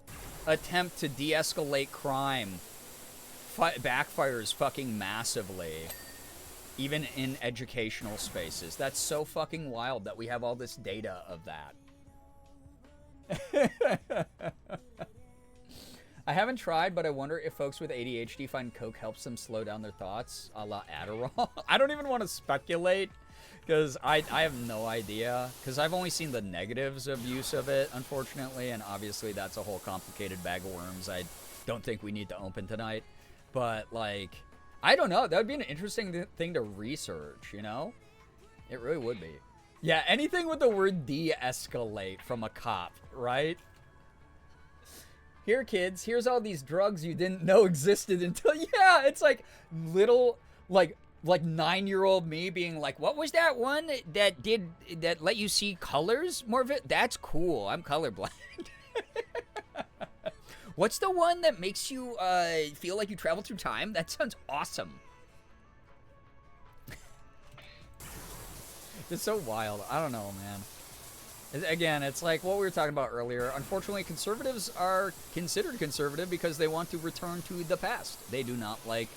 attempt to de-escalate crime backfires fucking massively. Even in educational spaces. That's so fucking wild that we have all this data of that. I haven't tried, but I wonder if folks with ADHD find coke helps them slow down their thoughts, a la Adderall. I don't even want to speculate. Because I have no idea. Because I've only seen the negatives of use of it, unfortunately. And obviously that's a whole complicated bag of worms I don't think we need to open tonight. But, like, I don't know. That would be an interesting thing to research, you know? It really would be. Yeah, anything with the word de-escalate from a cop, right? Here, kids, here's all these drugs you didn't know existed until... Yeah, it's like little, like 9-year-old me being like, what was that one that let you see colors more of it? That's cool. I'm colorblind. What's the one that makes you feel like you travel through time? That sounds awesome. It's so wild. I don't know, man. Again, it's like what we were talking about earlier. Unfortunately, conservatives are considered conservative because they want to return to the past. They do not like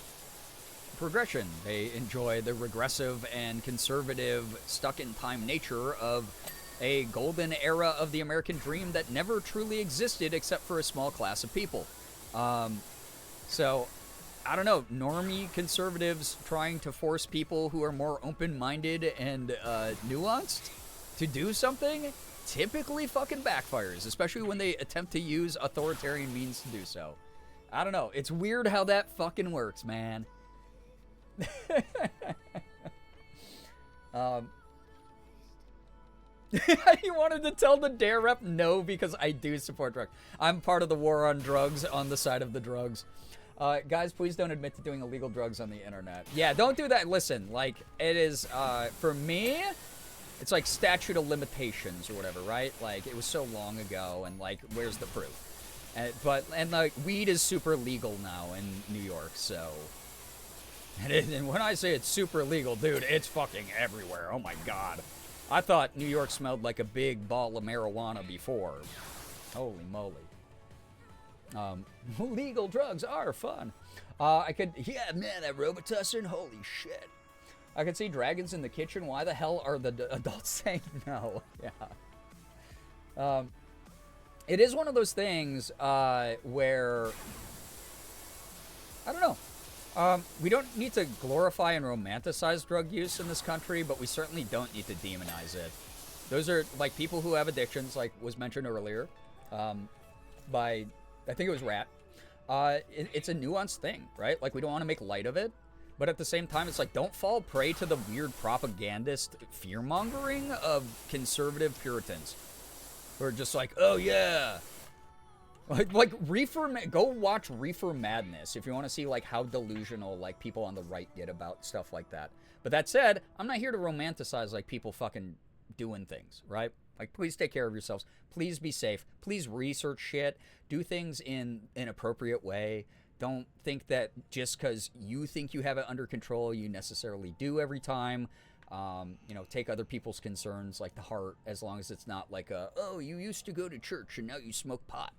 progression. They enjoy the regressive and conservative, stuck-in-time nature of a golden era of the American dream that never truly existed except for a small class of people. So, I don't know, normie conservatives trying to force people who are more open-minded and nuanced to do something typically fucking backfires, especially when they attempt to use authoritarian means to do so. I don't know. It's weird how that fucking works, man. You wanted to tell the Dare rep no because I do support drugs. I'm part of the war on drugs on the side of the drugs. Guys, please don't admit to doing illegal drugs on the internet. Yeah, don't do that. Listen, like, it is, for me, it's like statute of limitations or whatever, right? Like, it was so long ago, and, like, where's the proof? And like, weed is super legal now in New York, so... And when I say it's super legal, dude, it's fucking everywhere. Oh my god. I thought New York smelled like a big ball of marijuana before. Holy moly. Legal drugs are fun. Yeah, man, that Robitussin, holy shit. I could see dragons in the kitchen. Why the hell are the adults saying no? Yeah. It is one of those things where, I don't know. We don't need to glorify and romanticize drug use in this country, but we certainly don't need to demonize it. Those are, like, people who have addictions, like was mentioned earlier, by, I think it was Rat. It's a nuanced thing, right? Like, we don't want to make light of it, but at the same time, it's like, don't fall prey to the weird propagandist fear-mongering of conservative Puritans who are just like, oh yeah, like go watch Reefer Madness if you want to see, like, how delusional, like, people on the right get about stuff like that. But that said, I'm not here to romanticize, like, people fucking doing things, right? Like, please take care of yourselves. Please be safe. Please research shit. Do things in an appropriate way. Don't think that just because you think you have it under control, you necessarily do every time. You know, take other people's concerns, like, to heart, as long as it's not like oh, you used to go to church and now you smoke pot.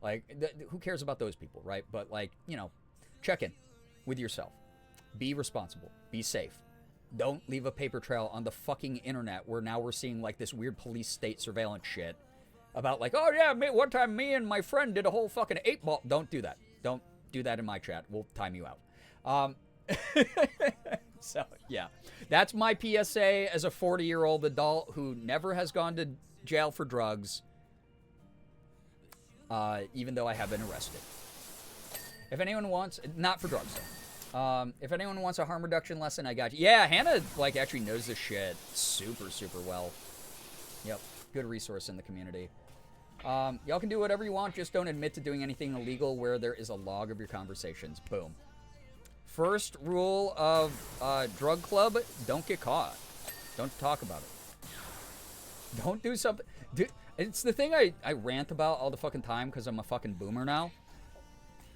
Like, who cares about those people, right? But, like, you know, check in with yourself. Be responsible. Be safe. Don't leave a paper trail on the fucking internet where now we're seeing, like, this weird police state surveillance shit about, like, oh, yeah, one time me and my friend did a whole fucking 8-ball. Don't do that. Don't do that in my chat. We'll time you out. So, yeah. That's my PSA as a 40-year-old adult who never has gone to jail for drugs. Even though I have been arrested. If anyone wants, not for drugs though. If anyone wants a harm reduction lesson, I got you. Yeah, Hannah, like, actually knows this shit super, super well. Yep, good resource in the community. Y'all can do whatever you want, just don't admit to doing anything illegal where there is a log of your conversations. Boom. First rule of drug club, don't get caught. Don't talk about it. Don't do something. It's the thing I rant about all the fucking time because I'm a fucking boomer now.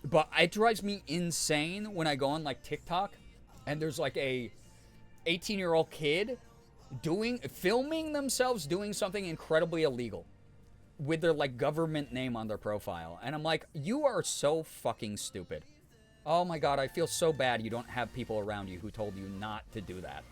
But it drives me insane when I go on, like, TikTok and there's, like, a 18-year-old kid filming themselves doing something incredibly illegal with their, like, government name on their profile. And I'm like, you are so fucking stupid. Oh my god, I feel so bad you don't have people around you who told you not to do that.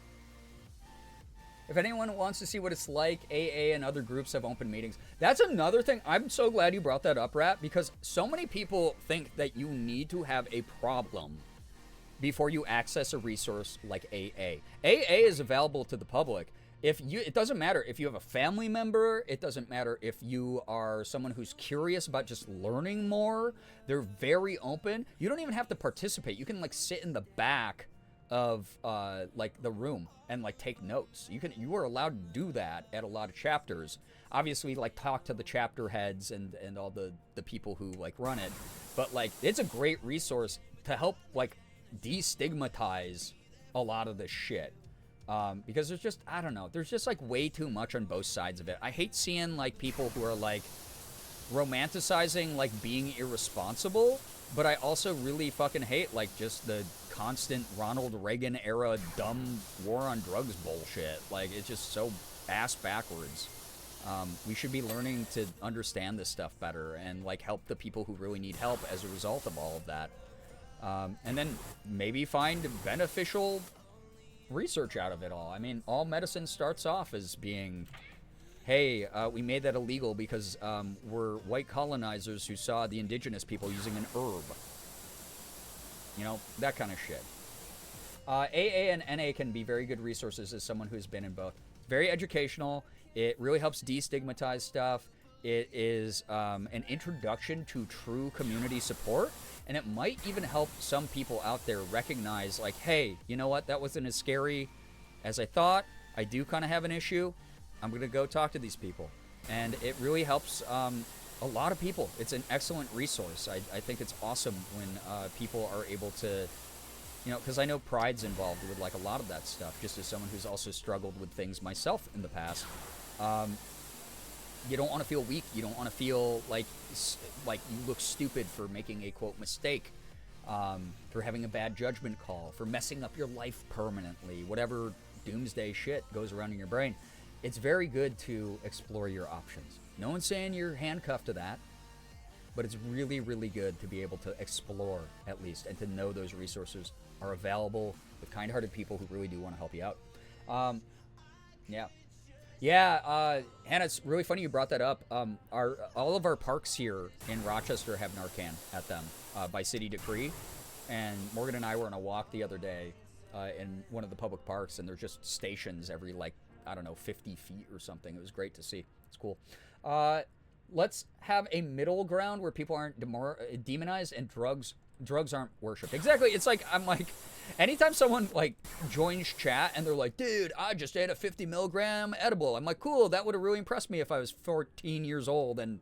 If anyone wants to see what it's like, AA and other groups have open meetings. That's another thing. I'm so glad you brought that up, Rat, because so many people think that you need to have a problem before you access a resource like AA. AA is available to the public. It doesn't matter if you have a family member. It doesn't matter if you are someone who's curious about just learning more. They're very open. You don't even have to participate. You can, like, sit in the back of like the room and, like, take notes. You are allowed to do that at a lot of chapters. Obviously, like, talk to the chapter heads and all the people who, like, run it. But, like, it's a great resource to help, like, destigmatize a lot of this shit. Because there's just, I don't know, there's just, like, way too much on both sides of it. I hate seeing, like, people who are, like, romanticizing, like, being irresponsible, but I also really fucking hate, like, just the constant Ronald Reagan era dumb war on drugs bullshit. Like, it's just so ass backwards. We should be learning to understand this stuff better and, like, help the people who really need help as a result of all of that. And then maybe find beneficial research out of it all. I mean, all medicine starts off as being, hey, we made that illegal because we're white colonizers who saw the indigenous people using an herb. You know, that kind of shit. AA and NA can be very good resources as someone who's been in both. Very educational. It really helps destigmatize stuff. It is an introduction to true community support. And it might even help some people out there recognize, like, hey, you know what? That wasn't as scary as I thought. I do kind of have an issue. I'm going to go talk to these people. And it really helps a lot of people. It's an excellent resource. I think it's awesome when people are able to, you know, because I know pride's involved with, like, a lot of that stuff, just as someone who's also struggled with things myself in the past. You don't want to feel weak. You don't want to feel like you look stupid for making a, quote, mistake, for having a bad judgment call, for messing up your life permanently, whatever doomsday shit goes around in your brain. It's very good to explore your options. No one's saying you're handcuffed to that, but it's really, really good to be able to explore, at least, and to know those resources are available with kind-hearted people who really do want to help you out. Yeah, Hannah, it's really funny you brought that up. All of our parks here in Rochester have Narcan at them by city decree. And Morgan and I were on a walk the other day in one of the public parks, and there's just stations every, like, I don't know, 50 feet or something. It was great to see. It's cool. Let's have a middle ground where people aren't demonized and drugs aren't worshipped. Exactly. It's like, I'm like, anytime someone, like, joins chat and they're like, dude, I just ate a 50 milligram edible. I'm like, cool, that would have really impressed me if I was 14 years old and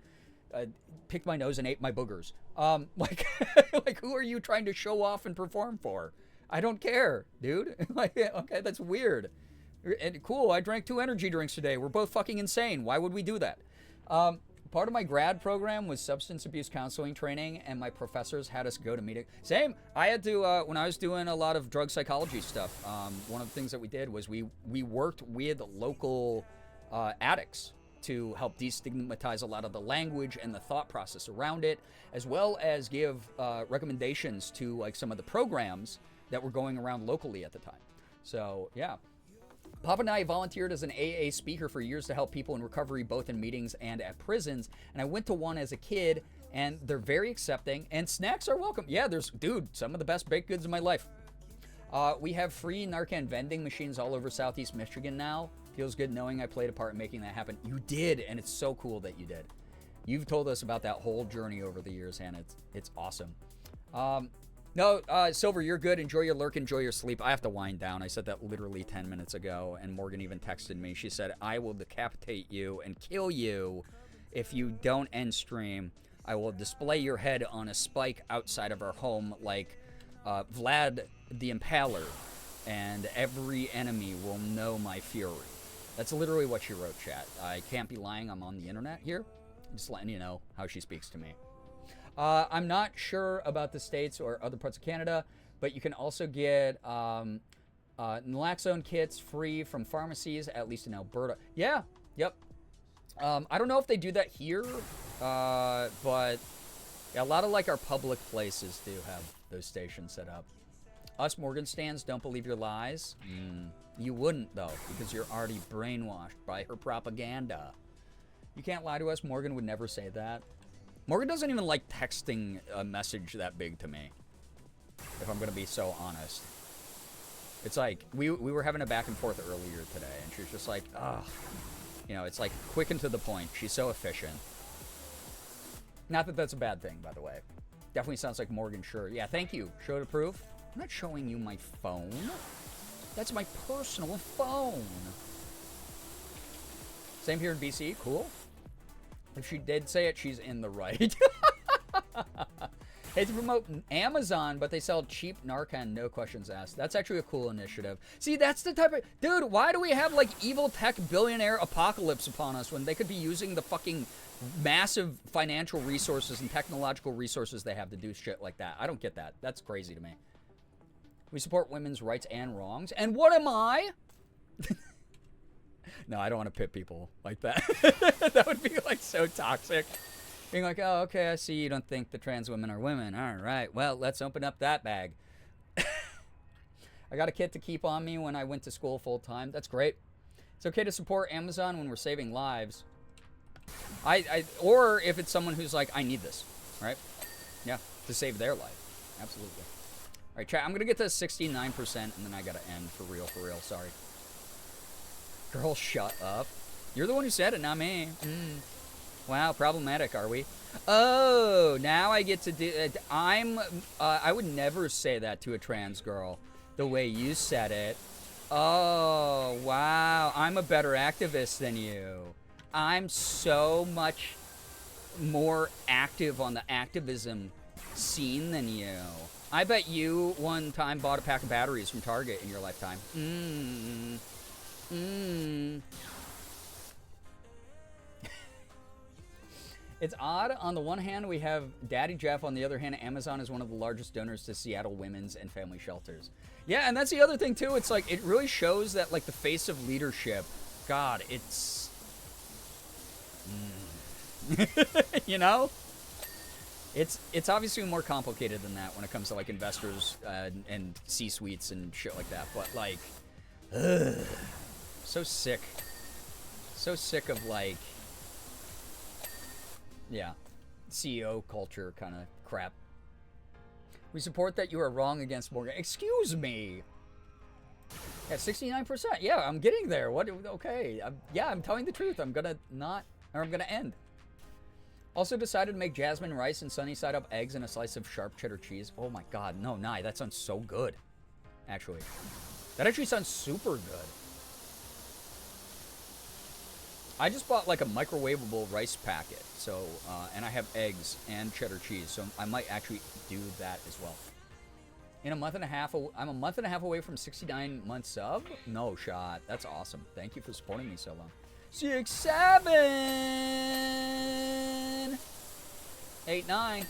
picked my nose and ate my boogers. Like, like, who are you trying to show off and perform for? I don't care, dude. Like, okay, that's weird. And cool, I drank 2 energy drinks today. We're both fucking insane. Why would we do that? Part of my grad program was substance abuse counseling training, and my professors had us go to meetings. Same. I had to, when I was doing a lot of drug psychology stuff, one of the things that we did was we worked with local addicts to help destigmatize a lot of the language and the thought process around it, as well as give recommendations to, like, some of the programs that were going around locally at the time. So, yeah. Papa and I volunteered as an AA speaker for years to help people in recovery, both in meetings and at prisons. And I went to one as a kid, and they're very accepting, and snacks are welcome. Yeah, dude, some of the best baked goods in my life. We have free Narcan vending machines all over Southeast Michigan now. Feels good knowing I played a part in making that happen. You did, and it's so cool that you did. You've told us about that whole journey over the years, Hannah. It's awesome. No, Silver, you're good. Enjoy your lurk. Enjoy your sleep. I have to wind down. I said that literally 10 minutes ago, and Morgan even texted me. She said, I will decapitate you and kill you if you don't end stream. I will display your head on a spike outside of our home like Vlad the Impaler, and every enemy will know my fury. That's literally what she wrote, chat. I can't be lying. I'm on the internet here. Just letting you know how she speaks to me. I'm not sure about the States or other parts of Canada, but you can also get naloxone kits free from pharmacies, at least in Alberta. Yeah, yep. I don't know if they do that here, but yeah, a lot of, like, our public places do have those stations set up. Us Morgan stands don't believe your lies. You wouldn't, though, because you're already brainwashed by her propaganda. You can't lie to us. Morgan would never say that. Morgan doesn't even like texting a message that big to me, if I'm going to be so honest. It's like, we were having a back and forth earlier today, and she was just like, ugh. You know, it's like quick and to the point. She's so efficient. Not that that's a bad thing, by the way. Definitely sounds like Morgan, sure. Yeah, thank you. Show to prove. I'm not showing you my phone. That's my personal phone. Same here in BC. Cool. If she did say it, she's in the right. Hey, to promote Amazon, but they sell cheap Narcan, no questions asked. That's actually a cool initiative. See, that's the type of... Dude, why do we have, like, evil tech billionaire apocalypse upon us when they could be using the fucking massive financial resources and technological resources they have to do shit like that? I don't get that. That's crazy to me. We support women's rights and wrongs. And what am I? No, I don't want to pit people like that. That would be, like, so toxic. Being like, oh, okay, I see you don't think the trans women are women. All right, well, let's open up that bag. I got a kit to keep on me when I went to school full time. That's great. It's okay to support Amazon when we're saving lives. Or if it's someone who's like, I need this, right? Yeah, to save their life. Absolutely. All right, chat, I'm going to get to 69%, and then I got to end for real, sorry. Girl, shut up. You're the one who said it, not me. Wow, problematic, are we? Oh, now I get to do it. I would never say that to a trans girl the way you said it. Oh, wow. I'm a better activist than you. I'm so much more active on the activism scene than you. I bet you one time bought a pack of batteries from Target in your lifetime. It's odd. On the one hand, we have Daddy Jeff. On the other hand, Amazon is one of the largest donors to Seattle women's and family shelters. Yeah, and that's the other thing, too. It's like, it really shows that, like, the face of leadership, God, it's... you know? It's obviously more complicated than that when it comes to, like, investors and C-suites and shit like that. But, like, so sick. So sick of, like... Yeah, CEO culture kind of crap. We support that you are wrong against Morgan. Excuse me. Yeah, 69%. Yeah, I'm getting there. What? Okay. Yeah, I'm telling the truth. I'm gonna end. Also decided to make jasmine rice and sunny side up eggs and a slice of sharp cheddar cheese. Oh my God, no, Nye, that sounds so good. Actually, that actually sounds super good. I just bought like a microwavable rice packet, so and I have eggs and cheddar cheese, so I might actually do that as well. In a month and a half, I'm a month and a half away from 69 months sub. No shot. That's awesome. Thank you for supporting me so long. 6, 7, 8, 9.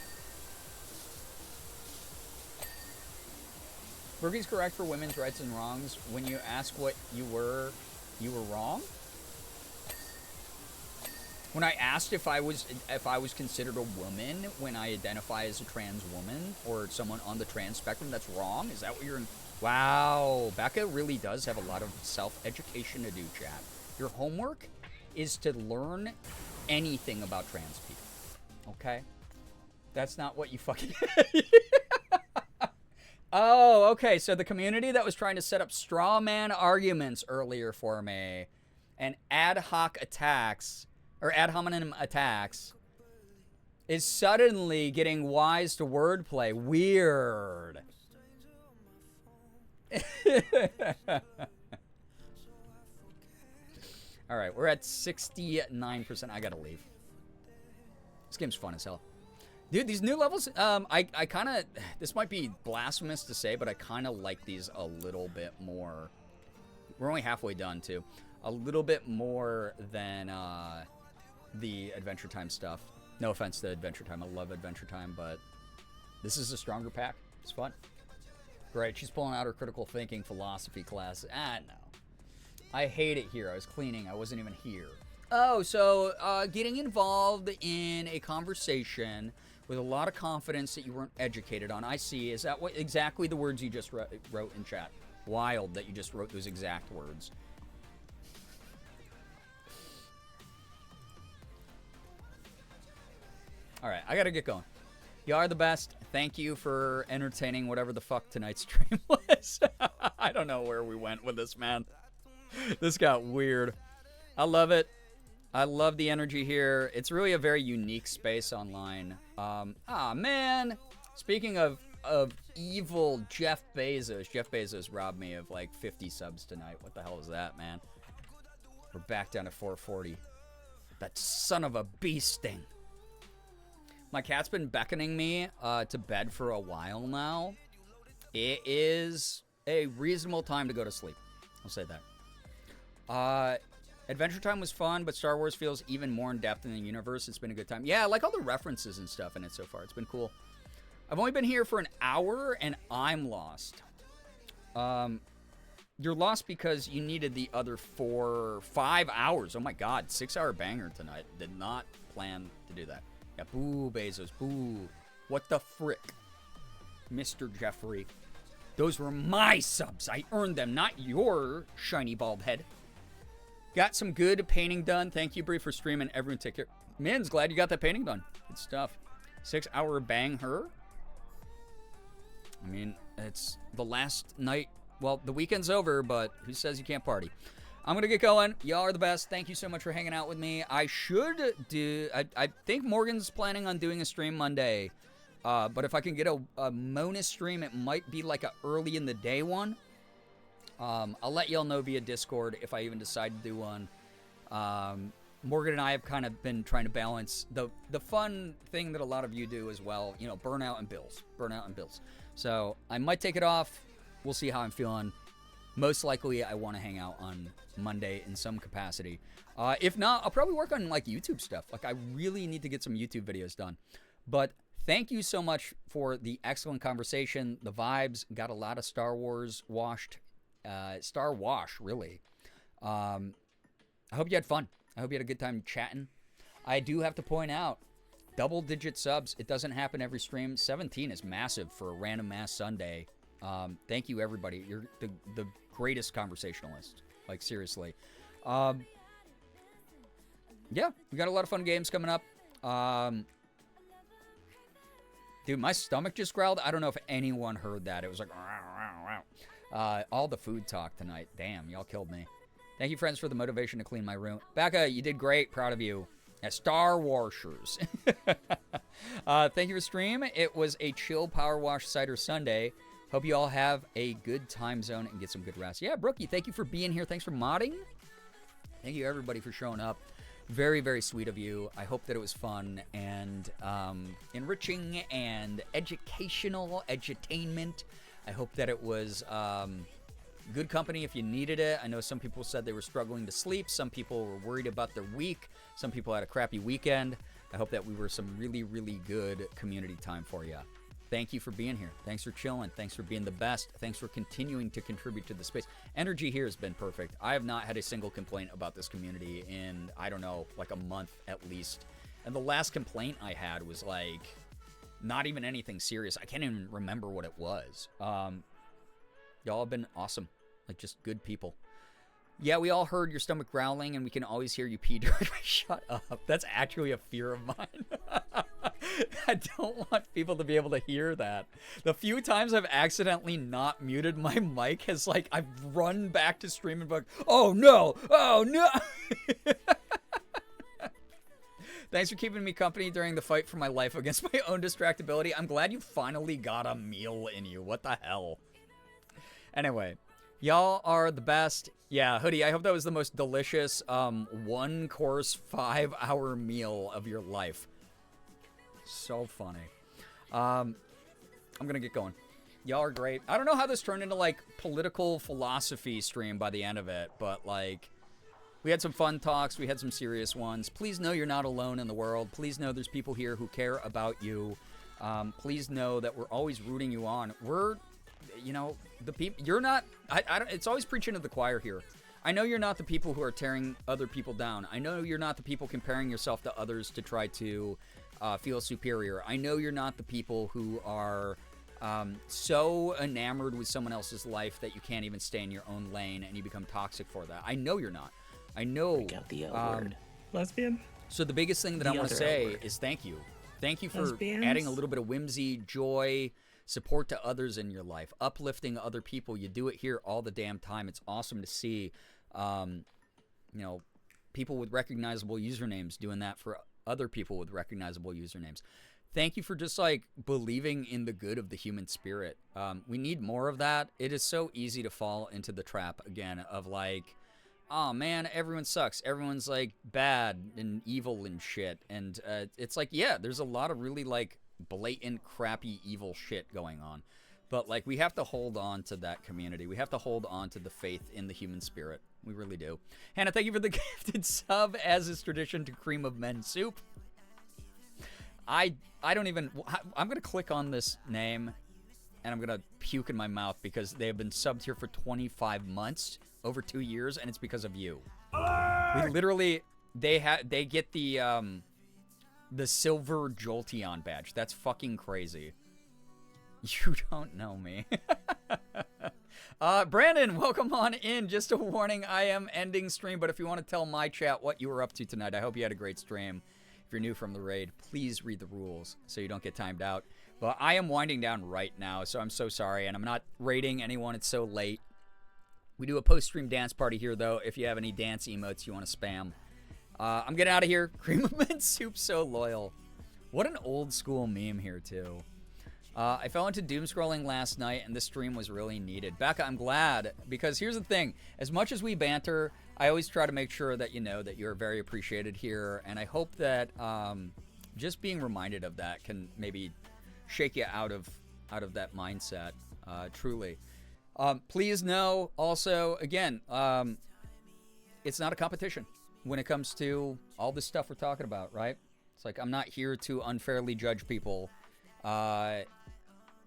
Berkey's correct for women's rights and wrongs. When you ask what you were wrong. When I asked if I was considered a woman when I identify as a trans woman or someone on the trans spectrum, that's wrong? Is that what you're... Wow, Becca really does have a lot of self-education to do, chat. Your homework is to learn anything about trans people, okay? That's not what you fucking... Oh, okay, so the community that was trying to set up straw man arguments earlier for me and ad hoc attacks... or ad hominem attacks, is suddenly getting wise to wordplay. Weird. All right, we're at 69%. I gotta leave. This game's fun as hell. Dude, these new levels, I kind of, this might be blasphemous to say, but I kind of like these a little bit more. We're only halfway done, too. A little bit more than, the Adventure Time stuff. No offense to Adventure Time. I love Adventure Time, but this is a stronger pack. It's fun. Great. She's pulling out her critical thinking philosophy class. Ah, no. I hate it here. I was cleaning. I wasn't even here. Oh, so getting involved in a conversation with a lot of confidence that you weren't educated on. I see. Is that what exactly the words you just wrote in chat? Wild that you just wrote those exact words. All right, I gotta get going. You are the best. Thank you for entertaining whatever the fuck tonight's stream was. I don't know where we went with this, man. This got weird. I love it. I love the energy here. It's really a very unique space online. Man. Speaking of evil Jeff Bezos robbed me of like 50 subs tonight. What the hell is that, man? We're back down to 440. That son of a bee sting. My cat's been beckoning me to bed for a while now. It is a reasonable time to go to sleep. I'll say that. Adventure Time was fun, but Star Wars feels even more in depth in the universe. It's been a good time. Yeah, I like all the references and stuff in it so far. It's been cool. I've only been here for an hour, and I'm lost. You're lost because you needed the other 5 hours. Oh my God, 6-hour banger tonight. Did not plan to do that. Yeah, boo, Bezos, boo. What the frick? Mr. Jeffrey. Those were my subs. I earned them, not your shiny bald head. Got some good painting done. Thank you, Brie, for streaming. Everyone take care. Min's glad you got that painting done. Good stuff. 6-hour bang her. I mean, it's the last night. Well, the weekend's over, but who says you can't party? I'm going to get going. Y'all are the best. Thank you so much for hanging out with me. I think Morgan's planning on doing a stream Monday. But if I can get a bonus stream, it might be like a early in the day one. I'll let y'all know via Discord if I even decide to do one. Morgan and I have kind of been trying to balance the fun thing that a lot of you do as well. You know, burnout and bills. Burnout and bills. So I might take it off. We'll see how I'm feeling. Most likely, I want to hang out on Monday in some capacity. If not, I'll probably work on like YouTube stuff. Like I really need to get some YouTube videos done. But thank you so much for the excellent conversation. The vibes. Got a lot of Star Wars washed. Star Wash, really. I hope you had fun. I hope you had a good time chatting. I do have to point out, double-digit subs. It doesn't happen every stream. 17 is massive for a random ass Sunday. Thank you, everybody. You're the greatest conversationalist. Like, seriously. Yeah, we got a lot of fun games coming up. Dude, my stomach just growled. I don't know if anyone heard that. It was like, all the food talk tonight. Damn, y'all killed me. Thank you, friends, for the motivation to clean my room. Becca, you did great. Proud of you. Star Warshers. Thank you for stream. It was a chill power wash cider Sunday. Hope you all have a good time zone and get some good rest. Yeah, Brookie, thank you for being here. Thanks for modding. Thank you, everybody, for showing up. Very, very sweet of you. I hope that it was fun and enriching and educational, edutainment. I hope that it was good company if you needed it. I know some people said they were struggling to sleep. Some people were worried about their week. Some people had a crappy weekend. I hope that we were some really, really good community time for you. Thank you for being here. Thanks for chilling. Thanks for being the best. Thanks for continuing to contribute to the space. Energy here has been perfect. I have not had a single complaint about this community in, I don't know, like a month at least. And the last complaint I had was like, not even anything serious. I can't even remember what it was. Y'all have been awesome. Like, just good people. Yeah, we all heard your stomach growling, and we can always hear you pee during. Shut up. That's actually a fear of mine. I don't want people to be able to hear that. The few times I've accidentally not muted my mic has, like, I've run back to stream and be like, oh no, oh no. Thanks for keeping me company during the fight for my life against my own distractibility. I'm glad you finally got a meal in you. What the hell? Anyway, y'all are the best. Yeah, Hoodie, I hope that was the most delicious one-course 5-hour meal of your life. So funny. I'm gonna get going. Y'all are great. I don't know how this turned into, like, political philosophy stream by the end of it, but, like, we had some fun talks. We had some serious ones. Please know you're not alone in the world. Please know there's people here who care about you. Please know that we're always rooting you on. We're, you know, the people, you're not, I don't, it's always preaching to the choir here. I know you're not the people who are tearing other people down. I know you're not the people comparing yourself to others to try to feel superior. I know you're not the people who are so enamored with someone else's life that you can't even stay in your own lane and you become toxic for that. I know you're not. I know. Got the L word. Lesbian? So the biggest thing that I want to say is thank you. Thank you for Lesbians? adding a little bit of whimsy, joy, support to others in your life, uplifting other people. You do it here all the damn time. It's awesome to see, you know, people with recognizable usernames doing that for other people with recognizable usernames. Thank you for just, like, believing in the good of the human spirit. We need more of that. It is so easy to fall into the trap, again, of, like, oh, man, everyone sucks. Everyone's, like, bad and evil and shit. And it's like, yeah, there's a lot of really, like, blatant, crappy, evil shit going on. But, like, we have to hold on to that community. We have to hold on to the faith in the human spirit. We really do. Hannah, thank you for the gifted sub, as is tradition, to Cream of Men Soup. I don't even... I'm going to click on this name, and I'm going to puke in my mouth because they have been subbed here for 25 months, over 2 years, and it's because of you. We literally... They get the the silver Jolteon badge. That's fucking crazy. You don't know me. Brandon, welcome on in. Just a warning, I am ending stream, but if you want to tell my chat what you were up to tonight, I hope you had a great stream. If you're new from the raid, please read the rules so you don't get timed out. But I am winding down right now, so I'm so sorry, and I'm not raiding anyone. It's so late. We do a post-stream dance party here, though, if you have any dance emotes you want to spam. I'm getting out of here. Cream of mint soup, so loyal. What an old school meme here, too. I fell into doom scrolling last night, and this stream was really needed. Becca, I'm glad, because here's the thing. As much as we banter, I always try to make sure that you know that you're very appreciated here, and I hope that just being reminded of that can maybe shake you out of that mindset, truly. Please know, also, again, it's not a competition when it comes to all this stuff we're talking about, right? It's like I'm not here to unfairly judge people.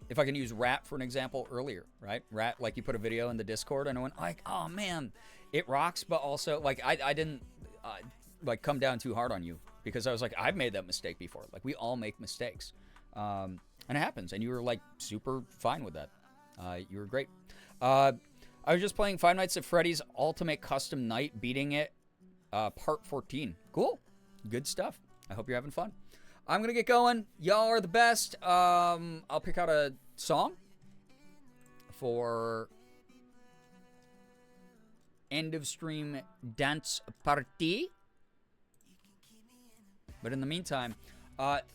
If I can use Rat for an example earlier, right? Rat, like you put a video in the Discord and I went like, oh man, it rocks, but also like I didn't like come down too hard on you because I was like, I've made that mistake before. Like we all make mistakes. And it happens. And you were like super fine with that. You were great. I was just playing Five Nights at Freddy's Ultimate Custom Night, beating it, part 14. Cool. Good stuff. I hope you're having fun. I'm going to get going. Y'all are the best. I'll pick out a song for end of stream dance party. But in the meantime,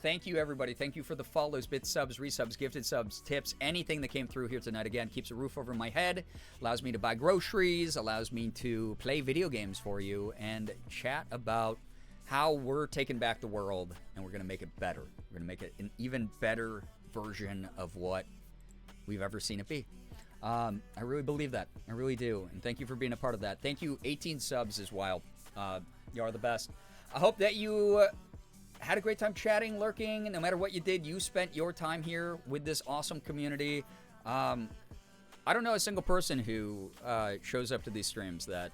thank you, everybody. Thank you for the follows, bits, subs, resubs, gifted subs, tips, anything that came through here tonight. Again, keeps a roof over my head, allows me to buy groceries, allows me to play video games for you, and chat about how we're taking back the world, and we're going to make it better. We're going to make it an even better version of what we've ever seen it be. I really believe that. I really do. And thank you for being a part of that. Thank you. 18 subs is wild. You are the best. I hope that you had a great time chatting, lurking. No matter what you did, you spent your time here with this awesome community. I don't know a single person who shows up to these streams that,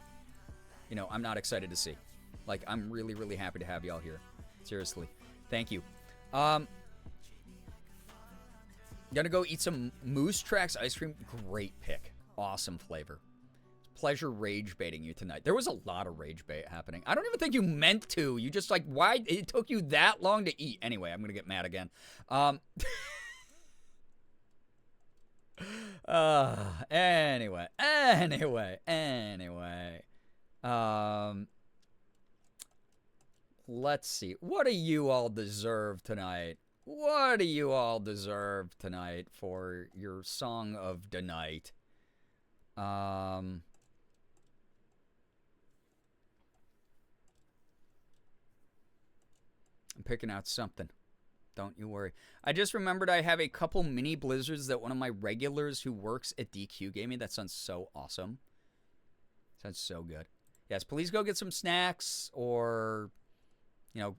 you know, I'm not excited to see. Like, I'm really, really happy to have y'all here. Seriously. Thank you. Gonna go eat some Moose Tracks ice cream. Great pick. Awesome flavor. Pleasure rage baiting you tonight. There was a lot of rage bait happening. I don't even think you meant to. You just like, why? It took you that long to eat. Anyway, I'm gonna get mad again. Anyway. Let's see. What do you all deserve tonight? What do you all deserve tonight for your song of the night? I'm picking out something. Don't you worry. I just remembered I have a couple mini blizzards that one of my regulars who works at DQ gave me. That sounds so awesome. Sounds so good. Yes, please go get some snacks or, you know,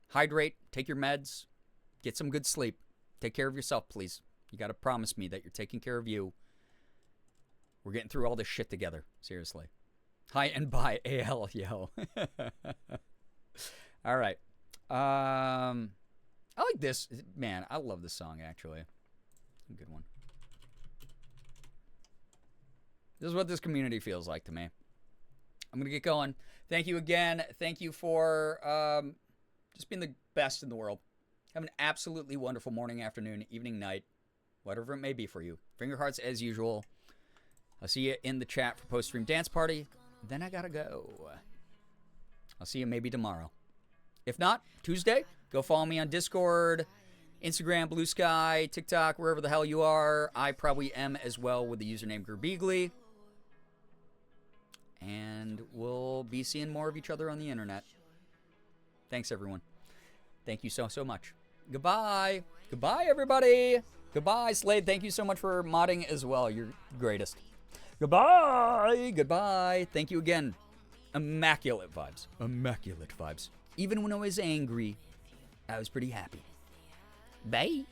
hydrate, take your meds, get some good sleep. Take care of yourself, please. You got to promise me that you're taking care of you. We're getting through all this shit together. Seriously. Hi and bye, AL, yo. All right. I like this. Man, I love this song, actually. A good one. This is what this community feels like to me. I'm going to get going. Thank you again. Thank you for just being the best in the world. Have an absolutely wonderful morning, afternoon, evening, night, whatever it may be for you. Finger hearts as usual. I'll see you in the chat for post-stream dance party. Then I got to go. I'll see you maybe tomorrow. If not, Tuesday, go follow me on Discord, Instagram, Blue Sky, TikTok, wherever the hell you are. I probably am as well with the username Girbeagly. And we'll be seeing more of each other on the internet. Thanks, everyone. Thank you so, so much. Goodbye. Goodbye, everybody. Goodbye, Slade. Thank you so much for modding as well. You're the greatest. Goodbye. Goodbye. Thank you again. Immaculate vibes. Immaculate vibes. Even when I was angry, I was pretty happy. Bye.